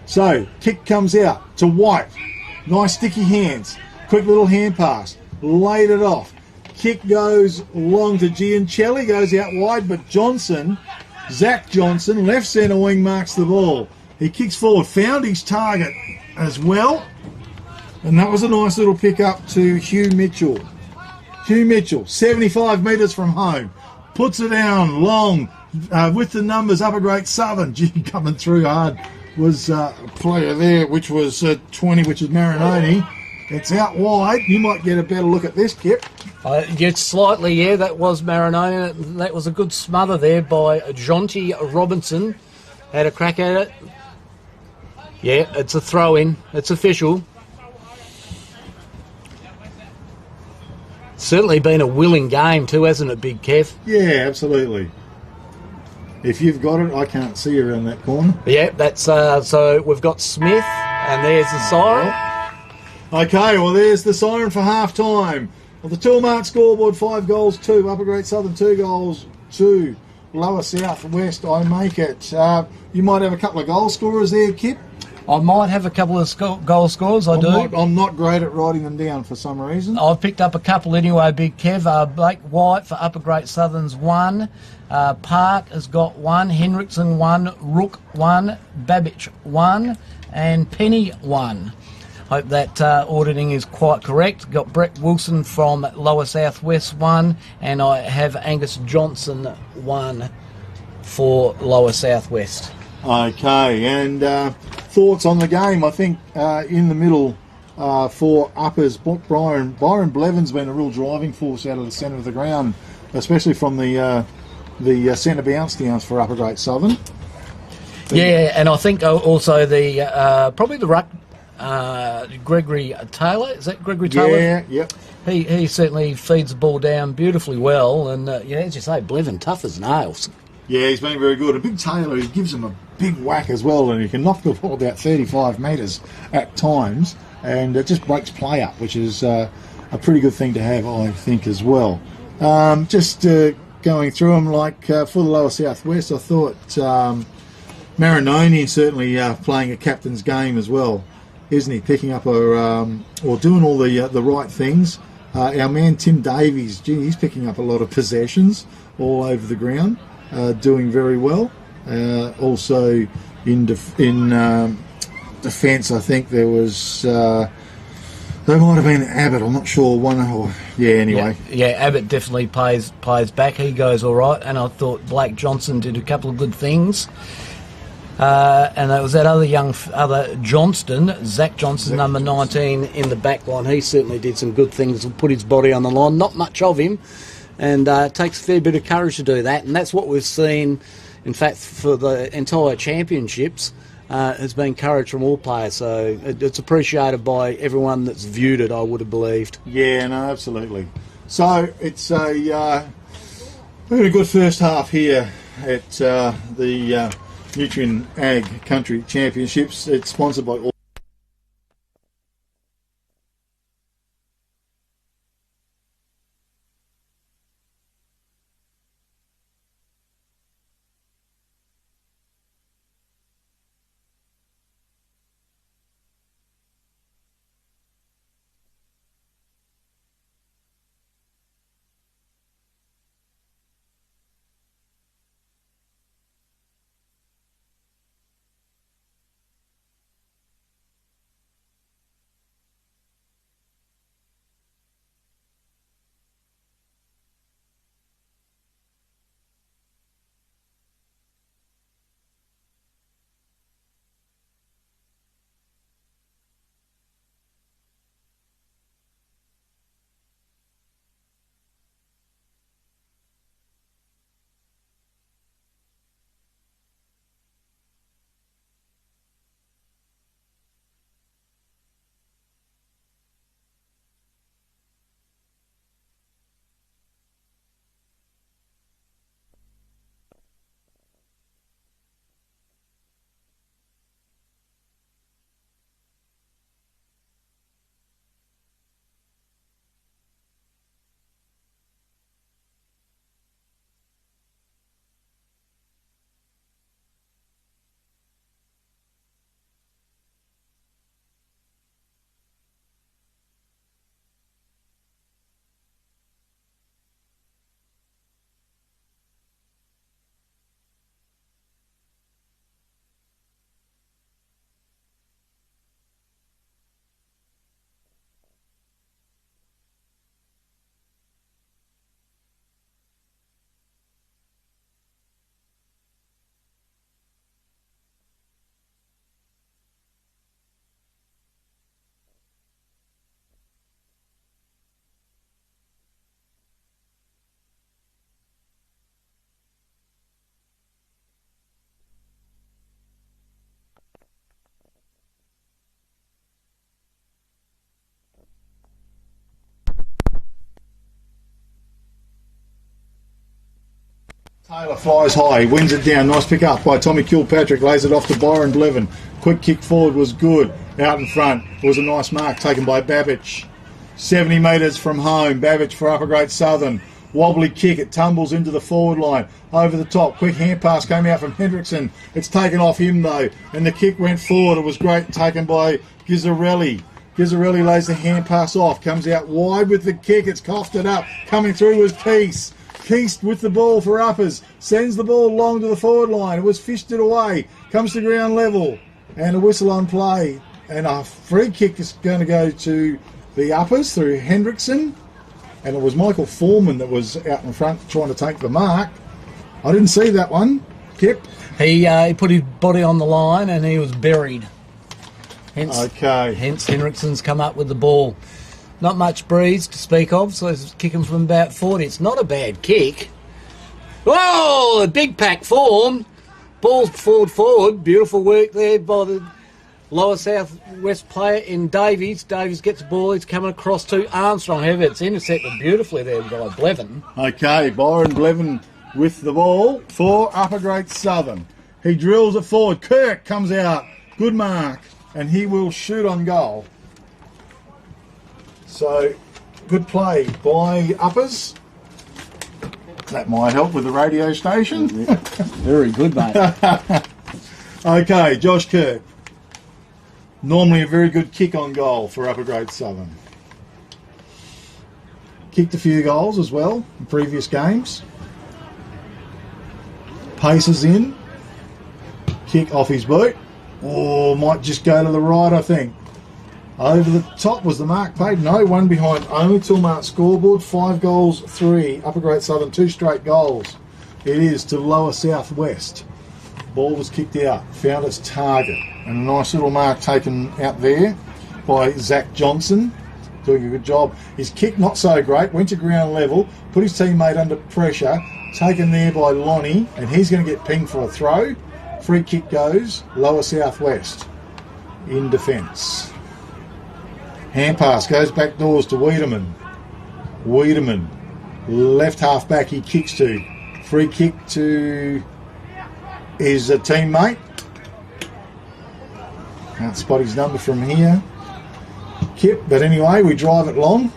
Speaker 18: So, kick comes out to White. Nice sticky hands. Quick little hand pass. Laid it off. Kick goes long to Giancelli, goes out wide, but Johnson, Zach Johnson, left centre wing, marks the ball. He kicks forward, found his target as well, and that was a nice little pick up to Hugh Mitchell. Hugh Mitchell, 75 metres from home, puts it down long with the numbers up a Great Southern. Gee, coming through hard was a player there, which was 20, which is Marinoni. It's out wide. You might get a better look at this, Kip.
Speaker 7: Yes, slightly, yeah. That was Marinoni. That was a good smother there by Jonty Robinson. Had a crack at it. Yeah, it's a throw-in. It's official. Certainly been a willing game too, hasn't it, Big Kev?
Speaker 18: Yeah, absolutely. If you've got it, I can't see you around that corner.
Speaker 7: Yeah, that's so we've got Smith, and there's the siren.
Speaker 18: Okay, well, there's the siren for half-time. On the Toolmart scoreboard, 5 goals, 2. Upper Great Southern, 2 goals, 2. Lower South West, I make it. You might have a couple of goal scorers there, Kip.
Speaker 7: I might have a couple of goal scorers, I do.
Speaker 18: I'm not great at writing them down for some reason.
Speaker 7: I've picked up a couple anyway, Big Kev. Blake White for Upper Great Southern's 1. Park has got 1. Henriksen 1. Rook 1. Babbage 1. And Penny 1. Hope that auditing is quite correct. Got Brett Wilson from Lower South West 1, and I have Angus Johnson 1 for Lower South West.
Speaker 18: Okay, and thoughts on the game? I think in the middle for uppers, Byron Blevins been a real driving force out of the centre of the ground, especially from the centre bounce downs for Upper Great Southern.
Speaker 7: Yeah, and I think also the probably the ruck. Gregory Taylor, is that Gregory Taylor?
Speaker 18: Yeah, yep.
Speaker 7: He certainly feeds the ball down beautifully well, and yeah, as you say, Blevin, tough as nails.
Speaker 18: Yeah, he's been very good. A big Taylor, he gives him a big whack as well, and he can knock the ball about 35 metres at times, and it just breaks play up, which is a pretty good thing to have, I think, as well. Just going through them, like for the Lower South West, I thought Marinoni certainly playing a captain's game as well. Isn't he picking up or doing all the right things? Our man Tim Davies, gee, he's picking up a lot of possessions all over the ground, doing very well. Also in defence, I think there was there might have been Abbott. I'm not sure. Anyway.
Speaker 7: Yeah, Abbott definitely plays back. He goes all right, and I thought Blake Johnson did a couple of good things. And it was that other Johnston, Zach Johnston, number 19, in the back line. He certainly did some good things and put his body on the line. Not much of him, and it takes a fair bit of courage to do that. And that's what we've seen, in fact, for the entire championships, has been courage from all players. So it's appreciated by everyone that's viewed it, I would have believed.
Speaker 18: Yeah, no, absolutely. So it's we had a good first half here at the Nutrien Ag Country Championships. It's sponsored by all. Taylor flies high, wins it down, nice pick up by Tommy Kilpatrick, lays it off to Byron Blevin. Quick kick forward was good, out in front. It was a nice mark taken by Babbage. 70 metres from home, Babbage for Upper Great Southern. Wobbly kick, it tumbles into the forward line, over the top. Quick hand pass came out from Hendrickson. It's taken off him though, and the kick went forward. It was great, taken by Gizzarelli. Gizzarelli lays the hand pass off, comes out wide with the kick, it's coughed it up. Coming through was Keast. Keast with the ball for Uppers, sends the ball long to the forward line. It was fished it away, comes to ground level, and a whistle on play. And a free kick is going to go to the Uppers through Hendrickson. And it was Michael Foreman that was out in front trying to take the mark. I didn't see that one. Kip?
Speaker 7: He put his body on the line and he was buried. Hence Hendrickson's come up with the ball. Not much breeze to speak of, so he's kicking from about 40. It's not a bad kick. Whoa, a big pack form. Ball's forward. Beautiful work there by the lower southwest player in Davies. Davies gets the ball. He's coming across to Armstrong. However, it's intercepted beautifully there by Blevin.
Speaker 18: Okay, Byron Blevin with the ball for Upper Great Southern. He drills it forward. Kirk comes out. Good mark. And he will shoot on goal. So, good play by Uppers. That might help with the radio station.
Speaker 7: Very good, mate.
Speaker 18: Okay, Josh Kirk. Normally a very good kick on goal for Upper Great Southern. Kicked a few goals as well in previous games. Paces in. Kick off his boot. Oh, might just go to the right, I think. Over the top was the mark paid. No, one behind only till mark scoreboard. 5 goals, 3. Upper Great Southern, 2 straight goals. It is to lower southwest. Ball was kicked out, found its target, and a nice little mark taken out there by Zach Johnson, doing a good job. His kick not so great, went to ground level, put his teammate under pressure, taken there by Lonnie, and he's going to get pinged for a throw. Free kick goes Lower Southwest in defence. Hand pass goes back doors to Wiedemann. Wiedemann, left half back he kicks to. Free kick to his teammate. Can't spot his number from here. Kip, but anyway, we drive it long.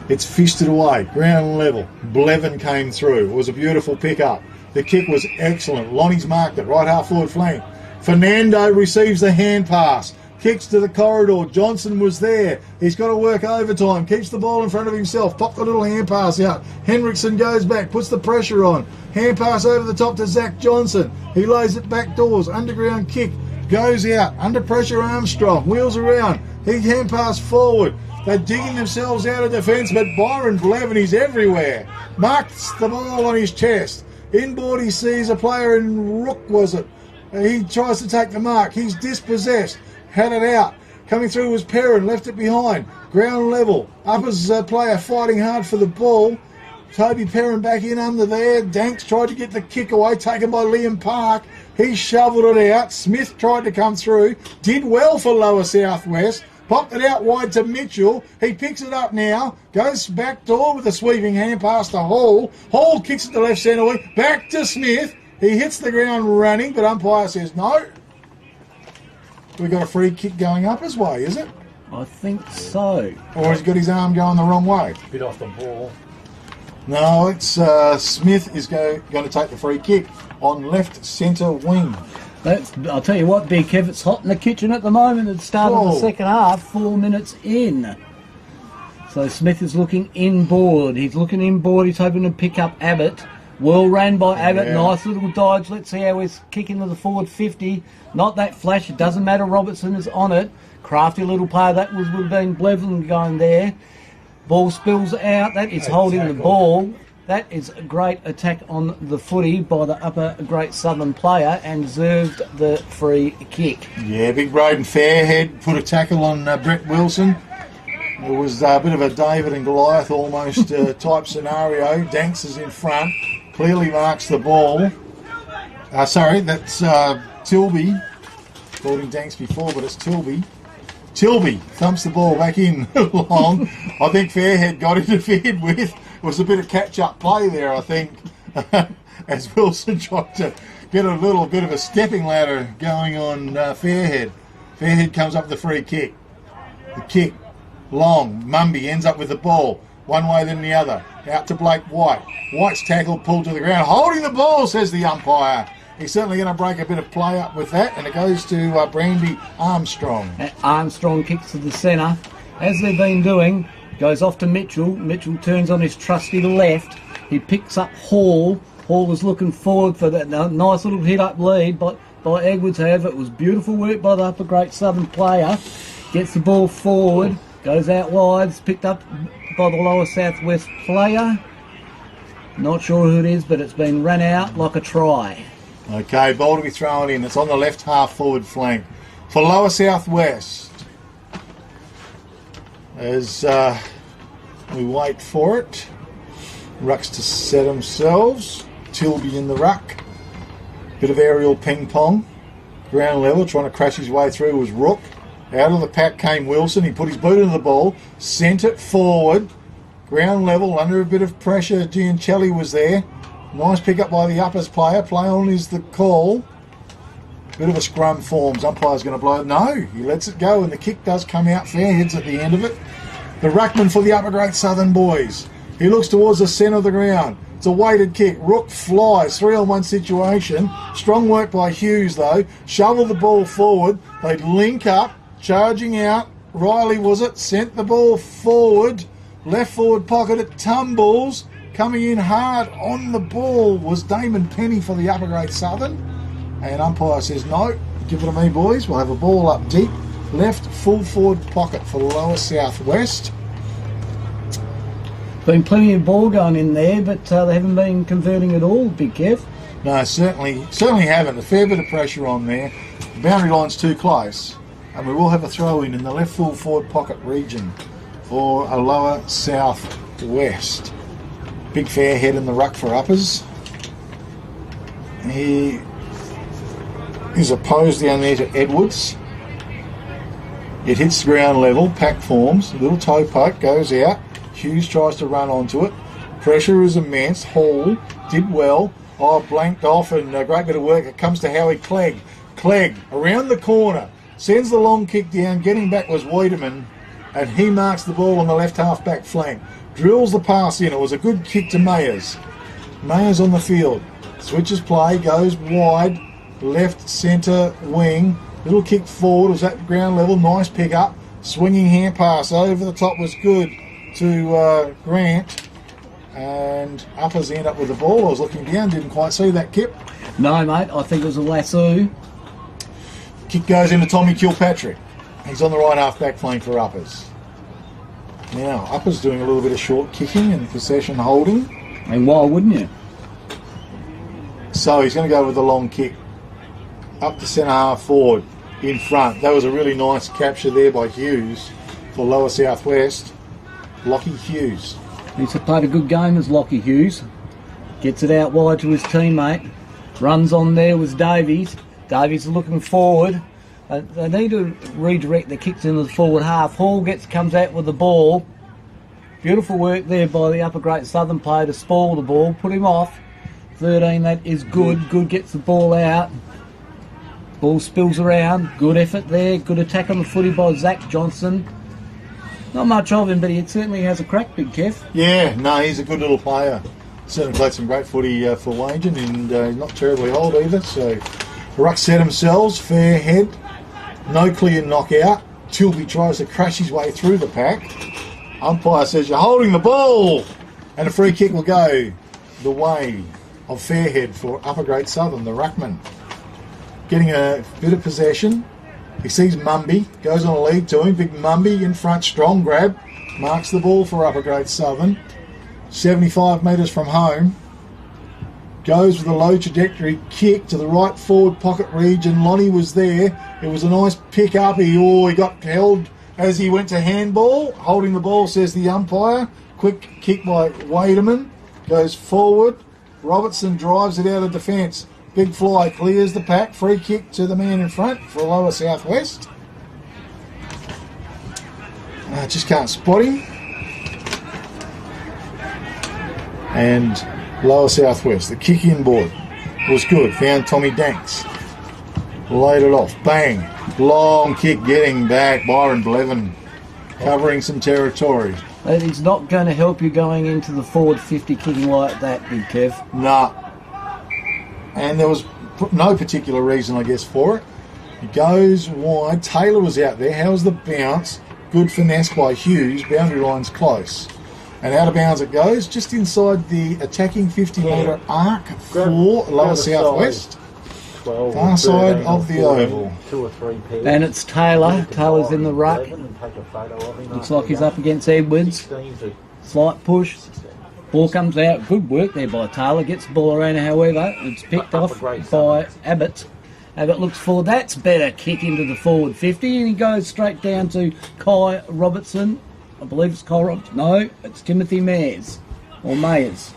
Speaker 18: It's fisted away, ground level. Blevin came through. It was a beautiful pick-up. The kick was excellent. Lonnie's marked it, right half forward flank. Fernando receives the hand pass. Kicks to the corridor. Johnson was there. He's got to work overtime. Keeps the ball in front of himself. Popped the little hand pass out. Henriksen goes back. Puts the pressure on. Hand pass over the top to Zach Johnson. He lays it back doors. Underground kick. Goes out. Under pressure Armstrong. Wheels around. He hand pass forward. They're digging themselves out of defence, but Byron Blevin is everywhere. Marks the ball on his chest. Inboard he sees a player in Rook, was it? He tries to take the mark. He's dispossessed. Had it out. Coming through was Perrin. Left it behind. Ground level. Uppers player fighting hard for the ball. Toby Perrin back in under there. Danks tried to get the kick away. Taken by Liam Park. He shoveled it out. Smith tried to come through. Did well for Lower Southwest. Popped it out wide to Mitchell. He picks it up now. Goes back door with a sweeping hand pass to Hall. Hall kicks it to left centre wing. Back to Smith. He hits the ground running, but umpire says no. We've got a free kick going up his way, is it?
Speaker 7: I think so.
Speaker 18: Or has he got his arm going the wrong way?
Speaker 1: Bit off the ball.
Speaker 18: No, it's Smith is going to take the free kick on left centre wing.
Speaker 7: I'll tell you what, Big Kev, it's hot in the kitchen at the moment. It started the second half, 4 minutes in. So Smith is looking inboard. He's looking inboard. He's hoping to pick up Abbott. Well ran by Abbott.
Speaker 18: Yeah.
Speaker 7: Nice little dodge. Let's see how he's kicking to the forward 50. Not that flash. It doesn't matter. Robertson is on it. Crafty little player. That would have been Blevin going there. Ball spills out. That is holding the ball. That is a great attack on the footy by the upper Great Southern player and deserved the free kick.
Speaker 18: Yeah, Big Broden Fairhead put a tackle on Brett Wilson. It was a bit of a David and Goliath almost type scenario. Danks is in front. Clearly marks the ball. Sorry, that's Tilby. Called him Danks before, but it's Tilby. Tilby thumps the ball back in long. I think Fairhead got interfered with. It was a bit of catch-up play there, I think, as Wilson tried to get a little bit of a stepping ladder going on Fairhead. Fairhead comes up with the free kick. The kick, long. Mumby ends up with the ball. One way then the other. Out to Blake White. White's tackle pulled to the ground. Holding the ball, says the umpire. He's certainly going to break a bit of play up with that, and it goes to Brandy Armstrong.
Speaker 7: Armstrong kicks to the centre, as they've been doing. Goes off to Mitchell. Mitchell turns on his trusty left. He picks up Hall. Hall was looking forward for that nice little hit-up lead by Edwards. However, it was beautiful work by the upper Great Southern player. Gets the ball forward. Goes out wide. It's picked up by the Lower Southwest player. Not sure who it is, but it's been run out like a try.
Speaker 18: Okay, ball to be thrown in. It's on the left half forward flank. For Lower Southwest. As we wait for it. Rucks to set themselves. Tilby in the ruck. Bit of aerial ping pong. Ground level, trying to crash his way through was Rook. Out of the pack came Wilson. He put his boot into the ball. Sent it forward. Ground level, under a bit of pressure. Giancelli was there. Nice pick up by the uppers player. Play on is the call. Bit of a scrum forms. Umpire's going to blow it. No, he lets it go, and the kick does come out. Fairhead's at the end of it. The ruckman for the upper Great Southern boys. He looks towards the centre of the ground. It's a weighted kick. Rook flies. 3-on-1 situation. Strong work by Hughes, though. Shovel the ball forward. They link up. Charging out. Riley, was it? Sent the ball forward. Left forward pocket. It tumbles. Coming in hard on the ball was Damon Penny for the upper Great Southern. And umpire says, no, give it to me, boys. We'll have a ball up deep. Left full forward pocket for Lower Southwest.
Speaker 7: Been plenty of ball going in there, but they haven't been converting at all, Big Kev.
Speaker 18: No, certainly haven't. A fair bit of pressure on there. The boundary line's too close, and we will have a throw in the left full forward pocket region for a lower south-west. Big fair head in the ruck for uppers. He is opposed down there to Edwards. It hits the ground level, pack forms, little toe poke, goes out. Hughes tries to run onto it. Pressure is immense. Hall did well. Oh, blanked off, and a great bit of work. It comes to Howie Clegg. Clegg around the corner, sends the long kick down. Getting back was Wiedemann, and he marks the ball on the left half back flank. Drills the pass in. It was a good kick to Mayers. Mayers on the field. Switches play, goes wide, left centre wing. Little kick forward, was at ground level, nice pick up. Swinging hand pass over the top was good to Grant. And uppers end up with the ball. I was looking down, didn't quite see that, Kip.
Speaker 7: No, mate, I think it was a lasso.
Speaker 18: Kick goes into Tommy Kilpatrick. He's on the right half back flank for uppers. Now, uppers doing a little bit of short kicking and possession holding.
Speaker 7: And why wouldn't you?
Speaker 18: So he's going to go with the long kick. Up to centre half forward in front. That was a really nice capture there by Hughes for lower southwest. Lockie Hughes.
Speaker 7: He's played a good game as Lockie Hughes. Gets it out wide to his teammate. Runs on there with Davies. Davies is looking forward. They need to redirect the kicks into the forward half. Hall comes out with the ball. Beautiful work there by the upper Great Southern player to spoil the ball. Put him off. 13, that is good. Good gets the ball out. Ball spills around. Good effort there. Good attack on the footy by Zach Johnson. Not much of him, but he certainly has a crack, Big Kev.
Speaker 18: Yeah, no, he's a good little player. Certainly played some great footy for Wagen, and not terribly old either. So, Ruck set themselves, fair head, no clear knockout. Tilby tries to crash his way through the pack. Umpire says, you're holding the ball! And a free kick will go the way of Fairhead for Upper Great Southern, the ruckman. Getting a bit of possession. He sees Mumby, goes on a lead to him. Big Mumby in front, strong grab. Marks the ball for Upper Great Southern. 75 metres from home. Goes with a low trajectory kick to the right forward pocket region. Lonnie was there. It was a nice pick up. He got held as he went to handball. Holding the ball, says the umpire. Quick kick by Wiedemann. Goes forward. Robertson drives it out of defence. Big fly clears the pack. Free kick to the man in front for lower southwest. Just can't spot him. And lower southwest. The kick inboard was good. Found Tommy Danks. Laid it off. Bang. Long kick getting back. Byron Blevin covering some territory.
Speaker 7: It's not going to help you going into the forward 50 kicking like that, Big Kev.
Speaker 18: Nah. And there was no particular reason, I guess, for it. It goes wide. Taylor was out there. How's the bounce? Good finesse by Hughes. Boundary line's close. And out of bounds it goes, just inside the attacking 50-metre arc for lower southwest. Far side of the oval.
Speaker 7: And it's Taylor. Taylor's in the ruck. Looks like he's up against Edwards. Slight push. Ball comes out. Good work there by Taylor. Gets the ball around, however. It's picked off by Abbott. Abbott looks for that's better kick into the forward 50, and he goes straight down to Kai Robertson. I believe it's Kai Robertson. No, it's Timothy Mayers. Or Mayers.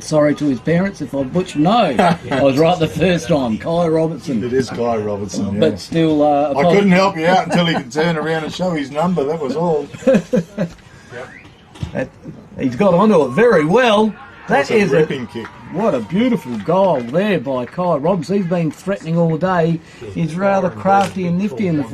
Speaker 7: Sorry to his parents if I butchered. No, I was right the first time. Kai Robertson.
Speaker 18: It is Kai Robertson, yeah.
Speaker 7: But still...
Speaker 18: I couldn't help you out until he could turn around and show his number. That was all.
Speaker 7: He's got onto it very well.
Speaker 18: That's a ripping kick.
Speaker 7: What a beautiful goal there by Kai Robertson. He's been threatening all day. He's rather crafty and nifty in the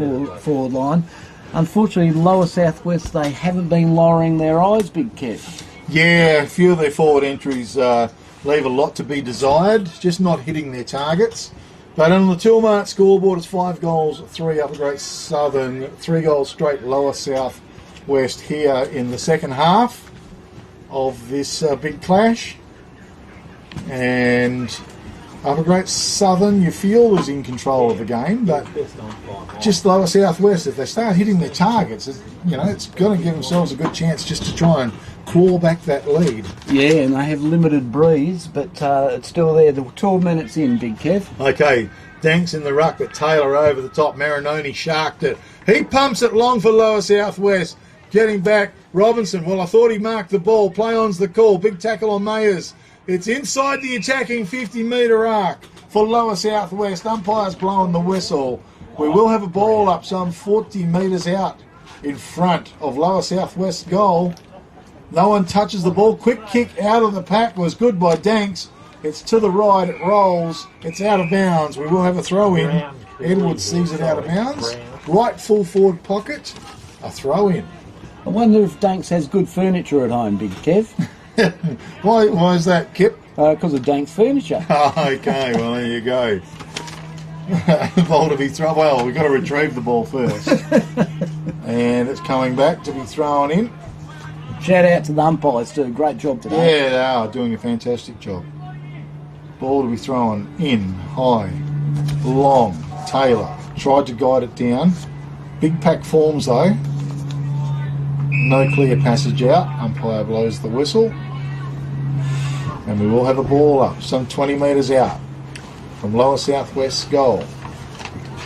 Speaker 7: forward line. Unfortunately, lower southwest, they haven't been lowering their eyes, Big Kev.
Speaker 18: Yeah, a few of their forward entries leave a lot to be desired, just not hitting their targets. But on the Tilmart scoreboard, it's 5 goals, 3 Upper Great Southern, 3 goals straight lower south west here in the second half of this big clash. And Upper Great Southern, you feel, is in control of the game, but just lower southwest, if they start hitting their targets, it's going to give themselves a good chance just to try and claw back that lead.
Speaker 7: Yeah, and they have limited breeze, but it's still there. The 12 minutes in, Big Kev.
Speaker 18: Okay, Danks in the ruck, but Taylor over the top. Marinoni sharked it. He pumps it long for Lower Southwest. Getting back, Robinson. Well, I thought he marked the ball. Play on's the call. Big tackle on Mayers. It's inside the attacking 50-metre arc for Lower Southwest. Umpire's blowing the whistle. We will have a ball up some 40 metres out in front of Lower Southwest goal. No one touches the ball. Quick kick out of the pack was good by Danks. It's to the right. It rolls. It's out of bounds. We will have a throw in. Edwards sees it out of bounds. Right full forward pocket. A throw in.
Speaker 7: I wonder if Danks has good furniture at home, Big Kev.
Speaker 18: Why is that, Kip?
Speaker 7: Because of Danks furniture.
Speaker 18: Okay, well, there you go. The ball to be thrown. Well, we've got to retrieve the ball first. And it's coming back to be thrown in.
Speaker 7: Shout out to the umpires, do a great job today.
Speaker 18: Yeah, they are doing a fantastic job. Ball to be thrown in, high, long. Taylor tried to guide it down. Big pack forms though. No clear passage out. Umpire blows the whistle. And we will have a ball up, some 20 metres out from Lower Southwest's goal.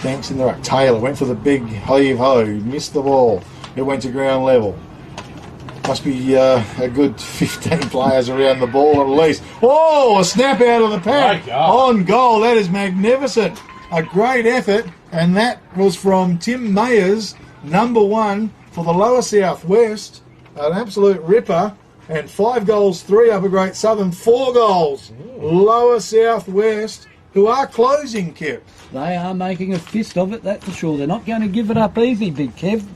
Speaker 18: Danks in the ruck. Taylor went for the big heave-ho. Missed the ball. It went to ground level. Must be a good 15 players around the ball at least. Oh, a snap out of the pack. On goal. That is magnificent. A great effort. And that was from Tim Mayers, number 1 for the Lower Southwest. An absolute ripper. And 5 goals, 3 Upper Great Southern, 4 goals. Lower Southwest, who are closing, Kev.
Speaker 7: They are making a fist of it, that's for sure. They're not going to give it up easy, Big Kev.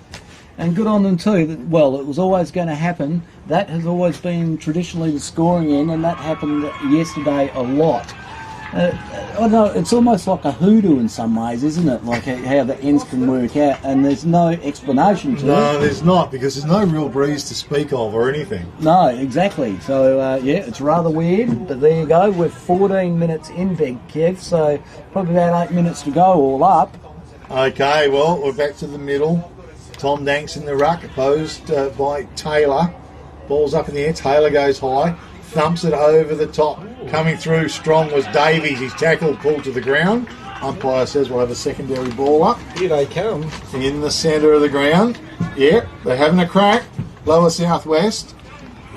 Speaker 7: And good on them too. Well, it was always going to happen. That has always been traditionally the scoring end, and that happened yesterday a lot. I don't know, it's almost like a hoodoo in some ways, isn't it? Like how the ends can work out, and there's no explanation to it.
Speaker 18: No, there's not, because there's no real breeze to speak of or anything.
Speaker 7: No, exactly. So, yeah, it's rather weird, but there you go. We're 14 minutes in, Big Kev, so probably about 8 minutes to go all up.
Speaker 18: Okay, well, we're back to the middle. Tom Danks in the ruck, opposed by Taylor. Ball's up in the air. Taylor goes high, thumps it over the top. Coming through strong was Davies. His tackle pulled to the ground. Umpire says we'll have a secondary ball up.
Speaker 1: Here they come.
Speaker 18: In the centre of the ground. Yep, they're having a crack. Lower Southwest.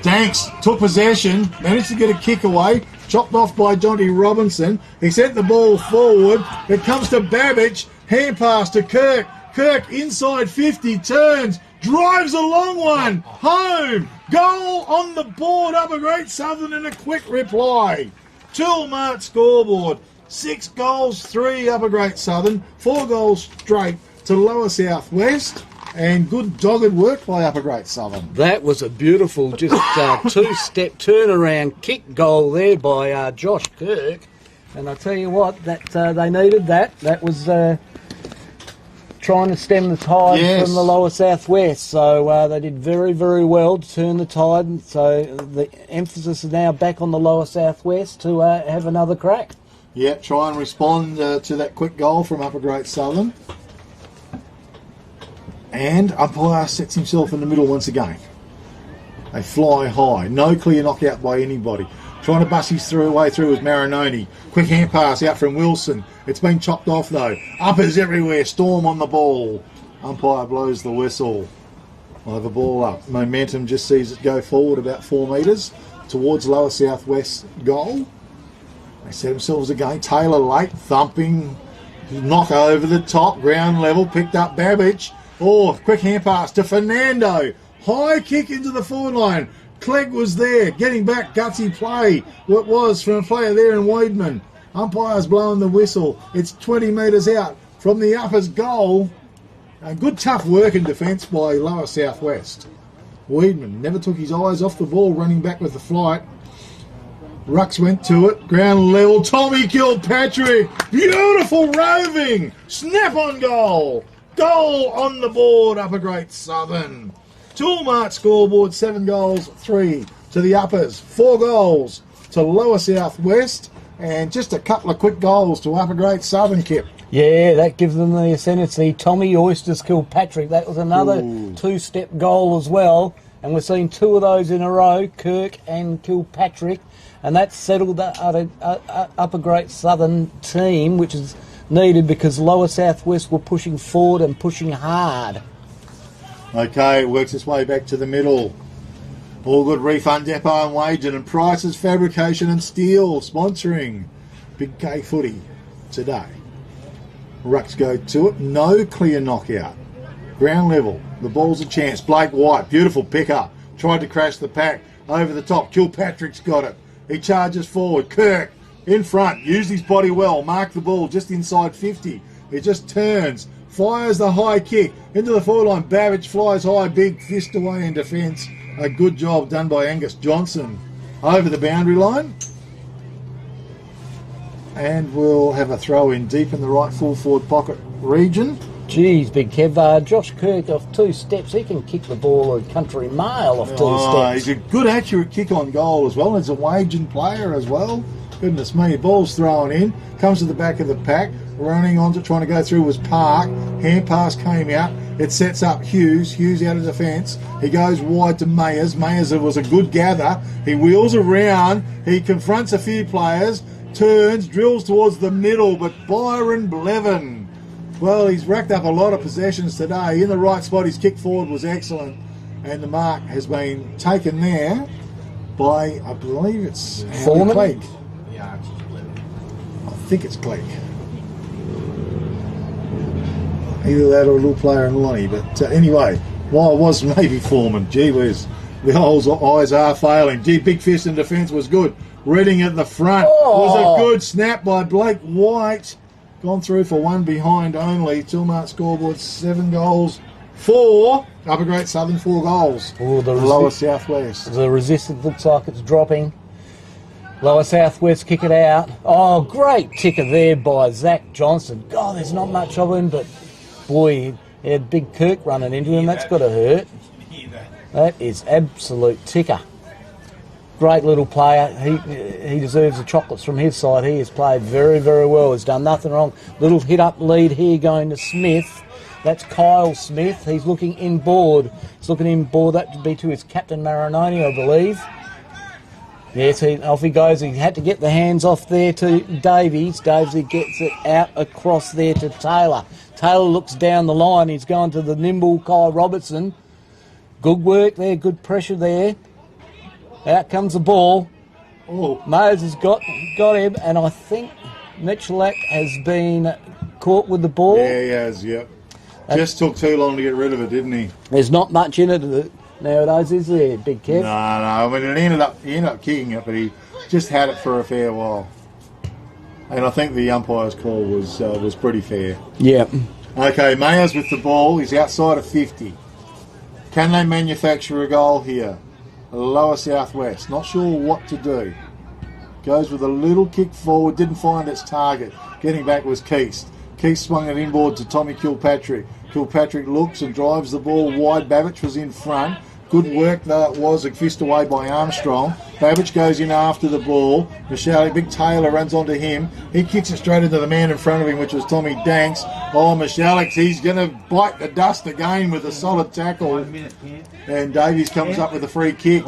Speaker 18: Danks took possession, managed to get a kick away. Chopped off by Jonty Robinson. He sent the ball forward. It comes to Babbage. Hand pass to Kirk. Kirk inside 50, turns, drives a long one, home, goal on the board, Upper Great Southern in a quick reply. Toolmart scoreboard, 6 goals, 3 Upper Great Southern, 4 goals straight to Lower Southwest, and good dogged work by Upper Great Southern.
Speaker 7: That was a beautiful, just 2-step turnaround kick goal there by Josh Kirk, and I tell you what, that they needed that. That was trying to stem the tide from the Lower Southwest, so they did very, very well to turn the tide. So the emphasis is now back on the Lower Southwest to have another crack.
Speaker 18: Yeah, try and respond to that quick goal from Upper Great Southern. And umpire sets himself in the middle once again. They fly high, no clear knockout by anybody. Trying to bust his way through was Marinoni. Quick hand pass out from Wilson. It's been chopped off though. Uppers everywhere. Storm on the ball. Umpire blows the whistle. We'll have a ball up. Momentum just sees it go forward about 4 metres towards Lower Southwest goal. They set themselves again. Taylor late thumping. Knock over the top. Ground level. Picked up Babbage. Oh, quick hand pass to Fernando. High kick into the forward line. Clegg was there, getting back, gutsy play. What was from a player there in Weidman. Umpire's blowing the whistle. It's 20 metres out from the Uppers goal. A good tough work in defence by Lower Southwest. Weidman never took his eyes off the ball, running back with the flight. Rucks went to it, ground level. Tommy Kilpatrick, beautiful roving, snap on goal. Goal on the board, Upper Great Southern. Toolmart scoreboard, 7 goals, 3 to the Uppers, 4 goals to Lower Southwest, and just a couple of quick goals to Upper Great Southern, Kip.
Speaker 7: Yeah, that gives them the ascendancy. Tommy Oysters Kilpatrick, that was another 2-step goal as well. and we've seen 2 of those in a row, Kirk and Kilpatrick, and that's settled the upper Great Southern team, which is needed because Lower Southwest were pushing forward and pushing hard.
Speaker 18: Okay, it works its way back to the middle. All Good Refund Depot and Wagen and Prices Fabrication and Steel sponsoring Big K footy today. Rucks go to it. No clear knockout. Ground level. The ball's a chance. Blake White, beautiful pickup. Tried to crash the pack. Over the top. Kilpatrick's got it. He charges forward. Kirk in front. Used his body well. Marked the ball just inside 50. It just turns. Fires the high kick into the forward line. Babbage flies high. Big fist away in defence. A good job done by Angus Johnson. Over the boundary line. And we'll have a throw in deep in the right full forward pocket region.
Speaker 7: Geez, Big Kev, Josh Kirk off 2 steps. He can kick the ball a country mile off 2 steps.
Speaker 18: He's a good accurate kick on goal as well. He's a waging player as well. Goodness me, ball's thrown in. Comes to the back of the pack. Running on to trying to go through was Park. Hand pass came out. It sets up Hughes. Hughes out of defence. He goes wide to Mayers. Mayers was a good gather. He wheels around. He confronts a few players. Turns, drills towards the middle, but Byron Blevin, well, he's racked up a lot of possessions today. In the right spot, his kick forward was excellent, and the mark has been taken there by, I believe it's
Speaker 7: Foreman?
Speaker 18: Clegg. I think it's Clegg. Either that or a little player in Lonnie, but anyway, while it was maybe Foreman, gee whiz, the old eyes are failing. Gee, big fist in defence was good. Reading at the front was a good snap by Blake White. Gone through for 1 behind only. Tilmart scoreboard 7 goals. 4. Upper Great Southern 4 goals.
Speaker 7: Oh, the
Speaker 18: Lower Southwest.
Speaker 7: The resistance looks like it's dropping. Lower Southwest kick it out. Oh, great ticker there by Zach Johnson. God, there's not much of him, but boy, he had Big Kirk running into him. That's got to hurt. That is absolute ticker. Great little player. He deserves the chocolates from his side. He has played very, very well. He's done nothing wrong. Little hit-up lead here going to Smith. That's Kyle Smith. He's looking inboard. He's looking inboard. That would be to his captain Marononi, I believe. Yes, off he goes. He had to get the hands off there to Davies. Davies gets it out across there to Taylor. Taylor looks down the line. He's going to the nimble Kyle Robertson. Good work there. Good pressure there. Out comes the ball.
Speaker 18: Oh.
Speaker 7: Moses got him, and I think Michalak has been caught with the ball.
Speaker 18: Yeah, he has, yep. Just took too long to get rid of it, didn't he?
Speaker 7: There's not much in it nowadays, is there, Big Kev?
Speaker 18: No. I mean, he ended up kicking it, but he just had it for a fair while. And I think the umpire's call was pretty fair.
Speaker 7: Yeah.
Speaker 18: Okay, Mayers with the ball. He's outside of 50. Can they manufacture a goal here? Lower Southwest. Not sure what to do. Goes with a little kick forward. Didn't find its target. Getting back was Keast. Keast swung it inboard to Tommy Kilpatrick. Kilpatrick looks and drives the ball wide. Babbage was in front. Good work though it was. A fist away by Armstrong. Babbage goes in after the ball. Michelle, Big Taylor runs onto him. He kicks it straight into the man in front of him, which was Tommy Danks. Oh, Michelle, he's going to bite the dust again with a solid tackle. And Davies comes up with a free kick.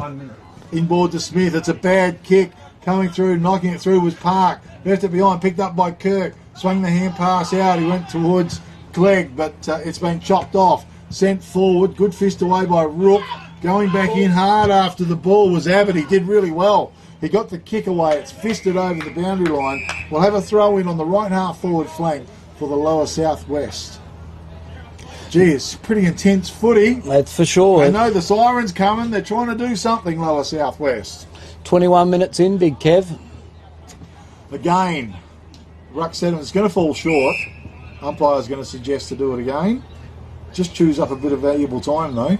Speaker 18: Inboard to Smith. It's a bad kick. Coming through, knocking it through was Park. Left it behind, picked up by Kirk. Swung the hand pass out. He went towards Clegg, but it's been chopped off. Sent forward. Good fist away by Rook. Going back in hard after the ball was Abbott. He did really well. He got the kick away. It's fisted over the boundary line. We'll have a throw in on the right half forward flank for the Lower Southwest. Gee, it's pretty intense footy.
Speaker 7: That's for sure.
Speaker 18: I know the siren's coming. They're trying to do something, Lower Southwest.
Speaker 7: 21 minutes in, Big Kev.
Speaker 18: Again, Ruck said it's going to fall short. Umpire's going to suggest to do it again. Just chews up a bit of valuable time, though.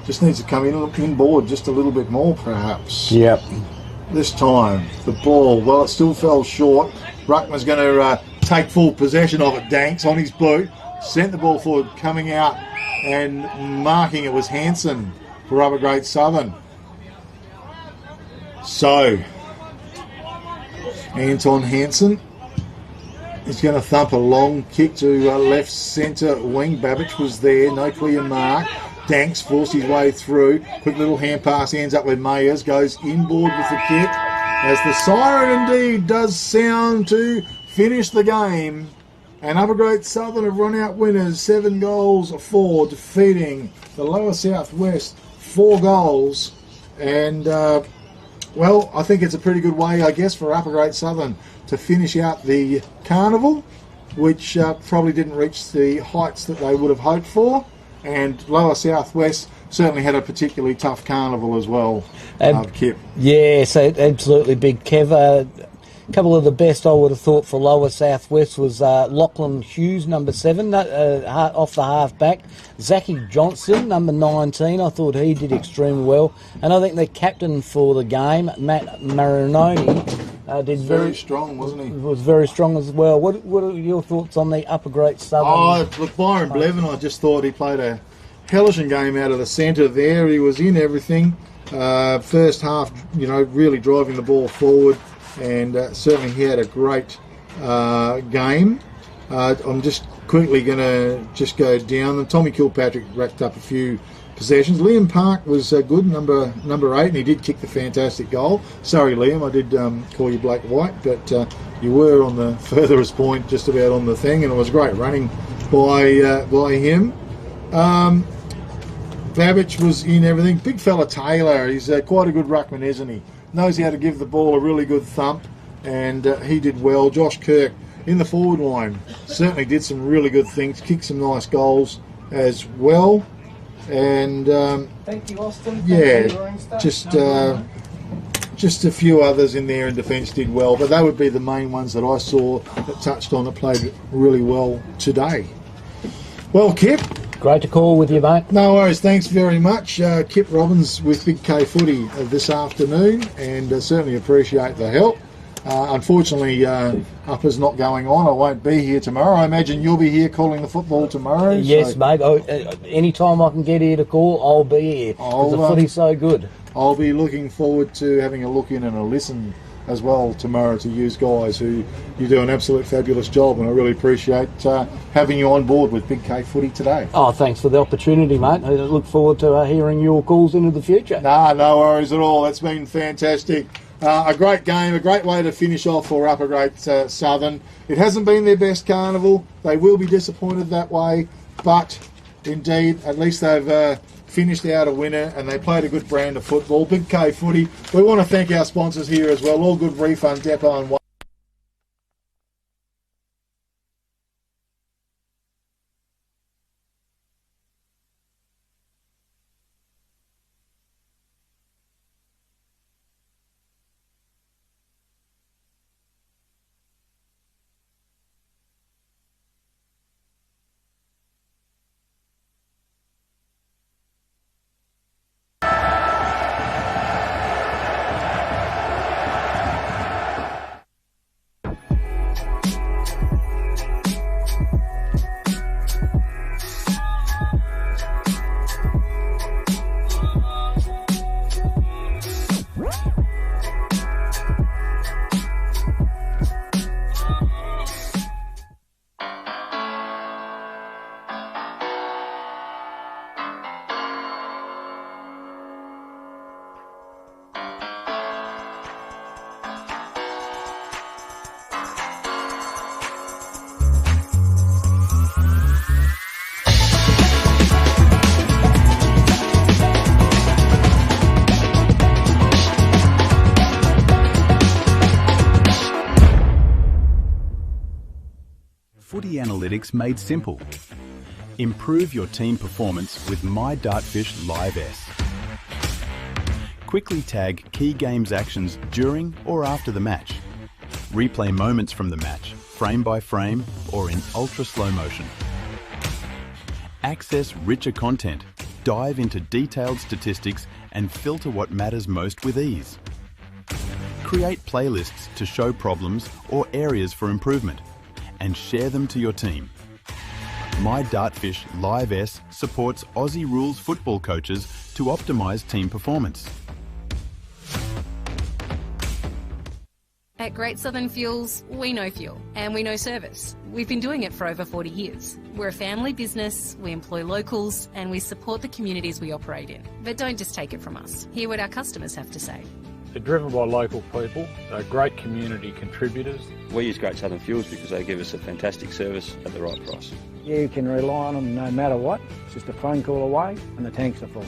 Speaker 18: Just needs to come inboard just a little bit more, perhaps.
Speaker 7: Yep.
Speaker 18: This time, the ball, well, it still fell short. Ruckman's going to take full possession of it. Danks on his boot. Sent the ball forward, coming out and marking it was Hanson for Upper Great Southern. So, Anton Hanson is going to thump a long kick to left centre wing. Babbage was there, no clear mark. Danks forced his way through. Quick little hand pass, ends up with Mayers, goes inboard with the kick. As the siren indeed does sound to finish the game. And Upper Great Southern have run out winners 7-4, defeating the Lower South West 4 goals. And, well, I think it's a pretty good way, I guess, for Upper Great Southern to finish out the carnival, which probably didn't reach the heights that they would have hoped for. And Lower South West certainly had a particularly tough carnival as well, Kip.
Speaker 7: Yeah, so absolutely big, Kev. A couple of the best I would have thought for Lower South West was Lachlan Hughes, number 7, off the half-back. Zachy Johnson, number 19, I thought he did extremely well. And I think the captain for the game, Matt Marinoni, did
Speaker 18: very strong, wasn't he?
Speaker 7: Was very strong as well. What are your thoughts on the Upper Great Southern?
Speaker 18: Oh, look, Byron Blevin, I just thought he played a hellish game out of the centre there. He was in everything. First half, really driving the ball forward, and certainly he had a great game. I'm just quickly going to just go down them. Tommy Kilpatrick racked up a few possessions. Liam Park was good, number 8, and he did kick the fantastic goal. Sorry, Liam, I did call you Blake White, but you were on the furthest point, just about on the thing, and it was great running by him. Babbage was in everything. Big fella Taylor, he's quite a good ruckman, isn't he? Knows how to give the ball a really good thump, and he did well. Josh Kirk in the forward line certainly did some really good things, kicked some nice goals as well. And
Speaker 6: thank you, Austin.
Speaker 18: Just a few others in there in defence did well, but they would be the main ones that I saw that touched on that played really well today. Well, Kip,
Speaker 7: great to call with you, mate.
Speaker 18: No worries, thanks very much. Kip Robbins with Big K Footy this afternoon, and certainly appreciate the help. Unfortunately, Upper's not going on. I won't be here tomorrow. I imagine you'll be here calling the football tomorrow.
Speaker 7: Yes, mate. Any time I can get here to call, I'll be here, because the footy's so good.
Speaker 18: I'll be looking forward to having a look in and a listen as well tomorrow to you guys, who you do an absolute fabulous job, and I really appreciate having you on board with Big K Footy today.
Speaker 7: Oh, thanks for the opportunity, mate. I look forward to hearing your calls into the future.
Speaker 18: No worries at all. That's been fantastic. A great game, a great way to finish off for Upper Great Southern. It hasn't been their best carnival. They will be disappointed that way, but indeed, at least they've finished out a winner, and they played a good brand of football. Big K Footy. We want to thank our sponsors here as well. All Good Refund Depot and
Speaker 8: Footy analytics made simple. Improve your team performance with My Dartfish Live S. Quickly tag key games actions during or after the match. Replay moments from the match, frame by frame or in ultra slow motion. Access richer content, dive into detailed statistics and filter what matters most with ease. Create playlists to show problems or areas for improvement, and share them to your team. My Dartfish Live S supports Aussie rules football coaches to optimise team performance.
Speaker 9: At Great Southern Fuels, we know fuel and we know service. We've been doing it for over 40 years. We're a family business, we employ locals and we support the communities we operate in. But don't just take it from us. Hear what our customers have to say.
Speaker 10: They're driven by local people, they're great community contributors.
Speaker 11: We use Great Southern Fuels because they give us a fantastic service at the right price.
Speaker 12: You can rely on them no matter what. It's just a phone call away and the tanks are full.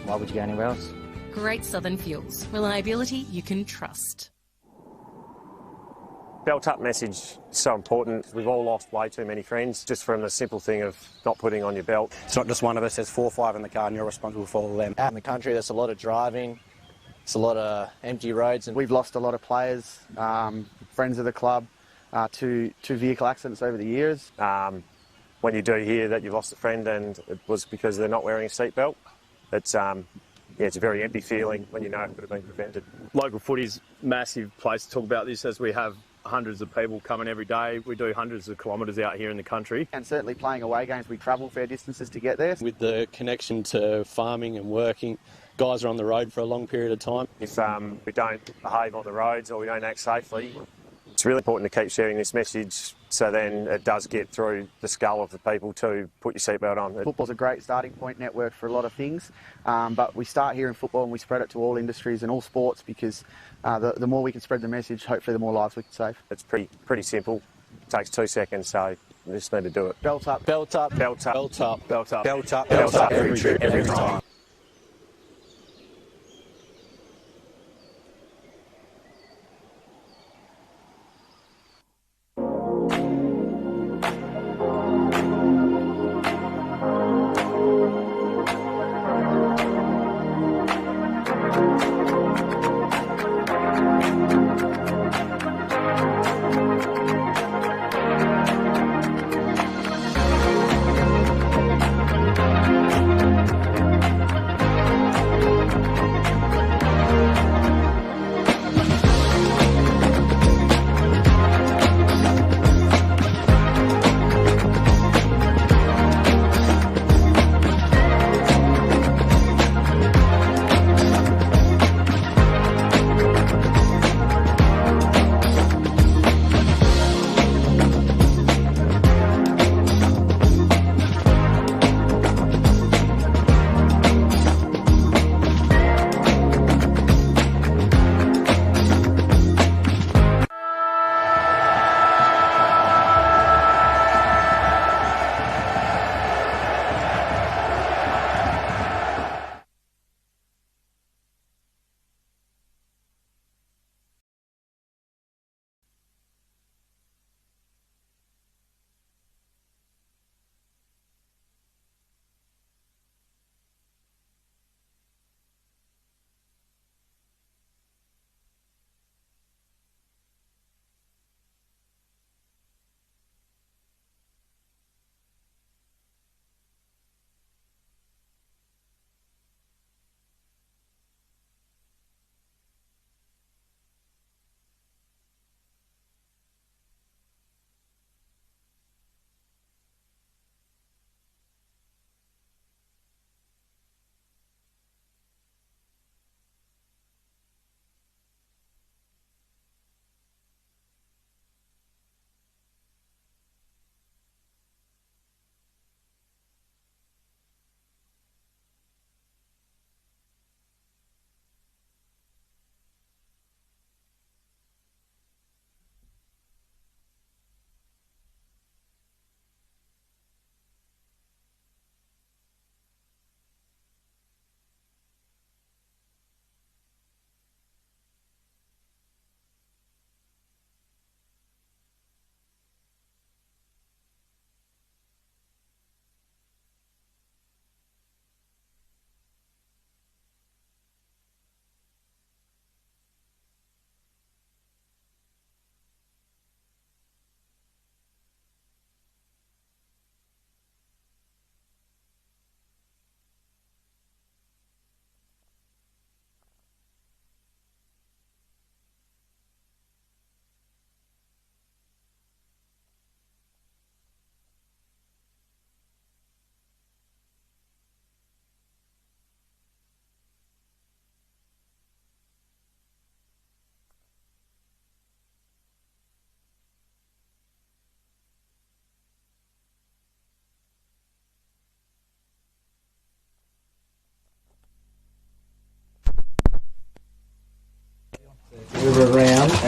Speaker 13: Why would you go anywhere else?
Speaker 9: Great Southern Fuels. Reliability you can trust.
Speaker 14: Belt up message is so important. We've all lost way too many friends just from the simple thing of not putting on your belt.
Speaker 16: It's not just one of us, there's 4 or 5 in the car and you're responsible for all of them.
Speaker 17: Out in the country, there's a lot of driving, there's a lot of empty roads. And
Speaker 15: We've lost a lot of players, friends of the club, to vehicle accidents over the years.
Speaker 14: When you do hear that you've lost a friend and it was because they're not wearing a seatbelt, it's a very empty feeling when you know it could have been prevented.
Speaker 2: Local footy's a massive place to talk about this, as we have hundreds of people coming every day. We do hundreds of kilometres out here in the country.
Speaker 15: And certainly playing away games, we travel fair distances to get there.
Speaker 17: with the connection to farming and working, guys are on the road for a long period of time.
Speaker 14: If we don't behave on the roads or we don't act safely, it's really important to keep sharing this message so then it does get through the skull of the people to put your seatbelt on.
Speaker 15: Football's a great starting point network for a lot of things, but we start here in football and we spread it to all industries and all sports because the more we can spread the message, hopefully the more lives we can save.
Speaker 14: It's pretty simple. It takes 2 seconds, so you just need to do it.
Speaker 15: Belt up.
Speaker 17: Belt up.
Speaker 14: Belt up.
Speaker 17: Belt up.
Speaker 2: Belt up.
Speaker 14: Belt up.
Speaker 17: Belt up.
Speaker 14: Every trip, every time.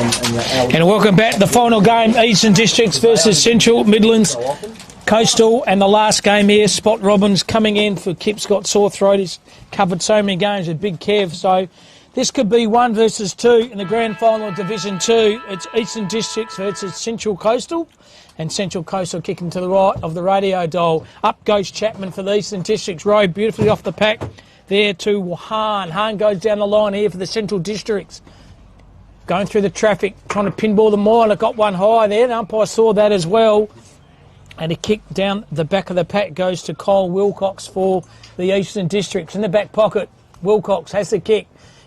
Speaker 5: And welcome back to the final game, Eastern Districts versus Central Midlands Coastal, and the last game here, Spot Robbins coming in for Kip's got sore throat. He's covered so many games with Big Kev, so this could be 1 versus 2 in the grand final of Division 2. It's Eastern Districts versus Central Coastal, and Central Coastal kicking to the right of the radio dial. Up goes Chapman for the Eastern Districts. Rode beautifully off the pack there to Hahn. Hahn goes down the line here for the Central Districts. Going through the traffic, trying to pinball the mile. It got one high there. The umpire saw that as well. And a kick down the back of the pack goes to Kyle Wilcox for the Eastern Districts. In the back pocket, Wilcox has the kick.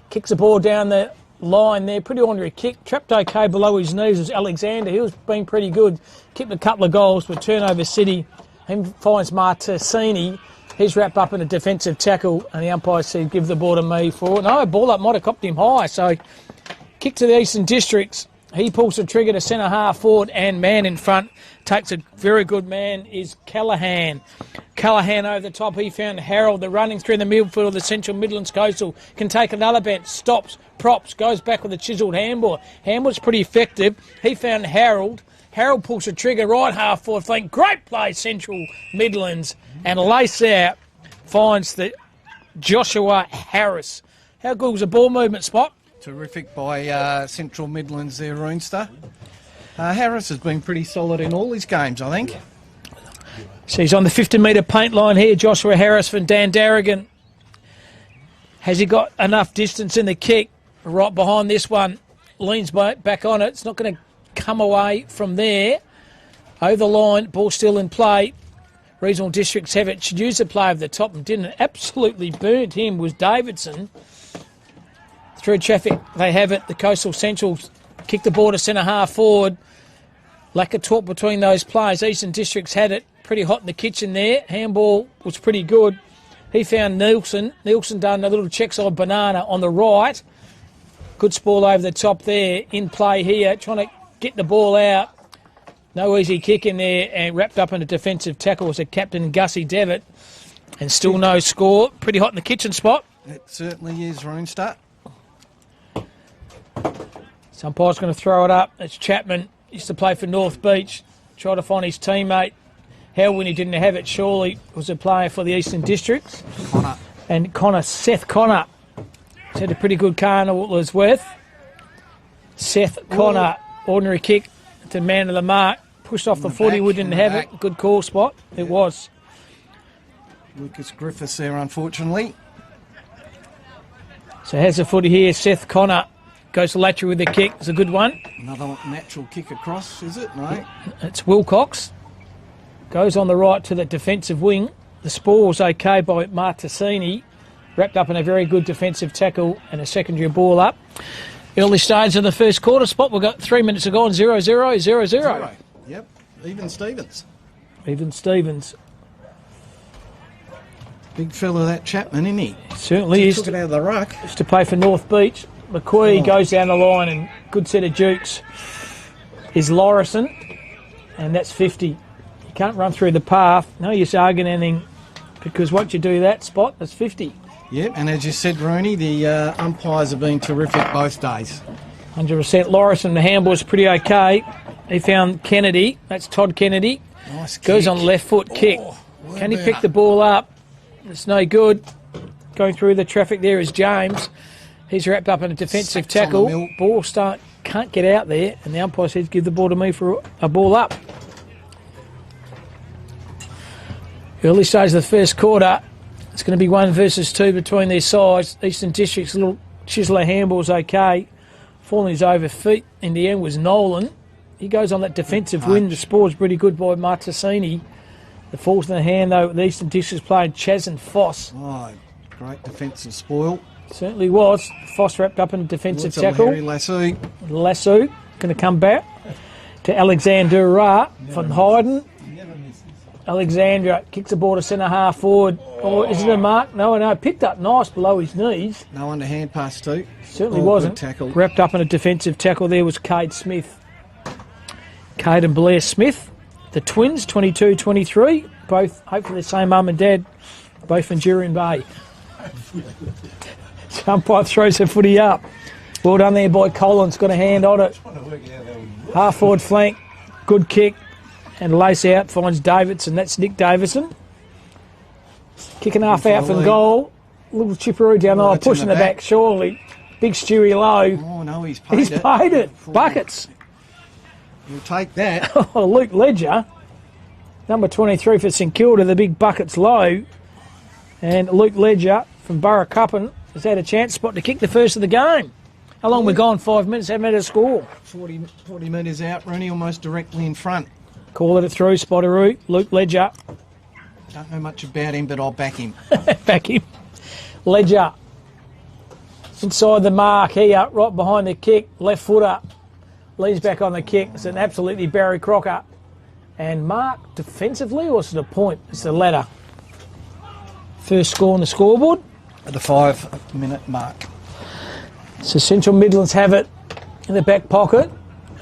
Speaker 5: Kicks the ball down the line there. Pretty ordinary kick. Trapped okay below his knees was Alexander. He was being pretty good. Kicked a couple of goals for Turnover City. He finds Martesini. He's wrapped up in a defensive tackle. And the umpire said, give the ball to me for... No, ball up might have copped him high. So, kick to the Eastern Districts. He pulls the trigger to centre half forward, and man in front takes a very good man is Callahan. Callahan over the top. He found Harold. The running through the midfield of the Central Midlands Coastal can take another bet. Stops, props, goes back with a chiselled handball. Handball's pretty effective. He found Harold. Harold pulls the trigger right half forward flank. Great play, Central Midlands. And lace out finds the Joshua Harris. How good was the ball movement, Spot?
Speaker 6: Terrific by Central Midlands there, Roonster. Harris has been pretty solid in all his games, I think.
Speaker 5: So he's on the 50-metre paint line here, Joshua Harris from Dan Darrigan. Has he got enough distance in the kick? Right behind this one, leans back on it. It's not going to come away from there. Over the line, ball still in play. Regional Districts have it. Should use the play over the top and didn't. Absolutely burnt him was Davidson. Through traffic, they have it. The Coastal Centrals kick the ball to centre half forward. Lack of talk between those players. Eastern Districts had it. Pretty hot in the kitchen there. Handball was pretty good. He found Nielsen. Nielsen done a little check side banana on the right. Good spoil over the top there. In play here. Trying to get the ball out. No easy kick in there. And wrapped up in a defensive tackle was the captain, Gussie Devitt. And still no score. Pretty hot in the kitchen, Spot.
Speaker 6: It certainly is, Roonster.
Speaker 5: Umpire's going to throw it up. It's Chapman. Used to play for North Beach. Tried to find his teammate. How when he didn't have it, surely was a player for the Eastern Districts.
Speaker 6: Connor.
Speaker 5: And Connor, Seth Connor. He's had a pretty good carnival as worth. Seth Connor, ordinary kick to man of the mark. Pushed off the footy, we didn't have it. Good call, Spot. It was.
Speaker 6: Lucas Griffiths there, unfortunately.
Speaker 5: So has the footy here, Seth Connor. Goes to Latry with the kick. It's a good one.
Speaker 6: Another natural kick across, is it? No.
Speaker 5: It's Wilcox. Goes on the right to the defensive wing. The spoil was okay by Martesini. Wrapped up in a very good defensive tackle and a secondary ball up. Early stage of the first quarter. Spot, we've got 3 minutes to go on. 0-0, 0-0.
Speaker 6: Yep. Even Stevens.
Speaker 5: Even Stevens.
Speaker 6: Big fella that Chapman, isn't he?
Speaker 5: Certainly is.
Speaker 6: Took it out of the ruck.
Speaker 5: Used to play for North Beach. McQueen goes down the line and good set of jukes is Lorison, and that's 50. You can't run through the path. No use arguing anything because once you do that, Spot, that's 50.
Speaker 6: Yep, and as you said, Rooney, the umpires have been terrific both days.
Speaker 5: 100%. Lorison, the handball's pretty okay. He found Kennedy. That's Todd Kennedy.
Speaker 6: Nice kick.
Speaker 5: Goes on left foot kick. Can he pick the ball up? It's no good. Going through the traffic there is James. He's wrapped up in a defensive tackle. Ball can't get out there, and the umpire says, give the ball to me for a ball up. Early stage of the first quarter. It's going to be 1 versus 2 between their sides. Eastern District's little chiseler handball's okay. Falling his over feet in the end was Nolan. He goes on that defensive win. The spoil's pretty good by Martesini. The falls in the hand, though, the Eastern District's playing Chaz and Foss.
Speaker 6: Oh, great defensive spoil.
Speaker 5: Certainly was. Foss wrapped up in a defensive tackle.
Speaker 6: Lasso
Speaker 5: going to come back to Alexander from Hyden. Alexandra kicks the ball to centre half forward. Oh, is it a mark? No. Picked up nice below his knees.
Speaker 6: No underhand pass too.
Speaker 5: Certainly wasn't.
Speaker 6: Tackle.
Speaker 5: Wrapped up in a defensive tackle there was Cade Smith. Cade and Blair Smith. The twins, 22-23. Both hopefully the same mum and dad. Both from Jurien Bay. Umpire throws the footy up. Well done there by Collins. Got a hand on it. Half forward flank. Good kick. And lace out. Finds Davidson. That's Nick Davison. Kicking half out from goal. Little chipperoo down there. Pushing the back surely. Big Stewie Lowe.
Speaker 6: Oh, no, he's paid
Speaker 5: He's
Speaker 6: it.
Speaker 5: paid it. Buckets.
Speaker 6: You'll take that.
Speaker 5: Oh, Luke Ledger. Number 23 for St Kilda. The big buckets low. And Luke Ledger from Burracuppin has had a chance spot to kick the first of the game. How long we gone? 5 minutes, haven't had a score.
Speaker 6: 40 metres out, Rooney almost directly in front.
Speaker 5: Call it through, Spotteroo. Luke Ledger.
Speaker 6: Don't know much about him, but I'll back him.
Speaker 5: Back him. Ledger. Inside the mark here, right behind the kick. Left footer. Leads back on the kick. It's an absolutely Barry Crocker. And Mark defensively, or is it a point? It's the latter. First score on the scoreboard.
Speaker 6: At the 5 minute mark.
Speaker 5: So Central Midlands have it in the back pocket.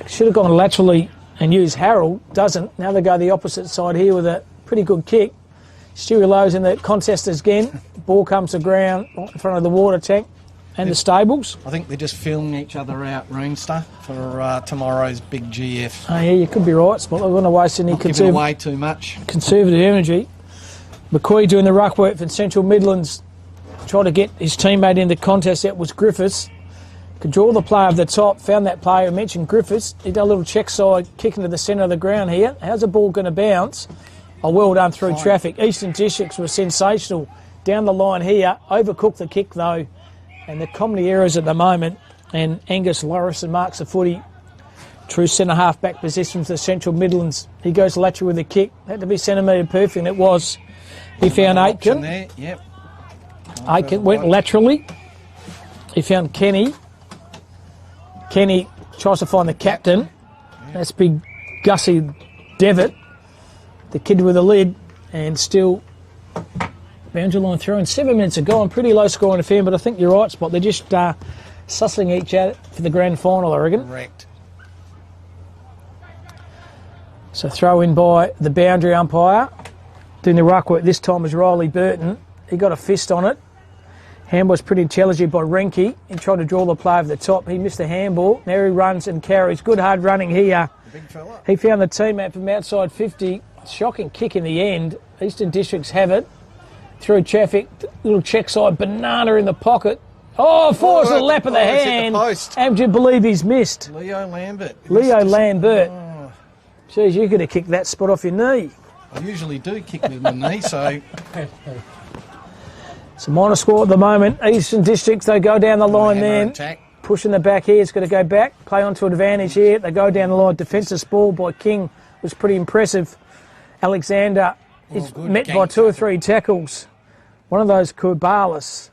Speaker 5: Should have gone laterally and used Harold. Doesn't. Now they go the opposite side here with a pretty good kick. Stewie Lowe's in the contest again. Ball comes to ground right in front of the water tank and the stables.
Speaker 6: I think they're just filming each other out, Roonster, for tomorrow's big GF.
Speaker 5: Oh yeah, you could be right, Spot. They're going to waste any
Speaker 6: giving away too much.
Speaker 5: Conservative energy. McCoy doing the ruck work for Central Midlands. Trying to get his teammate in the contest. That was Griffiths. Could draw the player of the top. Found that player. I mentioned Griffiths. He did a little check side, kick into the centre of the ground here. How's the ball going to bounce? Oh, well done through traffic. Eastern Districts were sensational down the line here. Overcooked the kick though. And the comedy errors at the moment. And Angus Lorison marks the footy. True centre half back position for the Central Midlands. He goes lateral with the kick. Had to be centimetre perfect, and it was. He found Aitken.
Speaker 6: There. Yep.
Speaker 5: Aitken went laterally. He found Kenny. Kenny tries to find the captain. That's big Gussie Devitt, the kid with the lid, and still boundary line through. And 7 minutes ago, I'm pretty low scoring affair, but I think you're right, Spot. They're just sussing each out for the grand final, I reckon.
Speaker 6: Correct.
Speaker 5: So throw in by the boundary umpire. Doing the ruck work this time was Riley Burton. He got a fist on it. Handball's pretty intelligent by Renke. He tried to draw the play over the top. He missed the handball. Now he runs and carries. Good hard running here.
Speaker 6: Big fella.
Speaker 5: He found the teammate from outside 50. Shocking kick in the end. Eastern Districts have it. Through traffic. Little check side. Banana in the pocket. Oh, falls to the lap of the hand. And would you believe he's missed?
Speaker 6: Leo Lambert.
Speaker 5: Leo Lambert. Oh. Jeez, you could have kicked that spot off your knee.
Speaker 6: I usually do kick with my knee, so...
Speaker 5: It's a minor score at the moment. Eastern Districts, they go down the line then. Pushing the back here. It's going to go back. Play onto advantage here. They go down the line. Defensive ball by King was pretty impressive. Alexander is met by 2 or 3 tackles. One of those Kubalis.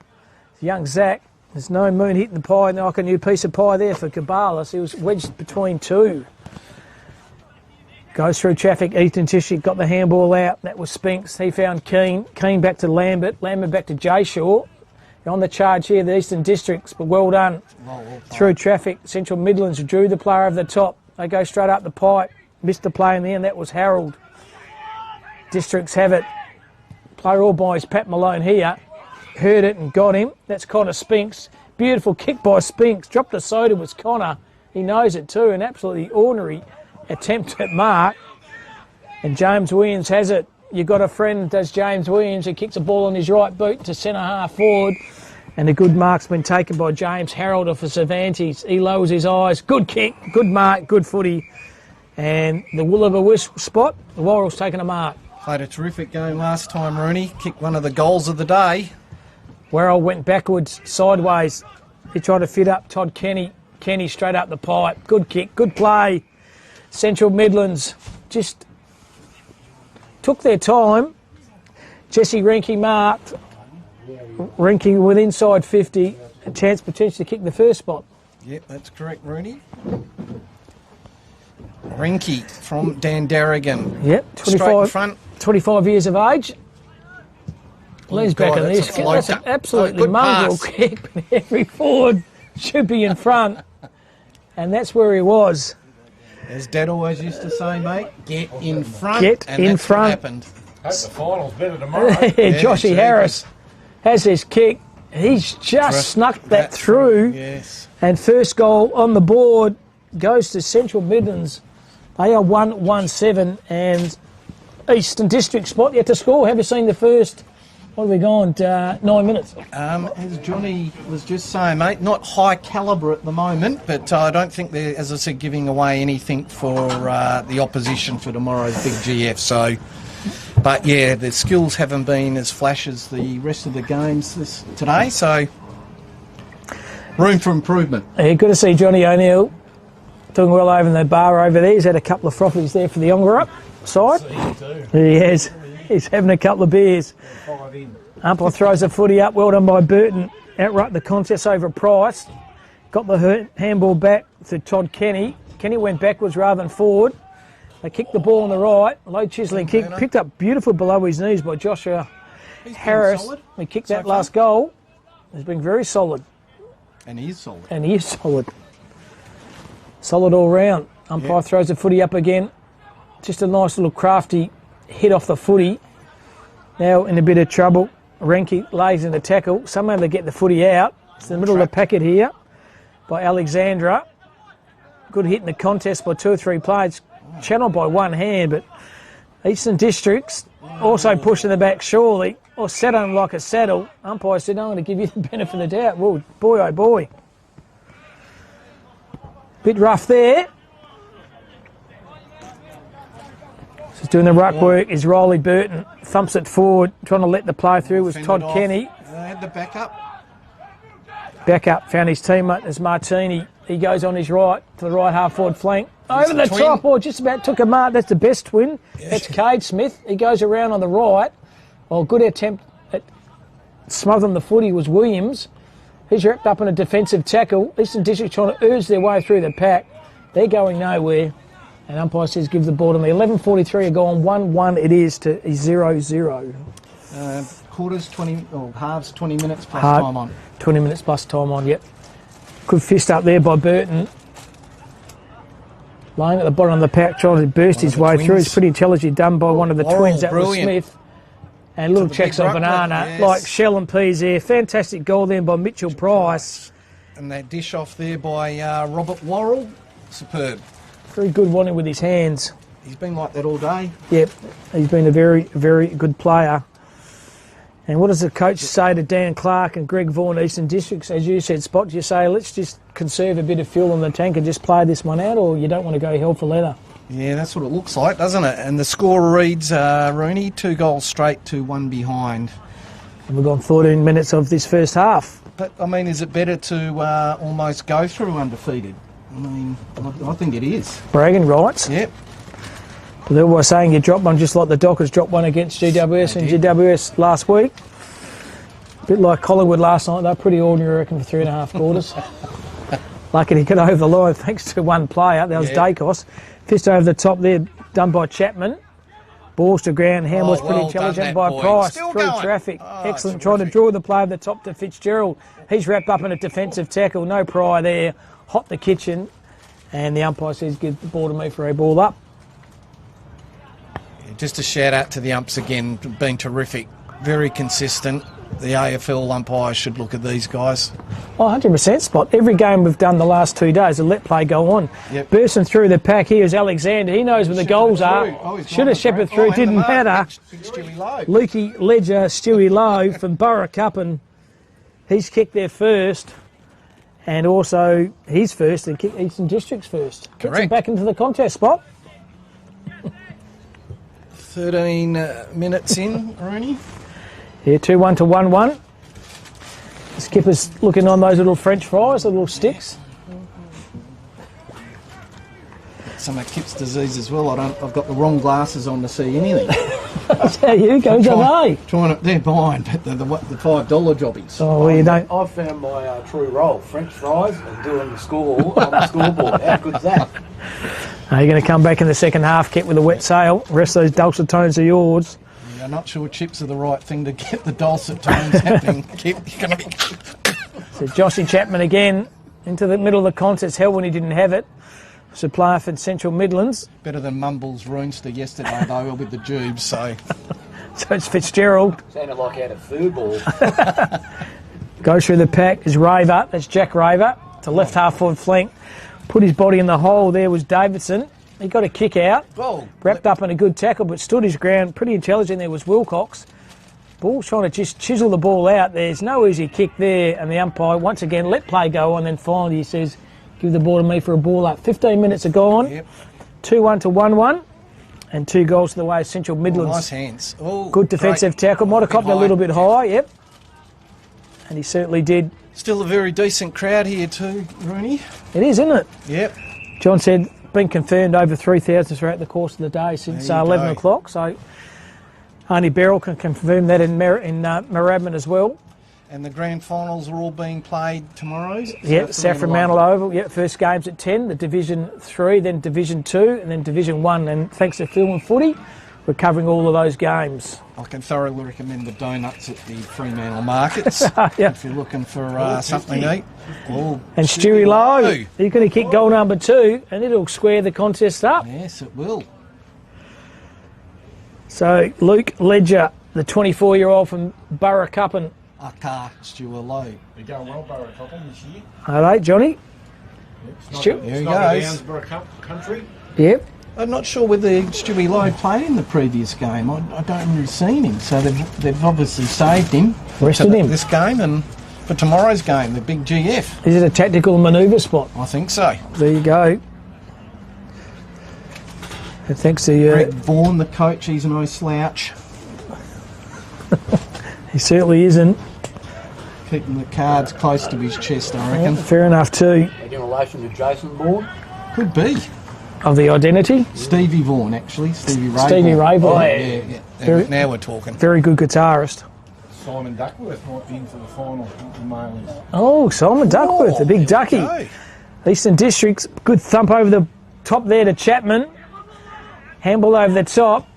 Speaker 5: Young Zach. There's no moon hitting the pie. Like a new piece of pie there for Kubalis. He was wedged between 2. Goes through traffic. Eastern District got the handball out. That was Spinks. He found Keane. Keane back to Lambert. Lambert back to Jayshaw. On the charge here, the Eastern Districts, but well done. Through traffic. Central Midlands drew the player over the top. They go straight up the pipe. Missed the play in the end. That was Harold. Districts have it. Player all by is Pat Malone here. Heard it and got him. That's Connor Spinks. Beautiful kick by Spinks. Dropped the soda was Connor. He knows it too. An absolutely ordinary attempt at mark. And James Williams has it. You've got a friend, does James Williams, who kicks a ball on his right boot to centre half forward. And a good mark's been taken by James Harold off of Cervantes. He lowers his eyes. Good kick, good mark, good footy. And the will-o'-the-wisp spot, the Warrell's taken a mark.
Speaker 6: Played a terrific game last time, Rooney. Kicked one of the goals of the day.
Speaker 5: Warrell went backwards, sideways. He tried to fit up Todd Kenny. Kenny straight up the pipe. Good kick, good play. Central Midlands just took their time. Jesse Renke marked. Renke with inside 50. A chance potentially to kick the first spot.
Speaker 6: Yep, that's correct, Rooney. Renke from Dandaragan.
Speaker 5: Yep, 25 years of age. Leans back on this. That's an absolutely mongrel kick. But every forward should be in front. And that's where he was.
Speaker 6: As Dad always used to say, mate, get in front.
Speaker 5: Get
Speaker 6: and
Speaker 5: in
Speaker 6: that's
Speaker 5: front.
Speaker 6: What happened.
Speaker 1: Hope the final's better tomorrow.
Speaker 5: Joshy Harris has his kick. He's just snuck that through.
Speaker 6: Yes.
Speaker 5: And first goal on the board goes to Central Midlands. They are 1-1-7 and Eastern District spot yet to score. Have you seen the first, what have we gone, 9 minutes?
Speaker 6: As Johnny was just saying, mate, not high calibre at the moment, but I don't think they're, as I said, giving away anything for the opposition for tomorrow's big GF. So, but yeah, the skills haven't been as flash as the rest of the games today, so room for improvement.
Speaker 5: Yeah, good to see Johnny O'Neill doing well over in the bar over there. He's had a couple of frothies there for the Ongerup side. He has. He's having a couple of beers. Umpire throws the footy up. Well done by Burton. Outright the contest over Price. Got the handball back to Todd Kenny. Kenny went backwards rather than forward. They kicked the ball on the right. Low chiselling kick. Picked up beautiful below his knees by Joshua Harris. He kicked that last goal. He's been very solid.
Speaker 6: And he is solid.
Speaker 5: And he is solid. Solid all round. Umpire throws the footy up again. Just a nice little crafty hit off the footy. Now in a bit of trouble. Renke lays in the tackle. Somehow they get the footy out. It's in the middle of the packet here by Alexandra. Good hit in the contest by 2 or 3 players. Channeled by one hand, but Eastern Districts also pushing the back surely. Or sat on like a saddle. Umpire said, I'm going to give you the benefit of the doubt. Well, boy, oh boy. Bit rough there. Just doing the ruck work is Riley Burton. Thumps it forward, trying to let the play through was Todd Kenny.
Speaker 6: Had the backup.
Speaker 5: Backup, found his teammate as Martini. He goes on his right to the right half forward flank. Over the top, or just about took a mark. That's the best twin. That's Cade Smith. He goes around on the right. Well, good attempt at smothering the footy was Williams. He's wrapped up in a defensive tackle. Eastern District trying to urge their way through the pack. They're going nowhere. And umpire says give the ball to me. 11:43 are gone. 1-1 it is to 0-0.
Speaker 6: Quarters 20, or halves 20 minutes plus time on.
Speaker 5: 20 minutes plus time on, yep. Good fist up there by Burton. Lying at the bottom of the pack, trying to burst his way through. It's pretty intelligently done by one of the twins. That was Smith. And little checks on banana, like shell and peas there. Fantastic goal then by Mitchell Price.
Speaker 6: And that dish off there by Robert Worrell. Superb.
Speaker 5: Very good one with his hands.
Speaker 6: He's been like that all day.
Speaker 5: Yep, he's been a very, very good player. And what does the coach say to Dan Clark and Greg Vaughan, Eastern Districts? As you said, Spot, do you say, let's just conserve a bit of fuel in the tank and just play this one out, or you don't want to go hell for leather?
Speaker 6: Yeah, that's what it looks like, doesn't it? And the score reads, Rooney, 2 goals straight to 1 behind.
Speaker 5: And we've gone 14 minutes of this first half.
Speaker 6: But, I mean, is it better to almost go through undefeated? I mean, I think it is.
Speaker 5: Bragging rights.
Speaker 6: Yep.
Speaker 5: But they were saying you dropped one just like the Dockers dropped one against GWS and GWS last week. A bit like Collingwood last night. They're pretty ordinary, I reckon, for 3.5 quarters. Lucky to get over the line thanks to one player. That was Dacos. Fist over the top there, done by Chapman. Balls to ground. Hand was pretty intelligent by Price. Through traffic. Excellent. Trying to draw the play over the top to Fitzgerald. He's wrapped up in a defensive tackle. No Pryor there. Hot the kitchen. And the umpire says, give the ball to me for a ball up.
Speaker 6: Just a shout out to the umps again, been terrific, very consistent. The AFL umpires should look at these guys.
Speaker 5: Oh, 100% Spot. Every game we've done the last 2 days, the let play go on.
Speaker 6: Yep.
Speaker 5: Bursting through the pack here is Alexander. He knows where the goals are. Should have shepherded through, didn't matter. Lukey Ledger, Stewie Lowe from Borough Cup, and he's kicked there first. And also he's first and kicked Eastern Districts first. Gets him back into the contest, Spot.
Speaker 6: 13 minutes in, Rooney.
Speaker 5: Yeah, 2-1 to 1-1. The skipper's looking on those little French fries, the little sticks.
Speaker 6: Some of Kip's disease as well. I've got the wrong glasses on to see anything.
Speaker 5: That's how you go, don't they?
Speaker 6: They're mine, but the $5 jobbies.
Speaker 5: Oh, well, you don't.
Speaker 7: I've found my true role, French fries and doing the score on the scoreboard. How good's that?
Speaker 5: You're going to come back in the second half, Kip, with a wet sail. The rest of those dulcet tones are yours.
Speaker 6: Yeah, I'm not sure chips are the right thing to get the dulcet tones happening, Kip.
Speaker 5: So Joshy Chapman again into the middle of the contest. Hell when he didn't have it. It's a player for Central Midlands.
Speaker 6: Better than Mumbles Roonster yesterday, though, with the Jubes, so...
Speaker 5: So it's Fitzgerald.
Speaker 7: Sounded like out of food ball.
Speaker 5: Goes through the pack is Raver. That's Jack Raver. To left half forward flank. Put his body in the hole. There was Davidson. He got a kick out.
Speaker 6: Oh,
Speaker 5: wrapped up in a good tackle, but stood his ground. Pretty intelligent there was Wilcox. Ball trying to just chisel the ball out. There's no easy kick there. And the umpire, once again, let play go on. Then finally he says, give the ball to me for a ball up. 15 minutes are gone.
Speaker 6: Yep.
Speaker 5: 2-1 to 1-1. And 2 goals to the way of Central Midlands.
Speaker 6: Nice hands. Oh,
Speaker 5: good defensive tackle. Might have copped a little bit high, yep. And he certainly did.
Speaker 6: Still a very decent crowd here too, Rooney.
Speaker 5: It is, isn't it?
Speaker 6: Yep.
Speaker 5: John said, been confirmed over 3,000 throughout the course of the day since 11 o'clock. So Arnie Beryl can confirm that in Moorabbin as well.
Speaker 6: And the grand finals are all being played tomorrow?
Speaker 5: Yep, Saffron Mantle Oval. Yep, first game's at 10, the Division 3, then Division 2, and then Division 1. And thanks to Film and Footy, we're covering all of those games.
Speaker 6: I can thoroughly recommend the donuts at the Fremantle markets
Speaker 5: yep.
Speaker 6: if you're looking for something to eat. Oh,
Speaker 5: and Stewie Lowe, he's going to kick goal number 2, and it'll square the contest up.
Speaker 6: Yes, it will.
Speaker 5: So Luke Ledger, the 24-year-old from Burracuppin.
Speaker 6: Stewie Lowe.
Speaker 1: They're going well, Burracuppin this year.
Speaker 5: All right, Johnny.
Speaker 6: Here he goes.
Speaker 1: Country.
Speaker 5: Yep.
Speaker 6: I'm not sure whether Stewie Lowe played in the previous game. I don't remember seeing him, so they've obviously saved him.
Speaker 5: Rested him.
Speaker 6: This game and for tomorrow's game, the big GF.
Speaker 5: Is it a tactical manoeuvre spot?
Speaker 6: I think so.
Speaker 5: There you go. And thanks to
Speaker 6: Greg Vaughan, the coach, he's no slouch.
Speaker 5: He certainly isn't.
Speaker 6: Keeping the cards close to his chest, I reckon.
Speaker 5: Yeah, fair enough too.
Speaker 7: In relation to Jason Vaughan?
Speaker 6: Could be.
Speaker 5: Of the identity?
Speaker 6: Stevie Vaughan, actually. Stevie Ray
Speaker 5: Vaughan.
Speaker 6: Oh, yeah. Now we're talking.
Speaker 5: Very good guitarist.
Speaker 1: Simon Duckworth might be in for the final.
Speaker 5: Oh, Simon Duckworth, the big ducky. Eastern Districts, good thump over the top there to Chapman. Handball over the top.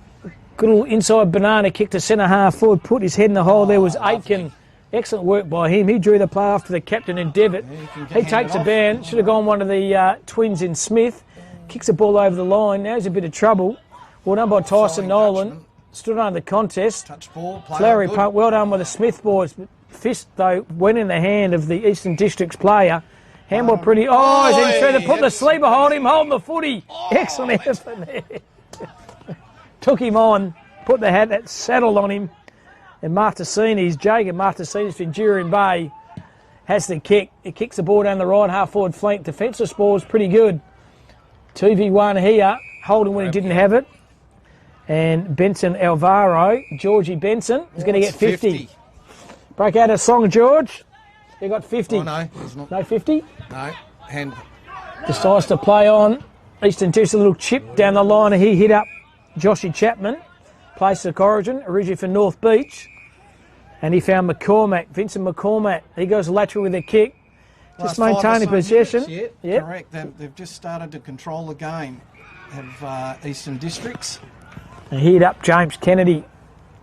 Speaker 5: Good little inside banana kick to centre half forward. Put his head in the hole. There was Aitken. Excellent work by him. He drew the play after the captain in Devitt. He takes a ban. Should have gone one of the twins in Smith. Kicks the ball over the line. Now he's a bit of trouble. Well done by Tyson Nolan. Stood under the contest.
Speaker 6: Touch ball.
Speaker 5: Flowery punt. Well done by the Smith boys. Fist, though, went in the hand of the Eastern Districts player. Handball pretty. Oh, he's in further. Put the sleeper hold him. Holding the footy. Excellent effort there. Took him on. Put the hat that saddled on him. And Martesini's, Jacob Martesini's from Jurien Bay, has the kick. He kicks the ball down the right half forward flank. Defensive ball is pretty good. 2v1 here. Holden when he didn't have it. And Benson Alvaro, Georgie Benson, is going to get 50. Break out a song, George. You got 50.
Speaker 6: Oh, no, he's not.
Speaker 5: No 50?
Speaker 6: No. Hand.
Speaker 5: Decides to play on. Eastern just a little chip down the line. He hit up Joshy Chapman. Plays the Corrigan, originally for North Beach. And he found McCormack, Vincent McCormack. He goes lateral with a kick. Just maintaining possession.
Speaker 6: Yep. Correct. They've just started to control the game of Eastern Districts.
Speaker 5: And he hit up James Kennedy.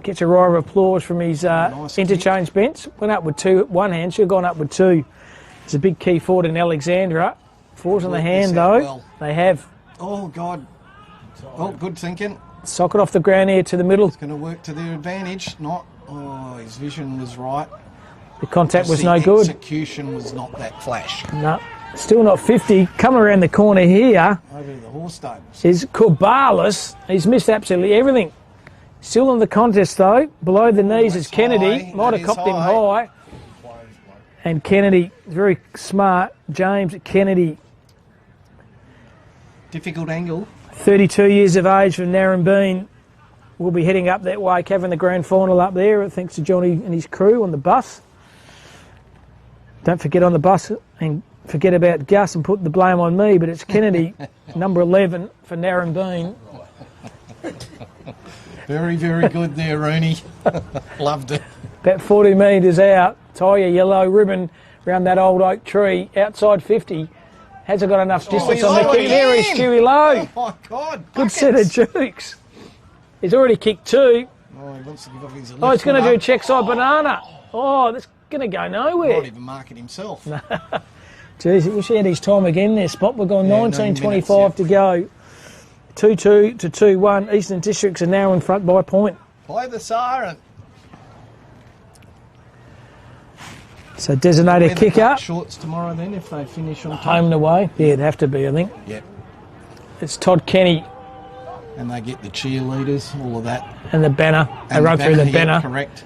Speaker 5: Gets a roar of applause from his interchange bench. Went up with one hand, should have gone up with 2. It's a big key forward in Alexandra. Fours on the hand though.
Speaker 6: Well.
Speaker 5: They have.
Speaker 6: Oh, God. Oh, good thinking.
Speaker 5: Sock it off the ground here to the middle.
Speaker 6: It's going to work to their advantage. Oh, his vision was right.
Speaker 5: The contact was
Speaker 6: the
Speaker 5: no good.
Speaker 6: Execution was not that flash.
Speaker 5: No, still not 50. Coming around the corner here
Speaker 6: over to the horse stables
Speaker 5: is Corbalis. He's missed absolutely everything. Still in the contest though. Below the knees is Kennedy. Might have copped him high. And Kennedy, very smart. James Kennedy.
Speaker 6: Difficult angle.
Speaker 5: 32 years of age from Narrabeen. We'll be heading up that way, covering the grand final up there, thanks to Johnny and his crew on the bus. Don't forget on the bus and forget about Gus and put the blame on me, but it's Kennedy, number 11 for Narrabeen.
Speaker 6: Very, very good there, Rooney. Loved it.
Speaker 5: About 40 metres out, tie your yellow ribbon around that old oak tree, outside 50. Hasn't got enough distance on the kick. There is Stewie Lowe.
Speaker 6: Oh, my God.
Speaker 5: Good set of jukes. He's already kicked 2.
Speaker 6: Oh, he wants to give off his
Speaker 5: he's going to do a check side banana. Oh, that's going to go nowhere.
Speaker 6: Not even mark it himself.
Speaker 5: Jeez, he wish he had his time again there, Spot. We've got 19:25 to go. 2-2 to 2-1. Eastern Districts are now in front by a point.
Speaker 6: Play the siren.
Speaker 5: So designated kicker.
Speaker 6: Shorts tomorrow then if they finish on top.
Speaker 5: Home and away. Yeah, it'd have to be, I think.
Speaker 6: Yep.
Speaker 5: It's Todd Kenny.
Speaker 6: And they get the cheerleaders, all of that.
Speaker 5: And the banner. They run through the banner.
Speaker 6: Correct.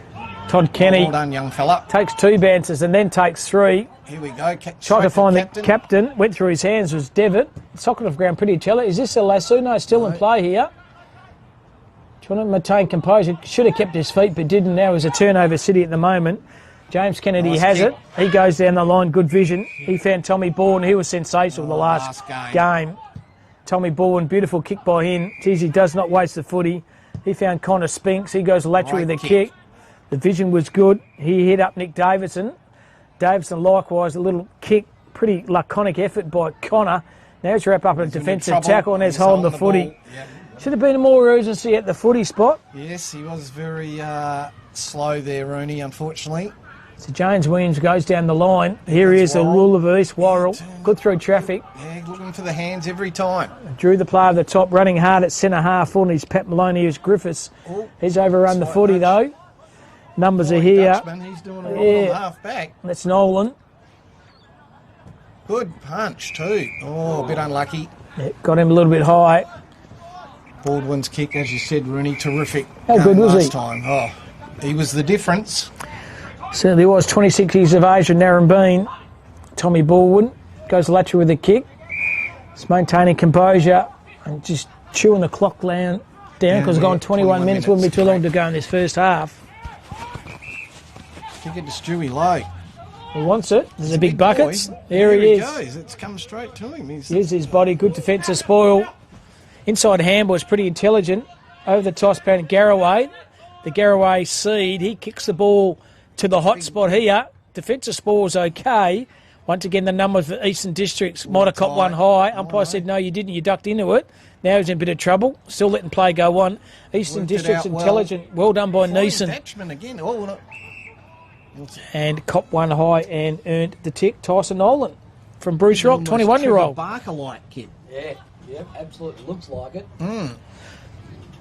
Speaker 5: Todd Kenny.
Speaker 6: Well done, young fella.
Speaker 5: Takes 2 bounces and then takes 3.
Speaker 6: Here we go.
Speaker 5: Tried to find the captain. Went through his hands, was Devitt. Socket off ground, pretty cello. Is this a lasso? No, still in play here. Trying to maintain composure. Should have kept his feet, but didn't. Now is a turnover city at the moment. James Kennedy has it. He goes down the line, good vision. He found Tommy Bourne. He was sensational the last game. Tommy Bourne, beautiful kick by him. Geez, he does not waste the footy. He found Connor Spinks. He goes lateral with a kick. The vision was good. He hit up Nick Davidson. Davidson likewise, a little kick. Pretty laconic effort by Connor. Now it's wrap up a defensive tackle and there's holding the footy.
Speaker 6: Yep.
Speaker 5: Should have been more urgency at the footy spot.
Speaker 6: Yes, he was very slow there, Rooney, unfortunately.
Speaker 5: So James Williams goes down the line. Here he is, the Lula of East Worrell. Good through traffic.
Speaker 6: Yeah, looking for the hands every time.
Speaker 5: Drew the player at the top, running hard at centre half. On his Pat Maloney, who's Griffiths. He's overrun the footy though. Numbers are here.
Speaker 6: Dutchman, he's doing a lot on half back.
Speaker 5: That's Nolan.
Speaker 6: Good punch too. Oh, a bit unlucky.
Speaker 5: Yeah, got him a little bit high.
Speaker 6: Baldwin's kick, as you said, Rooney, terrific.
Speaker 5: How good was he?
Speaker 6: Last time. Oh, he was the difference.
Speaker 5: Certainly was. 26 years of age and Narrabeen. Tommy Baldwin goes lateral with a kick. It's maintaining composure and just chewing the clock down because it's gone 21 minutes. Wouldn't be too long to go in this first half.
Speaker 6: Kick it to Stewie Lowe.
Speaker 5: He wants it. There's a big buckets.
Speaker 6: Boy.
Speaker 5: There he is.
Speaker 6: Goes. It's come straight to him.
Speaker 5: Here's his body. Good defensive spoil. Inside handball is pretty intelligent. Over the toss pan, Garraway. The Garraway seed. He kicks the ball to the hot spot here. Defensive spoil is okay. Once again, the numbers for Eastern Districts might have caught one high. Umpire said, no, you didn't. You ducked into it. Now he's in a bit of trouble. Still letting play go on. Eastern Districts intelligent. Well done by Neeson.
Speaker 6: Dutchman again.
Speaker 5: And cop one high and earned the tick. Tyson Nolan from Bruce Rock, 21-year-old.
Speaker 6: Barker-like kid.
Speaker 7: Yeah, absolutely looks like it.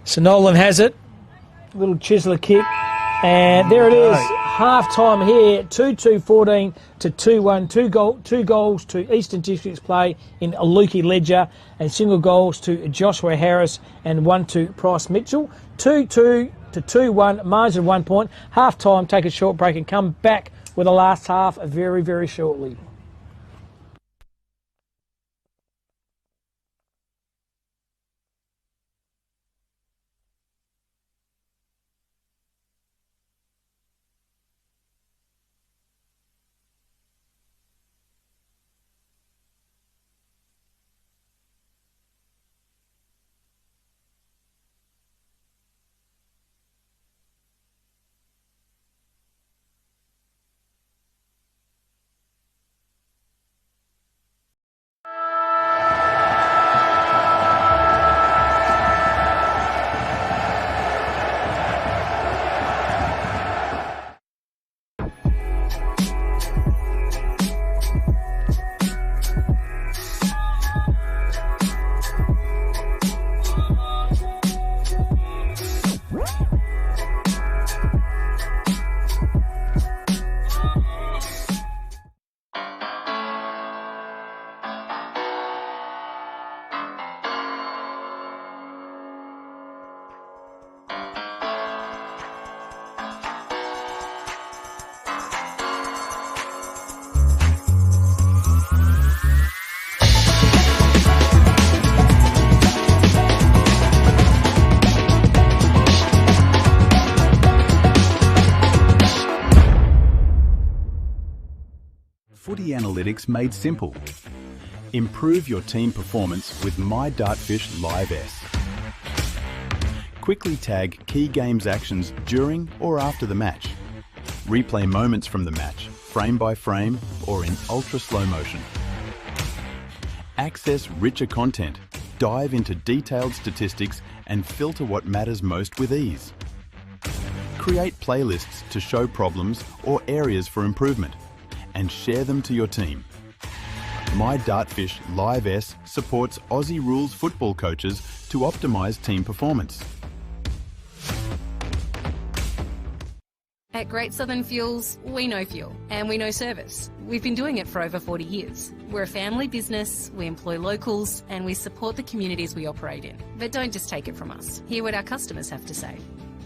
Speaker 5: So Nolan has it. Little chiseler kick. And there it is. Half-time here. 2-2-14 to 2-1. Two goals to Eastern Districts play in Lukey Ledger and single goals to Joshua Harris and 1 to Price Mitchell. 2-2 to 2-1, margin of 1 point. Half-time, take a short break and come back with the last half very, very shortly.
Speaker 8: Footy analytics made simple. Improve your team performance with My Dartfish Live S. Quickly tag key games actions during or after the match. Replay moments from the match, frame by frame or in ultra slow motion. Access richer content, dive into detailed statistics and filter what matters most with ease. Create playlists to show problems or areas for improvement and share them to your team. My Dartfish Live S supports Aussie rules football coaches to optimise team performance.
Speaker 9: At Great Southern Fuels, we know fuel and we know service. We've been doing it for over 40 years. We're a family business, we employ locals and we support the communities we operate in. But don't just take it from us. Hear what our customers have to say.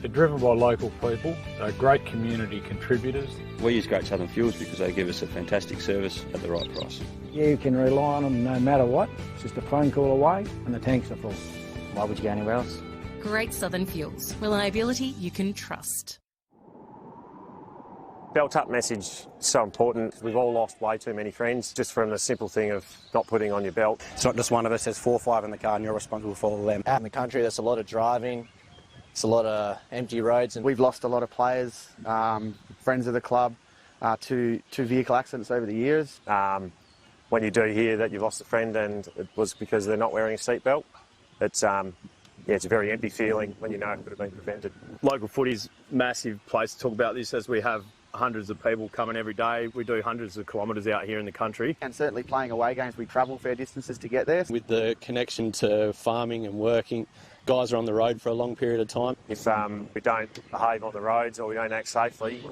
Speaker 10: They're driven by local people, they're great community contributors.
Speaker 11: We use Great Southern Fuels because they give us a fantastic service at the right price.
Speaker 12: You can rely on them no matter what. It's just a phone call away and the tanks are full.
Speaker 13: Why would you go anywhere else?
Speaker 9: Great Southern Fuels. Reliability you can trust.
Speaker 14: Belt up message so important. We've all lost way too many friends just from the simple thing of not putting on your belt.
Speaker 16: It's not just one of us, there's 4 or 5 in the car and you're responsible for all of them.
Speaker 17: Out in the country, there's a lot of driving, it's a lot of empty roads. And
Speaker 15: we've lost a lot of players, friends of the club, to vehicle accidents over the years.
Speaker 14: When you do hear that you've lost a friend and it was because they're not wearing a seatbelt, it's a very empty feeling when you know it could have been prevented.
Speaker 2: Local footy's massive place to talk about this, as we have hundreds of people coming every day. We do hundreds of kilometres out here in the country.
Speaker 15: And certainly playing away games, we travel fair distances to get there.
Speaker 17: With the connection to farming and working, guys are on the road for a long period of time.
Speaker 14: If we don't behave on the roads or we don't act safely,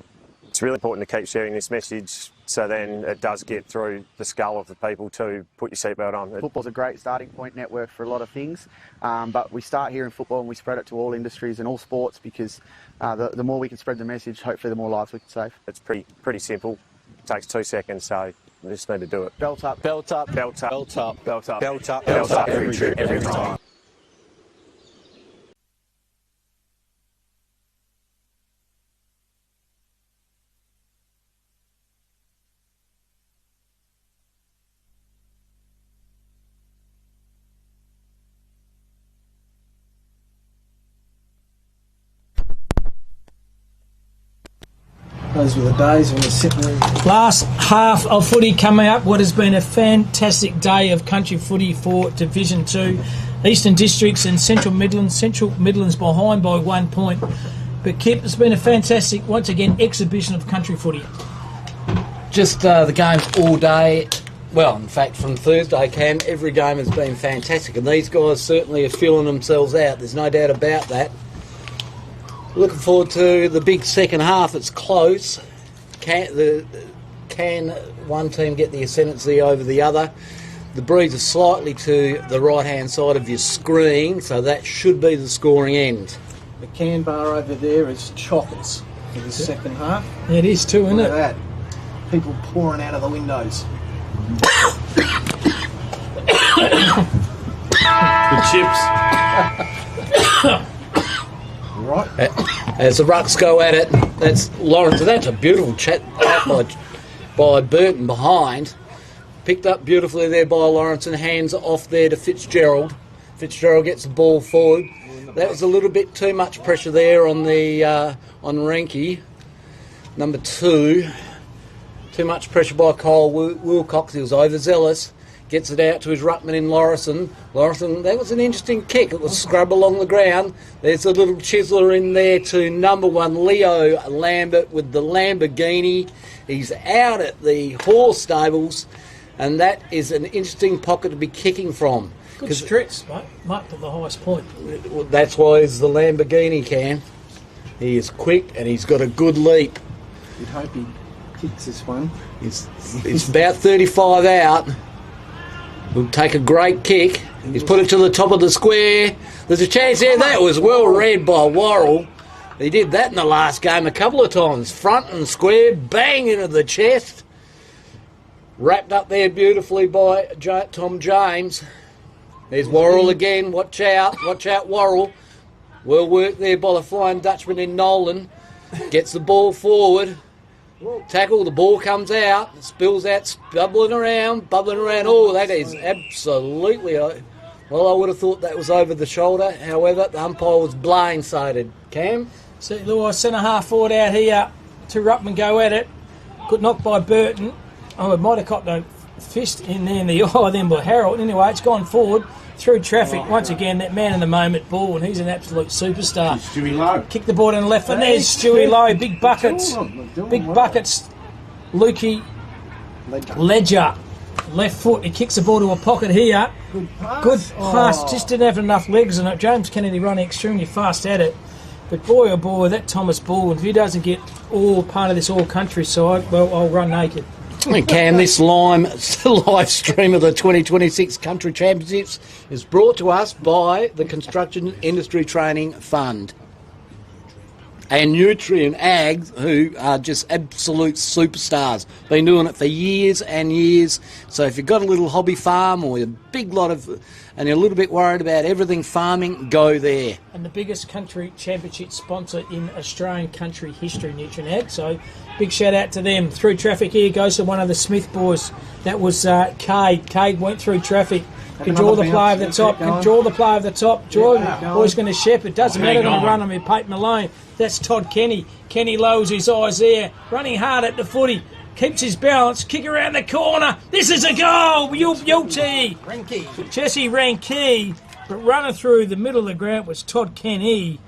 Speaker 14: it's really important to keep sharing this message so then it does get through the skull of the people to put your seatbelt on.
Speaker 15: Football's a great starting point network for a lot of things, but we start here in football and we spread it to all industries and all sports because the more we can spread the message, hopefully the more lives we can save.
Speaker 14: It's pretty simple. It takes 2 seconds, so we just need to do it.
Speaker 15: Belt up.
Speaker 17: Belt up.
Speaker 14: Belt up.
Speaker 17: Belt up.
Speaker 14: Belt up.
Speaker 17: Belt up.
Speaker 14: Belt up. Every trip, every time.
Speaker 6: Those were the days when we're sitting there.
Speaker 5: Last half of footy coming up. What has been a fantastic day of country footy for Division 2. Eastern Districts and Central Midlands. Central Midlands behind by 1 point. But Kip, it's been a fantastic, once again, exhibition of country footy.
Speaker 7: Just the games all day. Well, in fact, from Thursday, Cam, every game has been fantastic. And these guys certainly are feeling themselves out. There's no doubt about that. Looking forward to the big second half. It's close. Can one team get the ascendancy over the other? The breeze is slightly to the right-hand side of your screen, so that should be the scoring end.
Speaker 6: The can bar over there is chockers for the second half.
Speaker 5: It is too, isn't it?
Speaker 6: Look at that. People pouring out of the windows.
Speaker 1: The chips.
Speaker 6: Right.
Speaker 7: As the Rucks go at it, that's Lawrence. That's a beautiful chat by Burton behind. Picked up beautifully there by Lawrence and hands off there to Fitzgerald. Fitzgerald gets the ball forward. That was a little bit too much pressure there on the on Renke. Number 2. Too much pressure by Kyle Wilcox. He was overzealous. Gets it out to his ruckman in Lorison. Lorison, that was an interesting kick. It was scrub along the ground. There's a little chiseler in there to number 1, Leo Lambert with the Lamborghini. He's out at the horse stables, and that is an interesting pocket to be kicking from.
Speaker 5: Good stretch, mate. Marked at the highest point.
Speaker 7: That's why he's the Lamborghini, Cam. He is quick and he's got a good leap.
Speaker 6: You'd hope he kicks this one.
Speaker 7: It's about 35 out. Will take a great kick. He's put it to the top of the square. There's a chance there. That was well read by Worrell. He did that in the last game a couple of times. Front and square, bang into the chest. Wrapped up there beautifully by Tom James. There's Worrell again. Watch out, Worrell. Well worked there by the Flying Dutchman in Nolan. Gets the ball forward. Tackle, the ball comes out, spills out, bubbling around. Oh, that is absolutely... Well, I would have thought that was over the shoulder. However, the umpire was blindsided. Cam?
Speaker 5: See, Lewis, centre half forward out here. 2 ruckmen go at it. Good knock by Burton. Oh, it might have copped a fist in there in the eye then by Harold. Anyway, it's gone forward through traffic. Once again, that man in the moment, ball, and he's an absolute superstar.
Speaker 1: Stewie Lowe.
Speaker 5: Kick the ball in the left, and there's Stewie Lowe. Big buckets. Big buckets. Lukey Ledger. Left foot. He kicks the ball to a pocket here. Good pass. Just didn't have enough legs in it. James Kennedy running extremely fast at it. But boy, oh boy, that Thomas Ball, if he doesn't get all part of this all-country side, well, I'll run naked.
Speaker 7: And Cam, this live stream of the 2026 Country Championships is brought to us by the Construction Industry Training Fund and Nutrien Ag, who are just absolute superstars. Been doing it for years and years. So if you've got a little hobby farm or a big lot of, and you're a little bit worried about everything farming, go there.
Speaker 5: And the biggest country championship sponsor in Australian country history, Nutrien Ag. So big shout out to them. Through traffic here goes to one of the Smith boys. That was Cade. Cade went through traffic. Can draw the play of the top. Can draw the play of the top. Draw. Boy's going to shepherd. Doesn't matter. Going to run him with Peyton Malone. That's Todd Kenny. Kenny lowers his eyes there. Running hard at the footy. Keeps his balance. Kick around the corner. This is a goal. Yulty. Jesse Ranke. But running through the middle of the ground was Todd Kenny.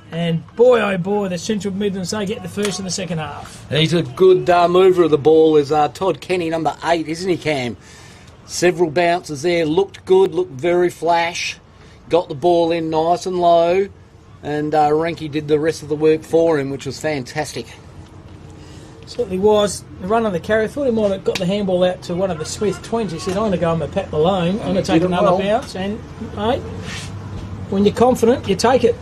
Speaker 5: And boy, oh boy, the Central Midlands, they get the first and the second half.
Speaker 7: He's a good mover of the ball, is Todd Kenny, number 8, isn't he, Cam? Several bounces there, looked good, looked very flash. Got the ball in nice and low. And Ranke did the rest of the work for him, which was fantastic.
Speaker 5: Certainly was. The run on the carry, I thought he might have got the handball out to one of the Smith twins. He said, I'm going to go on my Pat Malone. I'm going to take another bounce. And, mate, when you're confident, you take it.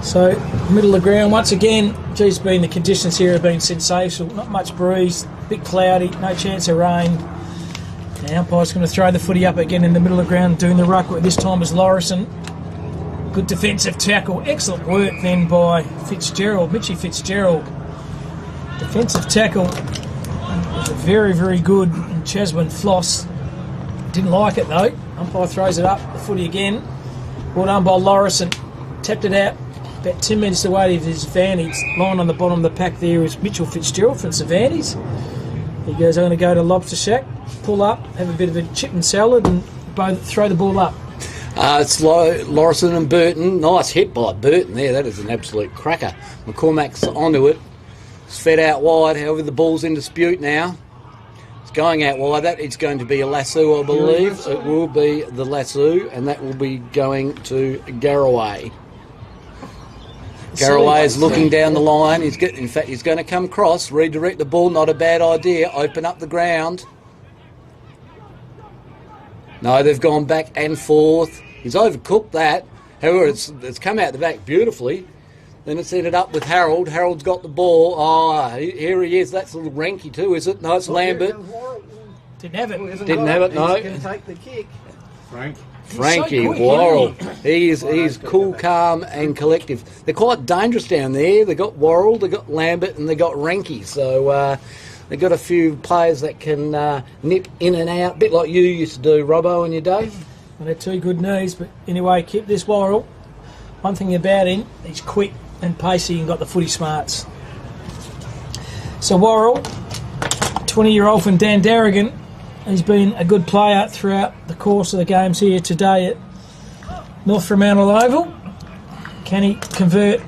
Speaker 5: So, middle of the ground, once again, geez, the conditions here have been sensational. Not much breeze, a bit cloudy, no chance of rain. The umpire's going to throw the footy up again in the middle of the ground, doing the ruck. This time is Lorison. Good defensive tackle. Excellent work then by Fitzgerald, Mitchie Fitzgerald. Defensive tackle was very, very good. And Chaswin Floss didn't like it though. Umpire throws it up, the footy again. Well done by Lorison. Tapped it out. About 10 minutes away of his advantage. Lying on the bottom of the pack there is Mitchell Fitzgerald from Cervantes. He goes, I'm going to go to Lobster Shack, pull up, have a bit of a chicken salad and both throw the ball up.
Speaker 7: It's Lorison and Burton. Nice hit by Burton there. That is an absolute cracker. McCormack's onto it. It's fed out wide. However, the ball's in dispute now. It's going out wide. That is going to be a lasso, I believe. It will be the lasso, and that will be going to Garraway. Garraway is looking down the line. He's going to come across, redirect the ball. Not a bad idea. Open up the ground. No, they've gone back and forth. He's overcooked that. However, it's come out the back beautifully. Then it's ended up with Harold. Harold's got the ball. Oh, here he is. That's a little Ranky too, is it? No, it's Lambert.
Speaker 5: Didn't have it.
Speaker 7: Didn't have it, no.
Speaker 6: He's going to take the kick.
Speaker 7: Frankie
Speaker 5: so quick,
Speaker 7: Worrell. He's cool, calm and collective. They're quite dangerous down there. They got Worrell, they got Lambert and they got Ranky. So they've got a few players that can nip in and out, a bit like you used to do, Robbo, in your day.
Speaker 5: Well, they're two good knees, but anyway, keep this Worrell. One thing about him, he's quick and pacey and got the footy smarts. So Worrell, 20-year-old from Dandaragan, he's been a good player throughout the course of the games here today at North Fremantle Oval. Can he convert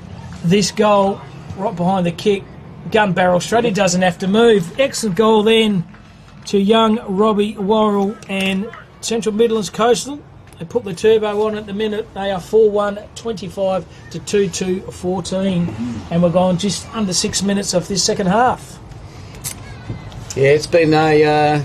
Speaker 5: this goal right behind the kick? Gun barrel straight, he doesn't have to move. Excellent goal then to young Robbie Worrell and Central Midlands Coastal. They put the turbo on at the minute. They are 4-1, 25 to 2-2, 14. And we're gone just under 6 minutes of this second half.
Speaker 7: Yeah, it's been a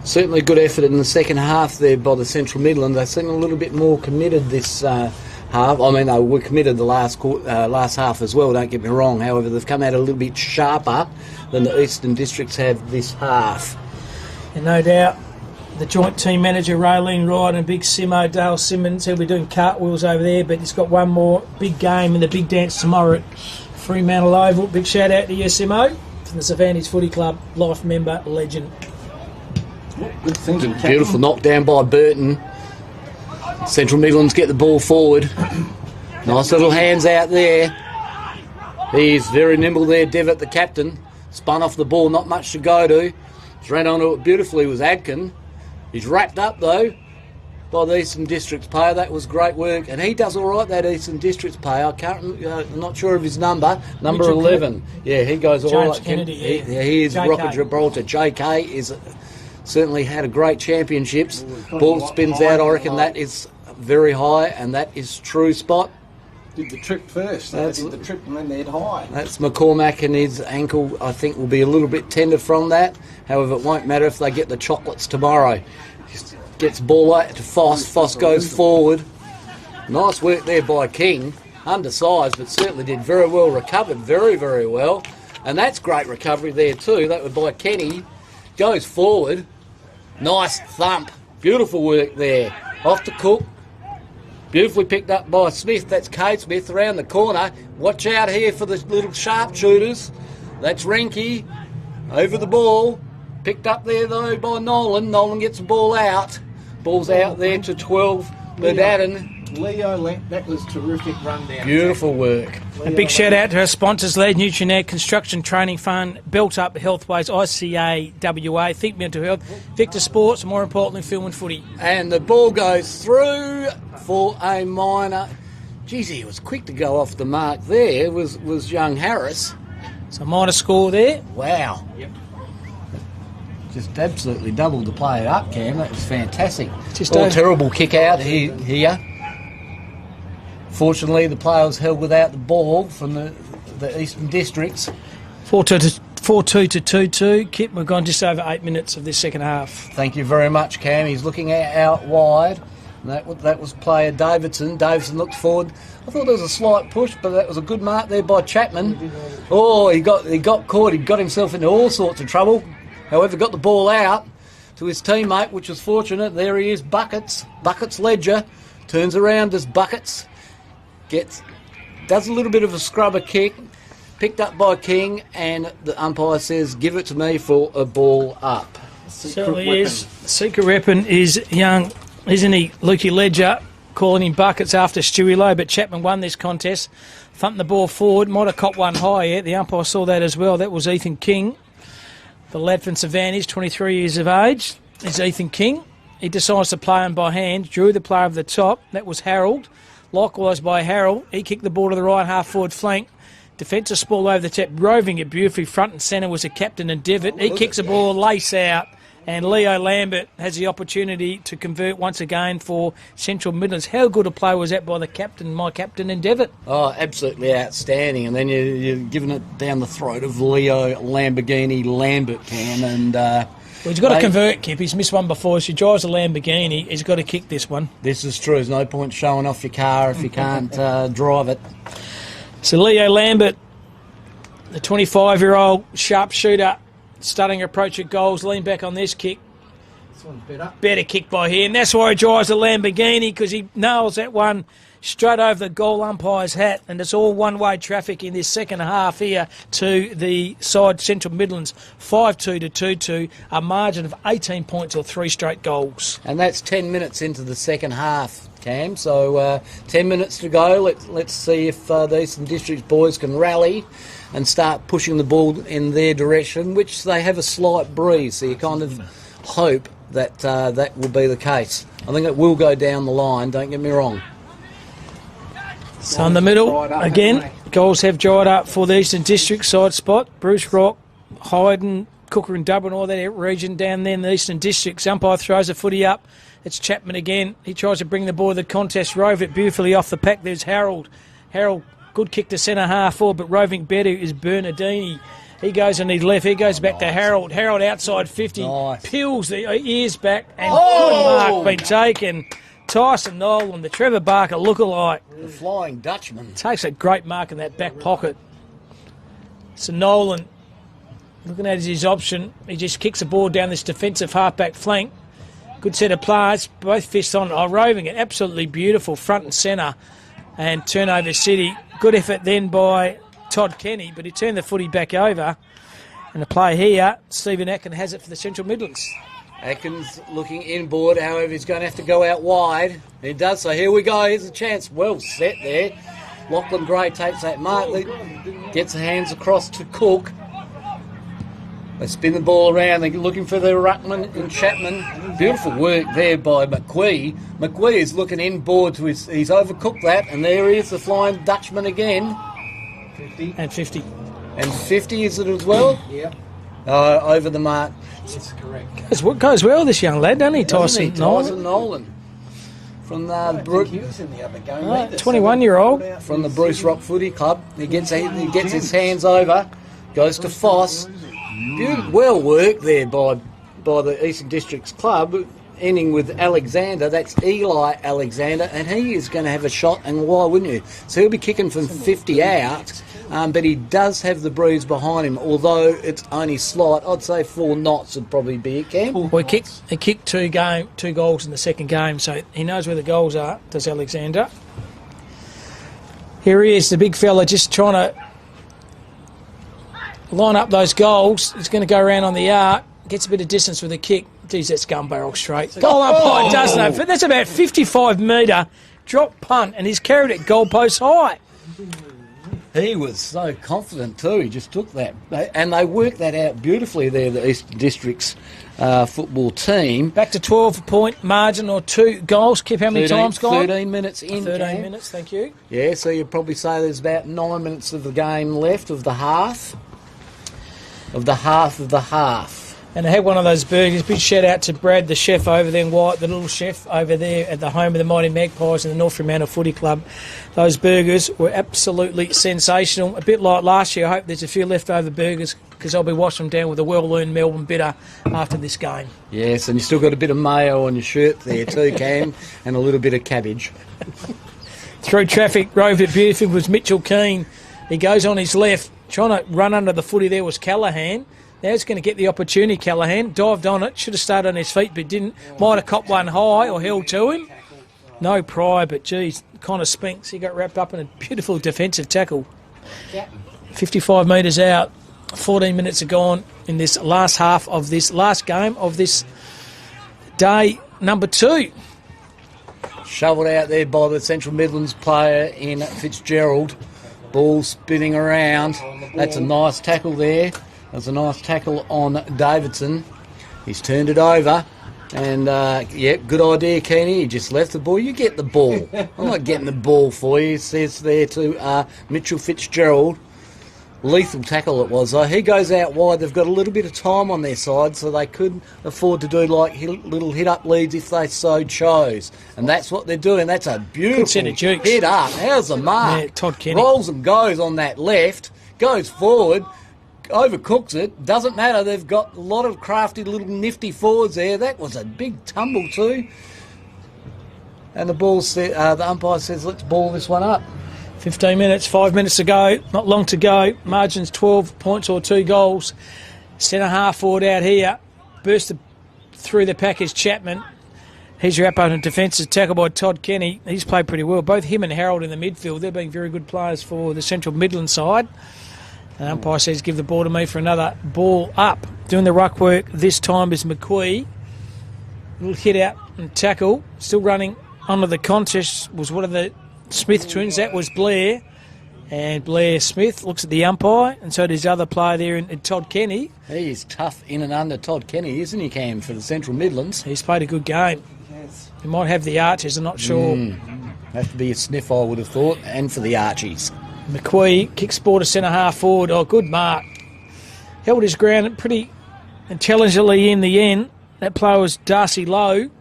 Speaker 7: certainly good effort in the second half there by the Central Midlands. They seem a little bit more committed this half. I mean, they were committed the last half as well, don't get me wrong. However, they've come out a little bit sharper than the Eastern Districts have this half.
Speaker 5: And no doubt, the joint team manager, Raylene Wright, and big Simo, Dale Simmons, he'll be doing cartwheels over there, but he's got one more big game in the big dance tomorrow at Fremantle Oval. Big shout out to you, Simo, from the Cervantes Footy Club, life member, legend.
Speaker 6: Good thinking,
Speaker 7: Beautiful knockdown by Burton. Central Midlands get the ball forward. Nice little hands out there. He's very nimble there, Devitt, the captain. Spun off the ball, not much to go to. He's ran onto it beautifully with Adkin. He's wrapped up though by the Eastern Districts player. That was great work, and he does all right, that Eastern Districts player. I'm not sure of his number. Number Mitchell 11. Yeah, he goes all
Speaker 5: James
Speaker 7: right.
Speaker 5: Kennedy,
Speaker 7: He is
Speaker 5: JK.
Speaker 7: Rocket Gibraltar. JK is certainly had a great championships. Ball spins out. I reckon that is very high, and that is true, Spot.
Speaker 6: Did the trip first. They did the trip and then they'd high.
Speaker 7: That's McCormack, and his ankle, I think, will be a little bit tender from that. However, it won't matter if they get the chocolates tomorrow. Just gets ball out to Foss. Foss goes forward. Nice work there by King. Undersized, but certainly did very well. Recovered very, very well. And that's great recovery there too. That was by Kenny. Goes forward. Nice thump. Beautiful work there. Off to Cook. Beautifully picked up by Smith. That's Kate Smith around the corner. Watch out here for the little sharpshooters. That's Renke. Over the ball. Picked up there though by Nolan. Nolan gets the ball out. Ball's out there to 12. Ledadden.
Speaker 6: Leo, that was terrific rundown.
Speaker 7: Beautiful work.
Speaker 5: A big shout out to our sponsors, Lead Nutrien Construction Training Fund, Built Up Healthways, ICA WA, Think Mental Health, Victor Sports, and more importantly, Film and Footy.
Speaker 7: And the ball goes through for a minor. Geez, he was quick to go off the mark there, was young Harris.
Speaker 5: So minor score there.
Speaker 7: Wow.
Speaker 5: Yep.
Speaker 7: Just absolutely doubled the play up, Cam. That was fantastic.
Speaker 5: Just
Speaker 7: a terrible kick out here. Fortunately, the player was held without the ball from the Eastern Districts.
Speaker 5: 4-2 to 2-2. Kip, we've gone just over 8 minutes of this second half.
Speaker 7: Thank you very much, Cam. He's looking out wide. And that was player Davidson. Davidson looked forward. I thought there was a slight push, but that was a good mark there by Chapman. Oh, he got caught. He got himself into all sorts of trouble. However, got the ball out to his teammate, which was fortunate. There he is, Buckets. Buckets Ledger. Turns around as Buckets. Does a little bit of a scrubber kick. Picked up by King, and the umpire says, give it to me for a ball up.
Speaker 5: Certainly is. Secret weapon is young, isn't he? Lukey Ledger calling him Buckets after Stewie Lowe, but Chapman won this contest. Thumping the ball forward. Might have caught one high yet. The umpire saw that as well. That was Ethan King. The lad from Savannah is 23 years of age. Is Ethan King. He decides to play him by hand. Drew the player over the top. That was Harold. Likewise by Harold. He kicked the ball to the right half forward flank. Defensive ball over the top, roving it beautifully. Front and centre was the captain and Devitt. He kicks the ball lace out, and Leo Lambert has the opportunity to convert once again for Central Midlands. How good a play was that by the captain, my captain and Devitt?
Speaker 7: Oh, absolutely outstanding. And then you're giving it down the throat of Leo Lamborghini Lambert, Cam, and...
Speaker 5: Well, he's got to convert, Kip. He's missed one before. So he drives a Lamborghini. He's got to kick this one.
Speaker 7: This is true. There's no point showing off your car if you can't drive it.
Speaker 5: So Leo Lambert, the 25-year-old sharpshooter, starting approach at goals, lean back on this kick.
Speaker 6: This one's better.
Speaker 5: Better kick by him. That's why he drives the Lamborghini, because he nails that one straight over the goal umpire's hat, and it's all one-way traffic in this second half here to the side Central Midlands, 5-2 to 2-2, a margin of 18 points or 3 straight goals.
Speaker 7: And that's 10 minutes into the second half, Cam, so 10 minutes to go. Let's see if the Eastern Districts boys can rally and start pushing the ball in their direction, which they have a slight breeze, so you kind of hope that that will be the case. I think it will go down the line, don't get me wrong.
Speaker 5: So in the middle, again, goals have dried up for the Eastern District side Spot. Bruce Rock, Hayden, Cooker and Dublin, all that region down there in the Eastern District. Umpire throws a footy up. It's Chapman again. He tries to bring the ball to the contest. Rove it beautifully off the pack. There's Harold. Harold, good kick to centre half forward, but roving better is Bernardini. He goes on his left. He goes back to Harold. Harold outside 50.
Speaker 7: Nice.
Speaker 5: Peels the ears back, and good mark been taken. Tyson Nolan, the Trevor Barker lookalike.
Speaker 7: The Flying Dutchman.
Speaker 5: Takes a great mark in that back pocket. So Nolan, looking at his option, he just kicks the ball down this defensive halfback flank. Good set of players, both fists on, roving it, absolutely beautiful, front and centre, and turnover city. Good effort then by Todd Kenny, but he turned the footy back over. And the play here, Stephen Atkin has it for the Central Midlands.
Speaker 7: Atkins looking inboard, however, he's going to have to go out wide. He does, so here we go. Here's a chance. Well set there. Lachlan Gray takes that mark, gets the hands across to Cook. They spin the ball around. They're looking for their ruckman and Chapman. Beautiful work there by McQuee. McQuee is looking inboard to he's overcooked that, and there he is, the Flying Dutchman again.
Speaker 5: 50. And 50.
Speaker 7: And 50 is it as well?
Speaker 6: Yep.
Speaker 7: Over the mark.
Speaker 6: That's correct.
Speaker 5: Goes well, this young lad, doesn't he, Tyson Nolan?
Speaker 7: Tyson Nolan. from the
Speaker 6: I think he was in the other game. either,
Speaker 5: 21-year-old.
Speaker 7: from the Bruce Rock Footy Club. He gets his hands over, goes to Foss. Well worked there by the Eastern Districts Club, ending with Alexander. That's Eli Alexander, and he is going to have a shot, and why wouldn't you? So he'll be kicking from 50 out, but he does have the breeze behind him, although it's only slight. I'd say 4 knots would probably be it, Cam.
Speaker 5: Well, he kicked two goals in the second game, so he knows where the goals are, does Alexander. Here he is, the big fella, just trying to line up those goals. He's going to go around on the arc, gets a bit of distance with a kick. Geez, that's gun barrel straight. Goal umpire does know. That's about 55-metre drop punt, and he's carried it goalpost high.
Speaker 7: He was so confident too. He just took that, and they worked that out beautifully there. The Eastern Districts football team.
Speaker 5: Back to 12-point margin or 2 goals. Keep how many times, guys?
Speaker 7: 13 minutes in.
Speaker 5: 13 minutes. Thank you.
Speaker 7: Yeah, so you'd probably say there's about 9 minutes of the game left of the half. Of the half.
Speaker 5: And I had one of those burgers. Big shout out to Brad, the chef over there, and White, the little chef over there at the home of the Mighty Magpies and the North Fremantle Footy Club. Those burgers were absolutely sensational. A bit like last year. I hope there's a few leftover burgers because I'll be washing them down with a well-earned Melbourne bitter after this game.
Speaker 7: Yes, and you still got a bit of mayo on your shirt there too, Cam, and a little bit of cabbage.
Speaker 5: Through traffic, rove it beautifully was Mitchell Keane. He goes on his left. Trying to run under the footy there was Callaghan. Now he's going to get the opportunity, Callaghan. Dived on it, should have started on his feet, but didn't. Might have copped one high or held to him. No pry, but geez, Connor Spinks, he got wrapped up in a beautiful defensive tackle. 55 metres out, 14 minutes are gone in this last half of this last game of this day number 2.
Speaker 7: Shoveled out there by the Central Midlands player in Fitzgerald. Ball spinning around. That's a nice tackle there. That's a nice tackle on Davidson. He's turned it over. And, good idea, Keeney. You just left the ball. You get the ball. I'm not getting the ball for you. It says there to Mitchell Fitzgerald. Lethal tackle it was, though. He goes out wide. They've got a little bit of time on their side, so they could afford to do like little hit-up leads if they so chose. And that's what they're doing. That's a beautiful hit-up. How's the mark?
Speaker 5: Yeah, Todd Kenny.
Speaker 7: Rolls and goes on that left, goes forward, overcooks it. Doesn't matter. They've got a lot of crafty little nifty forwards there. That was a big tumble too. And the umpire says, let's ball this one up.
Speaker 5: 15 minutes, 5 minutes to go, not long to go. Margin's 12 points or 2 goals. Centre half forward out here. Bursted through the pack is Chapman. He's your opponent defensive tackle by Todd Kenny. He's played pretty well. Both him and Harold in the midfield. They're being very good players for the Central Midland side. The umpire says give the ball to me for another ball up. Doing the ruck work this time is McQuee. Little hit out and tackle. Still running under the contest was one of the Smith twins. That was Blair. And Blair Smith looks at the umpire, and so does the other player there in Todd Kenny.
Speaker 7: He is tough in and under Todd Kenny, isn't he, Cam, for the Central Midlands?
Speaker 5: He's played a good game. Yes. He might have the Archers, I'm not sure.
Speaker 7: Have to be a sniff, I would have thought, and for the Archies.
Speaker 5: McQuee kicks ball to centre half forward. Oh, good mark. Held his ground pretty intelligently in the end. That player was Darcy Lowe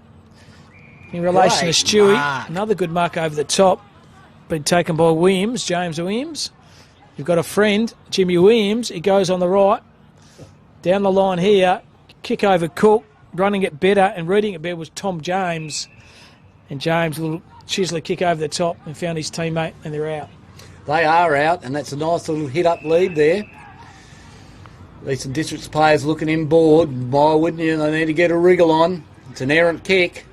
Speaker 5: in relation to Stewie.
Speaker 7: Mark.
Speaker 5: Another good mark over the top. Been taken by Williams, James Williams. You've got a friend, Jimmy Williams. He goes on the right. Down the line here. Kick over Cook. Running it better and reading it better was Tom James. And James, a little chisel kick over the top and found his teammate, and they're out.
Speaker 7: They are out, and that's a nice little hit-up lead there. Eastern Districts players looking inboard. Why wouldn't you? They need to get a wriggle on. It's an errant kick.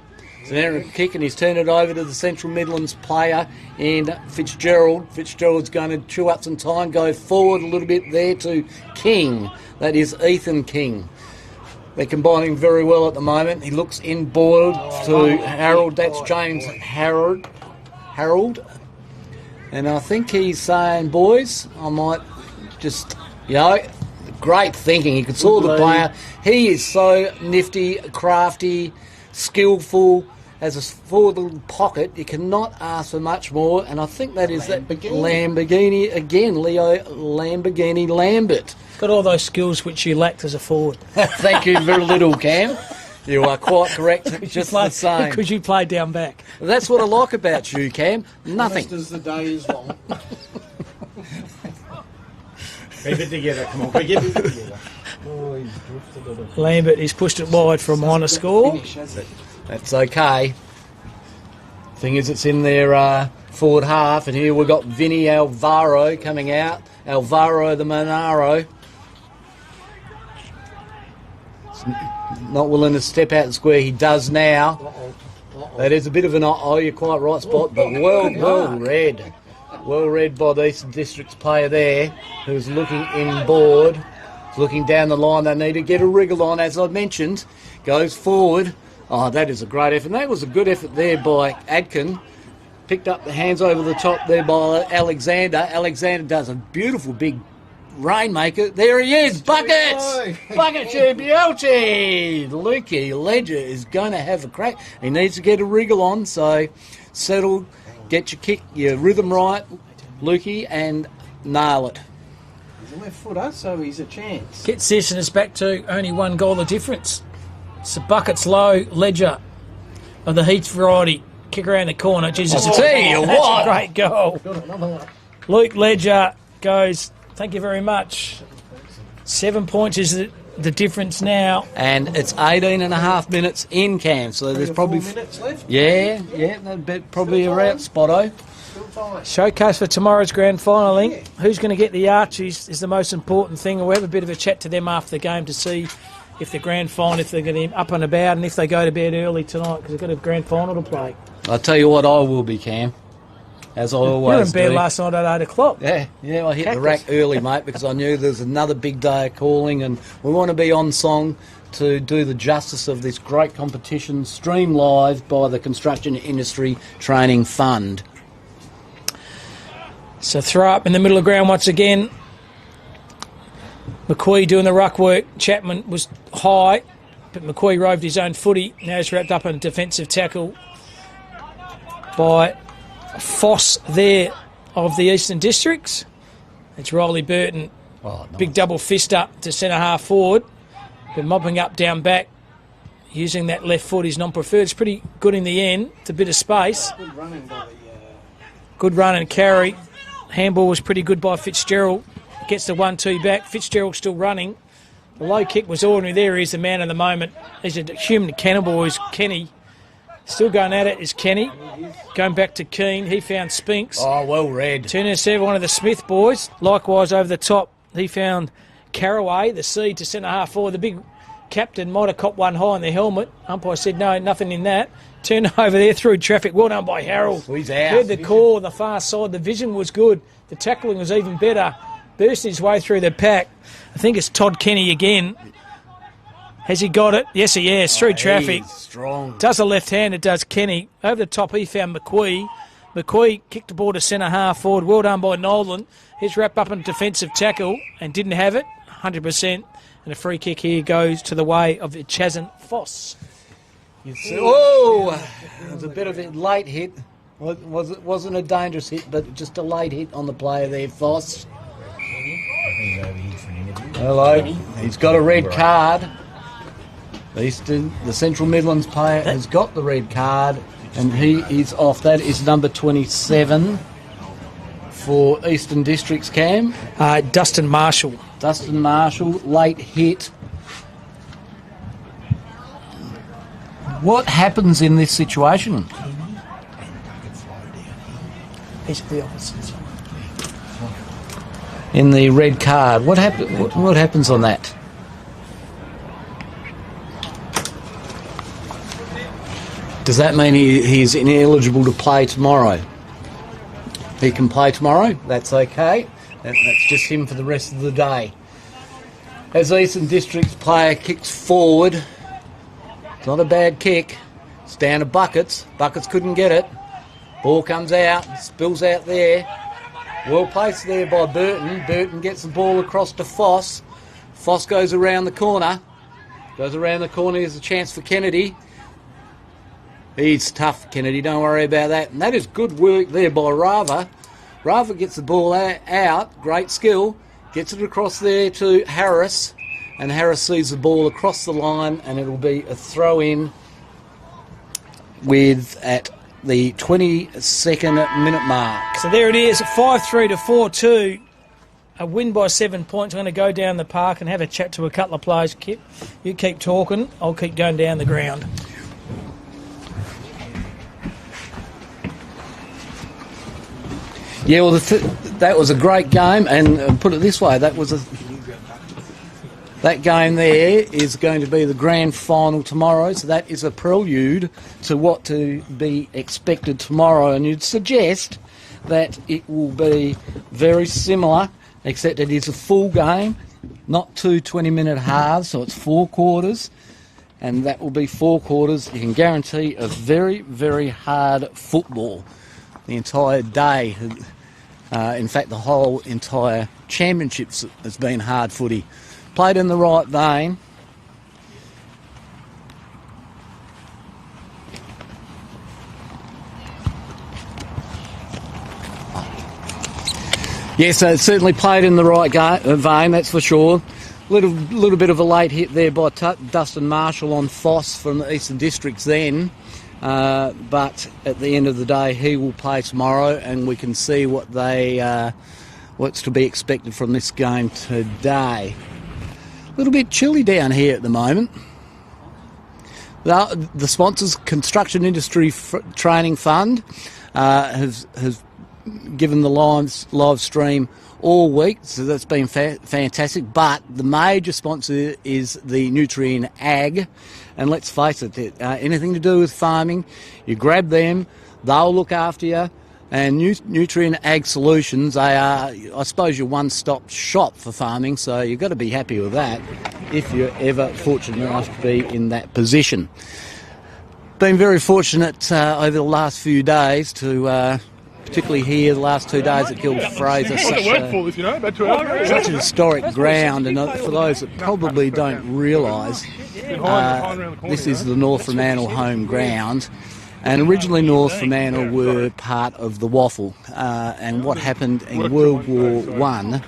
Speaker 7: It's an errant kick, and he's turned it over to the Central Midlands player in Fitzgerald. Fitzgerald's going to chew up some time, go forward a little bit there to King. That is Ethan King. They're combining very well at the moment. He looks inboard to Harold. That's James Harold. And I think he's saying, boys, I might just, great thinking. He could saw the player. He is so nifty, crafty, skillful, has a forward little pocket. You cannot ask for much more. And I think that is that Lamborghini again, Leo Lamborghini Lambert.
Speaker 5: Got all those skills which you lacked as a forward.
Speaker 7: Thank you very little, Cam. You are quite correct. Just the same.
Speaker 5: Because you play down back.
Speaker 7: That's what I like about you, Cam. Nothing.
Speaker 6: Just as the day is long.
Speaker 1: Keep it together, come on. Keep it together. Oh, he's drifted a bit.
Speaker 5: Lambert, he's pushed it wide for a minor score.
Speaker 7: That's okay. Thing is, it's in their forward half, and here we've got Vinny Alvaro coming out. Alvaro the Monaro. Not willing to step out the square. He does now. That is a bit of an you're quite right spot, but well read. Well read by the Eastern District's player there, who's looking inboard, looking down the line. They need to get a wriggle on, as I mentioned. Goes forward. Oh, that is a great effort. And that was a good effort there by Adkin. Picked up the hands over the top there by Alexander. Alexander does a beautiful big rainmaker. There he is. Buckets! Bucket beauty! Lukey Ledger is going to have a crack. He needs to get a wriggle on, so settle, get your kick, your rhythm right, Lukey, and nail it.
Speaker 6: He's a left footer, so he's a chance.
Speaker 5: Gets this and it's back to only 1 goal of difference. So Buckets low, Ledger of the Heats variety. Kick around the corner. Jesus,
Speaker 7: I'll tell you
Speaker 5: that's
Speaker 7: what.
Speaker 5: a great goal. Luke Ledger goes, thank you very much. 7 points is the difference now.
Speaker 7: And it's 18 and a half minutes in, Cam, so there's probably
Speaker 6: 4 minutes left.
Speaker 7: Yeah, that'd probably around spot-o.
Speaker 5: Showcase for tomorrow's grand final, I think. Who's going to get the Archies is the most important thing. We'll have a bit of a chat to them after the game to see if the grand final, if they're going to be up and about, and if they go to bed early tonight, because they've got a grand final to play.
Speaker 7: I'll tell you what, I will be, Cam, as I always do.
Speaker 5: You were in bed last night at 8 o'clock.
Speaker 7: Yeah, I hit the rack early, mate, because I knew there's another big day of calling, and we want to be on song to do the justice of this great competition, streamed live by the Construction Industry Training Fund.
Speaker 5: So throw up in the middle of the ground once again. McQueen doing the ruck work. Chapman was high, but McQueen roved his own footy. Now he's wrapped up in a defensive tackle by Foss there of the Eastern Districts. It's Riley Burton.
Speaker 7: Oh, nice.
Speaker 5: Big double fist up to centre half forward. Been mopping up down back. Using that left foot, his non-preferred. It's pretty good in the end. It's a bit of space.
Speaker 6: Good running by
Speaker 5: Good run and carry. Handball was pretty good by Fitzgerald. Gets the 1-2 back. Fitzgerald still running. The low kick was ordinary there. He's the man of the moment. He's a human cannibal, is Kenny. Still going at it is Kenny. Going back to Keane. He found Spinks.
Speaker 7: Oh, well read.
Speaker 5: Turner serve one of the Smith boys. Likewise over the top, he found Caraway, the seed to centre half forward. The big captain might have copped one high in the helmet. Umpire said no, nothing in that. Turned over there through traffic. Well done by Harold.
Speaker 7: He's out.
Speaker 5: Heard the call on the far side. The vision was good. The tackling was even better. Burst his way through the pack. I think it's Todd Kenny again. Has he got it? Yes, he has. Through traffic.
Speaker 7: Strong.
Speaker 5: Does a left-hander, does Kenny. Over the top, he found McQueen. McQueen kicked the ball to centre half forward. Well done by Nolan. He's wrapped up in a defensive tackle and didn't have it. 100%. And a free kick here goes to the way of Chazin Foss.
Speaker 7: Oh, it was a bit of a late hit. Wasn't a dangerous hit, but just a late hit on the player there, Foss. Hello. He's got a red card. The Central Midlands player has got the red card, and he is off. That is number 27 for Eastern Districts, Cam.
Speaker 5: Dustin Marshall.
Speaker 7: Dustin Marshall, late hit. What happens in this situation?
Speaker 5: He's the opposite.
Speaker 7: In the red card, what happens on that? Does that mean he's ineligible to play tomorrow? He can play tomorrow, that's okay. That's just him for the rest of the day. As Eastern District's player kicks forward, it's not a bad kick. It's down to Buckets. Buckets couldn't get it. Ball comes out, spills out there. Well placed there by Burton. Burton gets the ball across to Foss. Foss goes around the corner. Here's a chance for Kennedy. He's tough, Kennedy. Don't worry about that. And that is good work there by Rava. Rava gets the ball out. Great skill. Gets it across there to Harris. and Harris sees the ball across the line, and it'll be a throw-in at the 22nd minute mark.
Speaker 5: So there it is, 5-3 to 4-2. A win by 7 points. I'm going to go down the park and have a chat to a couple of players. Kip, you keep talking. I'll keep going down the ground.
Speaker 7: Yeah, well, that was a great game, and put it this way, that game there is going to be the grand final tomorrow, so that is a prelude to what to be expected tomorrow, and you'd suggest that it will be very similar, except it is a full game, not 2 20-minute halves, so it's 4 quarters, and that will be 4 quarters. You can guarantee a very, very hard football the entire day. In fact, the whole entire championships has been hard footy. Played in the right vein. Yes, so certainly played in the right vein, that's for sure. Little bit of a late hit there by Dustin Marshall on Foss from the Eastern Districts then. But at the end of the day, he will play tomorrow, and we can see what's to be expected from this game today. A little bit chilly down here at the moment. The sponsors, Construction Industry Training Fund, has given the live stream all week, so that's been fantastic. But the major sponsor is the Nutrien Ag, and let's face it, anything to do with farming, you grab them, they'll look after you. And Nutrien Ag Solutions, they are, I suppose, your one-stop shop for farming, so you've got to be happy with that if you're ever fortunate enough to be in that position. Been very fortunate over the last few days to particularly here the last 2 days at Gil Fraser, such a historic ground, and for those that probably don't realise, this is the North Fremantle home ground. And originally North Fremantle were part of the Waffle, and what happened in World War One,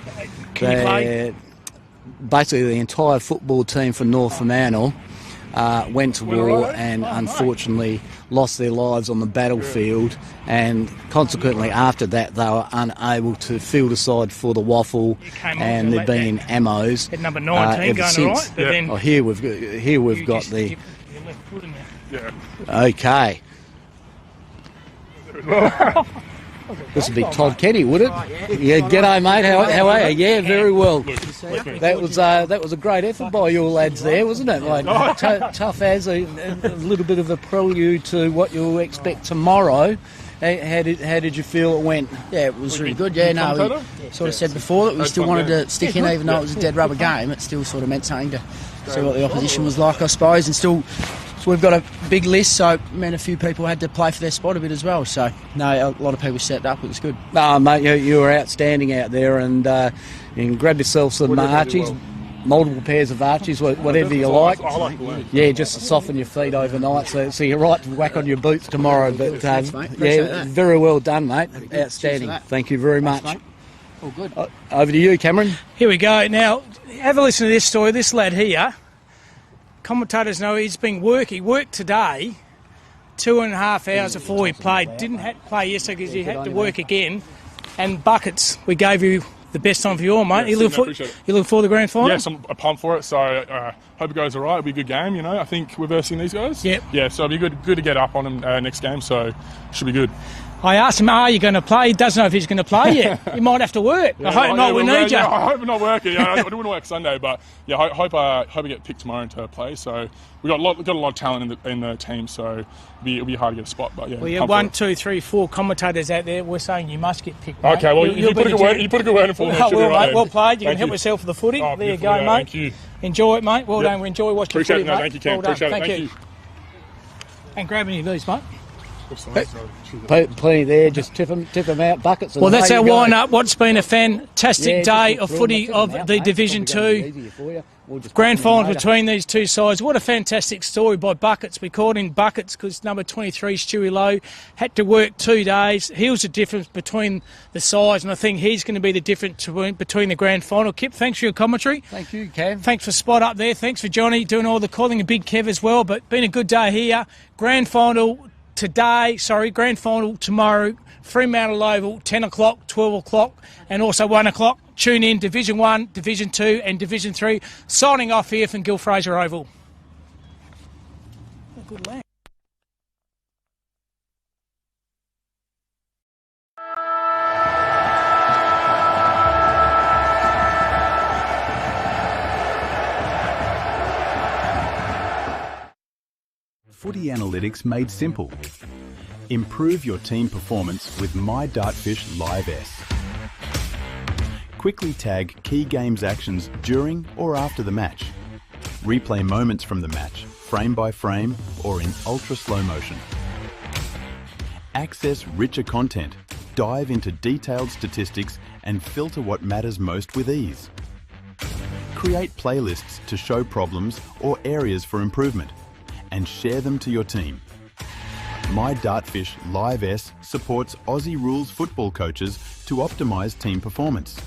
Speaker 7: basically the entire football team for North Fremantle went to war and unfortunately lost their lives on the battlefield, and consequently after that they were unable to field a side for the Waffle, and there've been ammos
Speaker 5: at number 19
Speaker 7: ever since.
Speaker 5: Right,
Speaker 7: here we've got the... Okay. This would be Todd Kenny, would it? Yeah, g'day mate, how are you? Yeah, very well. That was a great effort by your lads there, wasn't it? Like, tough as a little bit of a prelude to what you'll expect tomorrow. How did you feel it went?
Speaker 19: Yeah, it was really good. Yeah, no, we sort of said before that we still wanted to stick in, even though it was a dead rubber game. It still sort of meant something to see what the opposition was like, I suppose, and still. So we've got a big list, so it meant a few people had to play for their spot a bit as well. So, no, a lot of people set up. It was good.
Speaker 7: No, mate, you were outstanding out there, and you can grab yourself some Archies, multiple pairs of Archies, whatever you like. Yeah, just to soften your feet overnight, so you're right to whack on your boots tomorrow. But yeah, very well done, mate. Outstanding. Thank you very much.
Speaker 19: All good.
Speaker 7: Over to you, Cameron.
Speaker 5: Here we go. Now, have a listen to this story. This lad here, commentators know he's been He worked today, 2.5 hours before he played. Didn't have to play yesterday because he had to work again. And buckets, we gave you the best time for you all, mate.
Speaker 2: Yeah,
Speaker 5: you look forward to the grand final?
Speaker 2: Yes, I'm pumped for it, so hope it goes all right. It'll be a good game, you know. I think we're versing these guys.
Speaker 5: Yep.
Speaker 2: Yeah, so it'll be good to get up on them next game, so should be good.
Speaker 5: I asked him, are you going to play? He doesn't know if he's going to play yet. He might have to work.
Speaker 2: Yeah,
Speaker 5: I hope not, we need you.
Speaker 2: I hope we're not working. I don't want to work Sunday, but yeah, I hope I get picked tomorrow to play. So we've got a lot of talent in the team, so it'll be hard to get a spot. But yeah,
Speaker 5: well, you have 1, 2, 3, 4 commentators out there. We're saying you must get picked, mate.
Speaker 2: Okay, well, you put a good word in for me.
Speaker 5: Well played. You can help yourself with the footy. There you go, mate.
Speaker 2: Thank you.
Speaker 5: Enjoy it, mate. Well done. We enjoy watching
Speaker 2: Appreciate
Speaker 5: footy,
Speaker 2: it.
Speaker 5: mate.
Speaker 2: Thank you, Cam.
Speaker 5: Well done.
Speaker 2: Appreciate it.
Speaker 5: Thank you. And grab any of these, mate.
Speaker 12: Plenty there, just tip them out, buckets.
Speaker 5: Well, that's our wind-up. What's been a fantastic day of footy of the Division 2 grand final between these two sides. What a fantastic story by Buckets. We called him Buckets because number 23, Stewie Lowe, had to work 2 days. He was the difference between the sides, and I think he's going to be the difference between the grand final. Kip, thanks for your commentary.
Speaker 12: Thank you, Cam.
Speaker 5: Thanks for Spot up there. Thanks for Johnny doing all the calling, and Big Kev as well. But been a good day here. Grand final grand final tomorrow, Fremantle Oval, 10 o'clock, 12 o'clock, and also 1 o'clock. Tune in, Division 1, Division 2 and Division 3. Signing off here from Gil Fraser Oval. Good lad.
Speaker 8: Footy analytics made simple. Improve your team performance with My Dartfish Live S. Quickly tag key games actions during or after the match. Replay moments from the match, frame by frame or in ultra slow motion. Access richer content, dive into detailed statistics and filter what matters most with ease. Create playlists to show problems or areas for improvement and share them to your team. My Dartfish Live S supports Aussie rules football coaches to optimise team performance.